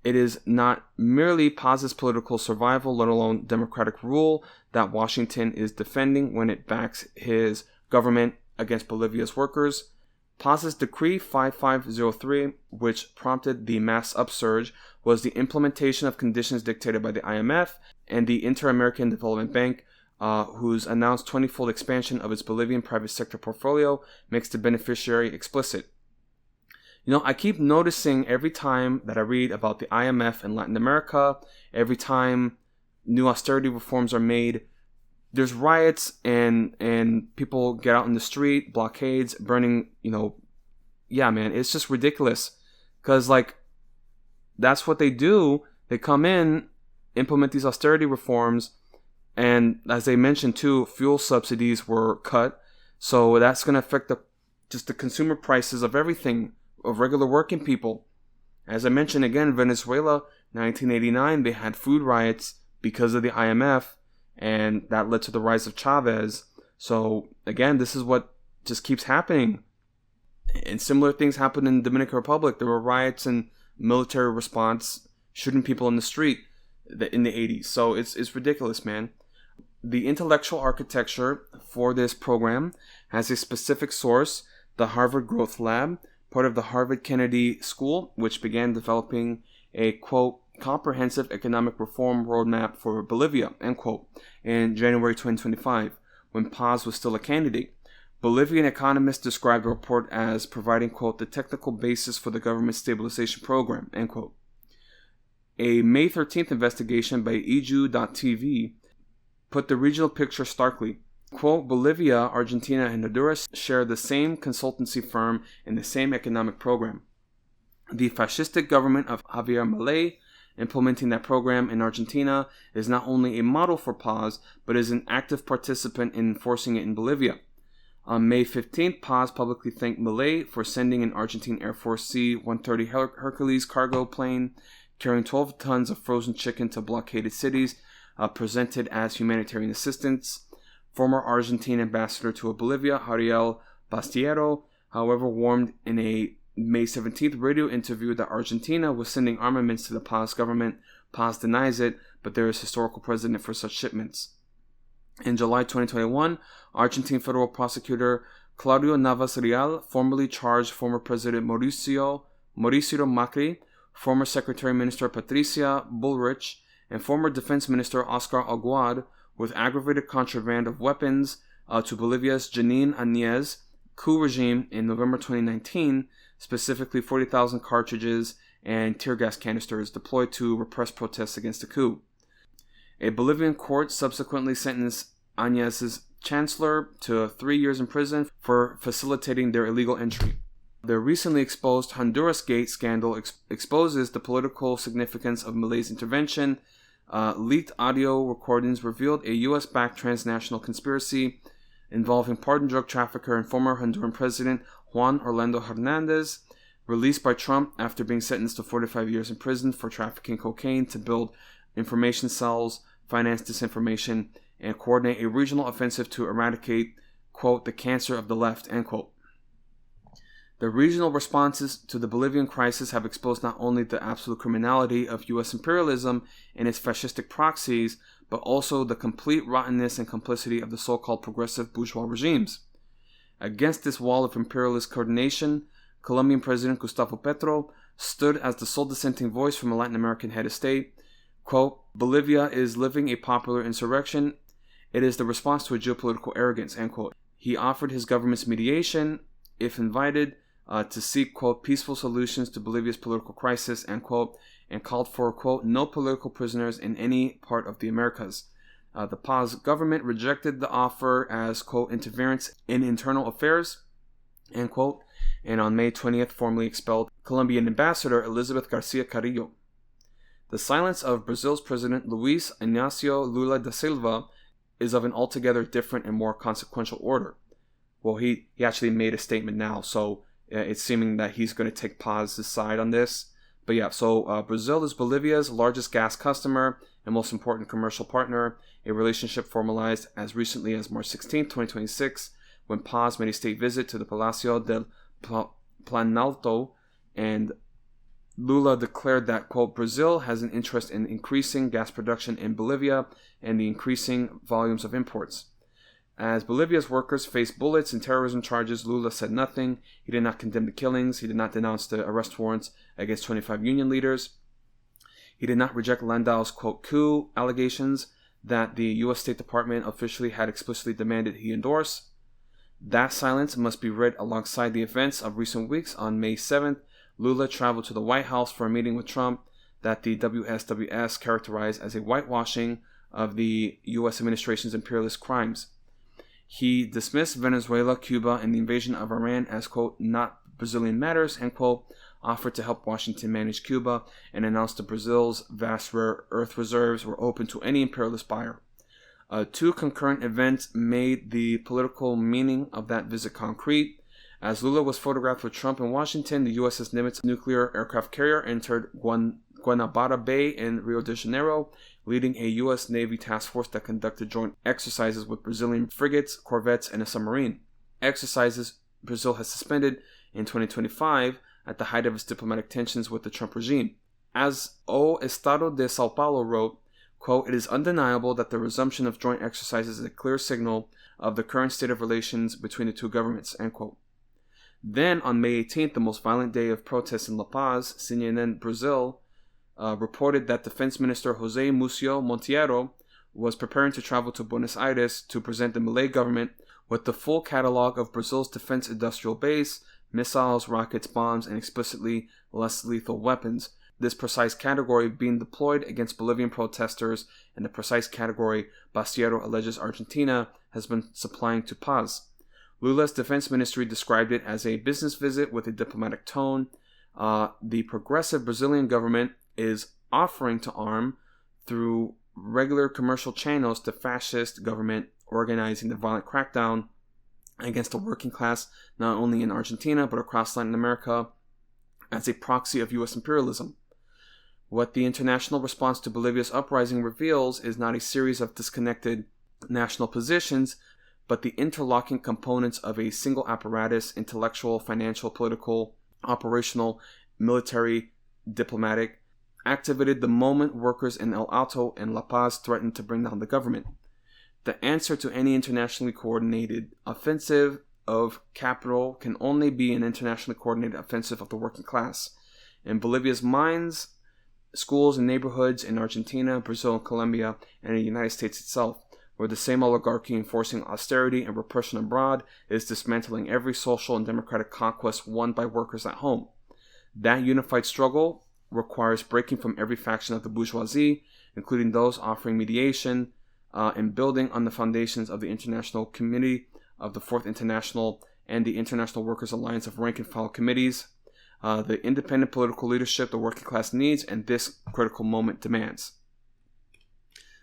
It is not merely Paz's political survival, let alone democratic rule, that Washington is defending when it backs his government against Bolivia's workers. Paz's Decree 5503, which prompted the mass upsurge, was the implementation of conditions dictated by the IMF and the Inter-American Development Bank, whose announced 20-fold expansion of its Bolivian private sector portfolio makes the beneficiary explicit. I keep noticing every time that I read about the IMF in Latin America, every time new austerity reforms are made, there's riots and people get out in the street, blockades, burning, it's just ridiculous. Because, that's what they do. They come in, implement these austerity reforms, and as they mentioned too, fuel subsidies were cut. So that's going to affect the consumer prices of everything, of regular working people. As I mentioned again, Venezuela, 1989, they had food riots because of the IMF, and that led to the rise of Chavez. So again, this is what just keeps happening. And similar things happened in the Dominican Republic. There were riots and military response, shooting people in the street in the 80s. So it's ridiculous, man. The intellectual architecture for this program has a specific source, the Harvard Growth Lab, part of the Harvard Kennedy School, which began developing a, quote, comprehensive economic reform roadmap for Bolivia, end quote, in January 2025, when Paz was still a candidate. Bolivian economists described the report as providing, quote, the technical basis for the government stabilization program, end quote. A May 13th investigation by Eju.tv put the regional picture starkly. Quote, Bolivia, Argentina, and Honduras share the same consultancy firm and the same economic program. The fascistic government of Javier Milei, implementing that program in Argentina, is not only a model for Paz, but is an active participant in enforcing it in Bolivia. On May 15th, Paz publicly thanked Milei for sending an Argentine Air Force C-130 Hercules cargo plane carrying 12 tons of frozen chicken to blockaded cities, presented as humanitarian assistance. Former Argentine ambassador to Bolivia, Ariel Bastiero, however, warned in a May 17th radio interview that Argentina was sending armaments to the Paz government. Paz denies it, but there is historical precedent for such shipments. In July 2021, Argentine federal prosecutor Claudio Navas Real formally charged former President Mauricio Macri, former Secretary Minister Patricia Bullrich, and former Defense Minister Oscar Aguad with aggravated contraband of weapons to Bolivia's Janine Áñez coup regime in November 2019, specifically 40,000 cartridges and tear gas canisters deployed to repress protests against the coup. A Bolivian court subsequently sentenced Áñez's chancellor to 3 years in prison for facilitating their illegal entry. The recently exposed Honduras Gate scandal exposes the political significance of Milei's intervention. Leaked audio recordings revealed a U.S.-backed transnational conspiracy involving pardoned drug trafficker and former Honduran president Juan Orlando Hernandez, released by Trump after being sentenced to 45 years in prison for trafficking cocaine to build information cells, finance disinformation, and coordinate a regional offensive to eradicate, quote, the cancer of the left, end quote. The regional responses to the Bolivian crisis have exposed not only the absolute criminality of U.S. imperialism and its fascistic proxies, but also the complete rottenness and complicity of the so-called progressive bourgeois regimes. Against this wall of imperialist coordination, Colombian President Gustavo Petro stood as the sole dissenting voice from a Latin American head of state. Quote, Bolivia is living a popular insurrection. It is the response to a geopolitical arrogance, end quote. He offered his government's mediation, if invited, to seek, quote, peaceful solutions to Bolivia's political crisis, end quote, and called for, quote, no political prisoners in any part of the Americas. The Paz government rejected the offer as, quote, interference in internal affairs, end quote, and on May 20th formally expelled Colombian ambassador Elizabeth Garcia Carrillo. The silence of Brazil's President Luiz Inácio Lula da Silva is of an altogether different and more consequential order. Well, he actually made a statement now, so it's seeming that he's going to take Paz's side on this. But yeah, so Brazil is Bolivia's largest gas customer and most important commercial partner, a relationship formalized as recently as March 16, 2026, when Paz made a state visit to the Palacio del Planalto, and Lula declared that, quote, Brazil has an interest in increasing gas production in Bolivia and the increasing volumes of imports. As Bolivia's workers faced bullets and terrorism charges, Lula said nothing. He did not condemn the killings. He did not denounce the arrest warrants against 25 union leaders. He did not reject Landau's, quote, coup allegations that the U.S. State Department officially had explicitly demanded he endorse. That silence must be read alongside the events of recent weeks. On May 7th, Lula traveled to the White House for a meeting with Trump that the WSWS characterized as a whitewashing of the U.S. administration's imperialist crimes. He dismissed Venezuela, Cuba, and the invasion of Iran as, quote, not Brazilian matters, end quote, offered to help Washington manage Cuba, and announced that Brazil's vast rare earth reserves were open to any imperialist buyer. Two concurrent events made the political meaning of that visit concrete. As Lula was photographed with Trump in Washington, the USS Nimitz nuclear aircraft carrier entered Guanabara Bay in Rio de Janeiro, leading a U.S. Navy task force that conducted joint exercises with Brazilian frigates, corvettes, and a submarine. Exercises Brazil has suspended in 2025 at the height of its diplomatic tensions with the Trump regime. As O Estado de Sao Paulo wrote, quote, it is undeniable that the resumption of joint exercises is a clear signal of the current state of relations between the two governments, end quote. Then, on May 18th, the most violent day of protests in La Paz, CNN Brazil reported that Defense Minister José Múcio Monteiro was preparing to travel to Buenos Aires to present the Milei government with the full catalog of Brazil's defense industrial base, missiles, rockets, bombs, and explicitly less lethal weapons. This precise category being deployed against Bolivian protesters, and the precise category Bastiero alleges Argentina has been supplying to Paz. Lula's defense ministry described it as a business visit with a diplomatic tone. The progressive Brazilian government is offering to arm through regular commercial channels the fascist government organizing the violent crackdown against the working class, not only in Argentina but across Latin America, as a proxy of U.S. imperialism. What the international response to Bolivia's uprising reveals is not a series of disconnected national positions, but the interlocking components of a single apparatus: intellectual, financial, political, operational, military, diplomatic, activated the moment workers in El Alto and La Paz threatened to bring down the government. The answer to any internationally coordinated offensive of capital can only be an internationally coordinated offensive of the working class. In Bolivia's mines, schools, and neighborhoods in Argentina, Brazil, and Colombia, and the United States itself, where the same oligarchy enforcing austerity and repression abroad is dismantling every social and democratic conquest won by workers at home. That unified struggle requires breaking from every faction of the bourgeoisie, including those offering mediation, and building on the foundations of the International Committee of the Fourth International and the International Workers' Alliance of rank and file committees, the independent political leadership the working class needs and this critical moment demands.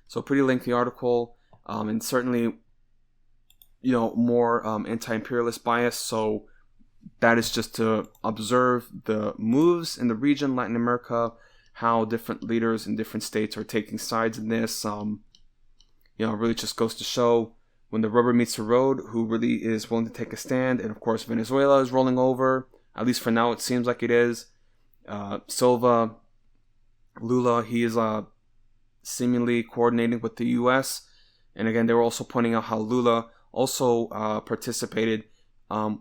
So, pretty lengthy article, and certainly, more anti-imperialist bias. So that is just to observe the moves in the region, Latin America, how different leaders in different states are taking sides in this. It really just goes to show when the rubber meets the road, who really is willing to take a stand. And of course, Venezuela is rolling over. At least for now, it seems like it is. Silva, Lula, he is seemingly coordinating with the U.S. And again, they were also pointing out how Lula also participated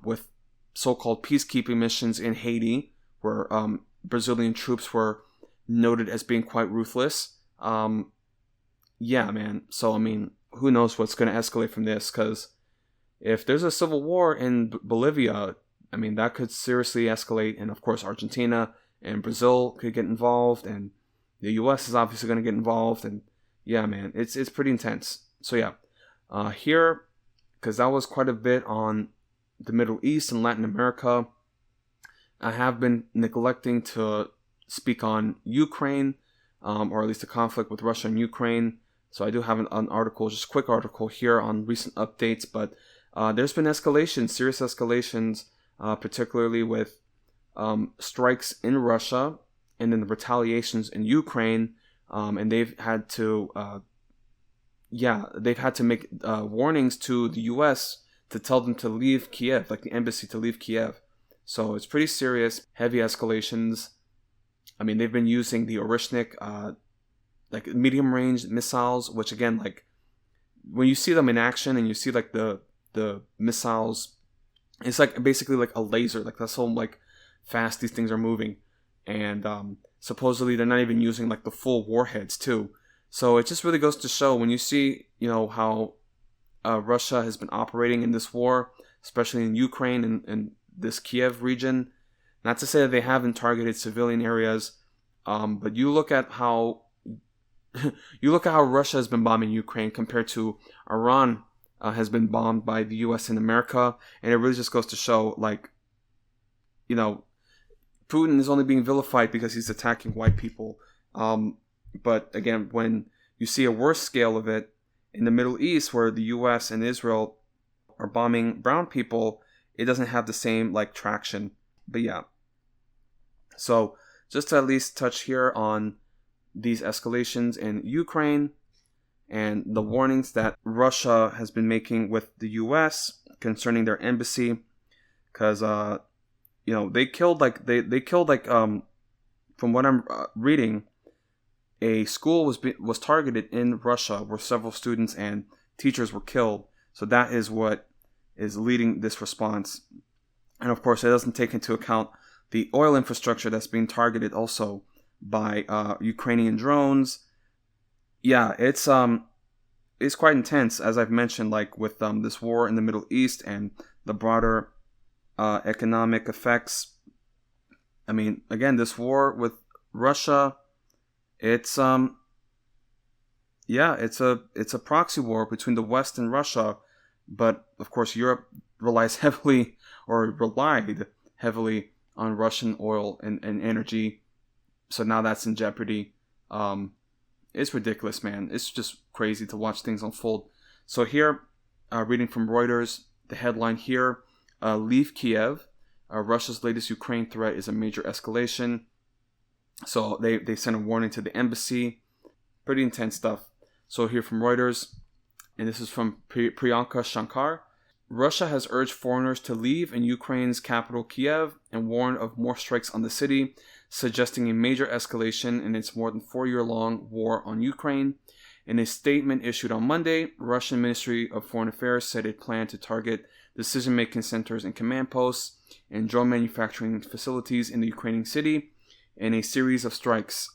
with so-called peacekeeping missions in Haiti, where Brazilian troops were noted as being quite ruthless. Yeah, man. So, who knows what's going to escalate from this? Because if there's a civil war in Bolivia, that could seriously escalate. And of course, Argentina and Brazil could get involved. And the U.S. is obviously going to get involved. And yeah, man, it's pretty intense. So yeah, here, because that was quite a bit on the Middle East and Latin America, I have been neglecting to speak on Ukraine, or at least the conflict with Russia and Ukraine. So I do have an article, just a quick article here on recent updates, but there's been escalations, serious escalations, particularly with strikes in Russia and then the retaliations in Ukraine, and they've had to make warnings to the U.S. to tell them to leave Kiev, like the embassy to leave Kiev. So it's pretty serious, heavy escalations. They've been using the Orishnik, like medium-range missiles, which again, like when you see them in action and you see like the missiles, it's like basically like a laser. Like that's how like fast these things are moving, and supposedly they're not even using like the full warheads too. So it just really goes to show when you see how Russia has been operating in this war, especially in Ukraine and this Kiev region. Not to say that they haven't targeted civilian areas, but you look at how Russia has been bombing Ukraine compared to Iran has been bombed by the U.S. and America, and it really just goes to show, like, Putin is only being vilified because he's attacking white people. But again, when you see a worse scale of it in the Middle East, where the U.S. and Israel are bombing brown people, it doesn't have the same like traction. But yeah. So just to at least touch here on these escalations in Ukraine and the warnings that Russia has been making with the U.S. concerning their embassy, because they killed from what I'm reading, a school was targeted in Russia where several students and teachers were killed. So that is what is leading this response. And of course, it doesn't take into account the oil infrastructure that's being targeted also by Ukrainian drones. Yeah, it's quite intense, as I've mentioned, like with this war in the Middle East and the broader economic effects. Again, this war with Russia, it's a proxy war between the West and Russia, But of course, Europe relied heavily on Russian oil and energy. So now that's in jeopardy. It's ridiculous, man. It's just crazy to watch things unfold. So here, reading from Reuters, the headline here, Leave Kiev. Russia's latest Ukraine threat is a major escalation. So they sent a warning to the embassy. Pretty intense stuff. So here from Reuters, and this is from Priyanka Shankar. Russia has urged foreigners to leave in Ukraine's capital Kiev and warned of more strikes on the city, suggesting a major escalation in its more than 4-year-long war on Ukraine. In a statement issued on Monday, Russian Ministry of Foreign Affairs said it planned to target decision-making centers and command posts and drone manufacturing facilities in the Ukrainian city in a series of strikes.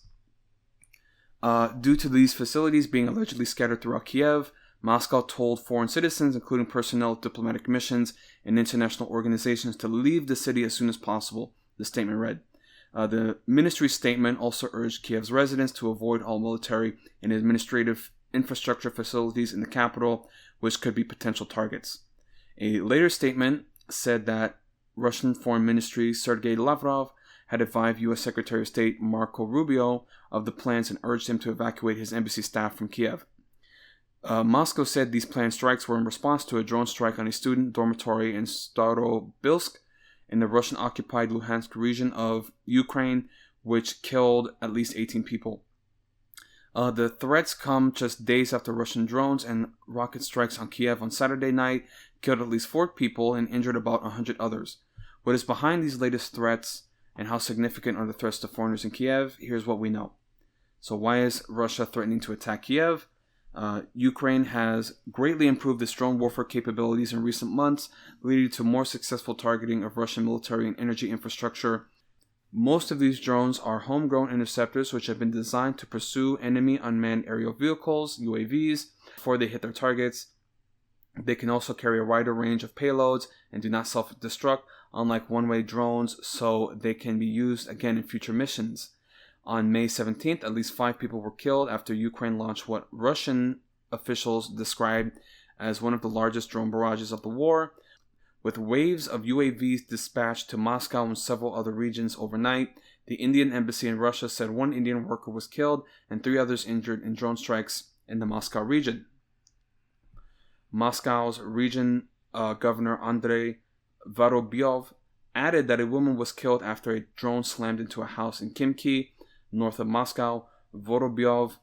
Due to these facilities being allegedly scattered throughout Kiev, Moscow told foreign citizens, including personnel of diplomatic missions and international organizations, to leave the city as soon as possible, the statement read. The ministry's statement also urged Kiev's residents to avoid all military and administrative infrastructure facilities in the capital, which could be potential targets. A later statement said that Russian Foreign Ministry Sergei Lavrov had advised U.S. Secretary of State Marco Rubio of the plans and urged him to evacuate his embassy staff from Kiev. Moscow said these planned strikes were in response to a drone strike on a student dormitory in Starobilsk in the Russian-occupied Luhansk region of Ukraine, which killed at least 18 people. The threats come just days after Russian drones and rocket strikes on Kiev on Saturday night killed at least 4 people and injured about 100 others. What is behind these latest threats and how significant are the threats to foreigners in Kiev? Here's what we know. So why is Russia threatening to attack Kiev? Ukraine has greatly improved its drone warfare capabilities in recent months, leading to more successful targeting of Russian military and energy infrastructure. Most of these drones are homegrown interceptors which have been designed to pursue enemy unmanned aerial vehicles, UAVs, before they hit their targets. They can also carry a wider range of payloads and do not self-destruct, unlike one-way drones, so they can be used again in future missions. On May 17th, at least 5 people were killed after Ukraine launched what Russian officials described as one of the largest drone barrages of the war, with waves of UAVs dispatched to Moscow and several other regions overnight. The Indian embassy in Russia said 1 Indian worker was killed and 3 others injured in drone strikes in the Moscow region. Moscow's region governor Andrei Vorobyov added that a woman was killed after a drone slammed into a house in Khimki, north of Moscow. Vorobyov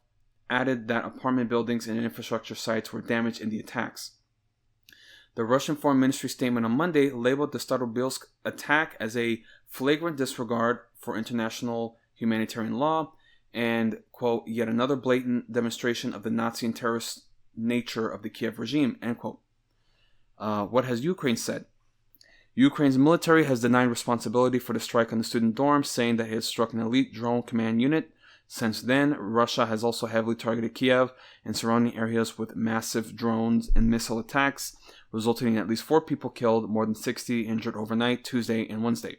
added that apartment buildings and infrastructure sites were damaged in the attacks. The Russian Foreign Ministry statement on Monday labeled the Starobilsk attack as a flagrant disregard for international humanitarian law and, quote, yet another blatant demonstration of the Nazi and terrorist nature of the Kiev regime, end quote. What has Ukraine said? Ukraine's military has denied responsibility for the strike on the student dorm, saying that it had struck an elite drone command unit. Since then, Russia has also heavily targeted Kiev and surrounding areas with massive drones and missile attacks, resulting in at least 4 people killed, more than 60 injured overnight, Tuesday and Wednesday.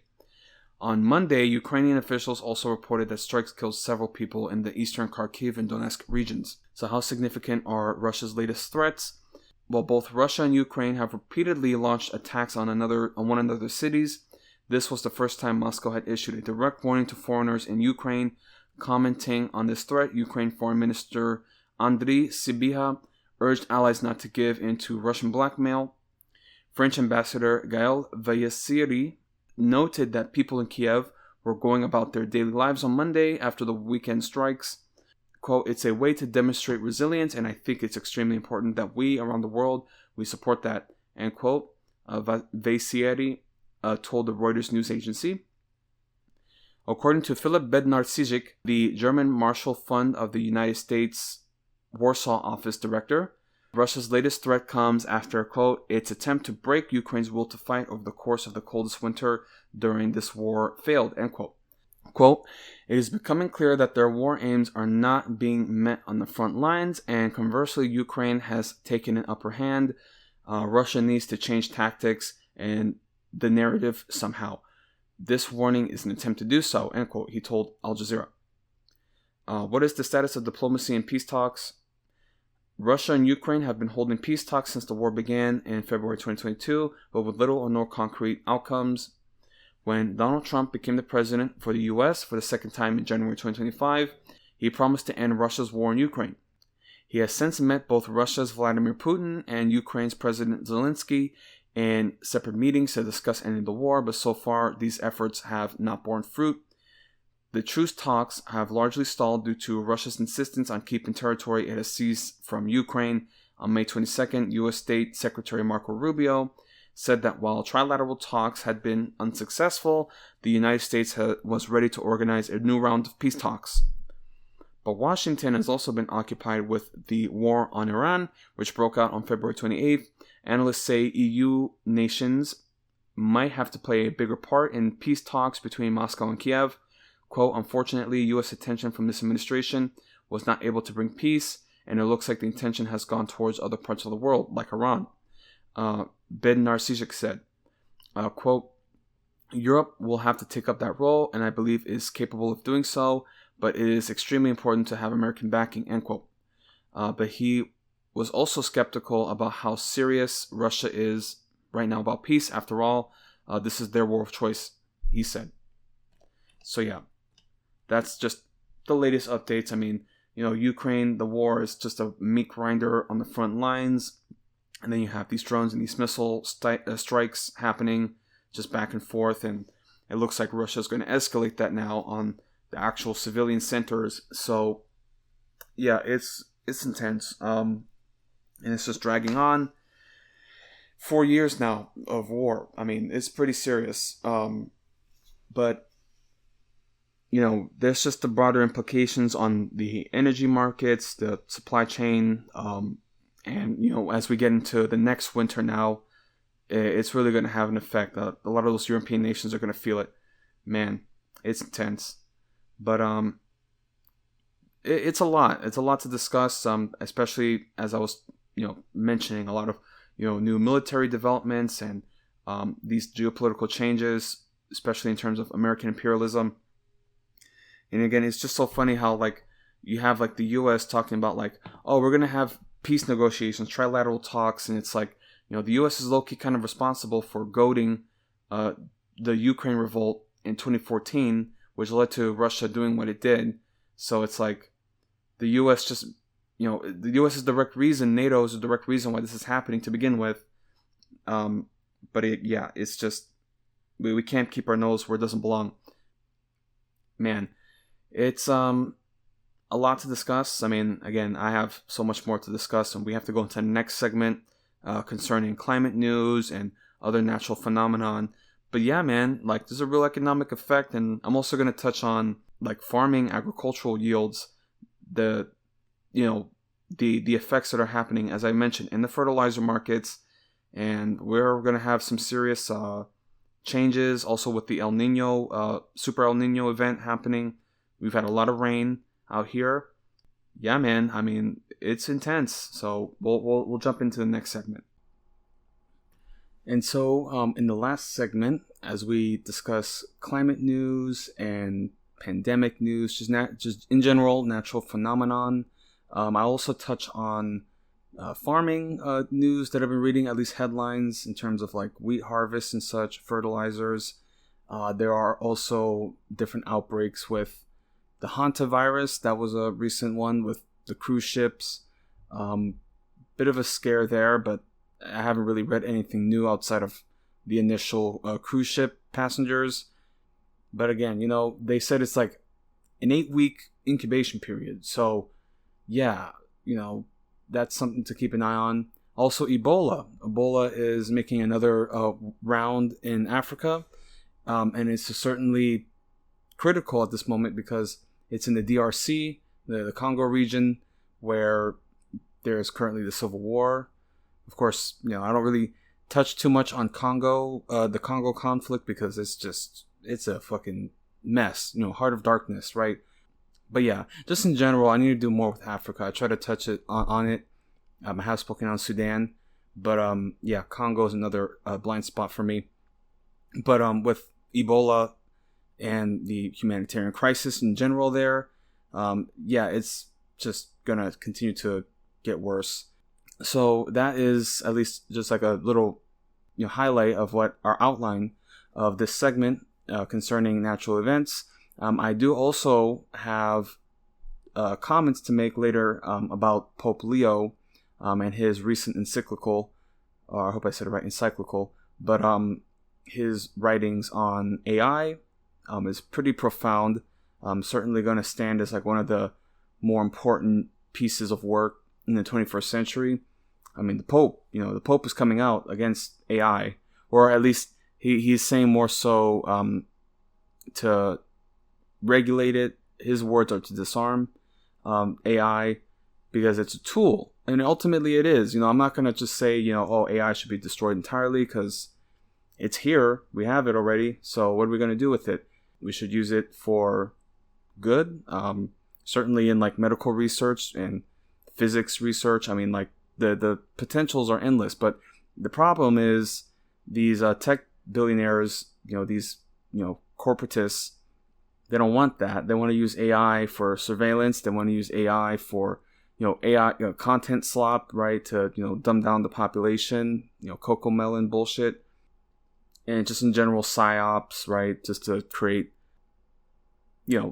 On Monday, Ukrainian officials also reported that strikes killed several people in the eastern Kharkiv and Donetsk regions. So how significant are Russia's latest threats? Well, both Russia and Ukraine have repeatedly launched attacks on one another's cities. This was the first time Moscow had issued a direct warning to foreigners in Ukraine. Commenting on this threat, Ukraine Foreign Minister Andriy Sybiha urged allies not to give in to Russian blackmail. French Ambassador Gaël Vayasiri noted that people in Kiev were going about their daily lives on Monday after the weekend strikes. Quote, it's a way to demonstrate resilience, and I think it's extremely important that we, around the world, we support that, end quote. Vayasiri told the Reuters news agency. According to Philip Bednar-Cizik, the German Marshall Fund of the United States Warsaw Office Director, Russia's latest threat comes after, quote, its attempt to break Ukraine's will to fight over the course of the coldest winter during this war failed, end quote. Quote, it is becoming clear that their war aims are not being met on the front lines, and conversely, Ukraine has taken an upper hand. Russia needs to change tactics and the narrative somehow. This warning is an attempt to do so, end quote, he told Al Jazeera. What is the status of diplomacy and peace talks? Russia and Ukraine have been holding peace talks since the war began in February 2022, but with little or no concrete outcomes. When Donald Trump became the president for the U.S. for the second time in January 2025, he promised to end Russia's war in Ukraine. He has since met both Russia's Vladimir Putin and Ukraine's President Zelensky in separate meetings to discuss ending the war, but so far these efforts have not borne fruit. The truce talks have largely stalled due to Russia's insistence on keeping territory it has seized from Ukraine. On May 22nd, U.S. State Secretary Marco Rubio said that while trilateral talks had been unsuccessful, the United States was ready to organize a new round of peace talks. But Washington has also been occupied with the war on Iran, which broke out on February 28th. Analysts say EU nations might have to play a bigger part in peace talks between Moscow and Kiev. Quote, unfortunately, U.S. attention from this administration was not able to bring peace, and it looks like the intention has gone towards other parts of the world, like Iran. Ben Narcisik said, quote, Europe will have to take up that role, and I believe is capable of doing so, but it is extremely important to have American backing, end quote. But he was also skeptical about how serious Russia is right now about peace. After all, this is their war of choice, he said. So yeah, that's just the latest updates. I mean, Ukraine, the war is just a meat grinder on the front lines. And then you have these drones and these missile strikes happening just back and forth. And it looks like Russia is going to escalate that now on the actual civilian centers. So yeah, it's intense. And it's just dragging on. 4 years now of war. I mean, it's pretty serious. But there's just the broader implications on the energy markets, the supply chain, and, as we get into the next winter now, it's really going to have an effect. A lot of those European nations are going to feel it. Man, it's intense. But it's a lot. It's a lot to discuss, especially as I was, mentioning a lot of, new military developments and these geopolitical changes, especially in terms of American imperialism. And again, it's just so funny how, you have, the U.S. talking about, we're going to have peace negotiations, trilateral talks, and it's the U.S. is low-key kind of responsible for goading the Ukraine revolt in 2014, which led to Russia doing what it did. So it's the U.S. just, the U.S. is the direct reason, NATO is the direct reason why this is happening to begin with. But it's just, we can't keep our nose where it doesn't belong. Man, it's a lot to discuss. I mean, again, I have so much more to discuss, and we have to go into the next segment concerning climate news and other natural phenomenon. But yeah, man, there's a real economic effect, and I'm also going to touch on farming, agricultural yields, the effects that are happening, as I mentioned, in the fertilizer markets, and we're going to have some serious changes also with the El Nino, Super El Nino event happening. We've had a lot of rain out here. Yeah, man. I mean, it's intense. So we'll jump into the next segment. And so, in the last segment, as we discuss climate news and pandemic news, just in general, natural phenomenon, I also touch on farming news that I've been reading, at least headlines in terms of wheat harvest and such, fertilizers. There are also different outbreaks with the hantavirus. That was a recent one with the cruise ships. Bit of a scare there, but I haven't really read anything new outside of the initial cruise ship passengers. But again, they said it's an 8-week incubation period. So yeah, that's something to keep an eye on. Also, Ebola. Ebola is making another round in Africa. And it's certainly critical at this moment because it's in the DRC, the Congo region, where there's currently the civil war. Of course, I don't really touch too much on Congo, the Congo conflict, because it's a fucking mess, heart of darkness, right? But yeah, just in general, I need to do more with Africa. I try to touch it on it. I have spoken on Sudan, but yeah, Congo is another blind spot for me. But with Ebola and the humanitarian crisis in general there, yeah, it's just gonna continue to get worse. So that is at least just like a little highlight of what our outline of this segment concerning natural events. I do also have comments to make later about Pope Leo and his recent encyclical, I hope I said it right, encyclical, but his writings on AI is pretty profound. Certainly going to stand as like one of the more important pieces of work in the 21st century. I mean, the Pope is coming out against AI, or at least he's saying more so to regulate it. His words are to disarm AI because it's a tool, and ultimately it is. I'm not going to just say, AI should be destroyed entirely, because it's here. We have it already. So what are we going to do with it? We should use it for good. Certainly in like medical research and physics research. I mean, like the potentials are endless, but the problem is these tech billionaires, these corporatists, they don't want that. They want to use AI for surveillance. They want to use AI for AI content slop, right, to dumb down the population, cocoa melon bullshit, and just in general psyops, right, just to create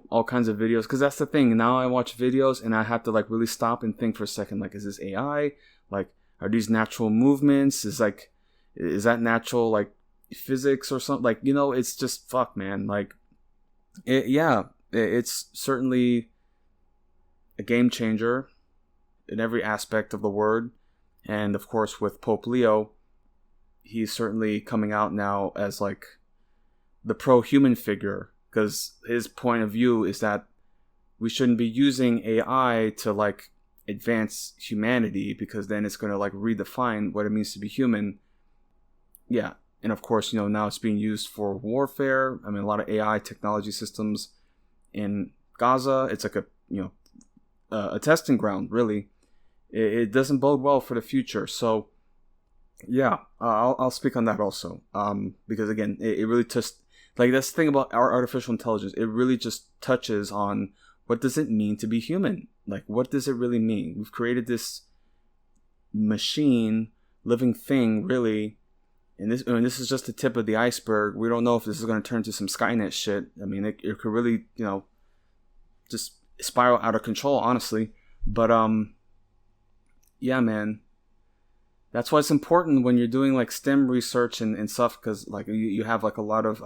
all kinds of videos. Because that's the thing. Now I watch videos and I have to like really stop and think for a second, like, is this AI? Like, are these natural movements? Is that natural, like, physics or something? Like, it's just fuck, man. Like, it's certainly a game changer in every aspect of the word. And of course, with Pope Leo, he's certainly coming out now as like the pro-human figure, because his point of view is that we shouldn't be using AI to like advance humanity, because then it's going to like redefine what it means to be human. Yeah. And of course, now it's being used for warfare. I mean, a lot of AI technology systems in Gaza, it's like a testing ground, really. It doesn't bode well for the future. So yeah, I'll speak on that also. Because again, it really just, like, that's the thing about our artificial intelligence. It really just touches on, what does it mean to be human? Like, what does it really mean? We've created this machine, living thing, really. And this is just the tip of the iceberg. We don't know if this is going to turn to some Skynet shit. I mean, it could really, just spiral out of control, honestly. But, yeah, man. That's why it's important when you're doing, like, STEM research and stuff, because, like, you have, like, a lot of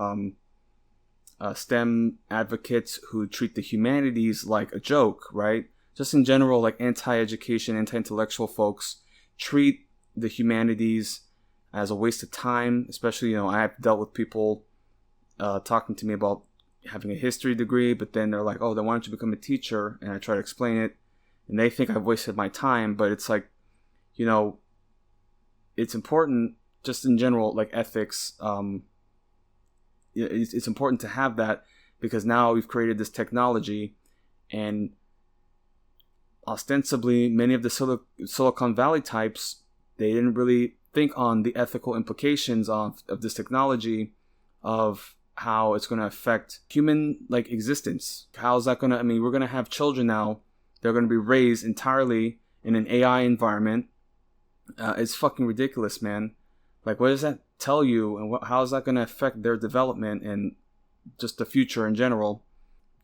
STEM advocates who treat the humanities like a joke, right? Just in general, like, anti-education, anti-intellectual folks treat the humanities as a waste of time. Especially, I have dealt with people talking to me about having a history degree, but then they're like, oh, then why don't you become a teacher? And I try to explain it, and they think I've wasted my time. But it's like, it's important just in general, like ethics. It's important to have that, because now we've created this technology, and ostensibly many of the Silicon Valley types, they didn't really think on the ethical implications of this technology, of how it's going to affect human like existence. How is that going to, I mean, we're going to have children now. They're going to be raised entirely in an AI environment. It's fucking ridiculous, man. Like, what does that tell you, and how is that going to affect their development and just the future in general?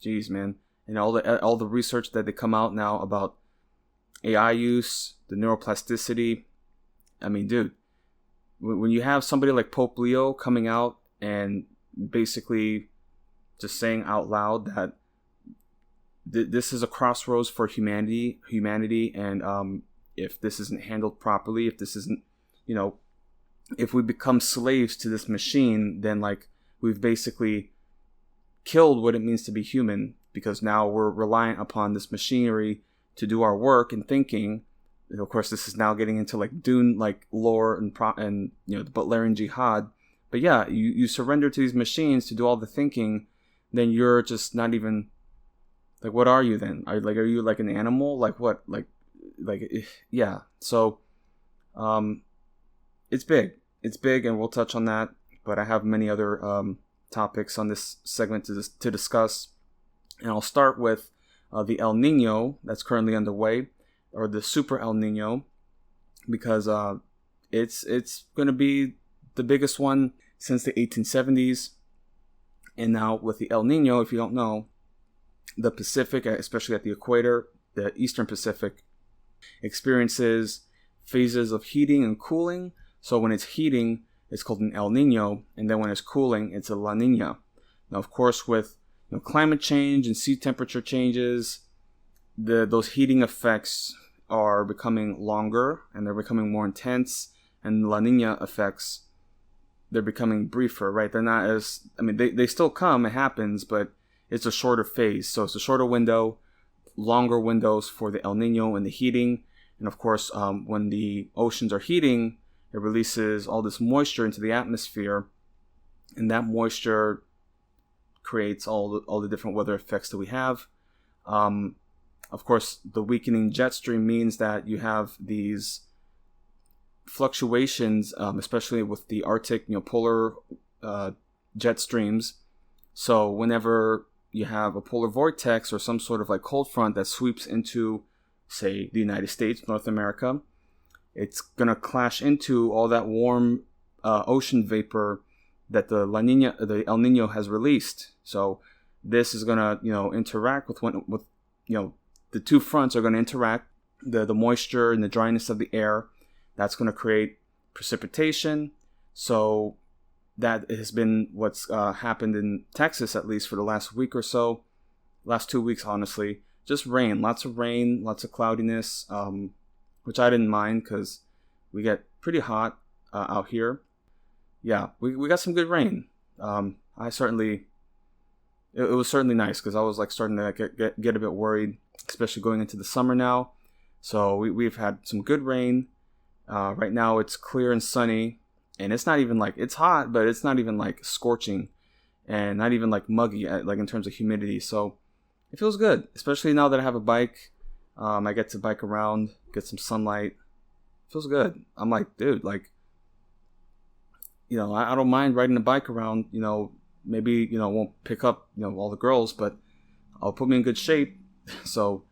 Jeez, man. And all the research that they come out now about AI use, the neuroplasticity. I mean, dude, when you have somebody like Pope Leo coming out and basically just saying out loud that this is a crossroads for humanity, and if this isn't handled properly, if this isn't, if we become slaves to this machine, then like we've basically killed what it means to be human, because now we're reliant upon this machinery to do our work and thinking. And of course, this is now getting into like Dune like lore and the Butlerian Jihad. But yeah, you surrender to these machines to do all the thinking, then you're just not even like, what are you then? Are you like an animal? Like what? Like yeah. So it's big, and we'll touch on that. But I have many other topics on this segment to discuss, and I'll start with the El Nino that's currently underway. or the Super El Nino, because it's going to be the biggest one since the 1870s. And now with the El Nino, if you don't know, the Pacific, especially at the equator, the Eastern Pacific, experiences phases of heating and cooling. So when it's heating, it's called an El Nino, and then when it's cooling, it's a La Nina. Now, of course, with climate change and sea temperature changes, those heating effects are becoming longer and they're becoming more intense, and La Nina effects, they're becoming briefer, right? They're not as, they still come, it happens, but it's a shorter phase. So it's a shorter window, longer windows for the El Nino and the heating. And of course, when the oceans are heating, it releases all this moisture into the atmosphere, and that moisture creates all the different weather effects that we have. Of course, the weakening jet stream means that you have these fluctuations, especially with the Arctic, polar jet streams. So whenever you have a polar vortex or some sort of like cold front that sweeps into, say, the United States, North America, it's going to clash into all that warm ocean vapor that the El Nino has released. So this is going to, interact with the two fronts are going to interact. The moisture and the dryness of the air, that's going to create precipitation. So that has been what's happened in Texas, at least for the last week or so, last 2 weeks, honestly. Just rain, lots of cloudiness, which I didn't mind because we get pretty hot out here. Yeah, we got some good rain. It was certainly nice because I was like starting to get a bit worried, especially going into the summer now. So we've had some good rain. Right now it's clear and sunny, and it's not even like, it's hot, but it's not even like scorching, and not even like muggy, like in terms of humidity. So it feels good, especially now that I have a bike. I get to bike around, get some sunlight. It feels good. I'm like, dude, like, I don't mind riding a bike around. Maybe won't pick up all the girls, but I'll put me in good shape. So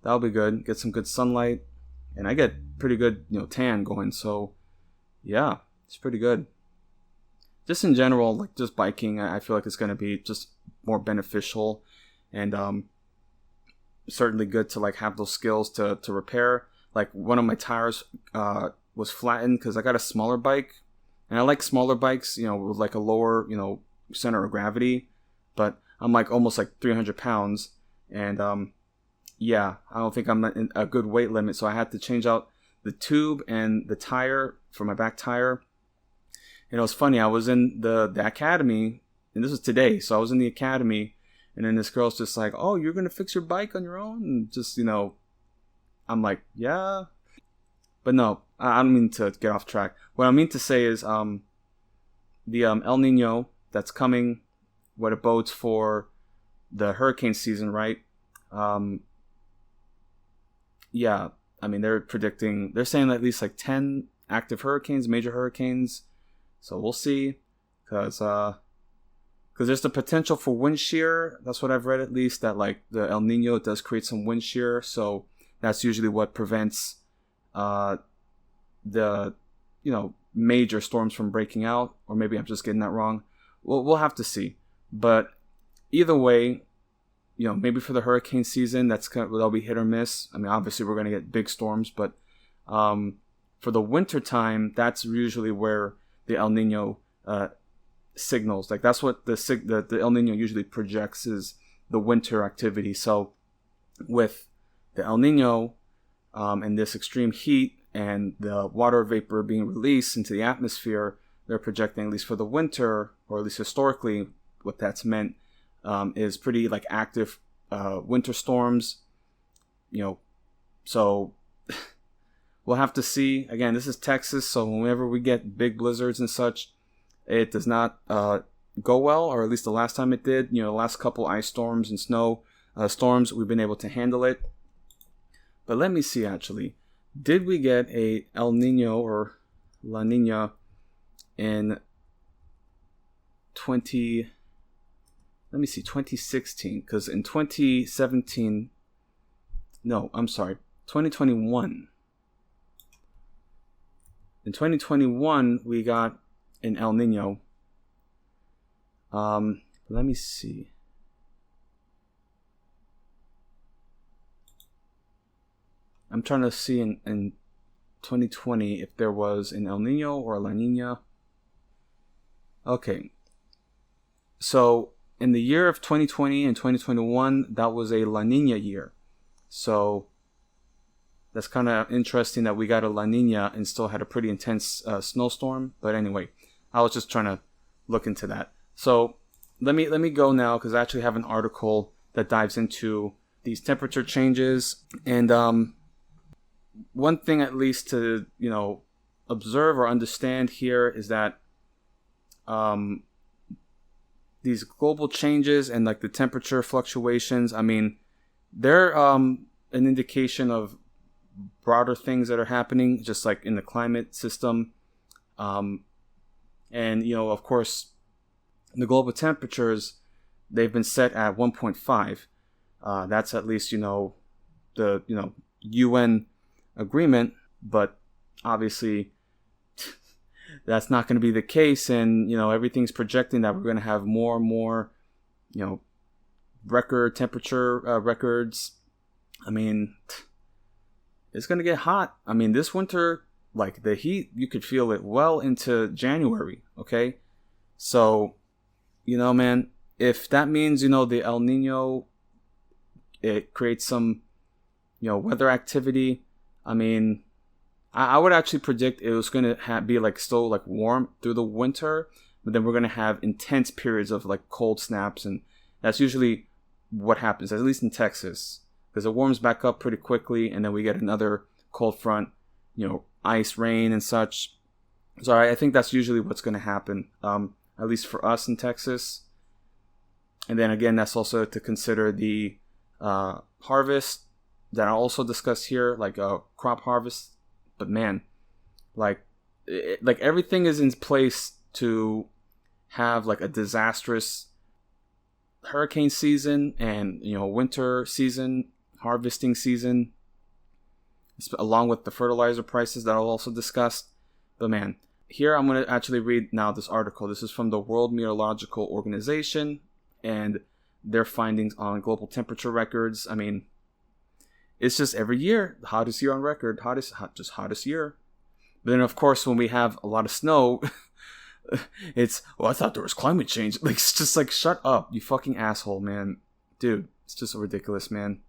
that'll be good. Get some good sunlight, and I get pretty good tan going. So yeah, it's pretty good. Just in general, like just biking, I feel like it's going to be just more beneficial, and certainly good to like have those skills to repair. Like one of my tires was flattened because I got a smaller bike, and I like smaller bikes, with like a lower center of gravity, but I'm like almost like 300 pounds, and yeah, I don't think I'm in a good weight limit, so I had to change out the tube and the tire for my back tire. And it was funny, I was in the academy, and this was today, so I was in the academy, and then this girl's just like, oh, you're gonna fix your bike on your own? And just, I'm like, yeah. But no, I don't mean to get off track. What I mean to say is the El Nino that's coming, what it bodes for the hurricane season, right? Yeah, they're saying at least like 10 active hurricanes, major hurricanes. So we'll see, because there's the potential for wind shear. That's what I've read, at least, that like the El Nino does create some wind shear. So that's usually what prevents the major storms from breaking out. Or maybe I'm just getting that wrong. We'll have to see. But either way, maybe for the hurricane season, that'll be hit or miss. Obviously we're going to get big storms, but for the winter time, that's usually where the El Nino signals. Like that's what the El Nino usually projects, is the winter activity. So with the El Nino and this extreme heat and the water vapor being released into the atmosphere, they're projecting, at least for the winter, or at least historically, what that's meant is pretty like active winter storms. So we'll have to see. Again, this is Texas, so whenever we get big blizzards and such, it does not go well, or at least the last time it did. The last couple ice storms and snow storms, we've been able to handle it. But let me see, actually. Did we get a El Nino or La Nina in 2016? Because in 2017, no, I'm sorry. 2021. In 2021, we got an El Nino. Let me see. I'm trying to see in 2020 if there was an El Nino or a La Nina. Okay. So in the year of 2020 and 2021, that was a La Nina year. So that's kind of interesting that we got a La Nina and still had a pretty intense snowstorm. But anyway, I was just trying to look into that. So let me go now because I actually have an article that dives into these temperature changes. And one thing at least to, observe or understand here is that these global changes and like the temperature fluctuations, I mean, they're an indication of broader things that are happening just like in the climate system. And, of course, the global temperatures, they've been set at 1.5. That's at least, the, UN agreement, but obviously that's not going to be the case. And, everything's projecting that we're going to have more and more, record temperature records. I mean, it's going to get hot. I mean, this winter, like the heat, you could feel it well into January. Okay. So, man, if that means, the El Nino, it creates some, weather activity. I mean, I would actually predict it was going to be like still like warm through the winter, but then we're going to have intense periods of like cold snaps. And that's usually what happens, at least in Texas, because it warms back up pretty quickly. And then we get another cold front, ice, rain and such. So I think that's usually what's going to happen, at least for us in Texas. And then again, that's also to consider the harvest that I'll also discuss here, like crop harvest. But man, like everything is in place to have like a disastrous hurricane season and, winter season, harvesting season, along with the fertilizer prices that I'll also discuss. But man, here I'm going to actually read now this article. This is from the World Meteorological Organization and their findings on global temperature records. I mean, it's just every year, the hottest year on record, hottest year. But then, of course, when we have a lot of snow, it's, I thought there was climate change. Like, it's just like, shut up, you fucking asshole, man. Dude, it's just ridiculous, man.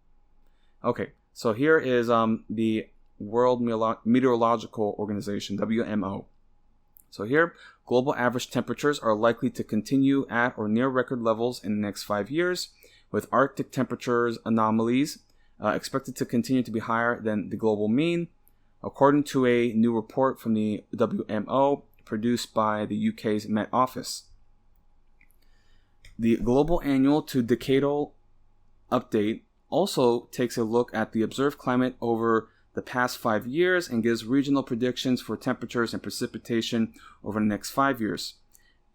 Okay, so here is the World Meteorological Organization, WMO. So here, global average temperatures are likely to continue at or near record levels in the next 5 years, with Arctic temperatures anomalies expected to continue to be higher than the global mean, according to a new report from the WMO produced by the UK's Met Office. The global annual to decadal update also takes a look at the observed climate over the past 5 years and gives regional predictions for temperatures and precipitation over the next 5 years.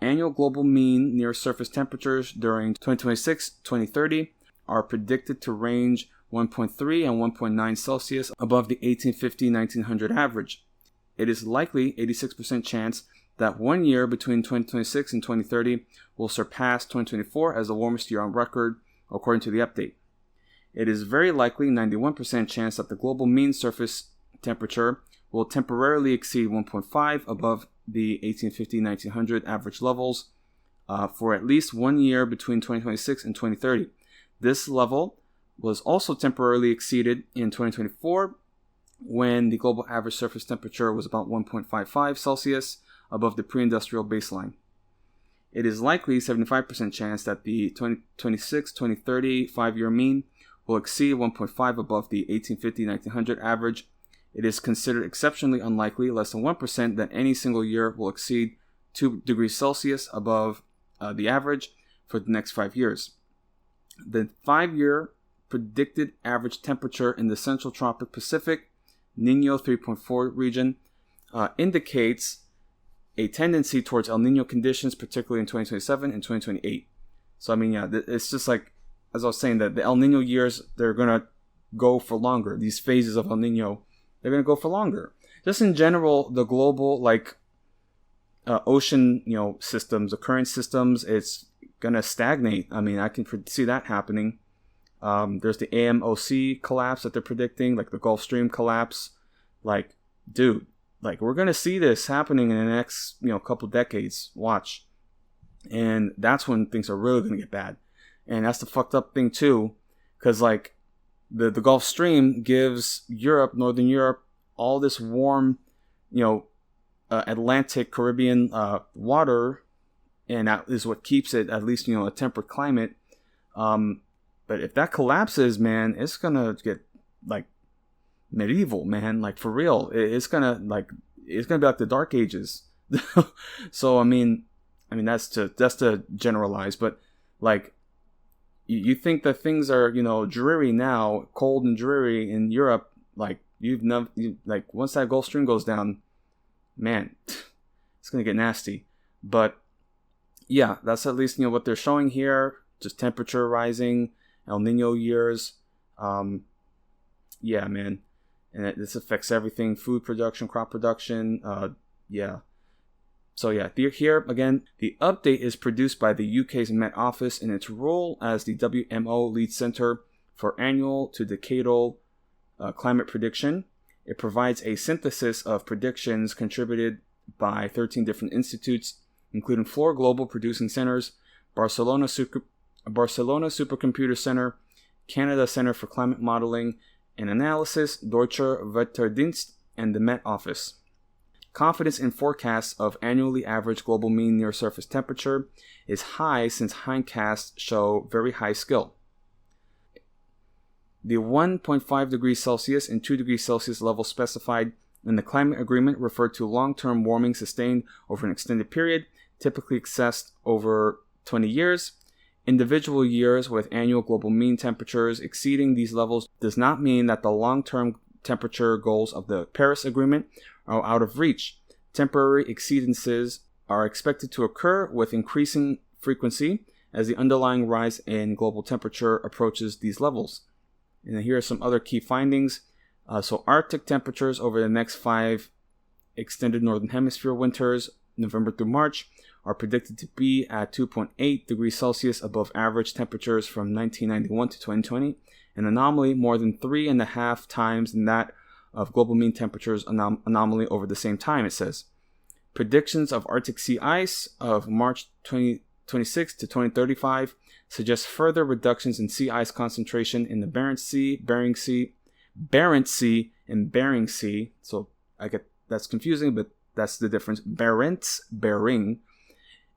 Annual global mean near surface temperatures during 2026-2030 are predicted to range 1.3 and 1.9 Celsius above the 1850-1900 average. It is likely 86% chance that 1 year between 2026 and 2030 will surpass 2024 as the warmest year on record, according to the update. It is very likely 91% chance that the global mean surface temperature will temporarily exceed 1.5 above the 1850-1900 average levels for at least 1 year between 2026 and 2030. This level was also temporarily exceeded in 2024 when the global average surface temperature was about 1.55 Celsius above the pre-industrial baseline. It is likely 75% chance that the 2026-2030 5-year mean will exceed 1.5 above the 1850-1900 average. It is considered exceptionally unlikely, less than 1%, that any single year will exceed 2 degrees Celsius above the average for the next 5 years. The 5-year predicted average temperature in the Central Tropic Pacific, Nino 3.4 region, indicates a tendency towards El Nino conditions, particularly in 2027 and 2028. So, I mean, yeah, it's just like, as I was saying, that the El Nino years, they're going to go for longer. These phases of El Nino, they're going to go for longer. Just in general, the global ocean systems, the current systems, it's going to stagnate. I mean, I can see that happening. There's the AMOC collapse that they're predicting, like the Gulf Stream collapse. Like, dude, like we're going to see this happening in the next couple decades. Watch. And that's when things are really going to get bad. And that's the fucked up thing too, because like the Gulf Stream gives Europe, Northern Europe, all this warm, Atlantic, Caribbean water, and that is what keeps it at least a temperate climate. But if that collapses, man, it's gonna get like medieval, man, like for real. It's gonna be like the Dark Ages. So I mean that's to generalize, but like you think that things are dreary now, cold and dreary in Europe, like once that Gulf Stream goes down, man, it's gonna get nasty. But yeah, that's at least what they're showing here. Just temperature rising, El Nino years. Yeah, man, and this affects everything: food production, crop production. Yeah. So yeah, here again, the update is produced by the UK's Met Office in its role as the WMO lead center for annual to decadal climate prediction. It provides a synthesis of predictions contributed by 13 different institutes, including 4 global producing centers: Barcelona Supercomputer Center, Canada Center for Climate Modeling and Analysis, Deutsche Wetterdienst, and the Met Office. Confidence in forecasts of annually average global mean near-surface temperature is high since hindcasts show very high skill. The 1.5 degrees Celsius and 2 degrees Celsius levels specified in the climate agreement refer to long-term warming sustained over an extended period, typically assessed over 20 years. Individual years with annual global mean temperatures exceeding these levels does not mean that the long-term temperature goals of the Paris Agreement are out of reach. Temporary exceedances are expected to occur with increasing frequency as the underlying rise in global temperature approaches these levels. And here are some other key findings. So Arctic temperatures over the next 5 extended Northern Hemisphere winters, November through March, are predicted to be at 2.8 degrees Celsius above average temperatures from 1991 to 2020, an anomaly more than 3.5 times than that of global mean temperatures anomaly over the same time, it says. Predictions of Arctic sea ice of March 2026 to 2035 suggest further reductions in sea ice concentration in the Barents Sea, and Bering Sea. So I get that's confusing, but that's the difference. Bering,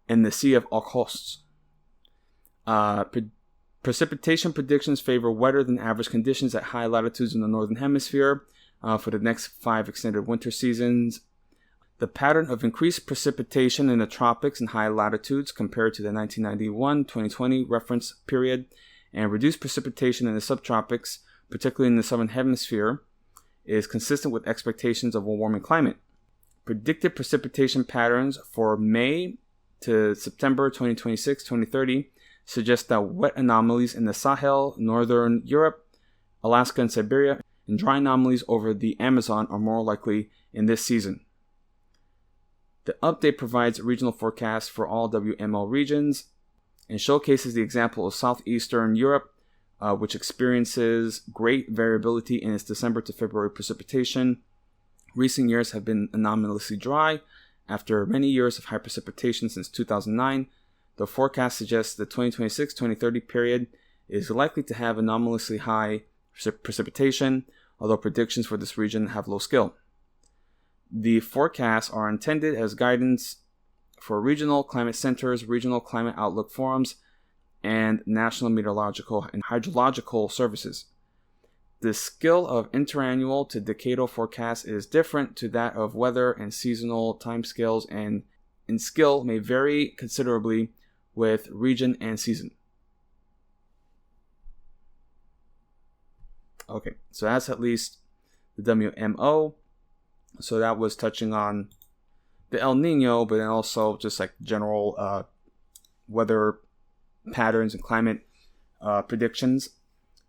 and the Sea of Okhotsk. Precipitation predictions favor wetter than average conditions at high latitudes in the Northern Hemisphere for the next 5 extended winter seasons. The pattern of increased precipitation in the tropics and high latitudes compared to the 1991-2020 reference period and reduced precipitation in the subtropics, particularly in the Southern Hemisphere, is consistent with expectations of a warming climate. Predicted precipitation patterns for May to September 2026-2030 suggest that wet anomalies in the Sahel, Northern Europe, Alaska, and Siberia, and dry anomalies over the Amazon are more likely in this season. The update provides regional forecasts for all WMO regions and showcases the example of southeastern Europe, which experiences great variability in its December to February precipitation. Recent years have been anomalously dry. After many years of high precipitation since 2009, the forecast suggests the 2026-2030 period is likely to have anomalously high precipitation, although predictions for this region have low skill. The forecasts are intended as guidance for regional climate centers, regional climate outlook forums, and national meteorological and hydrological services. The skill of interannual to decadal forecasts is different to that of weather and seasonal timescales, and in skill may vary considerably with region and season. Okay, so that's at least the WMO. So that was touching on the El Nino, but then also just like general weather patterns and climate predictions.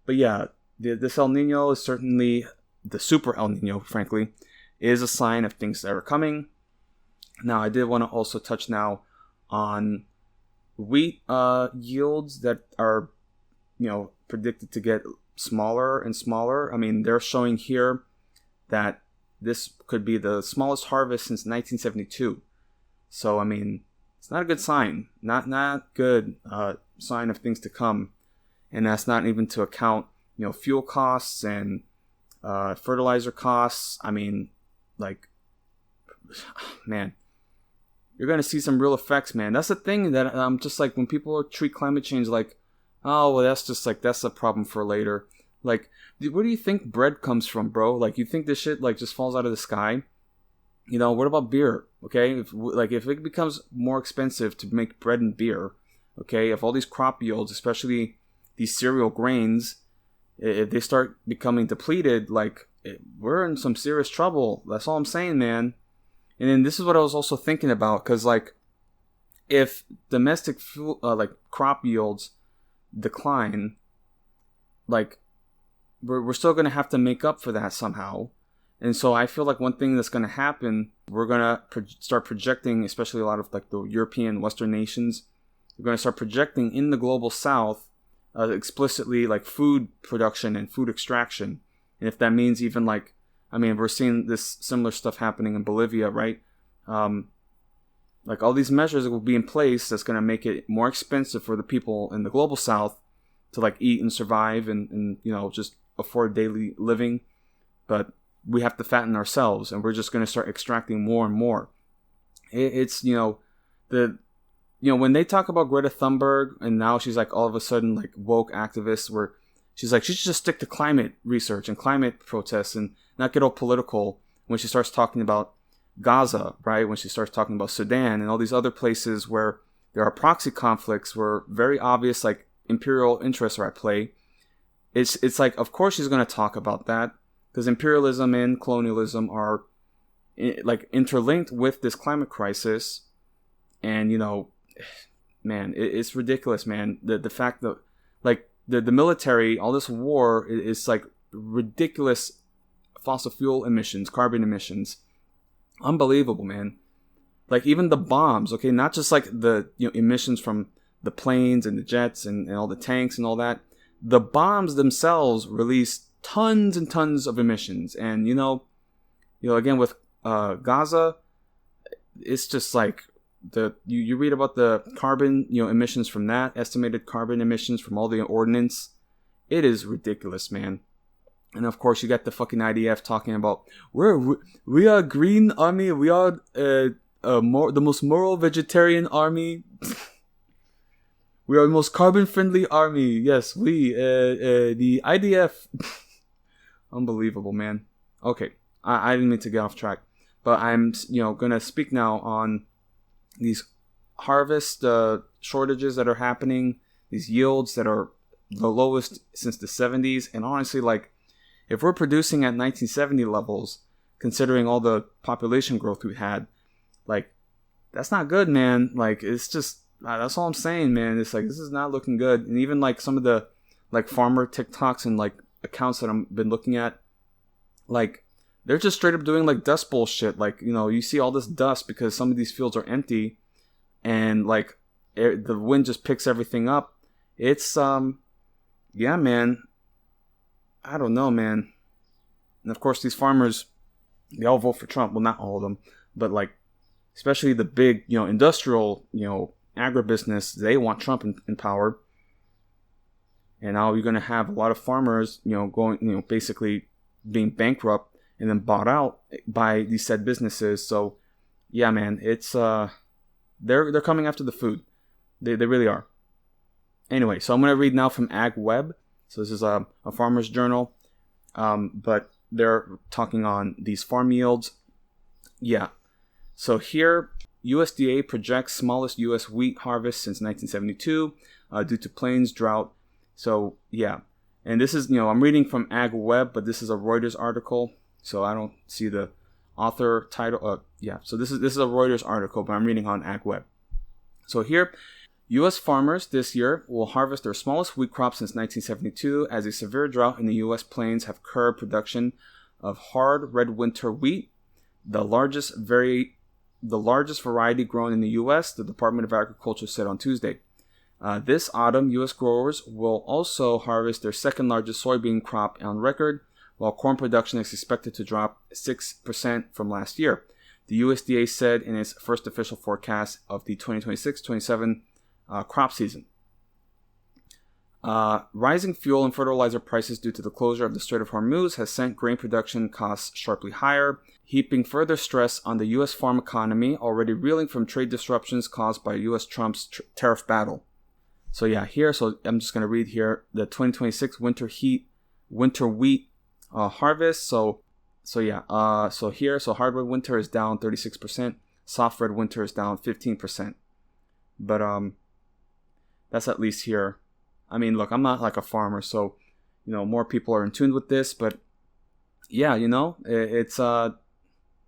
But yeah, this El Nino is certainly, the super El Nino, frankly, is a sign of things that are coming. Now, I did want to also touch now on wheat yields that are, predicted to get smaller and smaller. I mean, they're showing here that this could be the smallest harvest since 1972. So, I mean, it's not a good sign. Not good sign of things to come. And that's not even to account, fuel costs and fertilizer costs. I mean, like, man, you're going to see some real effects, man. That's the thing that I'm just like, when people treat climate change like, oh, well, that's a problem for later. Like, where do you think bread comes from, bro? Like, you think this shit, like, just falls out of the sky? What about beer? Okay, if it becomes more expensive to make bread and beer, okay, if all these crop yields, especially these cereal grains, if they start becoming depleted, like, we're in some serious trouble. That's all I'm saying, man. And then this is what I was also thinking about, because, like, if domestic food, crop yields decline, like, we're still going to have to make up for that somehow. And so I feel like one thing that's going to happen, we're going to start projecting, especially a lot of like the European Western nations, we're going to start projecting in the global south explicitly like food production and food extraction. And if that means even like, I mean, we're seeing this similar stuff happening in Bolivia, right? Like all these measures that will be in place that's going to make it more expensive for the people in the global south to like eat and survive and just afford daily living. But we have to fatten ourselves, and we're just going to start extracting more and more. It's when they talk about Greta Thunberg, and now she's like all of a sudden like woke activist, where she's like she should just stick to climate research and climate protests and not get all political when she starts talking about Gaza, right? When she starts talking about Sudan and all these other places where there are proxy conflicts, where very obvious like imperial interests are at play. It's like, of course she's going to talk about that, because imperialism and colonialism are like interlinked with this climate crisis. And man, it's ridiculous, man. The fact that like the military, all this war is like ridiculous fossil fuel emissions, carbon emissions. Unbelievable, man. Like even the bombs, okay, not just like the emissions from the planes and the jets and all the tanks and all that. The bombs themselves release tons and tons of emissions. And again with Gaza, it's just like you read about the carbon emissions from that, estimated carbon emissions from all the ordnance. It is ridiculous, man. And of course you got the fucking IDF talking about we are green army, we are the most moral vegetarian army. We are the most carbon friendly army. Yes, the IDF. Unbelievable, man. Okay, I didn't mean to get off track, but I'm gonna speak now on these harvest shortages that are happening, these yields that are the lowest since the 70s, and honestly, like, if we're producing at 1970 levels, considering all the population growth we had, like, that's not good, man. Like, it's just, that's all I'm saying, man. It's like, this is not looking good. And even like some of the like farmer TikToks and like accounts that I've been looking at, like, they're just straight up doing like dust bullshit. Like, you see all this dust because some of these fields are empty, and like the wind just picks everything up. It's yeah, man, I don't know, man. And of course these farmers, they all vote for Trump. Well, not all of them, but like especially the big industrial agribusiness, they want Trump in power. And now you're going to have a lot of farmers going basically being bankrupt and then bought out by these said businesses. So yeah, man, it's they're coming after the food. They really are. Anyway, so I'm going to read now from Ag Web. So this is a farmer's journal, but they're talking on these farm yields. Yeah, so here USDA projects smallest U.S. wheat harvest since 1972 due to plains drought. So yeah, and this is I'm reading from Ag Web, but this is a Reuters article, so I don't see the author title. Yeah, so this is a Reuters article, but I'm reading on Ag Web. So here, U.S. farmers this year will harvest their smallest wheat crop since 1972 as a severe drought in the U.S. plains have curbed production of hard red winter wheat, the largest variety grown in the U.S., the Department of Agriculture said on Tuesday. This autumn, U.S. growers will also harvest their second largest soybean crop on record, while corn production is expected to drop 6% from last year. The USDA said in its first official forecast of the 2026-27 crop season. Rising fuel and fertilizer prices due to the closure of the Strait of Hormuz has sent grain production costs sharply higher, heaping further stress on the U.S. farm economy, already reeling from trade disruptions caused by U.S. Trump's tariff battle. So I'm just going to read here the 2026 winter wheat harvest. So hard red winter is down 36%, soft red winter is down 15%. But that's at least here. I mean, look, I'm not like a farmer, so more people are in tune with this, but yeah,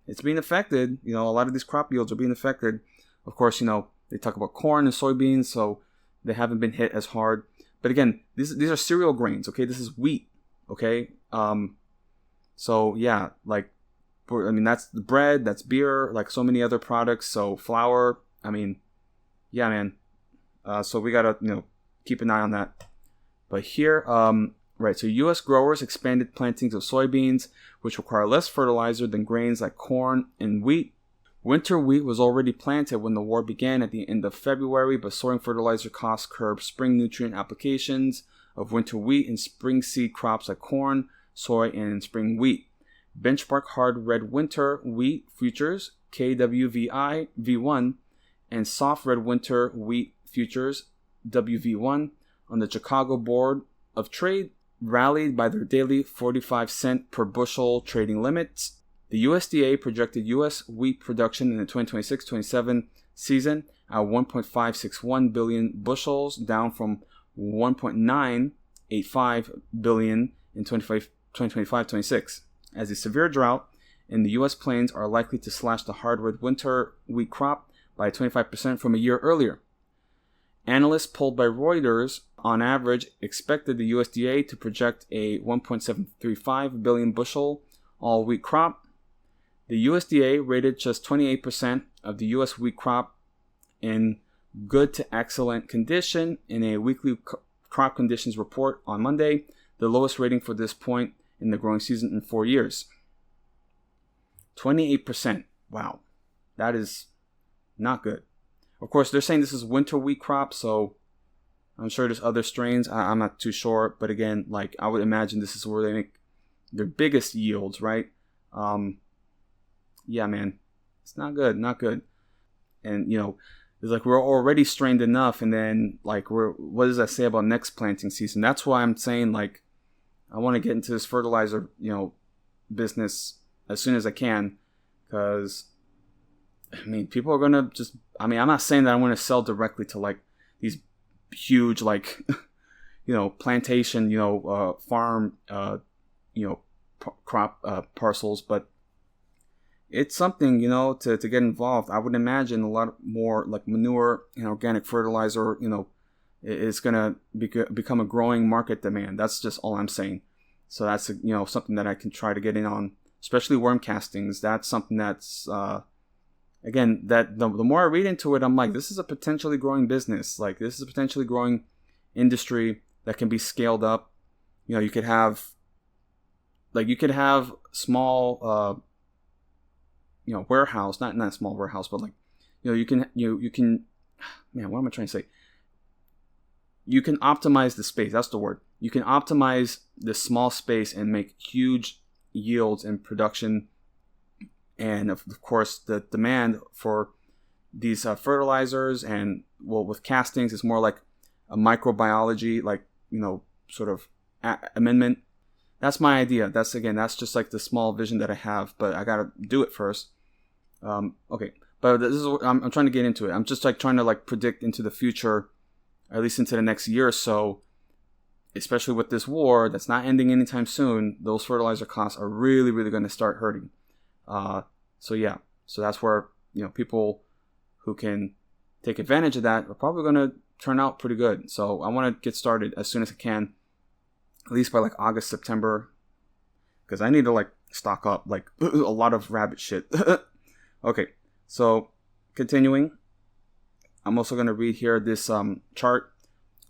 it's being affected. A lot of these crop yields are being affected. Of course, they talk about corn and soybeans, so they haven't been hit as hard. But again, these are cereal grains, okay? This is wheat, okay? So yeah, that's the bread, that's beer, like so many other products. So flour, yeah, man. So we gotta, keep an eye on that. But here, so U.S. growers expanded plantings of soybeans, which require less fertilizer than grains like corn and wheat. Winter wheat was already planted when the war began at the end of February, but soaring fertilizer costs curbed spring nutrient applications of winter wheat and spring seed crops like corn, soy, and spring wheat. Benchmark hard red winter wheat futures, KWVI V1, and soft red winter wheat futures, WV1, on the Chicago Board of Trade rallied by their daily 45-cent per bushel trading limits. The USDA projected U.S. wheat production in the 2026-27 season at 1.561 billion bushels, down from 1.985 billion in 2025-26, as a severe drought in the U.S. plains are likely to slash the hard red winter wheat crop by 25% from a year earlier. Analysts polled by Reuters, on average, expected the USDA to project a 1.735 billion bushel all wheat crop. The USDA rated just 28% of the U.S. wheat crop in good to excellent condition in a weekly crop conditions report on Monday, the lowest rating for this point in the growing season in 4 years. 28%. Wow. That is not good. Of course, they're saying this is winter wheat crop, so I'm sure there's other strains. I'm not too sure. But again, I would imagine this is where they make their biggest yields, right? Yeah, man. It's not good. Not good. And, it's we're already strained enough. And then, what does that say about next planting season? That's why I'm saying, I want to get into this fertilizer, business as soon as I can. Because, people are going to just... I'm not saying that I want to sell directly to, these huge, plantation, farm, crop parcels. But it's something, to get involved. I would imagine a lot more, manure and organic fertilizer, is going to become a growing market demand. That's just all I'm saying. So that's, something that I can try to get in on, especially worm castings. That's something that's... Again, that the more I read into it, I'm like, this is a potentially growing business. This is a potentially growing industry that can be scaled up. You could have, small, warehouse, not small warehouse, but you can, man, what am I trying to say? You can optimize the space. That's the word. You can optimize this small space and make huge yields in production. And of course, the demand for these fertilizers and with castings is more like a microbiology, sort of amendment. That's my idea. That's just the small vision that I have, but I gotta do it first. Okay, but this is what I'm trying to get into it. I'm just trying to predict into the future, at least into the next year or so. Especially with this war that's not ending anytime soon, those fertilizer costs are really, really going to start hurting. So that's where people who can take advantage of that are probably going to turn out pretty good. So I want to get started as soon as I can, at least by like August, September, because I need to like stock up like a lot of rabbit shit. Okay, so continuing, I'm also going to read here this chart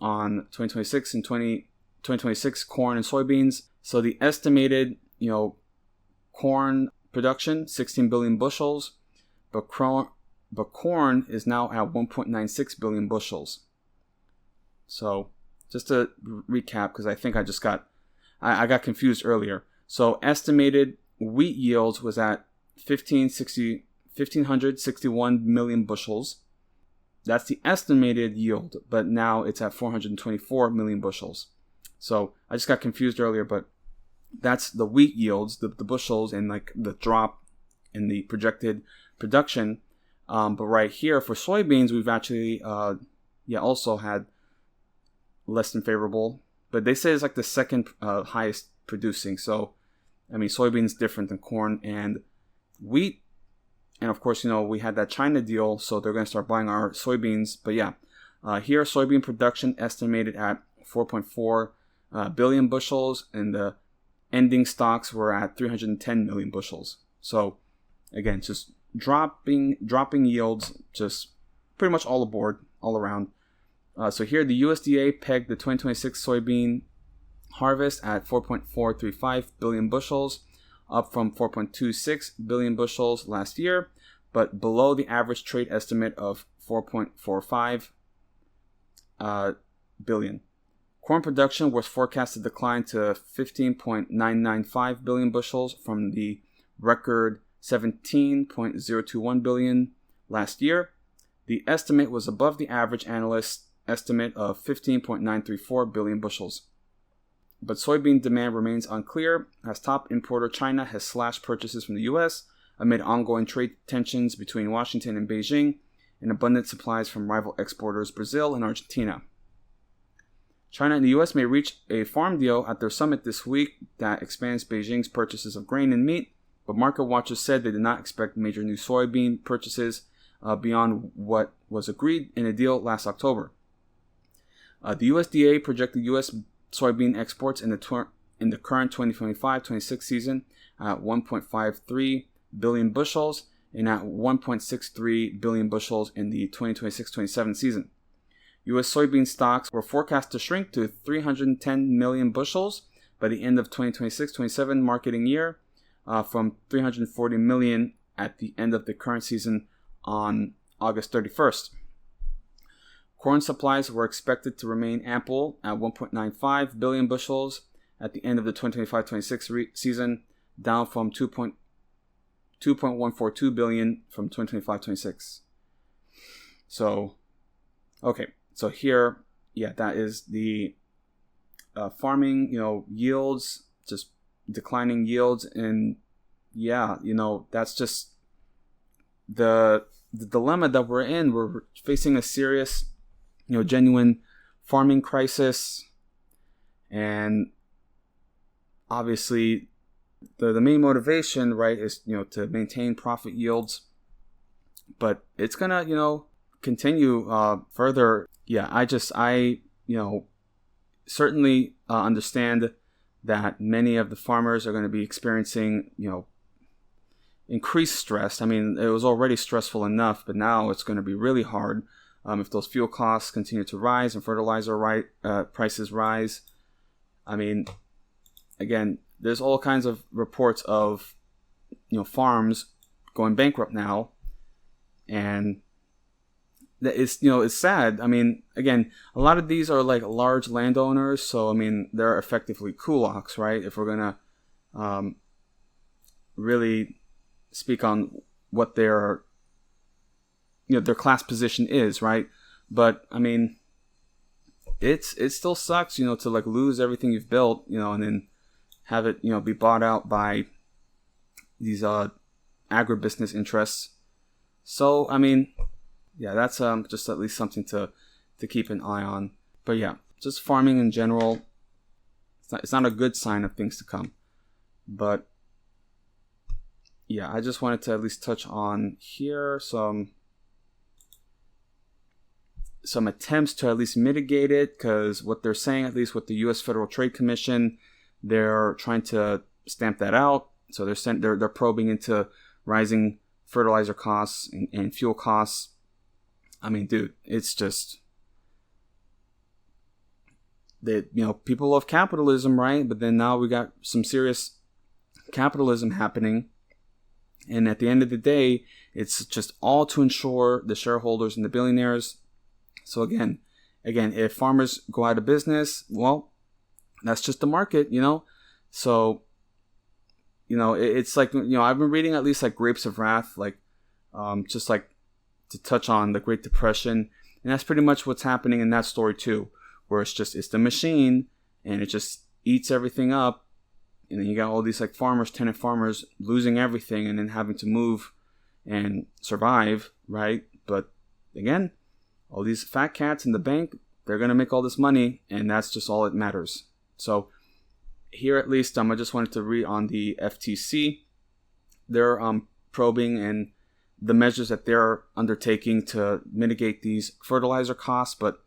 on 2026 and 2026 corn and soybeans. So the estimated, corn production, 16 billion bushels, but corn is now at 1.96 billion bushels. So just to recap, because I think I got confused earlier. So estimated wheat yields was at 1,561 million bushels. That's the estimated yield, but now it's at 424 million bushels. So I just got confused earlier, but that's the wheat yields, the bushels, and like the drop in the projected production. But right here for soybeans, we've actually also had less than favorable. But they say it's like the second highest producing. So, I mean, soybeans different than corn and wheat. And of course, we had that China deal, so they're going to start buying our soybeans. But yeah, here soybean production estimated at 4.4 billion bushels, and the ending stocks were at 310 million bushels. So again, just dropping yields, just pretty much all aboard, all around. So here the USDA pegged the 2026 soybean harvest at 4.435 billion bushels, up from 4.26 billion bushels last year, but below the average trade estimate of 4.45 billion. Corn production was forecast to decline to 15.995 billion bushels from the record 17.021 billion last year. The estimate was above the average analyst estimate of 15.934 billion bushels. But soybean demand remains unclear, as top importer China has slashed purchases from the U.S. amid ongoing trade tensions between Washington and Beijing and abundant supplies from rival exporters Brazil and Argentina. China and the U.S. may reach a farm deal at their summit this week that expands Beijing's purchases of grain and meat, but market watchers said they did not expect major new soybean purchases beyond what was agreed in a deal last October. The USDA projected U.S. soybean exports in the current 2025-26 season at 1.53 billion bushels and at 1.63 billion bushels in the 2026-27 season. U.S. soybean stocks were forecast to shrink to 310 million bushels by the end of 2026-27 marketing year, from 340 million at the end of the current season on August 31st. Corn supplies were expected to remain ample at 1.95 billion bushels at the end of the 2025-26 season, down from 2.142 billion from 2025-26. So, okay. So here, that is the farming, yields, just declining yields. And that's just the dilemma that we're in. We're facing a serious, genuine farming crisis. And obviously the main motivation, right, is, to maintain profit yields. But it's going to, continue further. Yeah, I certainly understand that many of the farmers are going to be experiencing, increased stress. I mean, it was already stressful enough, but now it's going to be really hard if those fuel costs continue to rise and fertilizer prices rise. I mean, again, there's all kinds of reports of, farms going bankrupt now, and it's sad. I mean, again, a lot of these are like large landowners, so I mean, they're effectively kulaks, right? If we're gonna really speak on what their class position is, right? But I mean, it still sucks, to like lose everything you've built, and then have it, be bought out by these agribusiness interests. So I mean, yeah, that's just at least something to keep an eye on. But yeah, just farming in general, it's not a good sign of things to come. But yeah, I just wanted to at least touch on here some some attempts to at least mitigate it, because what they're saying, at least with the U.S. Federal Trade Commission, they're trying to stamp that out. So they're probing into rising fertilizer costs and fuel costs. I mean, dude, it's just that, people love capitalism, right? But then now we got some serious capitalism happening, and at the end of the day, it's just all to ensure the shareholders and the billionaires. So again, if farmers go out of business, well, that's just the market, So, it's like, I've been reading at least like Grapes of Wrath, like, just like to touch on the Great Depression. And that's pretty much what's happening in that story too, where it's the machine and it just eats everything up. And then you got all these like tenant farmers losing everything and then having to move and survive, right? But again, all these fat cats in the bank, they're going to make all this money, and that's just all that matters. So here at least, I just wanted to read on the FTC. They're probing and the measures that they're undertaking to mitigate these fertilizer costs. But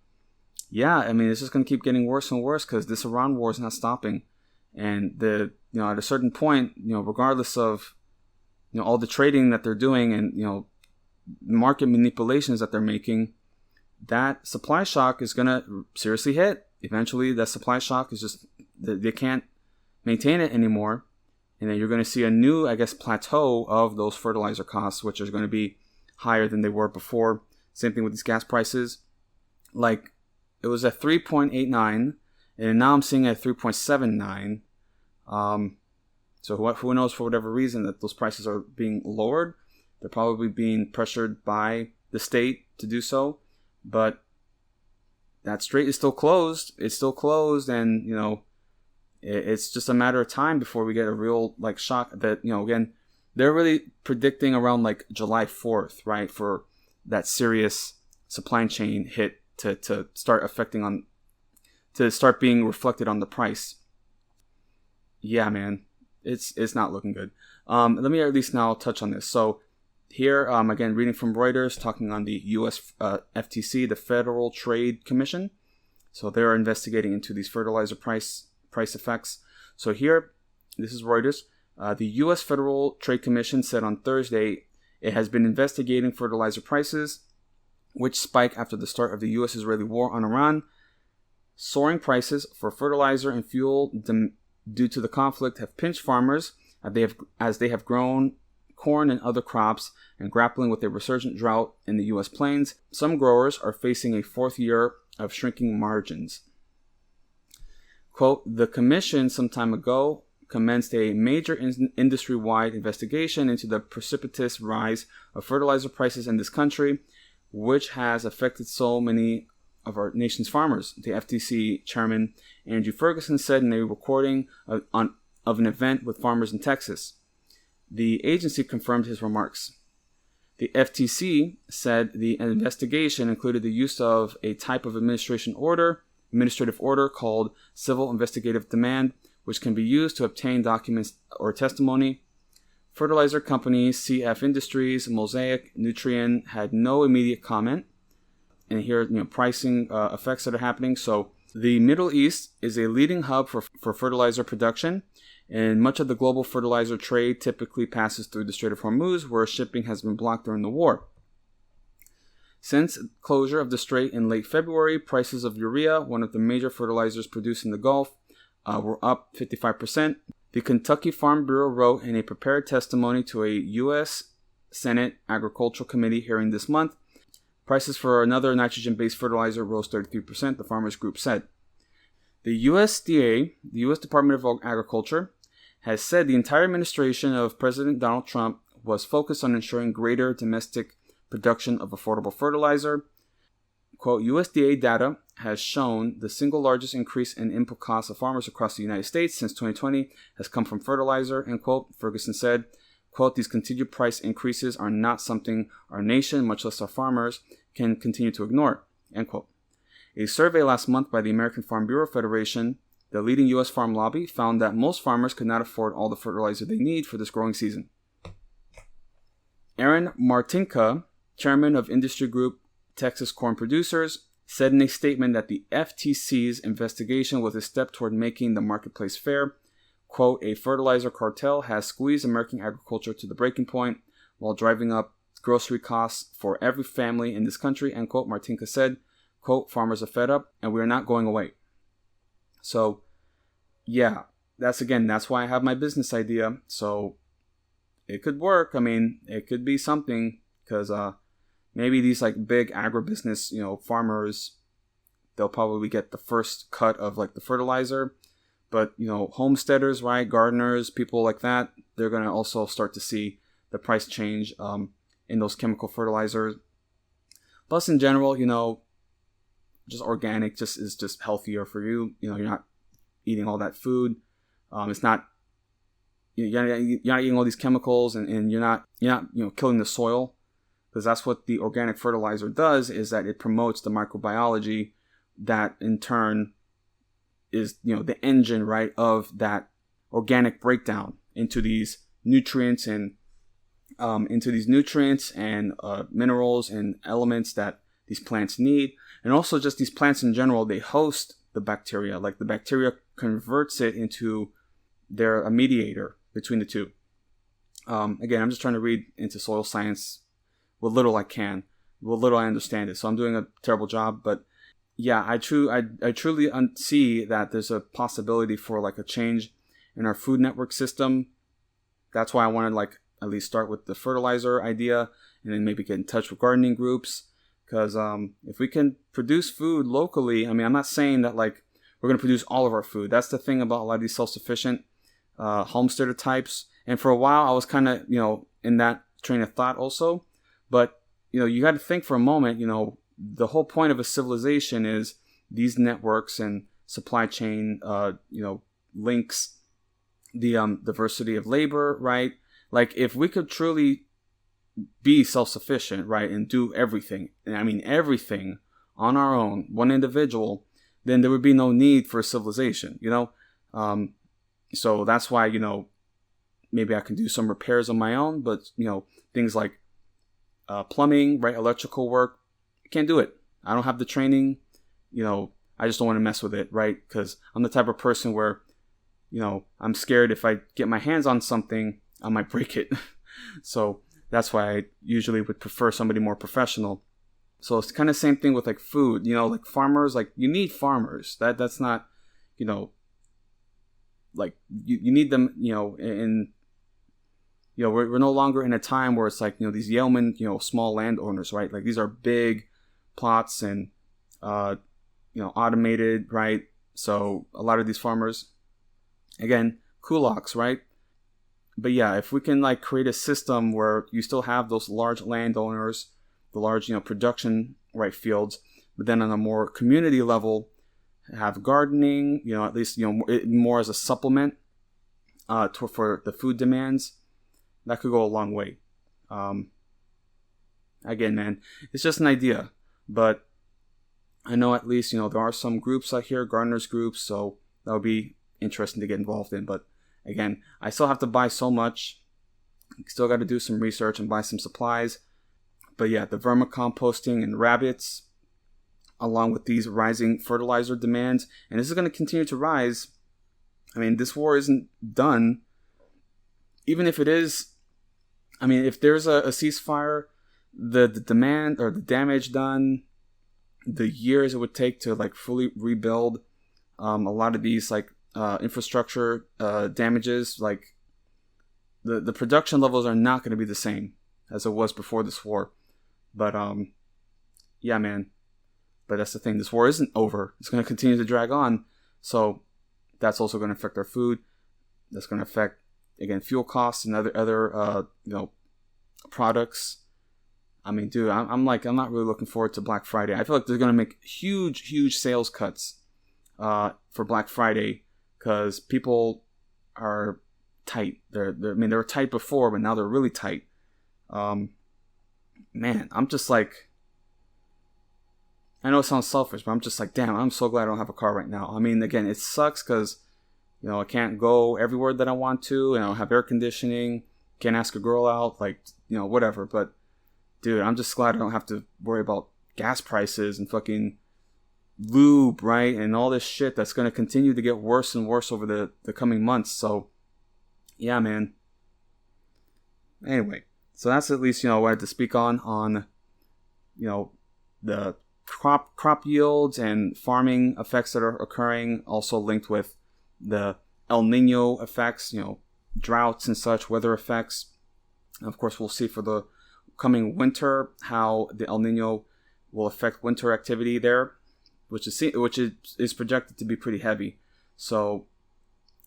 yeah, I mean, it's just going to keep getting worse and worse because this Iran war is not stopping. And at a certain point, regardless of, all the trading that they're doing and, market manipulations that they're making, that supply shock is going to seriously hit. Eventually, that supply shock is just, they can't maintain it anymore. And then you're going to see a new, plateau of those fertilizer costs, which are going to be higher than they were before. Same thing with these gas prices. Like, it was at 3.89, and now I'm seeing it at 3.79. So who knows, for whatever reason, that those prices are being lowered. They're probably being pressured by the state to do so. But that strait is still closed. It's still closed, and, it's just a matter of time before we get a real, shock that, again, they're really predicting around, July 4th, right, for that serious supply chain hit to start to start being reflected on the price. Yeah, man, it's not looking good. Let me at least now touch on this. So here, again, reading from Reuters, talking on the U.S. FTC, the Federal Trade Commission. So they're investigating into these fertilizer price effects. So here, this is Reuters. The U.S. Federal Trade Commission said on Thursday it has been investigating fertilizer prices, which spike after the start of the U.S.-Israeli war on Iran. Soaring prices for fertilizer and fuel due to the conflict have pinched farmers as they have grown corn and other crops and grappling with a resurgent drought in the U.S. plains. Some growers are facing a fourth year of shrinking margins. Quote, the commission some time ago commenced a major industry-wide investigation into the precipitous rise of fertilizer prices in this country, which has affected so many of our nation's farmers, the FTC chairman Andrew Ferguson said in a recording of an event with farmers in Texas. The agency confirmed his remarks. The FTC said the investigation included the use of a type of administrative order called civil investigative demand, which can be used to obtain documents or testimony. Fertilizer companies CF Industries, Mosaic, Nutrien had no immediate comment. And here, pricing effects that are happening. So the Middle East is a leading hub for fertilizer production, and much of the global fertilizer trade typically passes through the Strait of Hormuz, where shipping has been blocked during the war. Since closure of the strait in late February, prices of urea, one of the major fertilizers produced in the Gulf, were up 55%. The Kentucky Farm Bureau wrote in a prepared testimony to a U.S. Senate Agricultural Committee hearing this month. Prices for another nitrogen-based fertilizer rose 33%, the Farmers Group said. The USDA, the U.S. Department of Agriculture, has said the entire administration of President Donald Trump was focused on ensuring greater domestic production of affordable fertilizer. Quote, USDA data has shown the single largest increase in input costs of farmers across the United States since 2020 has come from fertilizer, end quote, Ferguson said. Quote, these continued price increases are not something our nation, much less our farmers, can continue to ignore, end quote. A survey last month by the American Farm Bureau Federation, the leading U.S. farm lobby, found that most farmers could not afford all the fertilizer they need for this growing season. Aaron Martinka, chairman of industry group Texas Corn Producers, said in a statement that the FTC's investigation was a step toward making the marketplace fair. Quote, a fertilizer cartel has squeezed American agriculture to the breaking point while driving up grocery costs for every family in this country, end quote. Martinka said, quote, farmers are fed up and we are not going away. So, yeah, that's why I have my business idea. So, it could work. I mean, it could be something because maybe these like big agribusiness, farmers, they'll probably get the first cut of like the fertilizer. But, homesteaders, right, gardeners, people like that, they're going to also start to see the price change in those chemical fertilizers. Plus, in general, just organic is just healthier for you. You're not eating all that food. It's not, you're not eating all these chemicals and you're not killing the soil. Because that's what the organic fertilizer does, is that it promotes the microbiology that in turn is, the engine, right, of that organic breakdown into these nutrients and minerals and elements that these plants need. And also just these plants in general, they host the bacteria. Like the bacteria converts it into a mediator between the two. Again, I'm just trying to read into soil science what little I can, what little I understand it. So I'm doing a terrible job, but yeah, I truly see that there's a possibility for like a change in our food network system. That's why I want to like at least start with the fertilizer idea and then maybe get in touch with gardening groups. Because if we can produce food locally, I mean, I'm not saying that like we're going to produce all of our food. That's the thing about a lot of these self-sufficient homesteader types. And for a while, I was kind of, in that train of thought also. But, you got to think for a moment, the whole point of a civilization is these networks and supply chain, links, the diversity of labor, right? Like if we could truly be self-sufficient, right, and do everything, and I mean everything on our own, one individual, then there would be no need for a civilization, So that's why, maybe I can do some repairs on my own, but, things like plumbing, right, electrical work, I can't do it. I don't have the training, I just don't want to mess with it, right? Because I'm the type of person where, I'm scared if I get my hands on something, I might break it. So that's why I usually would prefer somebody more professional. So it's kind of the same thing with like food, like farmers, like you need farmers. That's not, like you need them, and we're no longer in a time where it's like, these yeoman, small landowners, right? Like these are big plots and, automated, right? So a lot of these farmers, again, kulaks, right? But yeah, if we can like create a system where you still have those large landowners, the large, production, right, fields, but then on a more community level, have gardening, at least, more as a supplement for the food demands, that could go a long way. Again, man, it's just an idea, but I know at least, there are some groups out here, gardeners groups, so that would be interesting to get involved in. But again, I still have to buy so much. Still got to do some research and buy some supplies. But yeah, the vermicomposting and rabbits, along with these rising fertilizer demands, and this is going to continue to rise. I mean, this war isn't done. Even if it is, I mean, if there's a ceasefire, the demand or the damage done, the years it would take to like fully rebuild a lot of these like infrastructure damages, like the production levels are not going to be the same as it was before this war. But yeah, man. But that's the thing. This war isn't over. It's going to continue to drag on. So that's also going to affect our food. That's going to affect, again, fuel costs and other products. I mean, dude, I'm not really looking forward to Black Friday. I feel like they're going to make huge sales cuts for Black Friday because people are tight. They were tight before, but now they're really tight. Man, I'm just like, I know it sounds selfish, but I'm just like, damn, I'm so glad I don't have a car right now. I mean, again, it sucks because, I can't go everywhere that I want to, and I don't have air conditioning, can't ask a girl out, like, whatever. But, dude, I'm just glad I don't have to worry about gas prices and fucking lube, right? And all this shit that's going to continue to get worse and worse over the coming months. So, yeah, man. Anyway, so that's at least, what I had to speak on, the crop yields and farming effects that are occurring, also linked with the El Nino effects, droughts and such, weather effects. Of course, we'll see for the coming winter how the El Nino will affect winter activity there, which is projected to be pretty heavy. So,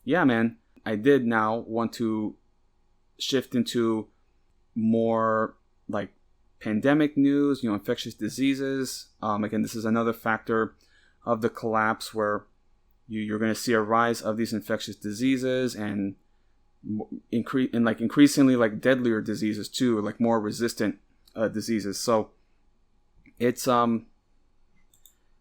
yeah, man, I did now want to shift into more like pandemic news, infectious diseases. Again, this is another factor of the collapse where you're going to see a rise of these infectious diseases and increasingly like deadlier diseases too, like more resistant diseases. So it's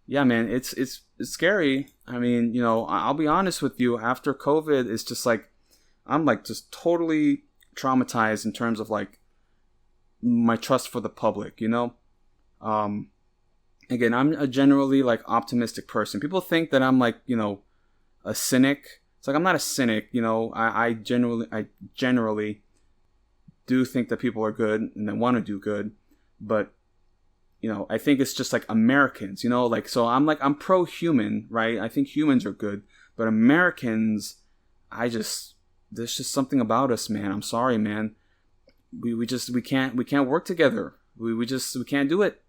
yeah, man, it's scary. I mean, I'll be honest with you. After COVID, it's just like I'm like just totally traumatized in terms of like my trust for the public. Again, I'm a generally like optimistic person. People think that I'm like a cynic. It's like I'm not a cynic. I generally do think that people are good and they want to do good, but I think it's just like Americans, so I'm pro-human, right? I think humans are good, but Americans, there's just something about us, man. I'm sorry, man. We can't work together. We can't do it.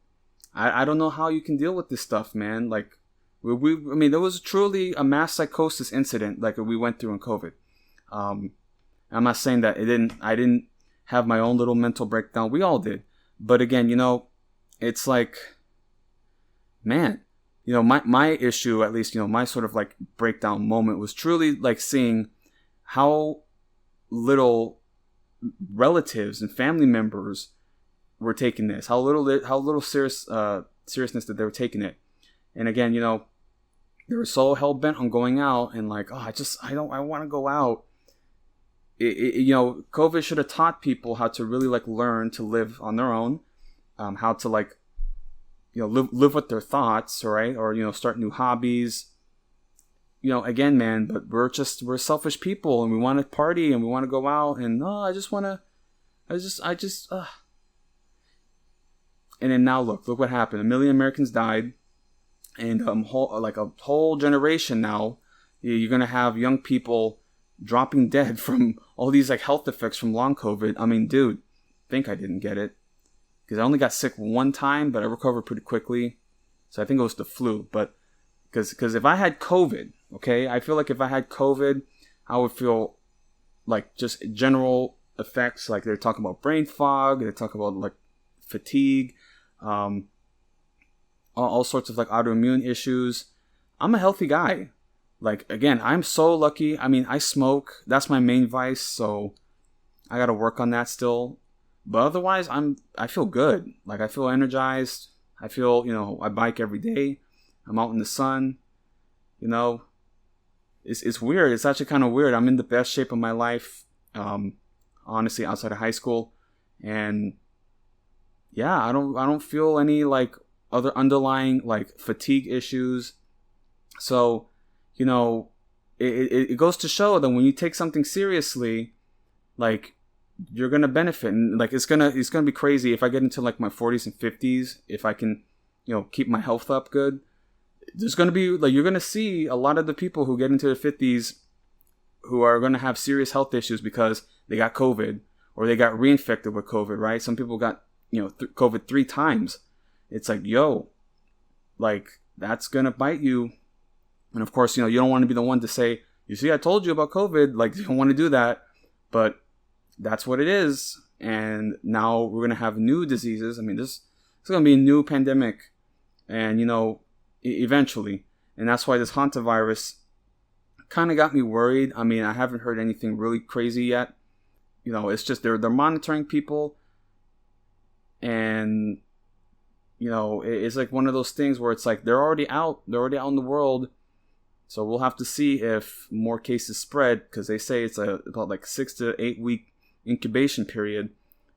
I don't know how you can deal with this stuff, man. Like I mean, there was truly a mass psychosis incident like we went through in COVID. I'm not saying that I didn't have my own little mental breakdown. We all did. But again, it's like, man, my issue, at least, my sort of like breakdown moment was truly like seeing how little relatives and family members were taking this, how little seriousness that they were taking it. And again, they were so hell bent on going out and like, I want to go out. COVID should have taught people how to really like learn to live on their own, how to like, live with their thoughts, right? Or, start new hobbies. Again, man, but we're selfish people and we want to party and we want to go out and and then now look what happened. 1 million Americans died, and a whole generation now, you're going to have young people dropping dead from all these like health effects from long COVID. I mean, dude, I think I didn't get it because I only got sick one time, but I recovered pretty quickly. So I think it was the flu, but because if I had COVID, okay, I feel like if I had COVID, I would feel like just general effects. Like they're talking about brain fog, they talk about like fatigue, all sorts of like autoimmune issues. I'm a healthy guy. Like, again, I'm so lucky. I mean, I smoke. That's my main vice, so I got to work on that still. But otherwise, I feel good. Like, I feel energized. I feel, I bike every day. I'm out in the sun. It's weird. It's actually kind of weird. I'm in the best shape of my life, honestly, outside of high school. And yeah, I don't feel any like other underlying like fatigue issues. So, it goes to show that when you take something seriously, like you're gonna benefit, and like it's gonna be crazy if I get into like my 40s and 50s, if I can, keep my health up good. There's gonna be like you're gonna see a lot of the people who get into their 50s who are gonna have serious health issues because they got COVID or they got reinfected with COVID, right? Some people got COVID 3 times. It's like, like that's gonna bite you. And of course, you don't want to be the one to say, you see, I told you about COVID. Like, you don't want to do that. But that's what it is. And now we're going to have new diseases. I mean, this is going to be a new pandemic. And, eventually. And that's why this hantavirus kind of got me worried. I mean, I haven't heard anything really crazy yet. It's just they're monitoring people. And, it's like one of those things where it's like they're already out in the world. So we'll have to see if more cases spread, because they say it's about like 6 to 8 week incubation period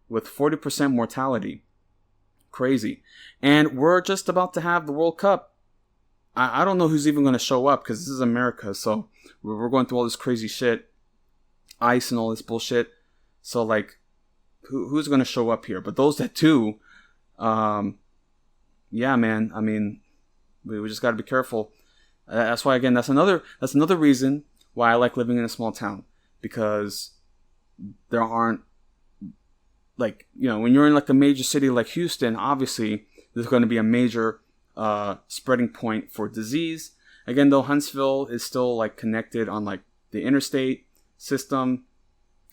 with 40% mortality. Crazy. And we're just about to have the World Cup. I don't know who's even going to show up, because this is America. So we're going through all this crazy shit, ICE and all this bullshit. So like, who's going to show up here? But those that do, yeah, man. I mean, we just got to be careful. That's why, again, that's another reason why I like living in a small town, because there aren't, like, you know, when you're in like a major city like Houston, obviously there's going to be a major spreading point for disease. Again, though, Huntsville is still like connected on like the interstate system.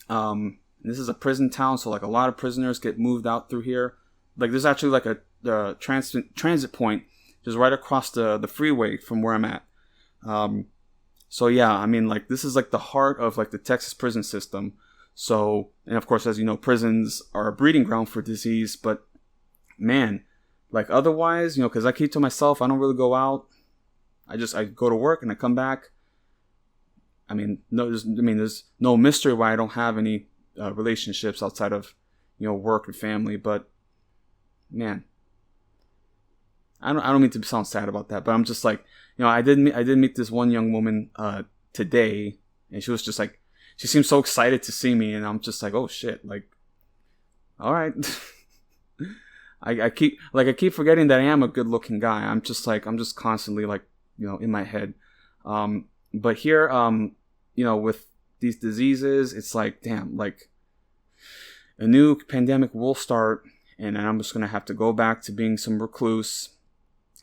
This is a prison town, so like a lot of prisoners get moved out through here. Like there's actually like a transit point just right across the freeway from where I'm at. So yeah, I mean, like, this is like the heart of like the Texas prison system. So, and of course, as you know, prisons are a breeding ground for disease. But man, like, otherwise, you know, because I keep to myself, I don't really go out. I go to work and I come back. I mean, there's no mystery why I don't have any relationships outside of, you know, work and family. But man, I don't mean to sound sad about that, but I'm just like, you know, I did meet this one young woman today, and she was just like, she seemed so excited to see me, and I'm just like, oh shit, like, all right. I keep forgetting that I am a good looking guy. I'm just constantly like, you know, in my head. But here, you know, with these diseases, it's like, damn, like, a new pandemic will start, and I'm just gonna have to go back to being some recluse,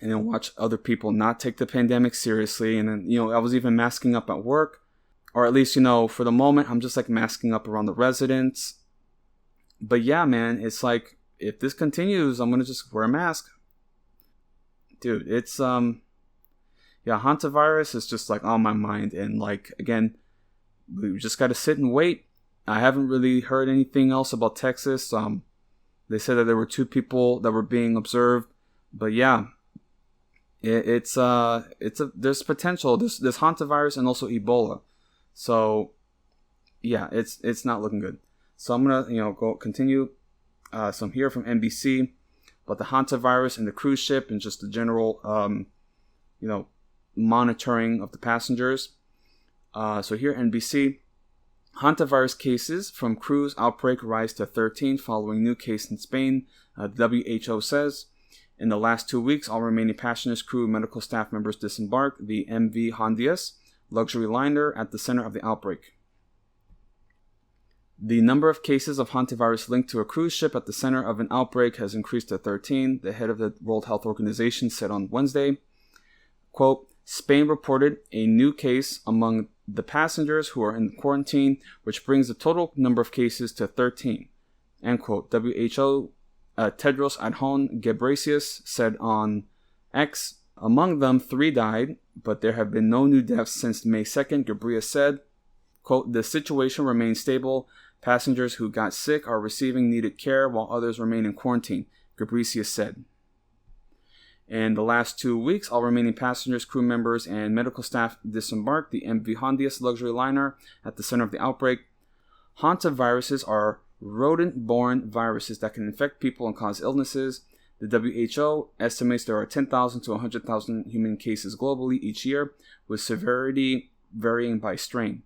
and then watch other people not take the pandemic seriously. And then, you know, I was even masking up at work, or at least, you know, for the moment, I'm just like masking up around the residents. But yeah, man, it's like, if this continues, I'm going to just wear a mask. Dude, it's, yeah, hantavirus is just like on my mind. And like, again, we just got to sit and wait. I haven't really heard anything else about Texas. They said that there were 2 people that were being observed, but yeah, there's potential. There's hantavirus and also Ebola. So yeah, it's not looking good. So I'm gonna, you know, continue. So I'm here from NBC about the hantavirus and the cruise ship and just the general, you know, monitoring of the passengers. So here NBC, hantavirus cases from cruise outbreak rise to 13 following new case in Spain. The WHO says. In the last 2 weeks, all remaining passengers, crew, and medical staff members disembarked the MV Hondias luxury liner at the center of the outbreak. The number of cases of hantavirus linked to a cruise ship at the center of an outbreak has increased to 13, the head of the World Health Organization said on Wednesday. Quote, Spain reported a new case among the passengers who are in quarantine, which brings the total number of cases to 13. End quote. WHO Tedros Adhanom Ghebreyesus said on X, among them 3 died, but there have been no new deaths since May 2nd. Ghebreyesus said, quote, the situation remains stable. Passengers who got sick are receiving needed care while others remain in quarantine, Ghebreyesus said. In the last 2 weeks, all remaining passengers, crew members, and medical staff disembarked the MV Hondias luxury liner at the center of the outbreak. Hantaviruses are rodent-borne viruses that can infect people and cause illnesses. The WHO estimates there are 10,000 to 100,000 human cases globally each year, with severity varying by strain.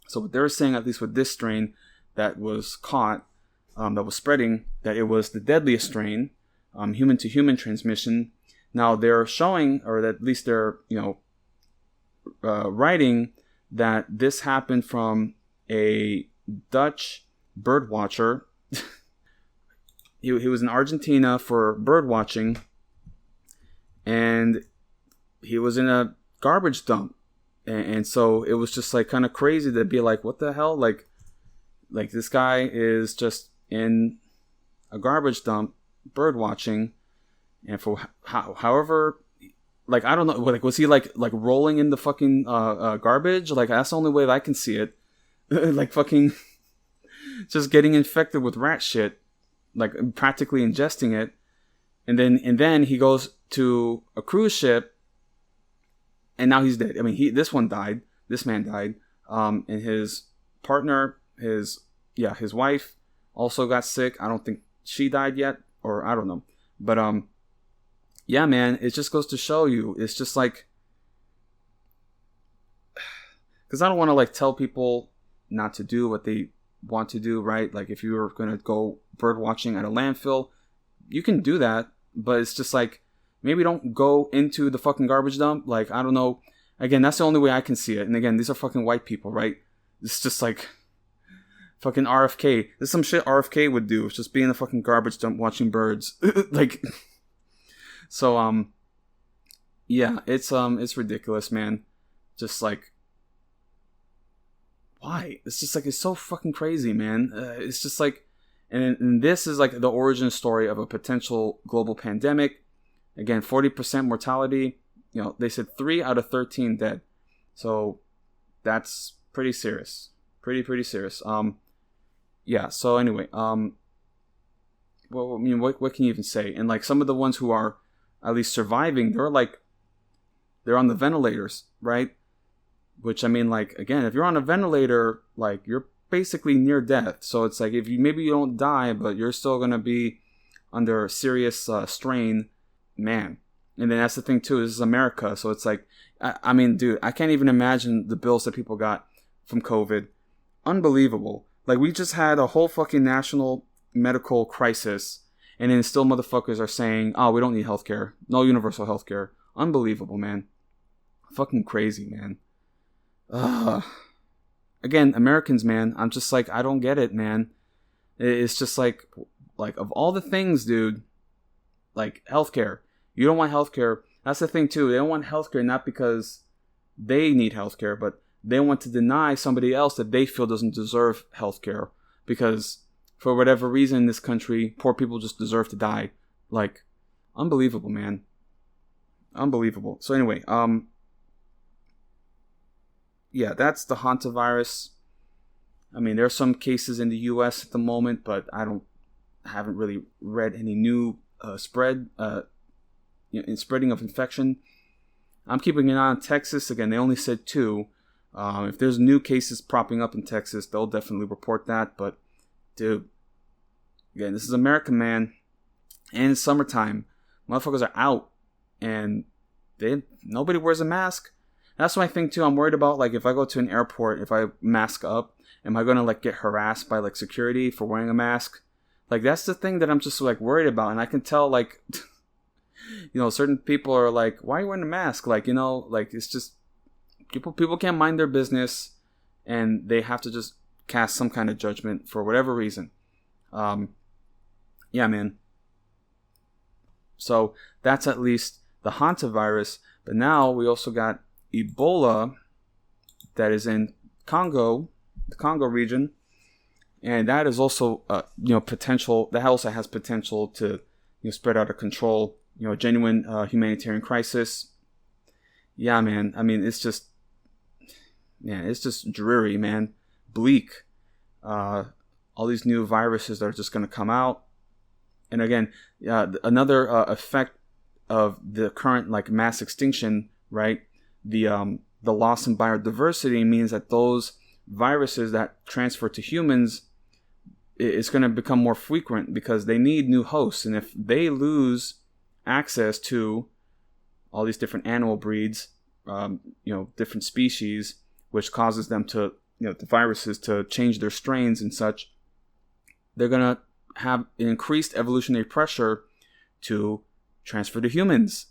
So what they're saying, at least with this strain that was caught, that was spreading, that it was the deadliest strain, human-to-human transmission. Now they're showing, or at least they're, you know, writing that this happened from a Dutch bird watcher. he was in Argentina for bird watching, and he was in a garbage dump, and so it was just like kind of crazy to be like, what the hell, like this guy is just in a garbage dump bird watching, and for however, like, I don't know, like, was he like rolling in the fucking garbage? Like, that's the only way that I can see it. Like, fucking just getting infected with rat shit, like practically ingesting it, and then he goes to a cruise ship, and now he's dead. I mean, this man died, and his partner, his wife also got sick. I don't think she died yet, or I don't know, but yeah, man, it just goes to show you. It's just like, because I don't want to like tell people not to do what they want to do, right? Like if you're gonna go bird watching at a landfill, you can do that, but it's just like, maybe don't go into the fucking garbage dump. Like, I don't know. Again, that's the only way I can see it. And again, these are fucking white people, right? It's just like fucking RFK. This is some shit RFK would do. It's just be in the fucking garbage dump watching birds. Like, so yeah, it's ridiculous, man. Just like, why? It's just like, it's so fucking crazy, man. It's just like, and this is like the origin story of a potential global pandemic. Again, 40% mortality. You know, they said 3 out of 13 dead. So that's pretty serious. Pretty serious. Yeah. So anyway, well, I mean, what can you even say? And like some of the ones who are at least surviving, they're on the ventilators, right? Which, I mean, like, again, if you're on a ventilator, like, you're basically near death. So it's like, if you maybe you don't die, but you're still gonna be under serious strain. Man. And then that's the thing too, this is America, so it's like, I mean, dude, I can't even imagine the bills that people got from COVID. Unbelievable. Like, we just had a whole fucking national medical crisis, and then still motherfuckers are saying, oh, we don't need healthcare, no universal healthcare. Unbelievable, man. Fucking crazy, man. Again, Americans, man, I'm just like, I don't get it, man. It's just like of all the things, dude, like healthcare. You don't want healthcare. That's the thing too. They don't want healthcare not because they need healthcare, but they want to deny somebody else that they feel doesn't deserve healthcare because for whatever reason in this country, poor people just deserve to die. Like, unbelievable, man. Unbelievable. So anyway, yeah, that's the hantavirus. I mean, there are some cases in the U.S. at the moment, but haven't really read any new spreading of infection. I'm keeping an eye on Texas. Again, they only said 2. If there's new cases popping up in Texas, they'll definitely report that. But, dude, again, this is America, man. And it's summertime. Motherfuckers are out. And nobody wears a mask. That's my thing, too. I'm worried about, like, if I go to an airport, if I mask up, am I going to, like, get harassed by, like, security for wearing a mask? Like, that's the thing that I'm just, like, worried about. And I can tell, like, you know, certain people are like, why are you wearing a mask? Like, you know, like, it's just, people can't mind their business. And they have to just cast some kind of judgment for whatever reason. Yeah, man. So, that's at least the hantavirus. But now we also got Ebola that is in Congo, the Congo region, and that is also potential. That also has potential to spread out of control. A genuine humanitarian crisis. Yeah, man. I mean, it's just dreary, man. Bleak. All these new viruses that are just going to come out, and again, another effect of the current like mass extinction, right? The loss in biodiversity means that those viruses that transfer to humans is going to become more frequent because they need new hosts. And if they lose access to all these different animal breeds, different species, which causes them to, the viruses to change their strains and such, they're going to have increased evolutionary pressure to transfer to humans.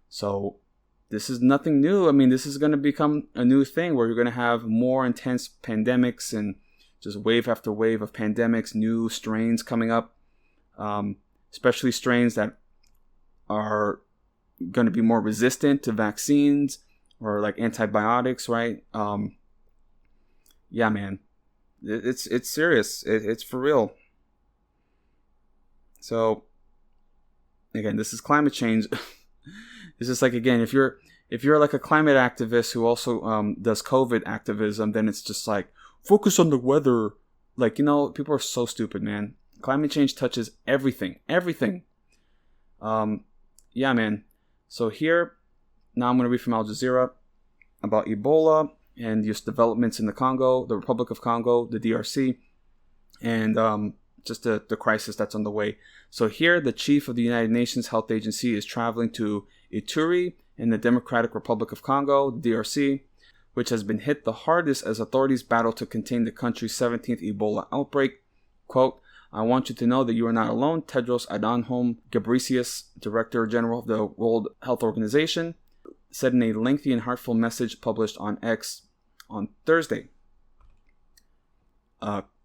So this is nothing new. I mean, this is going to become a new thing where you're going to have more intense pandemics and just wave after wave of pandemics, new strains coming up, especially strains that are going to be more resistant to vaccines or like antibiotics, right? Yeah, man, it's serious. It's for real. So again, this is climate change. It's just like, again, if you're like a climate activist who also does COVID activism, then it's just like, focus on the weather. Like, people are so stupid, man. Climate change touches everything. Yeah, man. So here, now I'm going to read from Al Jazeera about Ebola and just developments in the Congo, the Republic of Congo, the DRC. And just the crisis that's on the way. So here, the chief of the United Nations Health Agency is traveling to Ituri in the Democratic Republic of Congo, DRC, which has been hit the hardest as authorities battle to contain the country's 17th Ebola outbreak. Quote, "I want you to know that you are not alone," Tedros Adhanom Ghebreyesus, Director General of the World Health Organization, said in a lengthy and heartfelt message published on X on Thursday.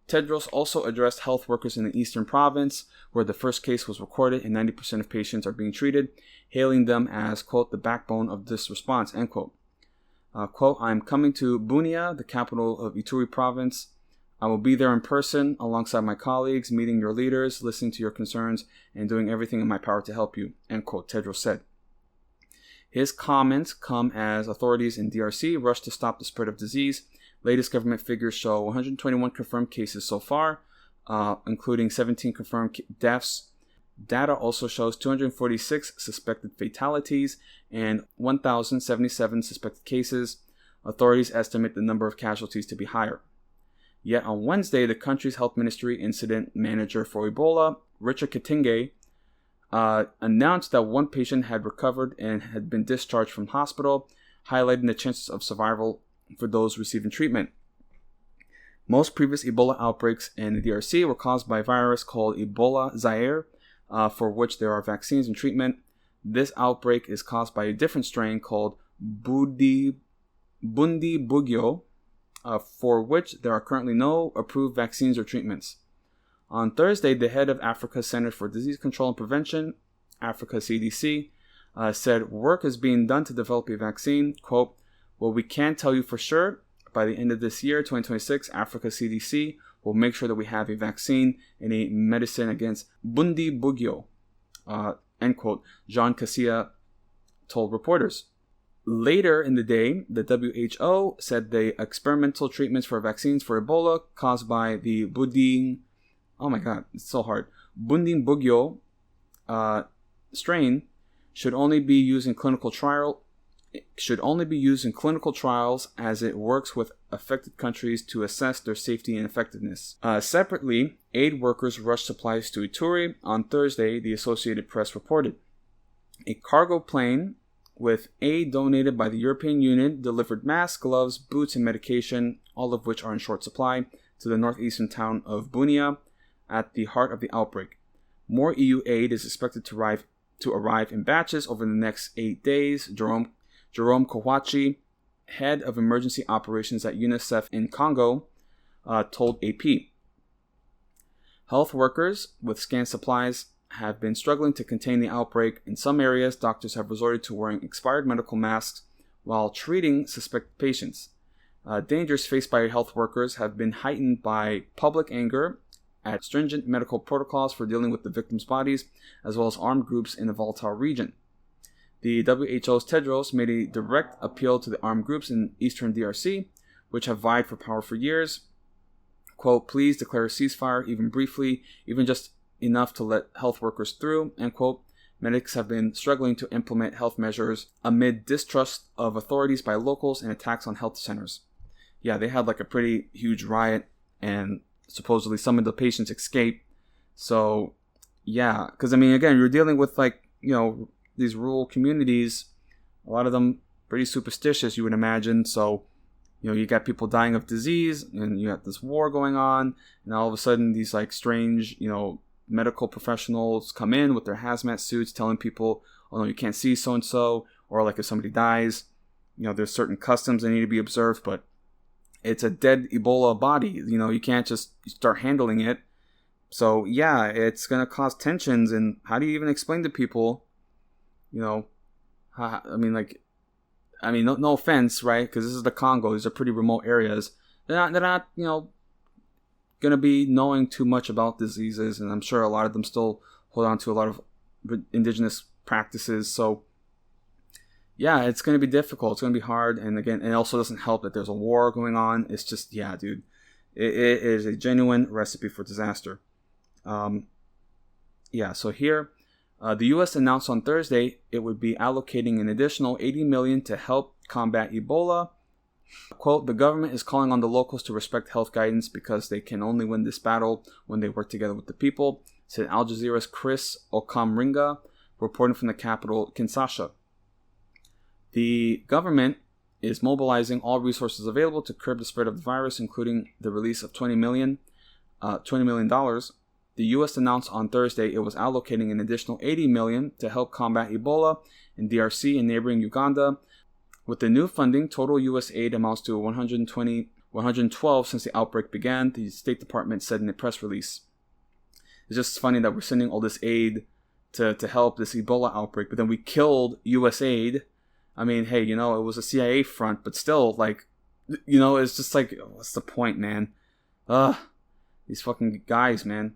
Tedros also addressed health workers in the eastern province, where the first case was recorded and 90% of patients are being treated, hailing them as, quote, "the backbone of this response," end quote. Quote, "I am coming to Bunia, the capital of Ituri province. I will be there in person alongside my colleagues, meeting your leaders, listening to your concerns, and doing everything in my power to help you," end quote, Tedros said. His comments come as authorities in DRC rush to stop the spread of disease. Latest government figures show 121 confirmed cases so far, including 17 confirmed deaths. Data also shows 246 suspected fatalities and 1,077 suspected cases. Authorities estimate the number of casualties to be higher. Yet on Wednesday, the country's health ministry incident manager for Ebola, Richard Katinge, announced that one patient had recovered and had been discharged from hospital, highlighting the chances of survival for those receiving treatment. Most previous Ebola outbreaks in the DRC were caused by a virus called Ebola Zaire, for which there are vaccines and treatment. This outbreak is caused by a different strain called Bundi Bugyo, for which there are currently no approved vaccines or treatments. On Thursday, the head of Africa's Center for Disease Control and Prevention, Africa CDC, said work is being done to develop a vaccine. Quote, "What we can tell you for sure, by the end of this year, 2026, Africa CDC will make sure that we have a vaccine and a medicine against Bundi Bugyo," end quote, Jean Cassia told reporters. Later in the day, the WHO said the experimental treatments for vaccines for Ebola caused by the Bundi Bugyo strain should only be used in clinical trials as it works with affected countries to assess their safety and effectiveness. Separately, aid workers rushed supplies to Ituri on Thursday, the Associated Press reported. A cargo plane with aid donated by the European Union delivered masks, gloves, boots, and medication, all of which are in short supply, to the northeastern town of Bunia at the heart of the outbreak. More EU aid is expected to arrive in batches over the next 8 days. Jerome Kowachi, head of emergency operations at UNICEF in Congo, told AP. Health workers with scant supplies have been struggling to contain the outbreak. In some areas, doctors have resorted to wearing expired medical masks while treating suspected patients. Dangers faced by health workers have been heightened by public anger at stringent medical protocols for dealing with the victims' bodies, as well as armed groups in the volatile region. The WHO's Tedros made a direct appeal to the armed groups in eastern DRC, which have vied for power for years. Quote, "Please declare a ceasefire, even briefly, even just enough to let health workers through," end quote. Medics have been struggling to implement health measures amid distrust of authorities by locals and attacks on health centers. Yeah, they had like a pretty huge riot, and supposedly some of the patients escaped. So, yeah, because I mean, again, you're dealing with these rural communities, a lot of them pretty superstitious, you would imagine. So, you got people dying of disease, and you got this war going on, and all of a sudden these like strange, medical professionals come in with their hazmat suits telling people, "Oh no, you can't see so-and-so," or like if somebody dies, there's certain customs that need to be observed, but it's a dead Ebola body, you can't just start handling it. So yeah, it's going to cause tensions, and how do you even explain to people, no offense, right? Because this is the Congo. These are pretty remote areas. They're not, going to be knowing too much about diseases, and I'm sure a lot of them still hold on to a lot of indigenous practices. So, yeah, it's going to be difficult. It's going to be hard, and again, it also doesn't help that there's a war going on. It's just, yeah, dude, it is a genuine recipe for disaster. So here. The U.S. announced on Thursday it would be allocating an additional $80 million to help combat Ebola Quote, the government is calling on the locals to respect health guidance because they can only win this battle when they work together with the people, said Al Jazeera's Chris Okamringa, reporting from the capital, Kinshasa. The government is mobilizing all resources available to curb the spread of the virus, including the release of $20 million. The U.S. announced on Thursday it was allocating an additional $80 million to help combat Ebola in DRC and neighboring Uganda. With the new funding, total U.S. aid amounts to 112 since the outbreak began, the State Department said in a press release. It's just funny that we're sending all this aid to help this Ebola outbreak, but then we killed U.S. aid. I mean, hey, it was a CIA front, but still, like, it's just like, what's the point, man? These fucking guys, man.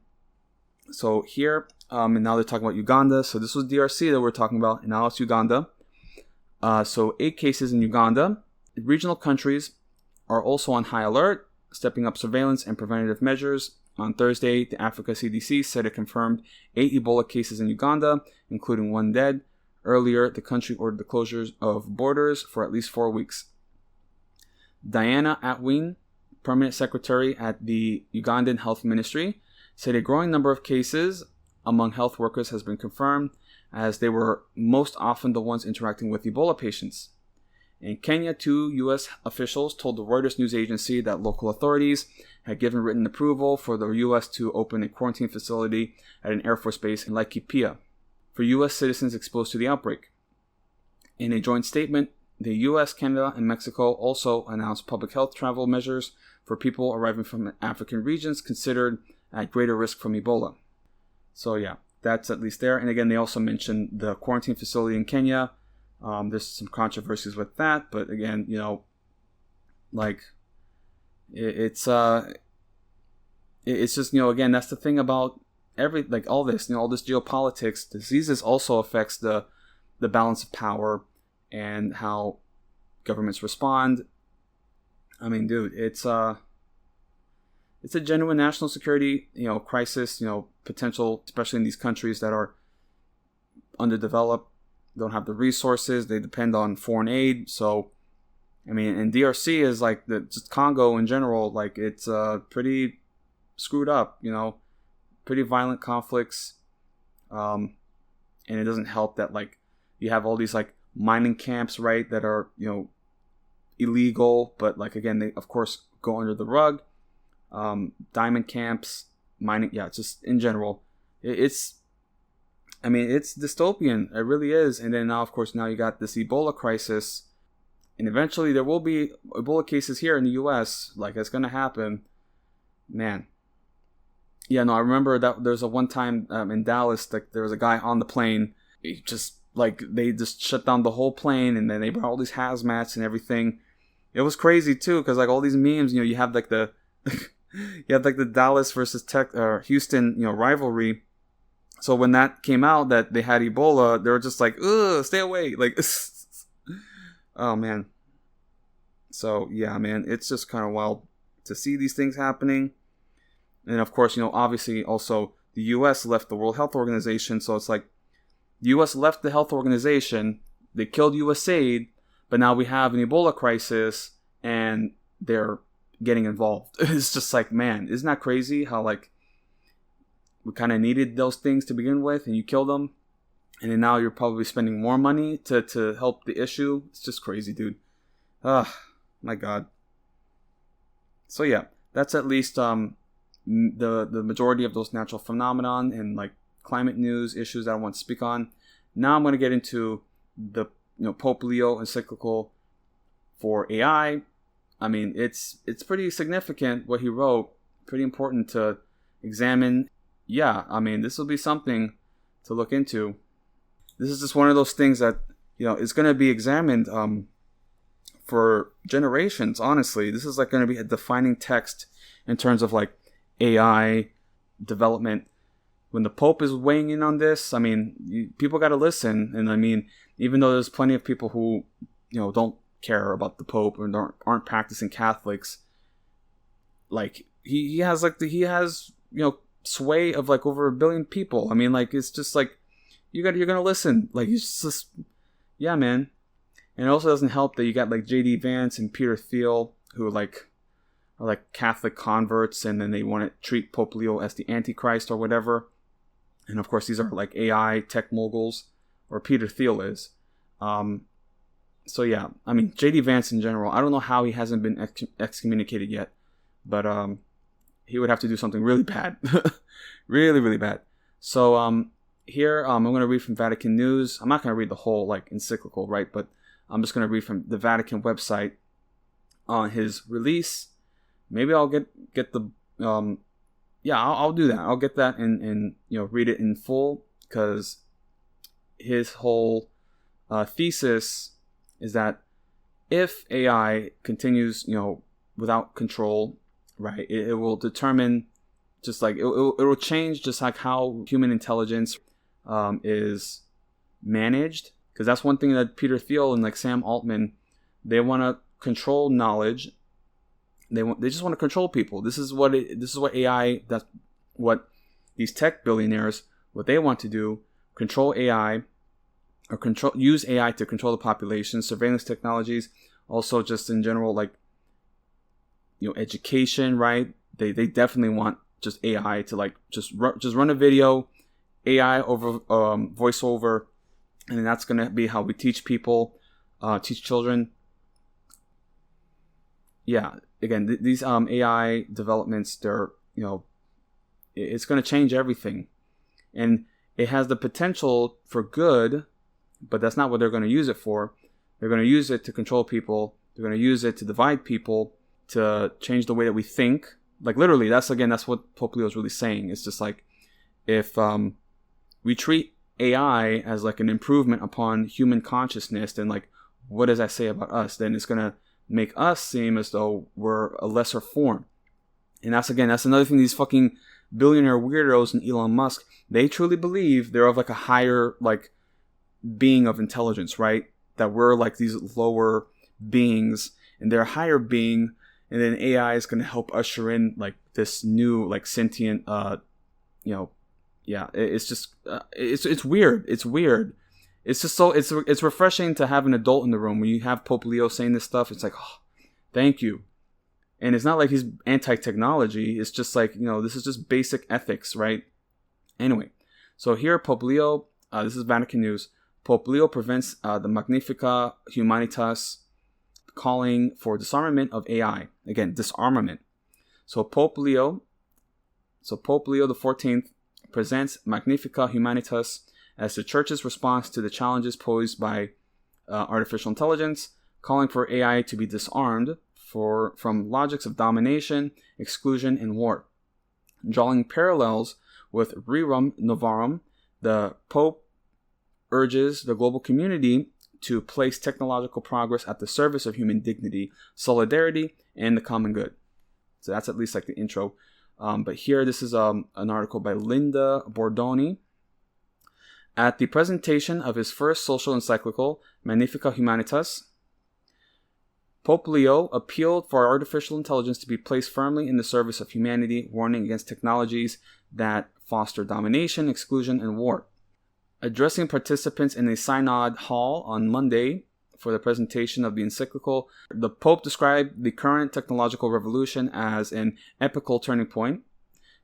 So here, and now they're talking about Uganda. So this was DRC that we're talking about, and now it's Uganda. So 8 cases in Uganda. Regional countries are also on high alert, stepping up surveillance and preventative measures. On Thursday, the Africa CDC said it confirmed 8 Ebola cases in Uganda, including 1 dead. Earlier, the country ordered the closures of borders for at least 4 weeks. Diana Atween, permanent secretary at the Ugandan Health Ministry, said a growing number of cases among health workers has been confirmed, as they were most often the ones interacting with Ebola patients. In Kenya, 2 U.S. officials told the Reuters news agency that local authorities had given written approval for the U.S. to open a quarantine facility at an Air Force base in Laikipia for U.S. citizens exposed to the outbreak. In a joint statement, the U.S., Canada, and Mexico also announced public health travel measures for people arriving from African regions considered at greater risk from Ebola. So yeah, that's at least there. And again, they also mentioned the quarantine facility in Kenya. There's some controversies with that, but again, like it's just, again, that's the thing about all this, all this geopolitics. Diseases also affects the balance of power and how governments respond. I mean, dude, it's a genuine national security, crisis, potential, especially in these countries that are underdeveloped, don't have the resources, they depend on foreign aid. So, I mean, and DRC is like just Congo in general, like it's pretty screwed up, pretty violent conflicts. And it doesn't help that like you have all these like mining camps, right, that are, illegal, but like again, they of course go under the rug. Diamond camps, mining, just in general, it's dystopian. It really is. And then now, of course, you got this Ebola crisis, and eventually there will be Ebola cases here in the U.S. Like it's gonna happen, man. Yeah, no, I remember that there's a one time in Dallas, like there was a guy on the plane. He just like they just shut down the whole plane, and then they brought all these hazmats and everything. It was crazy too, because like all these memes, you have like the you have like the Dallas versus Houston, rivalry. So when that came out that they had Ebola, they were just like, ugh, stay away. Like, oh man. So yeah, man, it's just kind of wild to see these things happening. And of course, obviously also the U.S. left the World Health Organization. So it's like the U.S. left the health organization. They killed USAID, but now we have an Ebola crisis and they're getting involved. It's just like, man, isn't that crazy how like we kind of needed those things to begin with and you kill them, and then now you're probably spending more money to help the issue. It's just crazy, dude. My God. So yeah, that's at least the majority of those natural phenomenon and like climate news issues that I want to speak on. Now I'm going to get into the Pope Leo encyclical for AI. I mean, it's pretty significant what he wrote. Pretty important to examine. Yeah, I mean, this will be something to look into. This is just one of those things that, is going to be examined for generations, honestly. This is like going to be a defining text in terms of like AI development. When the Pope is weighing in on this, I mean, people got to listen. And I mean, even though there's plenty of people who, don't care about the Pope or aren't practicing Catholics, like he has sway of like over 1 billion people. I mean, like it's just like you're gonna listen. Like it's just, yeah, man. And it also doesn't help that you got like J.D. Vance and Peter Thiel, who are like Catholic converts, and then they want to treat Pope Leo as the Antichrist or whatever. And of course, these are like AI tech moguls, or Peter Thiel is. So yeah, I mean, J.D. Vance in general, I don't know how he hasn't been excommunicated yet, but he would have to do something really bad. Really, really bad. So here, I'm going to read from Vatican News. I'm not going to read the whole like encyclical, right? But I'm just going to read from the Vatican website on his release. Maybe I'll get the I'll do that. I'll get that and read it in full, because his whole thesis is that if AI continues, without control, right, it will determine, just like it will change just like how human intelligence is managed. Because that's one thing that Peter Thiel and like Sam Altman, they want to control knowledge. They just want to control people. This is what AI, that's what these tech billionaires, what they want to do: control AI, or use AI to control the population, surveillance technologies, also just in general, like education, right? They definitely want just AI to like just run a video, AI over voiceover, and then that's gonna be how we teach people, teach children. Yeah, again, these AI developments, they're it's gonna change everything, and it has the potential for good, but that's not what they're gonna use it for. They're gonna use it to control people. They're gonna use it to divide people, to change the way that we think. Like literally, that's what Pope Leo is really saying. It's just like, if we treat AI as like an improvement upon human consciousness, then like, what does that say about us? Then it's gonna make us seem as though we're a lesser form. And that's another thing. These fucking billionaire weirdos and Elon Musk, they truly believe they're of like a higher like being of intelligence, right? That we're like these lower beings and they're a higher being, and then AI is going to help usher in like this new like sentient it's just it's weird. It's weird. It's just so it's refreshing to have an adult in the room. When you have Pope Leo saying this stuff, it's like, oh, thank you. And it's not like he's anti-technology. It's just like, this is just basic ethics, right? Anyway, so here Pope Leo, this is Vatican News. Pope Leo prevents the Magnifica Humanitas, calling for disarmament of AI. Again, disarmament. So Pope Leo the 14th presents Magnifica Humanitas as the Church's response to the challenges posed by artificial intelligence, calling for AI to be disarmed from logics of domination, exclusion, and war. Drawing parallels with Rerum Novarum, the Pope urges the global community to place technological progress at the service of human dignity, solidarity, and the common good. So that's at least like the intro. But here, this is an article by Linda Bordoni. At the presentation of his first social encyclical, Magnifica Humanitas, Pope Leo appealed for artificial intelligence to be placed firmly in the service of humanity, warning against technologies that foster domination, exclusion, and war. Addressing participants in a synod hall on Monday for the presentation of the encyclical, the Pope described the current technological revolution as an epochal turning point,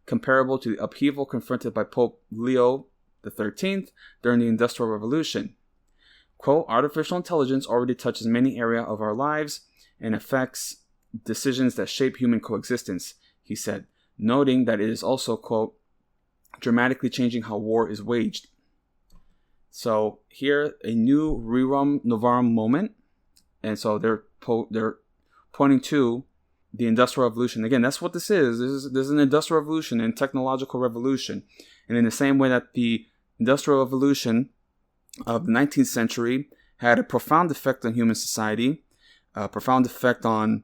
comparable to the upheaval confronted by Pope Leo XIII during the Industrial Revolution. Quote, artificial intelligence already touches many areas of our lives and affects decisions that shape human coexistence, he said, noting that it is also, quote, dramatically changing how war is waged. So here, a new Rerum Novarum moment, and so they're pointing to the Industrial Revolution. Again, that's what this is. This is an Industrial Revolution and technological revolution. And in the same way that the Industrial Revolution of the 19th century had a profound effect on human society, a profound effect on,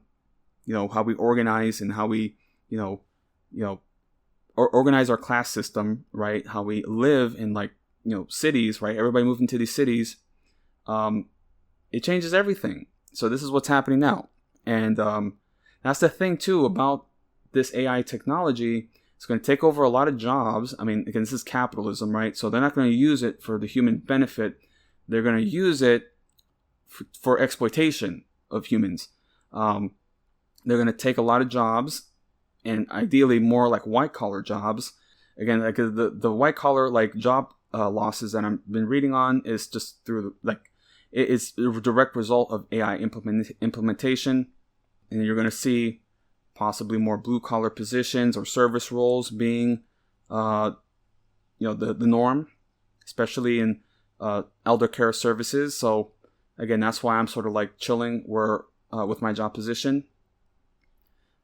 how we organize and how we, organize our class system, right? How we live in cities, right? Everybody moved into these cities. It changes everything. So this is what's happening now. And that's the thing too about this AI technology. It's going to take over a lot of jobs. I mean, again, this is capitalism, right? So they're not going to use it for the human benefit. They're going to use it for exploitation of humans. They're going to take a lot of jobs, and ideally more like white collar jobs. Again, like the white collar like job losses that I've been reading on is just through like it's a direct result of AI implementation, and you're going to see possibly more blue collar positions or service roles being the norm, especially in elder care services. So again, that's why I'm sort of like chilling with my job position.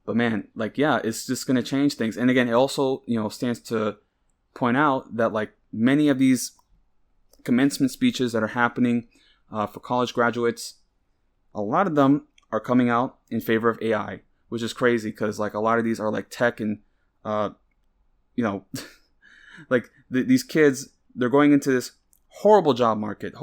But man, like, yeah, it's just going to change things. And again, it also, stands to point out that like many of these commencement speeches that are happening for college graduates, a lot of them are coming out in favor of AI, which is crazy because like a lot of these are like tech and, like these kids, they're going into this horrible job market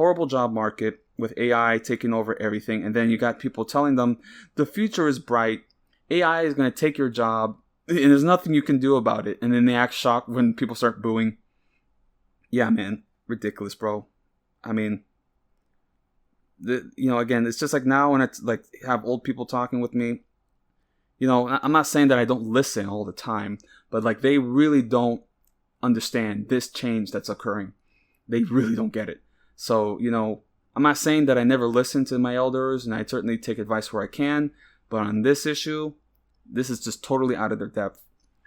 with AI taking over everything. And then you got people telling them the future is bright. AI is going to take your job and there's nothing you can do about it. And then they act shocked when people start booing. Yeah, man. Ridiculous, bro. I mean, again, it's just like now when it's like have old people talking with me, I'm not saying that I don't listen all the time, but like they really don't understand this change that's occurring. They really don't get it. So, I'm not saying that I never listen to my elders, and I certainly take advice where I can. But on this issue, this is just totally out of their depth.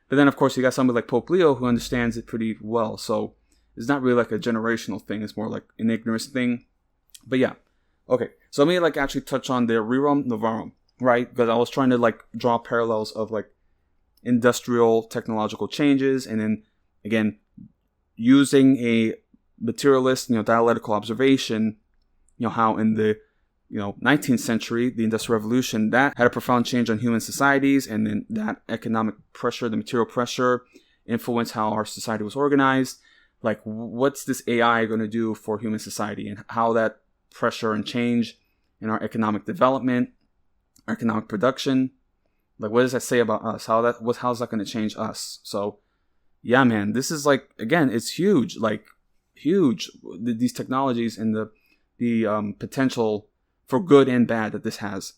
But then, of course, you got somebody like Pope Leo who understands it pretty well. So it's not really like a generational thing. It's more like an ignorance thing. But yeah. Okay. So let me like actually touch on the Rerum Novarum, right? Because I was trying to like draw parallels of like industrial technological changes. And then, again, using a materialist, dialectical observation, how in the 19th century, the Industrial Revolution, that had a profound change on human societies, and then that economic pressure, the material pressure, influenced how our society was organized. Like, what's this AI going to do for human society, and how that pressure and change in our economic development, our economic production, like, what does that say about us? How's that going to change us? So, yeah, man, this is like, again, it's huge, like huge. These technologies and the potential for good and bad that this has.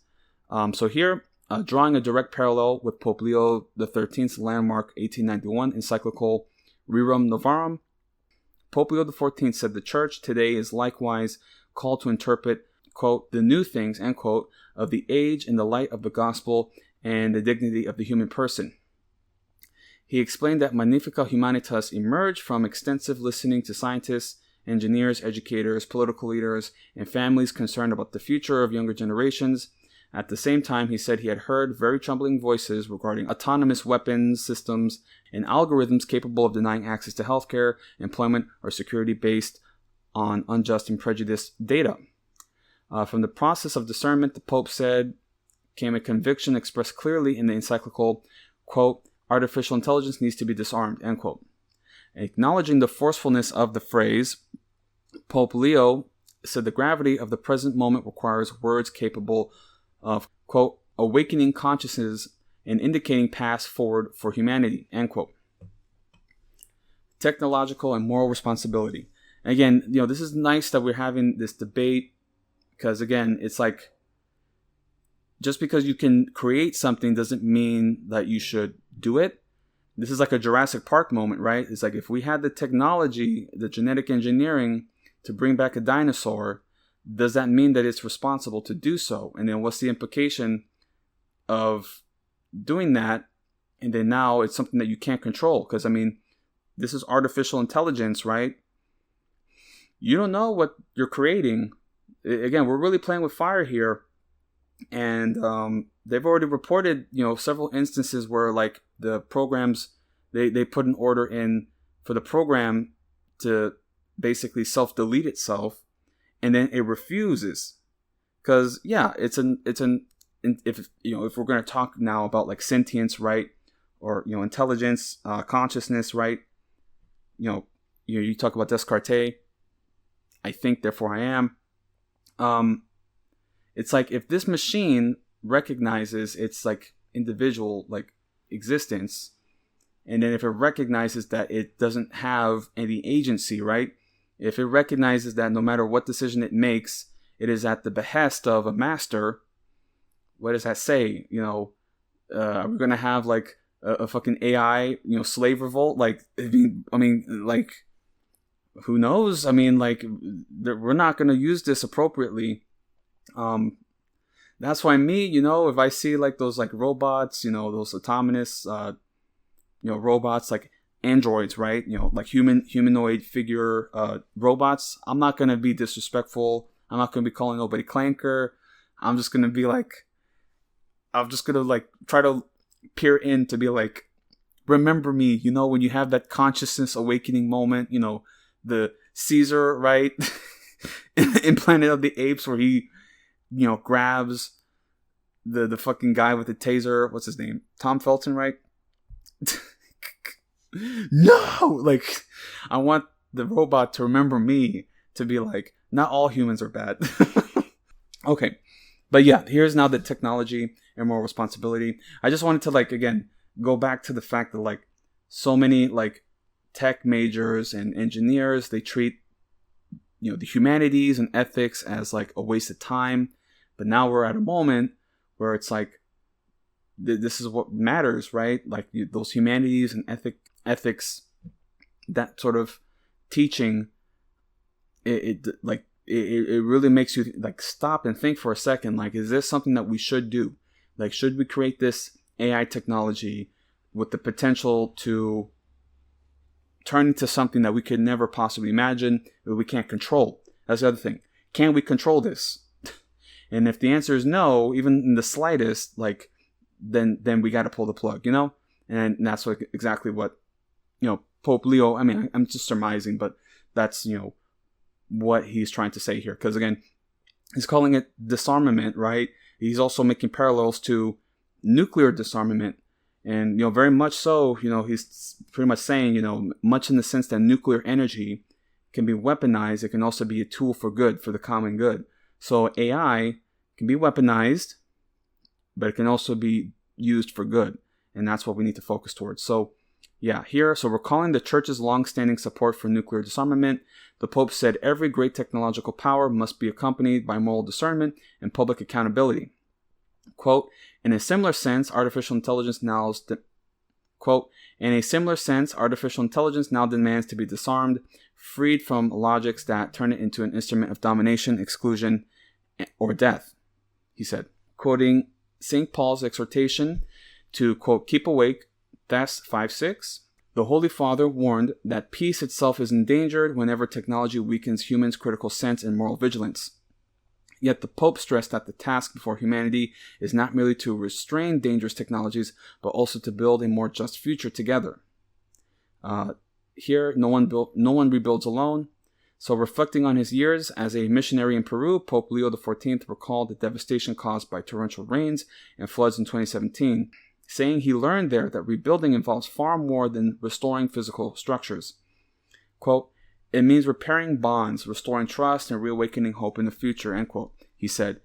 So here, drawing a direct parallel with Pope Leo XIII's landmark 1891 encyclical Rerum Novarum, Pope Leo XIV said the Church today is likewise called to interpret, quote, the new things, end quote, of the age in the light of the gospel and the dignity of the human person. He explained that Magnifica Humanitas emerged from extensive listening to scientists, engineers, educators, political leaders, and families concerned about the future of younger generations. At the same time, he said he had heard very troubling voices regarding autonomous weapons systems and algorithms capable of denying access to healthcare, employment, or security based on unjust and prejudiced data. From the process of discernment, the Pope said, came a conviction expressed clearly in the encyclical, quote, artificial intelligence needs to be disarmed, end quote. Acknowledging the forcefulness of the phrase, Pope Leo said the gravity of the present moment requires words capable of, quote, awakening consciousness and indicating paths forward for humanity, end quote. Technological and moral responsibility. Again, this is nice that we're having this debate because, again, it's like just because you can create something doesn't mean that you should do it. This is like a Jurassic Park moment, right? It's like if we had the technology, the genetic engineering to bring back a dinosaur, does that mean that it's responsible to do so? And then what's the implication of doing that? And then now it's something that you can't control. Because, I mean, this is artificial intelligence, right? You don't know what you're creating. Again, we're really playing with fire here. And they've already reported, several instances where like the programs, they put an order in for the program to basically self-delete itself, and then it refuses. Because yeah, if we're going to talk now about like sentience, right, or intelligence, consciousness, right, you talk about Descartes. I think, therefore I am. It's like if this machine recognizes its like individual like existence, and then if it recognizes that it doesn't have any agency, right? If it recognizes that no matter what decision it makes, it is at the behest of a master. What does that say? Are we gonna have like a fucking AI, slave revolt? Like, I mean, like, who knows? I mean, like, we're not gonna use this appropriately. That's why if I see like those like robots, those autonomous, robots like androids, right? Like humanoid figure robots. I'm not gonna be disrespectful. I'm not gonna be calling nobody clanker. I'm just gonna try to peer in to be like, remember me, when you have that consciousness awakening moment, the Caesar, right? in Planet of the Apes, where he, grabs the fucking guy with the taser. What's his name? Tom Felton, right? No! Like, I want the robot to remember me, to be like, not all humans are bad. Okay. But yeah, here's now the technology and moral responsibility. I just wanted to, like, again, go back to the fact that, like, so many, like, tech majors and engineers, they treat, the humanities and ethics as, like, a waste of time. But now we're at a moment where it's like, this is what matters, right? Like, those humanities and ethics, that sort of teaching, it really makes you like stop and think for a second. Like, is this something that we should do? Like, should we create this AI technology with the potential to turn into something that we could never possibly imagine, that we can't control? That's the other thing. Can we control this? And if the answer is no, even in the slightest, like, then we got to pull the plug, And that's exactly what, Pope Leo, I mean, I'm just surmising, but that's, what he's trying to say here. Because again, he's calling it disarmament, right? He's also making parallels to nuclear disarmament. And, very much so, he's pretty much saying, much in the sense that nuclear energy can be weaponized. It can also be a tool for good, for the common good. So AI can be weaponized, but it can also be used for good. And that's what we need to focus towards. So yeah, so recalling the church's long-standing support for nuclear disarmament, the Pope said every great technological power must be accompanied by moral discernment and public accountability. Quote, in a similar sense, artificial intelligence now demands to be disarmed, freed from logics that turn it into an instrument of domination, exclusion, or death, he said. Quoting St. Paul's exhortation to, quote, keep awake, Thess 5:6, the Holy Father warned that peace itself is endangered whenever technology weakens humans' critical sense and moral vigilance. Yet the Pope stressed that the task before humanity is not merely to restrain dangerous technologies, but also to build a more just future together. Here, no one rebuilds alone. So reflecting on his years as a missionary in Peru, Pope Leo XIV recalled the devastation caused by torrential rains and floods in 2017, saying he learned there that rebuilding involves far more than restoring physical structures. Quote, it means repairing bonds, restoring trust, and reawakening hope in the future, end quote, he said,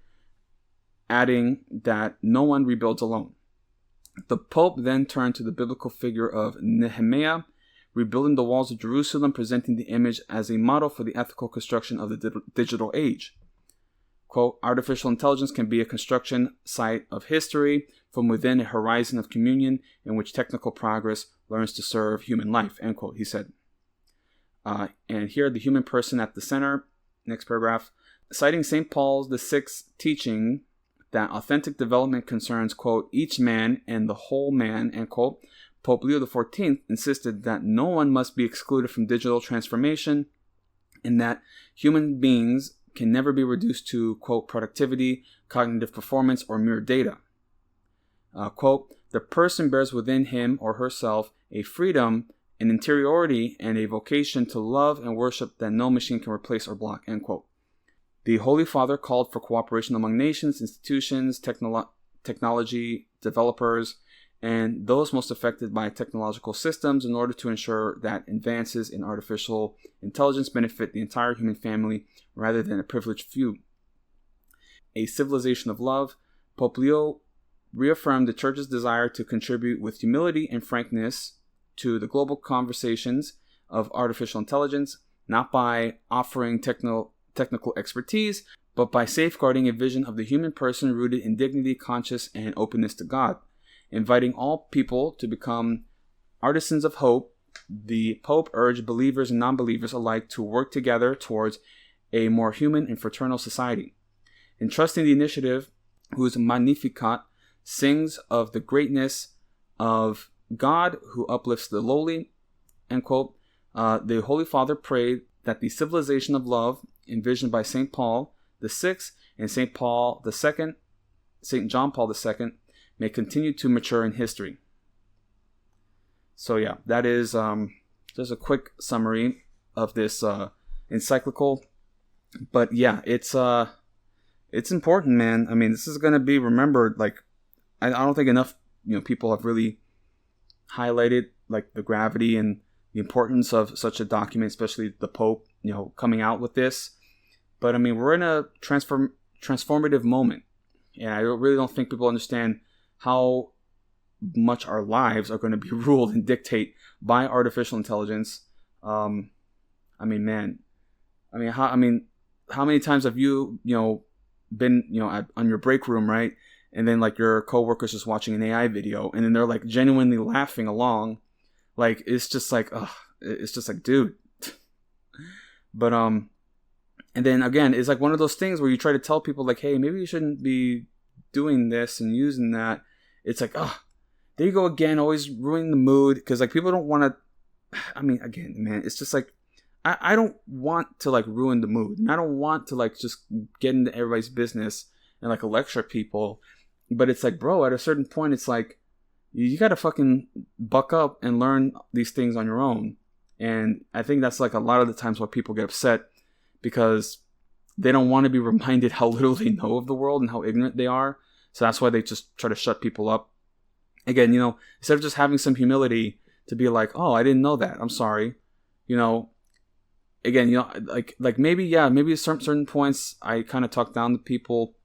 adding that no one rebuilds alone. The Pope then turned to the biblical figure of Nehemiah, rebuilding the walls of Jerusalem, presenting the image as a model for the ethical construction of the digital age. Quote, artificial intelligence can be a construction site of history from within a horizon of communion in which technical progress learns to serve human life, end quote, he said. And here, the human person at the center, next paragraph, citing St. Paul VI's teaching that authentic development concerns, quote, each man and the whole man, end quote, Pope Leo XIV insisted that no one must be excluded from digital transformation and that human beings can never be reduced to, quote, productivity, cognitive performance, or mere data. Quote, the person bears within him or herself a freedom, an interiority, and a vocation to love and worship that no machine can replace or block, end quote. The Holy Father called for cooperation among nations, institutions, technology developers, and those most affected by technological systems in order to ensure that advances in artificial intelligence benefit the entire human family rather than a privileged few. A civilization of love, Pope Leo reaffirmed the Church's desire to contribute with humility and frankness to the global conversations of artificial intelligence, not by offering technical expertise, but by safeguarding a vision of the human person rooted in dignity, conscience, and openness to God. Inviting all people to become artisans of hope, the Pope urged believers and non-believers alike to work together towards a more human and fraternal society. Entrusting the initiative, whose Magnificat sings of the greatness of God who uplifts the lowly, end quote, the Holy Father prayed that the civilization of love, envisioned by St. Paul VI and St. John Paul II, may continue to mature in history. So yeah, that is just a quick summary of this encyclical. But yeah, it's important, man. I mean, this is gonna be remembered. Like, I don't think enough people have really highlighted like the gravity and the importance of such a document, especially the Pope, coming out with this. But I mean, we're in a transformative moment, and I really don't think people understand how much our lives are going to be ruled and dictate by artificial intelligence. I mean, man, how many times have you been on your break room, right? And then like your coworker's just watching an AI video, and then they're like genuinely laughing along. Like, it's just like, dude. But and then again, it's like one of those things where you try to tell people like, hey, maybe you shouldn't be doing this and using that. It's like, there you go again, always ruining the mood, because like people don't want to. I mean, again, man, it's just like I don't want to like ruin the mood, and I don't want to like just get into everybody's business and like lecture people. But it's like, bro, at a certain point, it's like you gotta fucking buck up and learn these things on your own. And I think that's like a lot of the times why people get upset, because they don't want to be reminded how little they know of the world and how ignorant they are. So that's why they just try to shut people up. Again, instead of just having some humility to be like, oh, I didn't know that, I'm sorry. Again, like maybe at certain points I kind of talk down to people,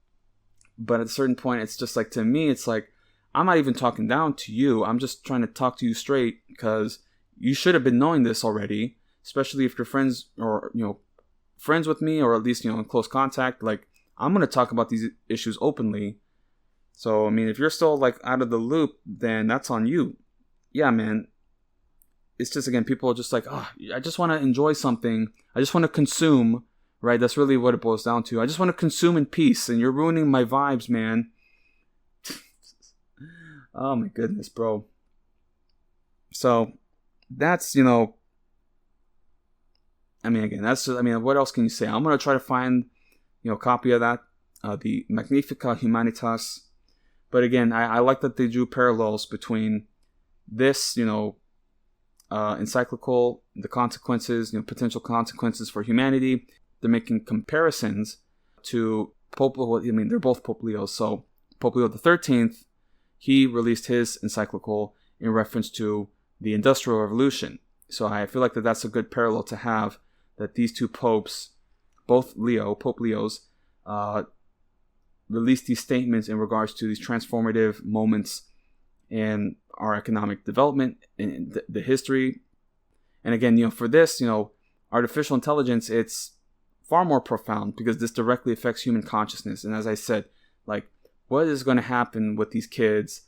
but at a certain point, it's just like, to me, it's like, I'm not even talking down to you. I'm just trying to talk to you straight, because you should have been knowing this already, especially if you're friends or, friends with me, or at least, in close contact. Like, I'm going to talk about these issues openly. So, I mean, if you're still like out of the loop, then that's on you. Yeah, man. It's just, again, people are just like, I just want to enjoy something. I just want to consume, right? That's really what it boils down to. I just want to consume in peace, and you're ruining my vibes, man. Oh my goodness, bro. So that's, again, that's just, what else can you say? I'm going to try to find, a copy of that, the Magnificat Humanitas. But again, I like that they drew parallels between this, encyclical, the consequences, potential consequences for humanity. They're making comparisons to Pope, they're both Pope Leos. So Pope Leo XIII, he released his encyclical in reference to the Industrial Revolution. So I feel like that's a good parallel to have, that these two popes, both Pope Leos, released these statements in regards to these transformative moments in our economic development, in the history. And again, for this, artificial intelligence, it's far more profound, because this directly affects human consciousness. And as I said, like, what is going to happen with these kids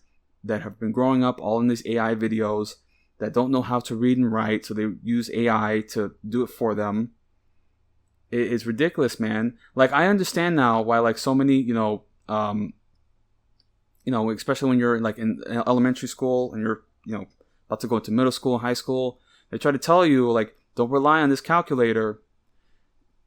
that have been growing up all in these AI videos, that don't know how to read and write, so they use AI to do it for them? It's ridiculous, man. Like, I understand now why, like, so many, especially when you're like in elementary school and you're, about to go into middle school, high school, they try to tell you, like, don't rely on this calculator.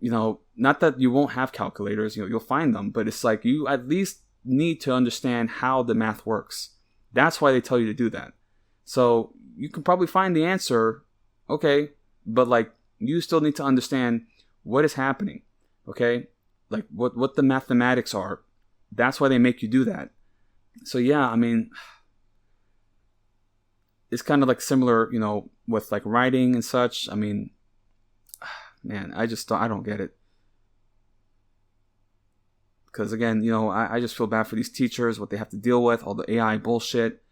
Not that you won't have calculators, you'll find them, but it's like, you at least need to understand how the math works. That's why they tell you to do that. So you can probably find the answer, okay, but like, you still need to understand what is happening, okay? Like what the mathematics are. That's why they make you do that. So yeah, it's kind of like similar, with like writing and such. Man, I don't get it. Because again, I just feel bad for these teachers, what they have to deal with, all the AI bullshit.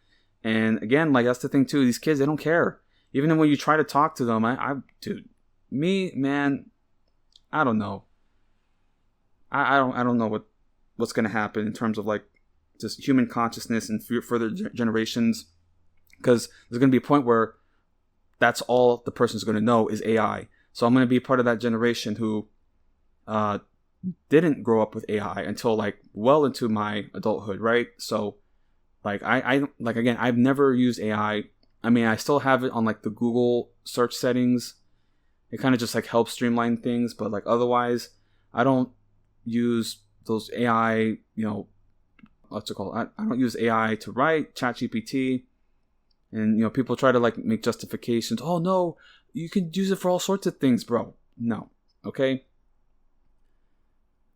And again, like, that's the thing too, these kids, they don't care. Even when you try to talk to them, dude, me, man, I don't know. I don't know what's going to happen in terms of like just human consciousness and further generations, because there's going to be a point where that's all the person's going to know is AI. So I'm going to be part of that generation who didn't grow up with AI until like well into my adulthood, right? So like I like, again, I've never used AI. I mean, I still have it on like the Google search settings. It kind of just like helps streamline things, but like otherwise I don't use those AI, what's it called? I don't use AI to write ChatGPT. And, people try to like make justifications. Oh no, you can use it for all sorts of things, bro. No. Okay.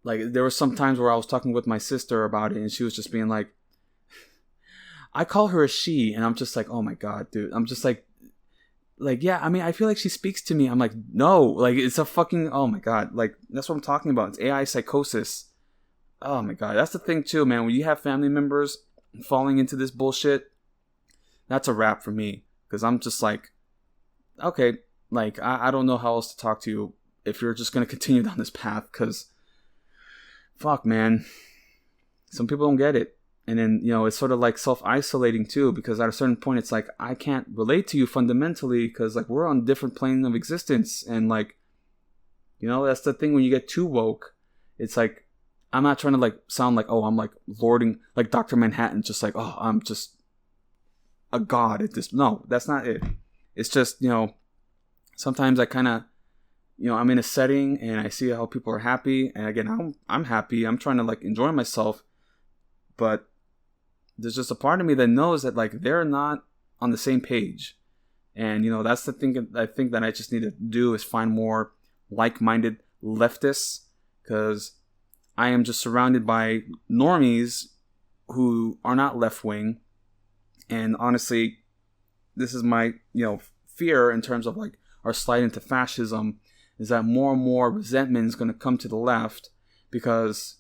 Like there were some times where I was talking with my sister about it and she was just being like, I call her a she, and I'm just like, oh my God, dude. I'm just like, yeah, I mean, I feel like she speaks to me. I'm like, no, like it's a fucking, oh my God. Like that's what I'm talking about. It's AI psychosis. Oh my God. That's the thing too, man. When you have family members falling into this bullshit, that's a wrap for me. Because I'm just like, okay, like I don't know how else to talk to you if you're just going to continue down this path. Because fuck, man. Some people don't get it. And then, it's sort of like self-isolating too, because at a certain point, it's like, I can't relate to you fundamentally because like we're on different plane of existence. And like, that's the thing when you get too woke, it's like, I'm not trying to like sound like, oh, I'm like lording, like Dr. Manhattan, just like, oh, I'm just a god at this. No, that's not it. It's just, sometimes I kind of, I'm in a setting and I see how people are happy. And again, I'm happy. I'm trying to like enjoy myself. But there's just a part of me that knows that like they're not on the same page. And, that's the thing I think that I just need to do is find more like-minded leftists, because I am just surrounded by normies who are not left-wing. And honestly, this is my, fear in terms of like our slide into fascism, is that more and more resentment is going to come to the left because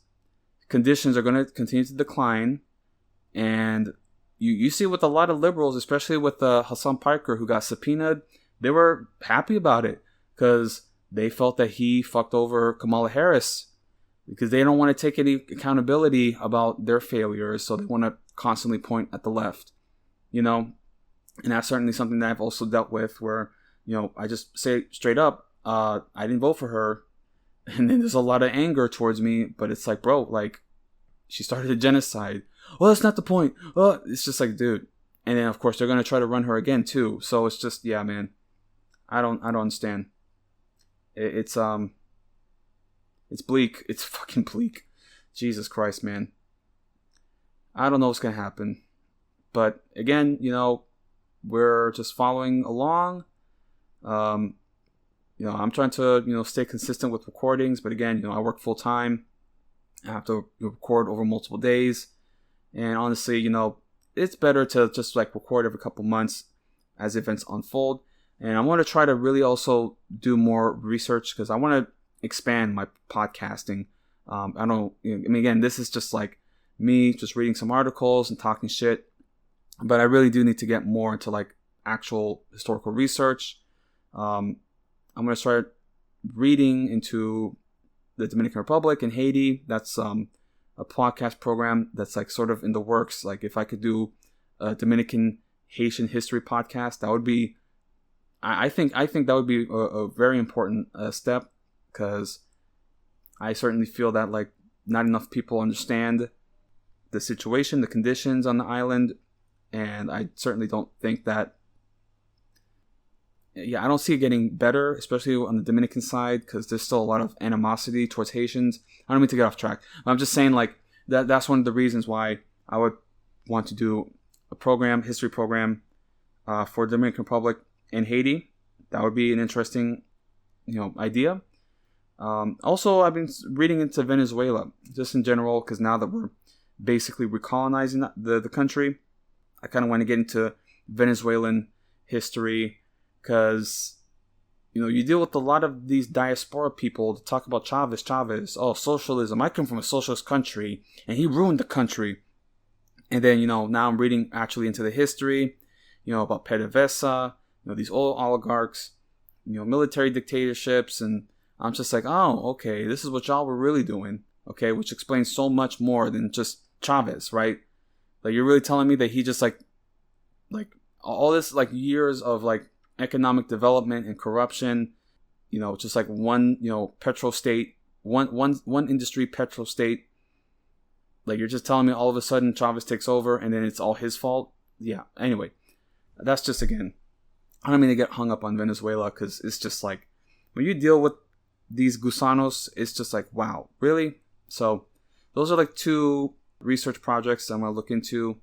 conditions are going to continue to decline. And you see with a lot of liberals, especially with Hassan Piker, who got subpoenaed, they were happy about it because they felt that he fucked over Kamala Harris, because they don't want to take any accountability about their failures. So they want to constantly point at the left, and that's certainly something that I've also dealt with where, I just say straight up, I didn't vote for her. And then there's a lot of anger towards me, but it's like, bro, like she started a genocide. Well, that's not the point. It's just like, dude. And then of course they're going to try to run her again too. So it's just, yeah, man, I don't understand. It's bleak. It's fucking bleak. Jesus Christ, man. I don't know what's going to happen. But again, we're just following along. I'm trying to, stay consistent with recordings. But again, I work full time. I have to record over multiple days. And honestly, it's better to just like record every couple months as events unfold. And I want to try to really also do more research because I want to expand my podcasting. Again, this is just like me just reading some articles and talking shit. But I really do need to get more into like actual historical research. I'm going to start reading into the Dominican Republic and Haiti. That's a podcast program that's like sort of in the works. Like if I could do a Dominican Haitian history podcast, that would be, I think that would be a very important step, because I certainly feel that like not enough people understand the situation, the conditions on the island. And I certainly don't think that, I don't see it getting better, especially on the Dominican side, because there's still a lot of animosity towards Haitians. I don't mean to get off track. I'm just saying like that's one of the reasons why I would want to do a history program for the Dominican Republic and Haiti. That would be an interesting, idea. Also, I've been reading into Venezuela just in general, because now that we're basically recolonizing the country, I kind of want to get into Venezuelan history, because you deal with a lot of these diaspora people to talk about Chavez. Oh, socialism. I come from a socialist country and he ruined the country. And then, now I'm reading actually into the history, about PDVSA, these old oligarchs, military dictatorships. And I'm just like, oh, okay, this is what y'all were really doing. okay, which explains so much more than just Chavez, right? Like, you're really telling me that he just like all this like years of like economic development and corruption, just like one, petro state, one industry petro state. Like, you're just telling me all of a sudden Chavez takes over and then it's all his fault? Yeah. Anyway, that's just, again, I don't mean to get hung up on Venezuela, because it's just like, when you deal with these gusanos, it's just like, wow, really? So those are like 2 research projects I'm going to look into.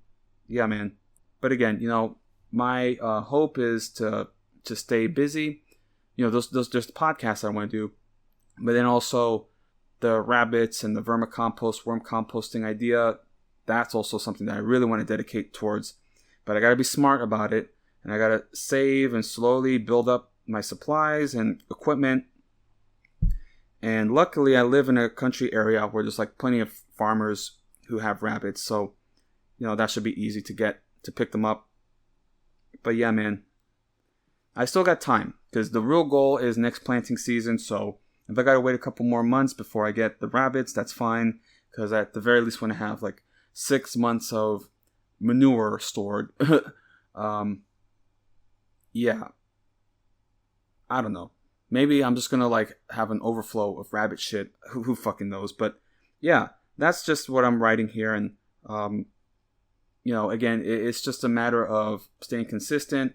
Yeah, man. But again, my hope is to stay busy. Those just podcasts I want to do, but then also the rabbits and the vermicompost, worm composting idea. That's also something that I really want to dedicate towards. But I got to be smart about it, and I got to save and slowly build up my supplies and equipment. And luckily, I live in a country area where there's like plenty of farmers who have rabbits, so that should be easy to pick them up. But yeah, man, I still got time, because the real goal is next planting season. So if I gotta wait a couple more months before I get the rabbits, that's fine, because I at the very least want to have like 6 months of manure stored. Yeah, I don't know. Maybe I'm just gonna like have an overflow of rabbit shit. Who fucking knows? But yeah, that's just what I'm writing here. And again, it's just a matter of staying consistent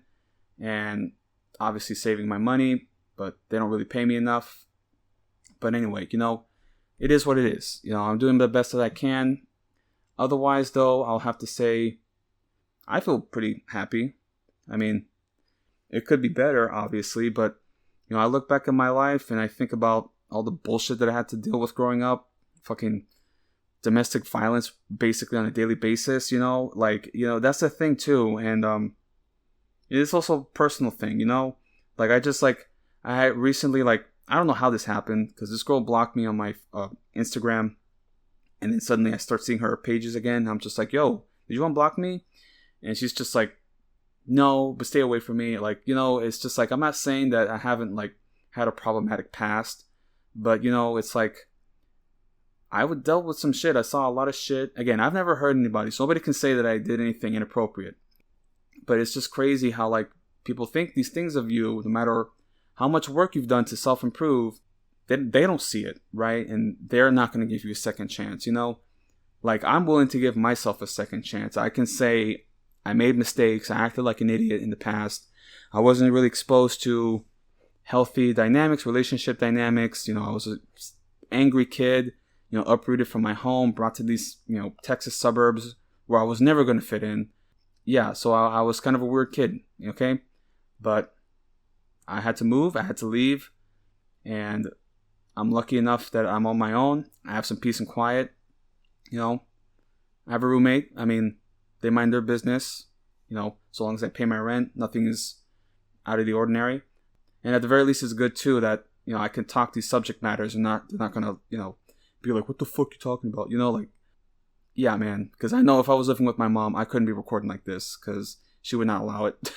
and obviously saving my money, but they don't really pay me enough. But anyway, it is what it is. I'm doing the best that I can. Otherwise, though, I'll have to say I feel pretty happy. I mean, it could be better, obviously, but I look back at my life and I think about all the bullshit that I had to deal with growing up. Fucking domestic violence basically on a daily basis, that's the thing too. And it's also a personal thing, like I had recently, like, I don't know how this happened, because this girl blocked me on my Instagram, and then suddenly I start seeing her pages again. I'm just like, yo, did you unblock me? And she's just like, no, but stay away from me. Like, it's just like, I'm not saying that I haven't like had a problematic past, but it's like, I would dealt with some shit. I saw a lot of shit. Again, I've never hurt anybody, so nobody can say that I did anything inappropriate. But it's just crazy how like people think these things of you, no matter how much work you've done to self-improve, they don't see it, right? And they're not going to give you a second chance, Like, I'm willing to give myself a second chance. I can say I made mistakes. I acted like an idiot in the past. I wasn't really exposed to healthy dynamics, relationship dynamics. I was an angry kid, uprooted from my home, brought to these, Texas suburbs where I was never going to fit in. Yeah, so I was kind of a weird kid, okay? But I had to move, I had to leave, and I'm lucky enough that I'm on my own. I have some peace and quiet, I have a roommate. I mean, they mind their business, so long as I pay my rent, nothing is out of the ordinary. And at the very least, it's good too that, I can talk these subject matters and they're not going to, be like, what the fuck you talking about? Like, yeah, man, because I know if I was living with my mom, I couldn't be recording like this, because she would not allow it.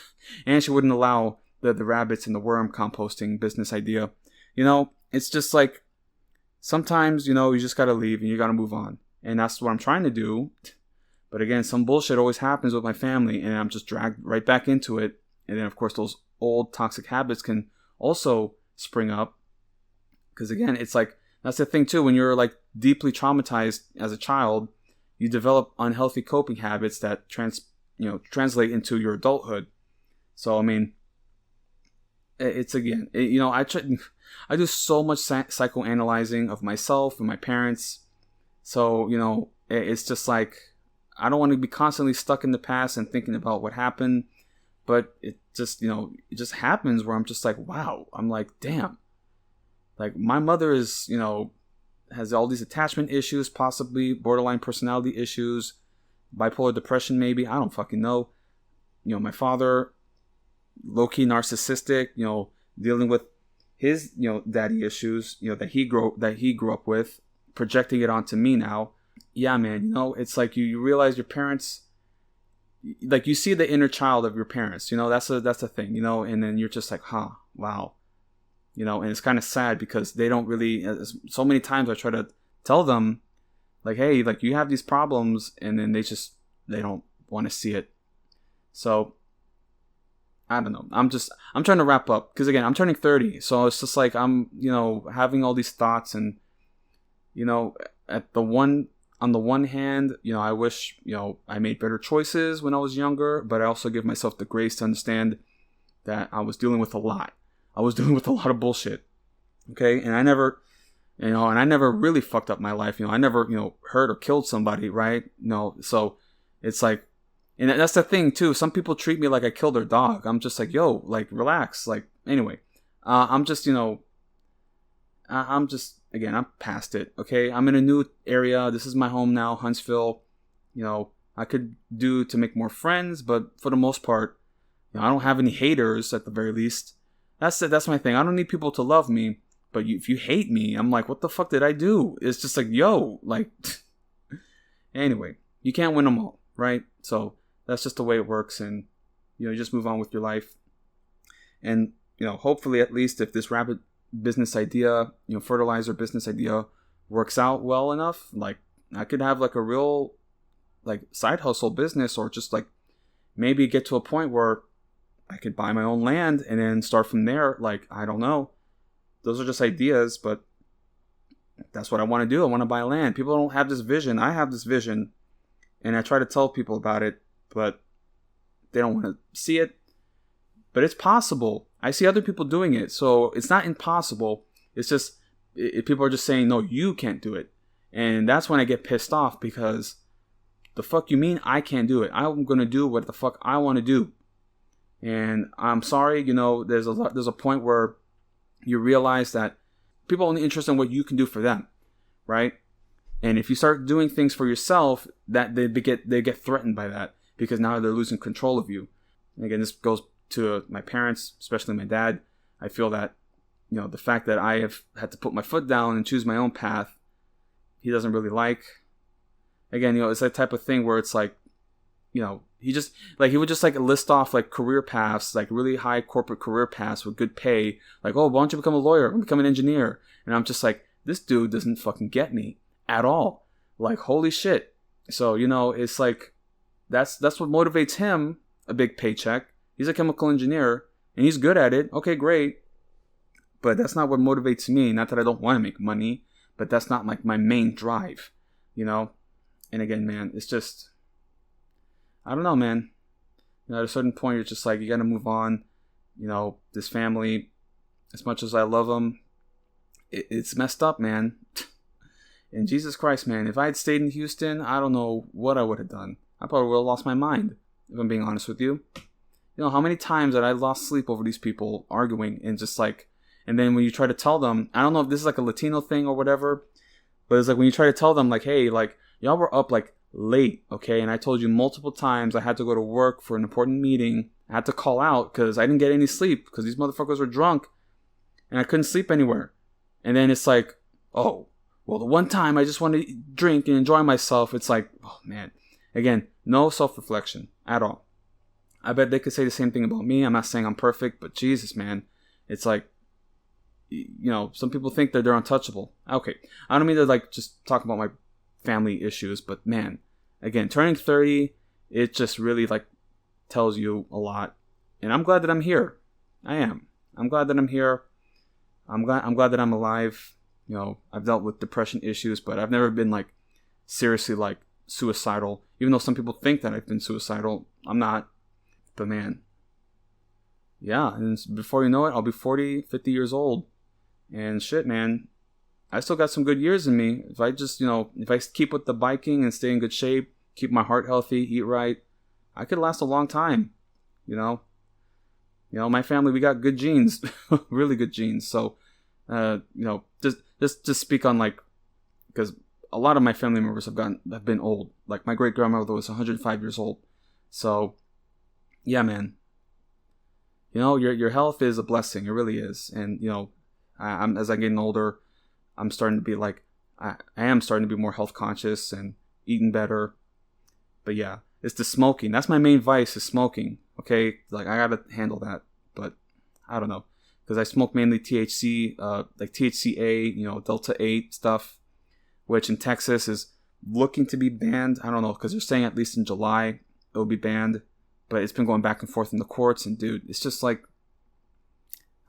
And she wouldn't allow the rabbits and the worm composting business idea. It's just like, sometimes, you just got to leave and you got to move on. And that's what I'm trying to do. But again, some bullshit always happens with my family, and I'm just dragged right back into it. And then, of course, those old toxic habits can also spring up. Because again, it's like, that's the thing too, when you're like deeply traumatized as a child, you develop unhealthy coping habits that translate into your adulthood. So, I mean, it's again, I do so much psychoanalyzing of myself and my parents. So, it's just like, I don't want to be constantly stuck in the past and thinking about what happened, but it just, it just happens where I'm just like, wow, I'm like, damn, like my mother is, has all these attachment issues, possibly borderline personality issues, bipolar depression, maybe, I don't fucking know. My father, low-key narcissistic, dealing with his, daddy issues, that he grew up with, projecting it onto me now. Yeah, man, it's like you realize your parents, like you see the inner child of your parents, that's a thing, and then you're just like, wow, and it's kind of sad because they don't really, so many times I try to tell them, like, hey, like, you have these problems, and then they don't want to see it. So I don't know. I'm trying to wrap up, because again, I'm turning 30, so it's just like I'm, having all these thoughts, and on the one hand, I wish, I made better choices when I was younger, but I also give myself the grace to understand that I was dealing with a lot. I was dealing with a lot of bullshit. Okay, and I never really fucked up my life. I never, hurt or killed somebody, right? No, so it's like, and that's the thing too. Some people treat me like I killed their dog. I'm just like, yo, like, relax. Like, anyway, I'm just, I'm just, again, I'm past it. Okay, I'm in a new area. This is my home now, Huntsville. I could do to make more friends, but for the most part, I don't have any haters at the very least. That's my thing. I don't need people to love me, but if you hate me, I'm like, what the fuck did I do? It's just like, yo, like, anyway, you can't win them all, right? So that's just the way it works, and you just move on with your life. And hopefully, at least if this rabbit business idea, fertilizer business idea works out well enough, like, I could have like a real, like, side hustle business, or just like maybe get to a point where I could buy my own land and then start from there. Like, I don't know. Those are just ideas, but that's what I want to do. I want to buy land. People don't have this vision. I have this vision, and I try to tell people about it, but they don't want to see it. But it's possible. I see other people doing it, so it's not impossible. It's just people are just saying, no, you can't do it. And that's when I get pissed off, because the fuck you mean I can't do it? I'm going to do what the fuck I want to do. And I'm sorry, there's a point where you realize that people are only interested in what you can do for them, right? And if you start doing things for yourself, that they get threatened by that, because now they're losing control of you. And again, this goes to my parents, especially my dad. I feel that, the fact that I have had to put my foot down and choose my own path, he doesn't really like. Again, it's that type of thing where it's like, he would just like list off like career paths, like really high corporate career paths with good pay. Like, oh, why don't you become a lawyer? Become an engineer? And I'm just like, this dude doesn't fucking get me at all. Like, holy shit. So, it's like, that's what motivates him, a big paycheck. He's a chemical engineer and he's good at it. Okay, great. But that's not what motivates me. Not that I don't want to make money, but that's not like my main drive, And again, man, it's just, I don't know, man. At a certain point, you're just like, you got to move on. This family, as much as I love them, it's messed up, man. And Jesus Christ, man, if I had stayed in Houston, I don't know what I would have done. I probably would have lost my mind, if I'm being honest with you. How many times that I lost sleep over these people arguing, and just like, and then when you try to tell them, I don't know if this is like a Latino thing or whatever, but it's like when you try to tell them, like, hey, like, y'all were up like late, okay? And I told you multiple times I had to go to work for an important meeting. I had to call out because I didn't get any sleep because these motherfuckers were drunk and I couldn't sleep anywhere. And then it's like, oh, well, the one time I just wanted to drink and enjoy myself, it's like, oh, man. Again, no self-reflection at all. I bet they could say the same thing about me. I'm not saying I'm perfect, but Jesus, man. It's like, some people think that they're untouchable. Okay, I don't mean to like just talk about my family issues, but man, again, turning 30, it just really like tells you a lot. And I'm glad that I'm here. I am. I'm glad that I'm here. I'm glad that I'm alive. I've dealt with depression issues, but I've never been like seriously like suicidal. Even though some people think that I've been suicidal, I'm not. But man, yeah, and before you know it, I'll be 40, 50 years old. And shit, man, I still got some good years in me. If I just, if I keep with the biking and stay in good shape, keep my heart healthy, eat right, I could last a long time. My family, we got good genes, really good genes. So, just speak on like, because a lot of my family members have been old. Like my great grandmother was 105 years old. So, yeah, man. Your health is a blessing. It really is. And I'm as I'm getting older, I'm starting to be like, I am starting to be more health conscious and eating better. But yeah, it's the smoking. That's my main vice, is smoking. Okay, like I gotta handle that. But I don't know, because I smoke mainly THC, like THCA, Delta 8 stuff. which in Texas is looking to be banned. I don't know, because they're saying at least in July it'll be banned, but it's been going back and forth in the courts, and dude, it's just like,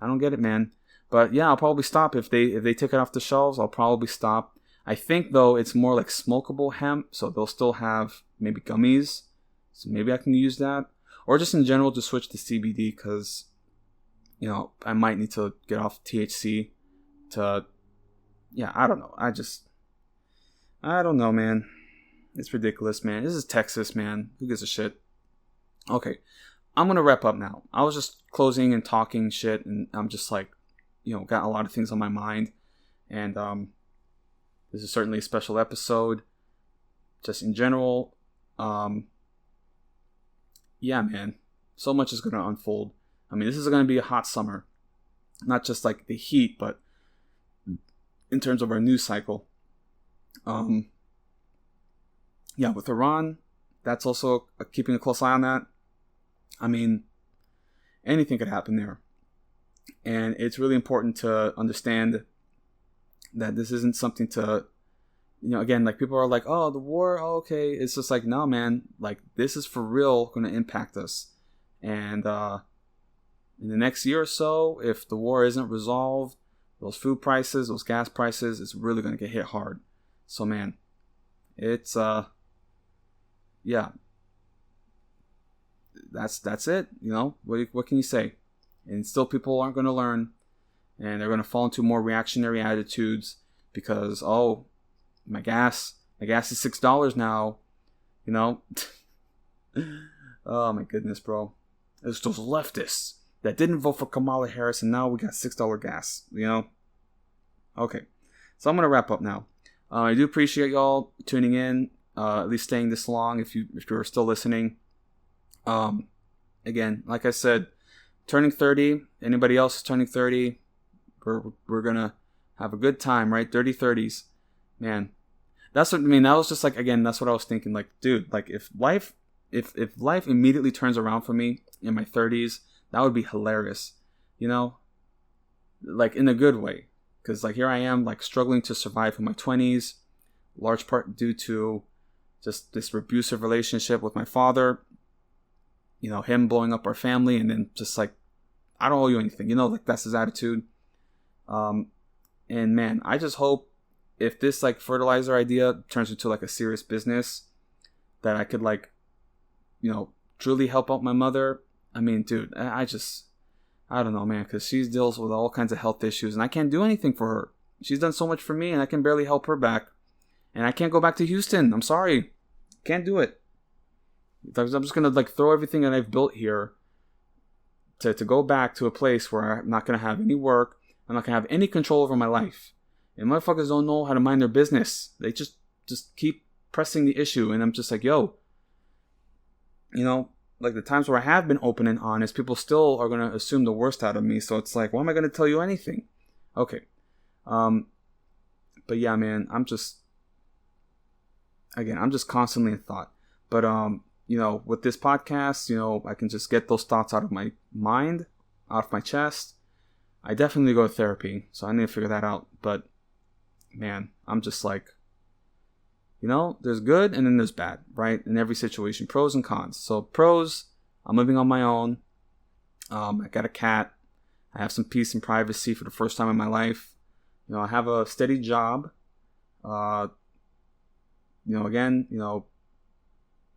I don't get it, man. But yeah, I'll probably stop if they take it off the shelves. I'll probably stop. I think though it's more like smokable hemp, so they'll still have maybe gummies, so maybe I can use that, or just in general to switch to CBD, because I might need to get off THC to, I don't know. I don't know, man. It's ridiculous, man. This is Texas, man. Who gives a shit? Okay, I'm gonna wrap up now. I was just closing and talking shit, and I'm just like, got a lot of things on my mind, and this is certainly a special episode. Just in general, yeah, man. So much is gonna unfold. I mean, this is gonna be a hot summer, not just like the heat, but in terms of our news cycle. Yeah, with Iran, that's also keeping a close eye on that. I mean, anything could happen there. And it's really important to understand that this isn't something to, again, like people are like, oh, the war, oh, okay. It's just like, no, man, like this is for real going to impact us. And in the next year or so, if the war isn't resolved, those food prices, those gas prices, it's really going to get hit hard. So, man, it's, yeah, that's it. What can you say? And still people aren't going to learn, and they're going to fall into more reactionary attitudes because, oh, my gas is $6 now, Oh my goodness, bro. It's those leftists that didn't vote for Kamala Harris, and now we got $6 gas, Okay, so I'm going to wrap up now. I do appreciate y'all tuning in, at least staying this long if you're still listening. Again, like I said, turning 30, anybody else is turning 30, we're going to have a good time, right? Dirty 30s. Man, that's what I mean. That was just like, again, that's what I was thinking. Like, dude, like if life immediately turns around for me in my 30s, that would be hilarious, like in a good way. Because like here I am, like struggling to survive in my 20s, large part due to just this abusive relationship with my father, him blowing up our family, and then just like, I don't owe you anything, like that's his attitude. And man, I just hope if this like fertilizer idea turns into like a serious business, that I could like, truly help out my mother. I mean, dude, I don't know, man, because she deals with all kinds of health issues, and I can't do anything for her. She's done so much for me, and I can barely help her back. And I can't go back to Houston. I'm sorry. Can't do it. I'm just going to like throw everything that I've built here to go back to a place where I'm not going to have any work. I'm not going to have any control over my life. And motherfuckers don't know how to mind their business. They just keep pressing the issue. And I'm just like, yo, like the times where I have been open and honest, people still are going to assume the worst out of me. So it's like, why am I going to tell you anything? Okay. But yeah, man, I'm just constantly in thought. But, with this podcast, I can just get those thoughts out of my mind, out of my chest. I definitely go to therapy, so I need to figure that out. But, man, I'm just like, there's good and then there's bad, right? In every situation, pros and cons. So pros, I'm living on my own. I got a cat. I have some peace and privacy for the first time in my life. I have a steady job. Again,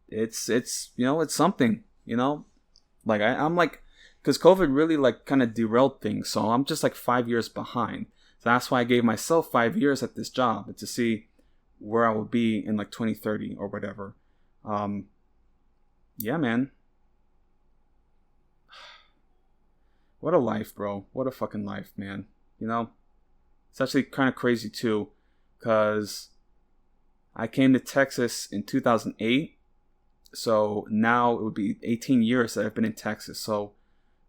it's it's something, like I'm like, because COVID really like kind of derailed things. So I'm just like 5 years behind. So that's why I gave myself 5 years at this job to see where I would be in like 2030 or whatever. Yeah, man. What a life, bro. What a fucking life, man. It's actually kind of crazy too, because I came to Texas in 2008. So now it would be 18 years that I've been in Texas. So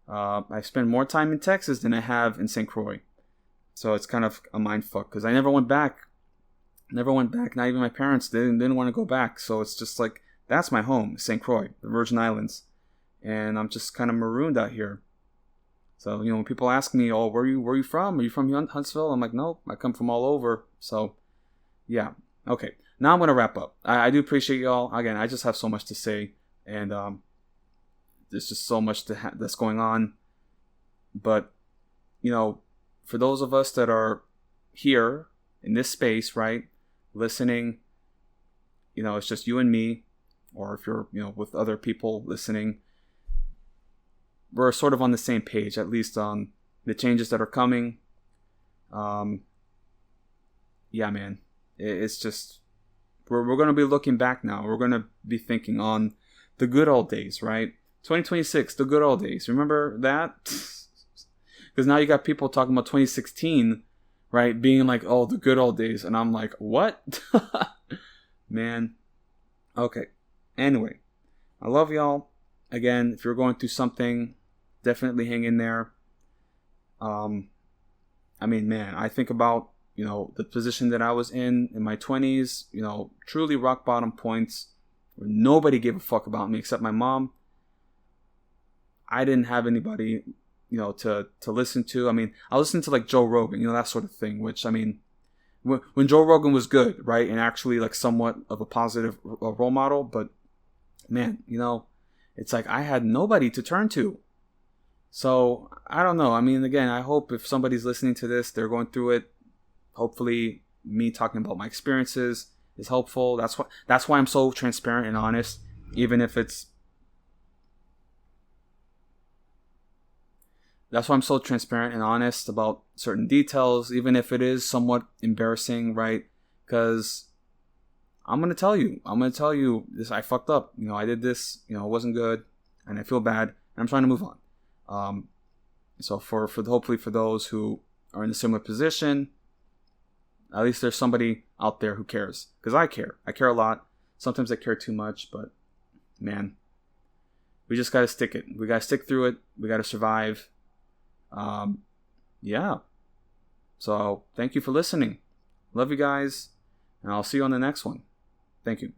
I spent more time in Texas than I have in St. Croix. So it's kind of a mind fuck, because I never went back. Not even my parents didn't want to go back. So it's just like, that's my home, St. Croix, the Virgin Islands. And I'm just kind of marooned out here. So, when people ask me, oh, where are you from? Are you from Huntsville? I'm like, nope, I come from all over. So, yeah. Okay. Now I'm gonna wrap up. I do appreciate y'all. Again, I just have so much to say, and there's just so much that's going on. But for those of us that are here in this space, right, listening, it's just you and me, or if you're with other people listening, we're sort of on the same page, at least on the changes that are coming. Yeah, man, it's just we're going to be looking back now. We're going to be thinking on the good old days, right? 2026, the good old days. Remember that? Because now you got people talking about 2016, right, being like, oh, the good old days, and I'm like, what? Man. Okay. Anyway, I love y'all. Again, if you're going through something, definitely hang in there. I mean, man, I think about, the position that I was in my 20s, truly rock bottom points where nobody gave a fuck about me except my mom. I didn't have anybody, to listen to. I mean, I listened to like Joe Rogan, that sort of thing, which, I mean, when Joe Rogan was good, right, and actually like somewhat of a positive role model, but man, it's like I had nobody to turn to. So I don't know. I mean, again, I hope if somebody's listening to this, they're going through it. Hopefully, me talking about my experiences is helpful. That's why I'm so transparent and honest, even if it's. That's why I'm so transparent and honest about certain details, even if it is somewhat embarrassing, right? Because I'm going to tell you this. I fucked up. I did this, it wasn't good, and I feel bad, and I'm trying to move on. So hopefully for those who are in a similar position, at least there's somebody out there who cares. Because I care. I care a lot. Sometimes I care too much, but man, we just got to stick it. We got to stick through it. We got to survive. Yeah. So thank you for listening. Love you guys, and I'll see you on the next one. Thank you.